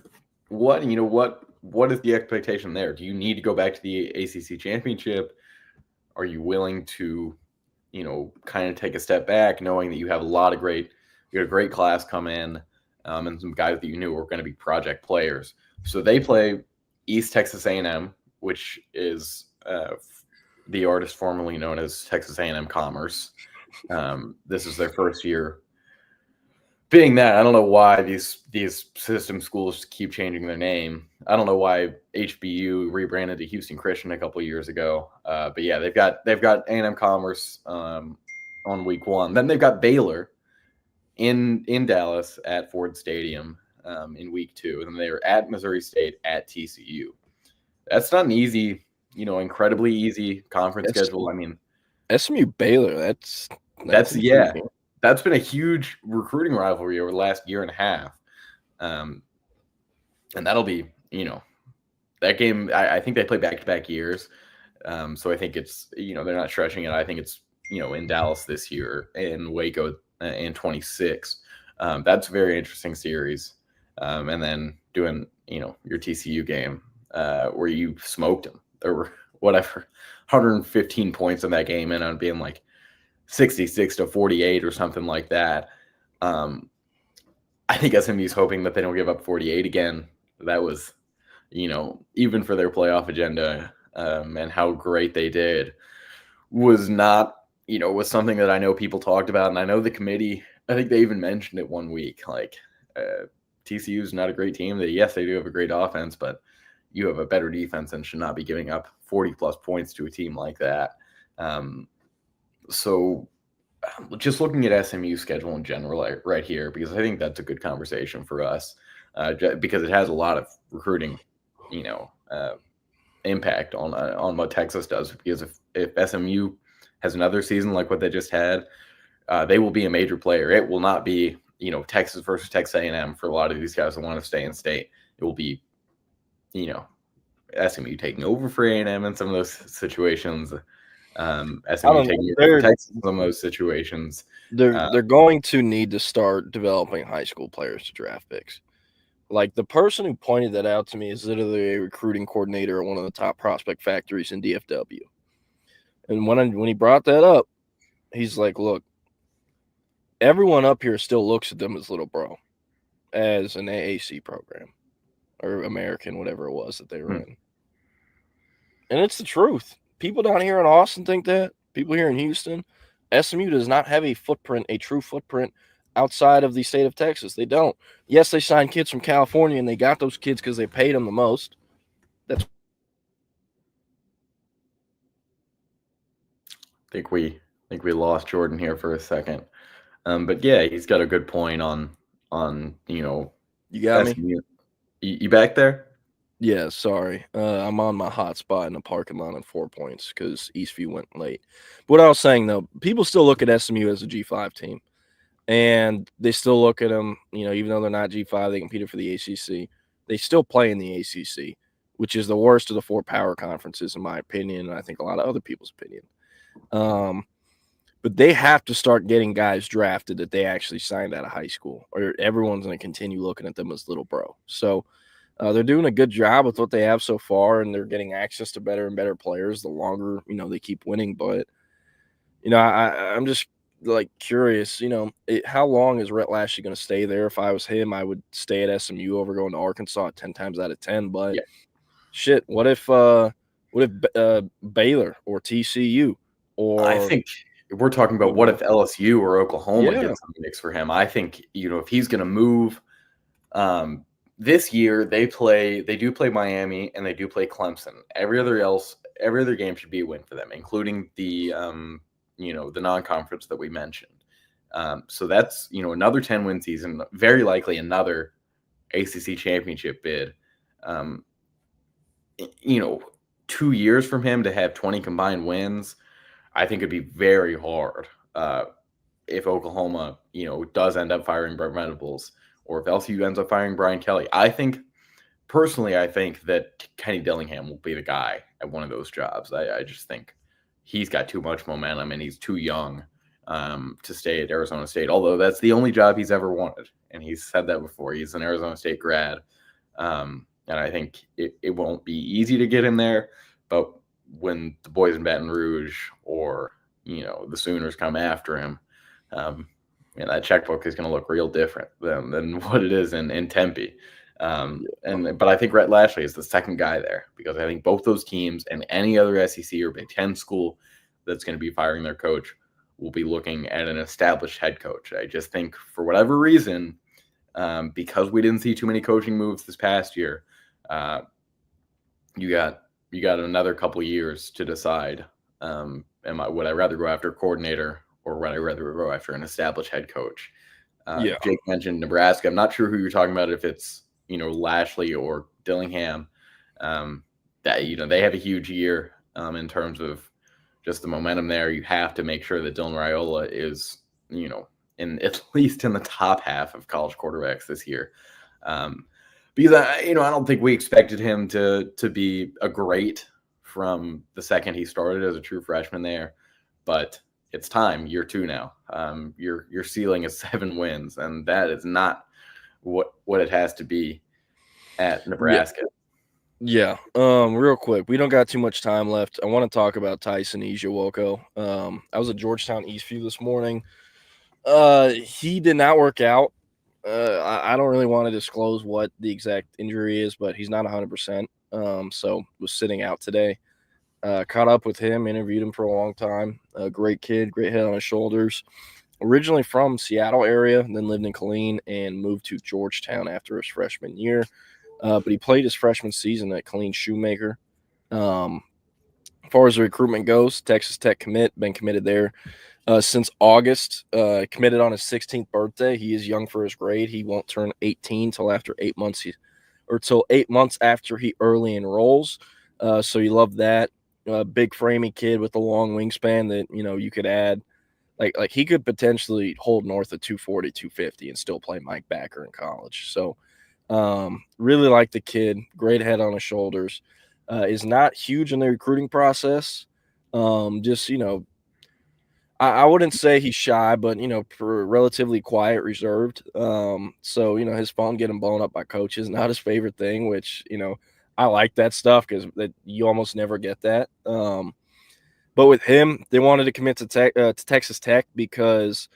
what is the expectation there? Do you need to go back to the ACC championship? Are you willing to, kind of take a step back, knowing that you have you got a great class come in, and some guys that you knew were going to be project players. So they play East Texas A&M, which is the artist formerly known as Texas A&M Commerce. This is their first year being that. I don't know why these system schools keep changing their name. I don't know why HBU rebranded to Houston Christian a couple of years ago. But yeah, they've got A&M Commerce on week 1. Then they've got Baylor in Dallas at Ford Stadium in week 2. And then they are at Missouri State at TCU. That's not an easy, incredibly easy conference schedule. I mean, SMU Baylor, that's yeah. That's been a huge recruiting rivalry over the last year and a half. And that'll be, that game, I think they play back-to-back years. So I think it's, they're not stretching it. I think it's, in Dallas this year and Waco in 26. That's a very interesting series. And then doing, your TCU game where you smoked them. There were, 115 points in that game and on being like 66-48 or something like that. I think SMU's hoping that they don't give up 48 again. That was, even for their playoff agenda and how great they did was not, was something that I know people talked about. And I know the committee, I think they even mentioned it one week, like TCU is not a great team. Yes, they do have a great offense, but you have a better defense and should not be giving up 40 plus points to a team like that. So just looking at SMU's schedule in general right here, because I think that's a good conversation for us because it has a lot of recruiting, impact on what Texas does. Because if SMU has another season like what they just had, they will be a major player. It will not be, Texas versus Texas A&M for a lot of these guys that want to stay in state. It will be, SMU taking over for A&M in some of those situations. SMU taking over for Texas in some of those situations. They're going to need to start developing high school players to draft picks. Like, the person who pointed that out to me is literally a recruiting coordinator at one of the top prospect factories in DFW. And when he brought that up, he's like, look, everyone up here still looks at them as little bro, as an AAC program or American, whatever it was that they were in. And it's the truth. People down here in Austin think that. People here in Houston. SMU does not have a true footprint outside of the state of Texas. They don't. Yes, they signed kids from California, and they got those kids because they paid them the most. I think we lost Jordan here for a second. But yeah, he's got a good point on you got SMU. me? You back there? Yeah, sorry. I'm on my hotspot in the parking lot on 4 points because Eastview went late. But what I was saying, though, people still look at SMU as a G5 team. And they still look at them, even though they're not G5, they competed for the ACC. They still play in the ACC, which is the worst of the 4 power conferences, in my opinion, and I think a lot of other people's opinion. But they have to start getting guys drafted that they actually signed out of high school, or everyone's going to continue looking at them as little bro. So they're doing a good job with what they have so far, and they're getting access to better and better players the longer, they keep winning. But, I'm just like curious, how long is Rhett Lashley going to stay there? If I was him, I would stay at SMU over going to Arkansas 10 times out of 10. But shit, what if Baylor or TCU or I think we're talking about what if LSU or Oklahoma gets some mix for him. I think, if he's going to move this year, they do play Miami and they do play Clemson. Every other game should be a win for them, including the the non-conference that we mentioned. So that's, another 10-win season, very likely another ACC championship bid. 2 years from him to have 20 combined wins, I think it'd be very hard if Oklahoma, does end up firing Brent Venables, or if LSU ends up firing Brian Kelly. I think that Kenny Dillingham will be the guy at one of those jobs. I just think he's got too much momentum and he's too young to stay at Arizona State, although that's the only job he's ever wanted. And he's said that before. He's an Arizona State grad. And I think it won't be easy to get him there. But when the boys in Baton Rouge or, the Sooners come after him, that checkbook is going to look real different than what it is in Tempe. But I think Rhett Lashley is the second guy there, because I think both those teams and any other SEC or Big Ten school that's going to be firing their coach will be looking at an established head coach. I just think for whatever reason, because we didn't see too many coaching moves this past year, you got another couple years to decide. Would I rather go after a coordinator or would I rather go after an established head coach? Jake mentioned Nebraska. I'm not sure who you're talking about, if it's Lashley or Dillingham. That they have a huge year in terms of just the momentum there. You have to make sure that Dylan Raiola is in at least in the top half of college quarterbacks this year. But because I don't think we expected him to be a great from the second he started as a true freshman there, but it's time, year 2 now. Your ceiling is 7 wins, and that is not what it has to be at Nebraska. Yeah. Real quick, we don't got too much time left. I want to talk about Tyson Ijiwoko. I was at Georgetown Eastview this morning. He did not work out. I don't really want to disclose what the exact injury is, but he's not 100%. So was sitting out today. Caught up with him, interviewed him for a long time. Great kid, great head on his shoulders. Originally from Seattle area, then lived in Killeen and moved to Georgetown after his freshman year. But he played his freshman season at Killeen Shoemaker. As far as the recruitment goes, Texas Tech commit, been committed there since August. Committed on his 16th birthday. He is young for his grade. He won't turn 18 till after 8 months, till 8 months after he early enrolls. So you love that. Big framey kid with a long wingspan that you could add. Like he could potentially hold north of 240, 250 and still play Mike Backer in college. So really like the kid. Great head on his shoulders. Is not huge in the recruiting process. Just, I wouldn't say he's shy, but, relatively quiet, reserved. So, his phone getting blown up by coaches, not his favorite thing, which, I like that stuff because you almost never get that. But with him, they wanted to commit to Texas Tech because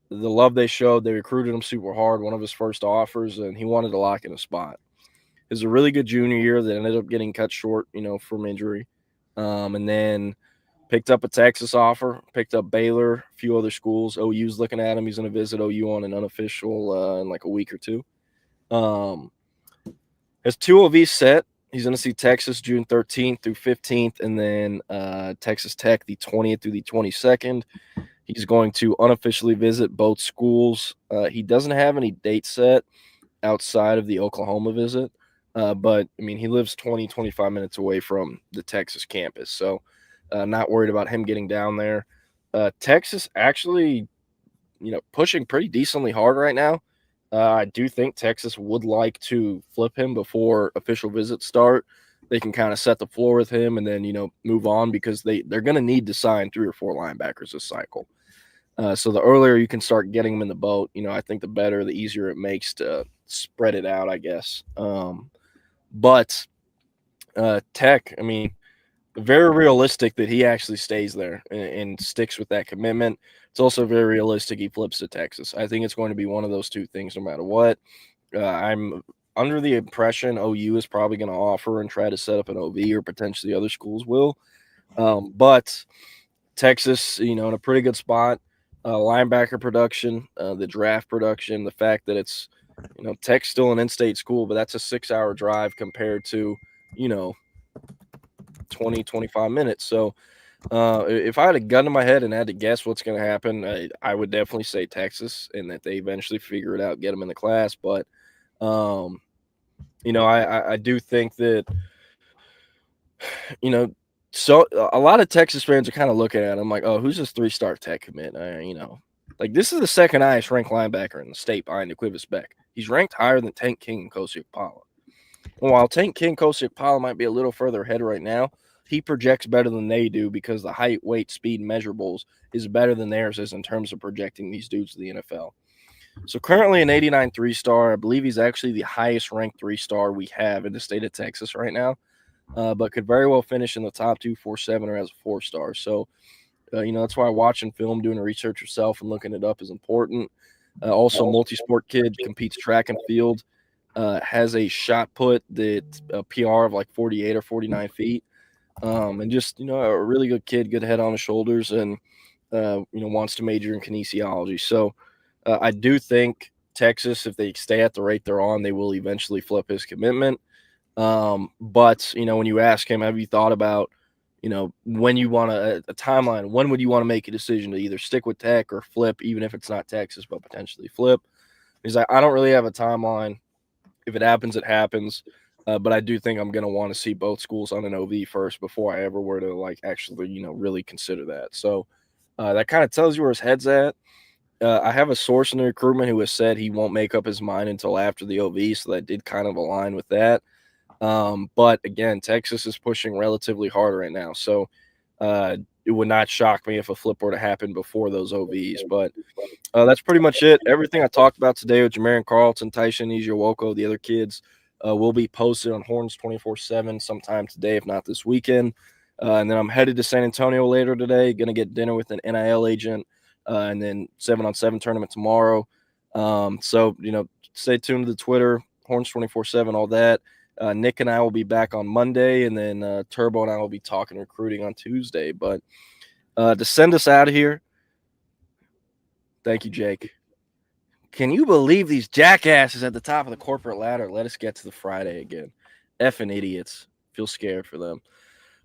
the love they showed, they recruited him super hard, one of his first offers, and he wanted to lock in a spot. It was a really good junior year that ended up getting cut short, from injury. And then picked up a Texas offer, picked up Baylor, a few other schools. OU's looking at him. He's going to visit OU on an unofficial in like a week or two. His 2 OVs set. He's going to see Texas June 13th through 15th, and then Texas Tech the 20th through the 22nd. He's going to unofficially visit both schools. He doesn't have any dates set outside of the Oklahoma visit. But, he lives 20, 25 minutes away from the Texas campus. So, not worried about him getting down there. Texas actually, pushing pretty decently hard right now. I do think Texas would like to flip him before official visits start. They can kind of set the floor with him and then, move on because they're going to need to sign 3 or 4 linebackers this cycle. So the earlier you can start getting them in the boat, I think the better, the easier it makes to spread it out, I guess. But Tech, very realistic that he actually stays there and sticks with that commitment. It's also very realistic he flips to Texas. I think it's going to be one of those 2 things no matter what. I'm under the impression OU is probably going to offer and try to set up an OV, or potentially other schools will. But Texas, in a pretty good spot. Linebacker production, the draft production, the fact that it's, Tech's still an in-state school, but that's a 6-hour drive compared to, 20, 25 minutes. So if I had a gun to my head and had to guess what's going to happen, I would definitely say Texas, and that they eventually figure it out, get them in the class. But, I do think that, so a lot of Texas fans are kind of looking at him like, oh, who's this 3-star Tech commit? Like this is the second highest ranked linebacker in the state behind Aquivis Beck. He's ranked higher than Tank King and Kosiak-Pala. And while Tank King, Kosiak-Pala might be a little further ahead right now, he projects better than they do because the height, weight, speed measurables is better than theirs is in terms of projecting these dudes to the NFL. So currently an 89 3-star. I believe he's actually the highest ranked 3-star we have in the state of Texas right now. But could very well finish in the top 247 or as a 4-star. So, that's why watching film, doing the research yourself and looking it up is important. Also, multi-sport kid, competes track and field, has a shot put that a PR of like 48 or 49 feet. And just, a really good kid, good head on his shoulders, and, wants to major in kinesiology. So I do think Texas, if they stay at the rate they're on, they will eventually flip his commitment. But, when you ask him, have you thought about, when you want a timeline, when would you want to make a decision to either stick with Tech or flip, even if it's not Texas, but potentially flip? He's like, I don't really have a timeline. If it happens, it happens. But I do think I'm going to want to see both schools on an OV first before I ever were to actually, really consider that. So that kind of tells you where his head's at. I have a source in the recruitment who has said he won't make up his mind until after the OV, so that did kind of align with that. But again, Texas is pushing relatively hard right now, so it would not shock me if a flip were to happen before those OVs. But that's pretty much it. Everything I talked about today with Jamarian Carlton, Tyson, Woko, the other kids, will be posted on Horns 24/7 sometime today, if not this weekend. And then I'm headed to San Antonio later today, going to get dinner with an NIL agent, and then 7-on-7 tournament tomorrow. So, stay tuned to the Twitter, Horns 24/7, all that. Nick and I will be back on Monday, and then Turbo and I will be talking recruiting on Tuesday. But to send us out of here, thank you, Jake. Can you believe these jackasses at the top of the corporate ladder let us get to the Friday again? Effing idiots. Feel scared for them.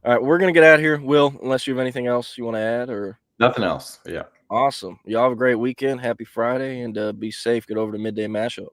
All right, we're going to get out of here. Will, unless you have anything else you want to add? Or Nothing else. Yeah. Awesome. Y'all have a great weekend. Happy Friday, and be safe. Get over to Midday Mashup.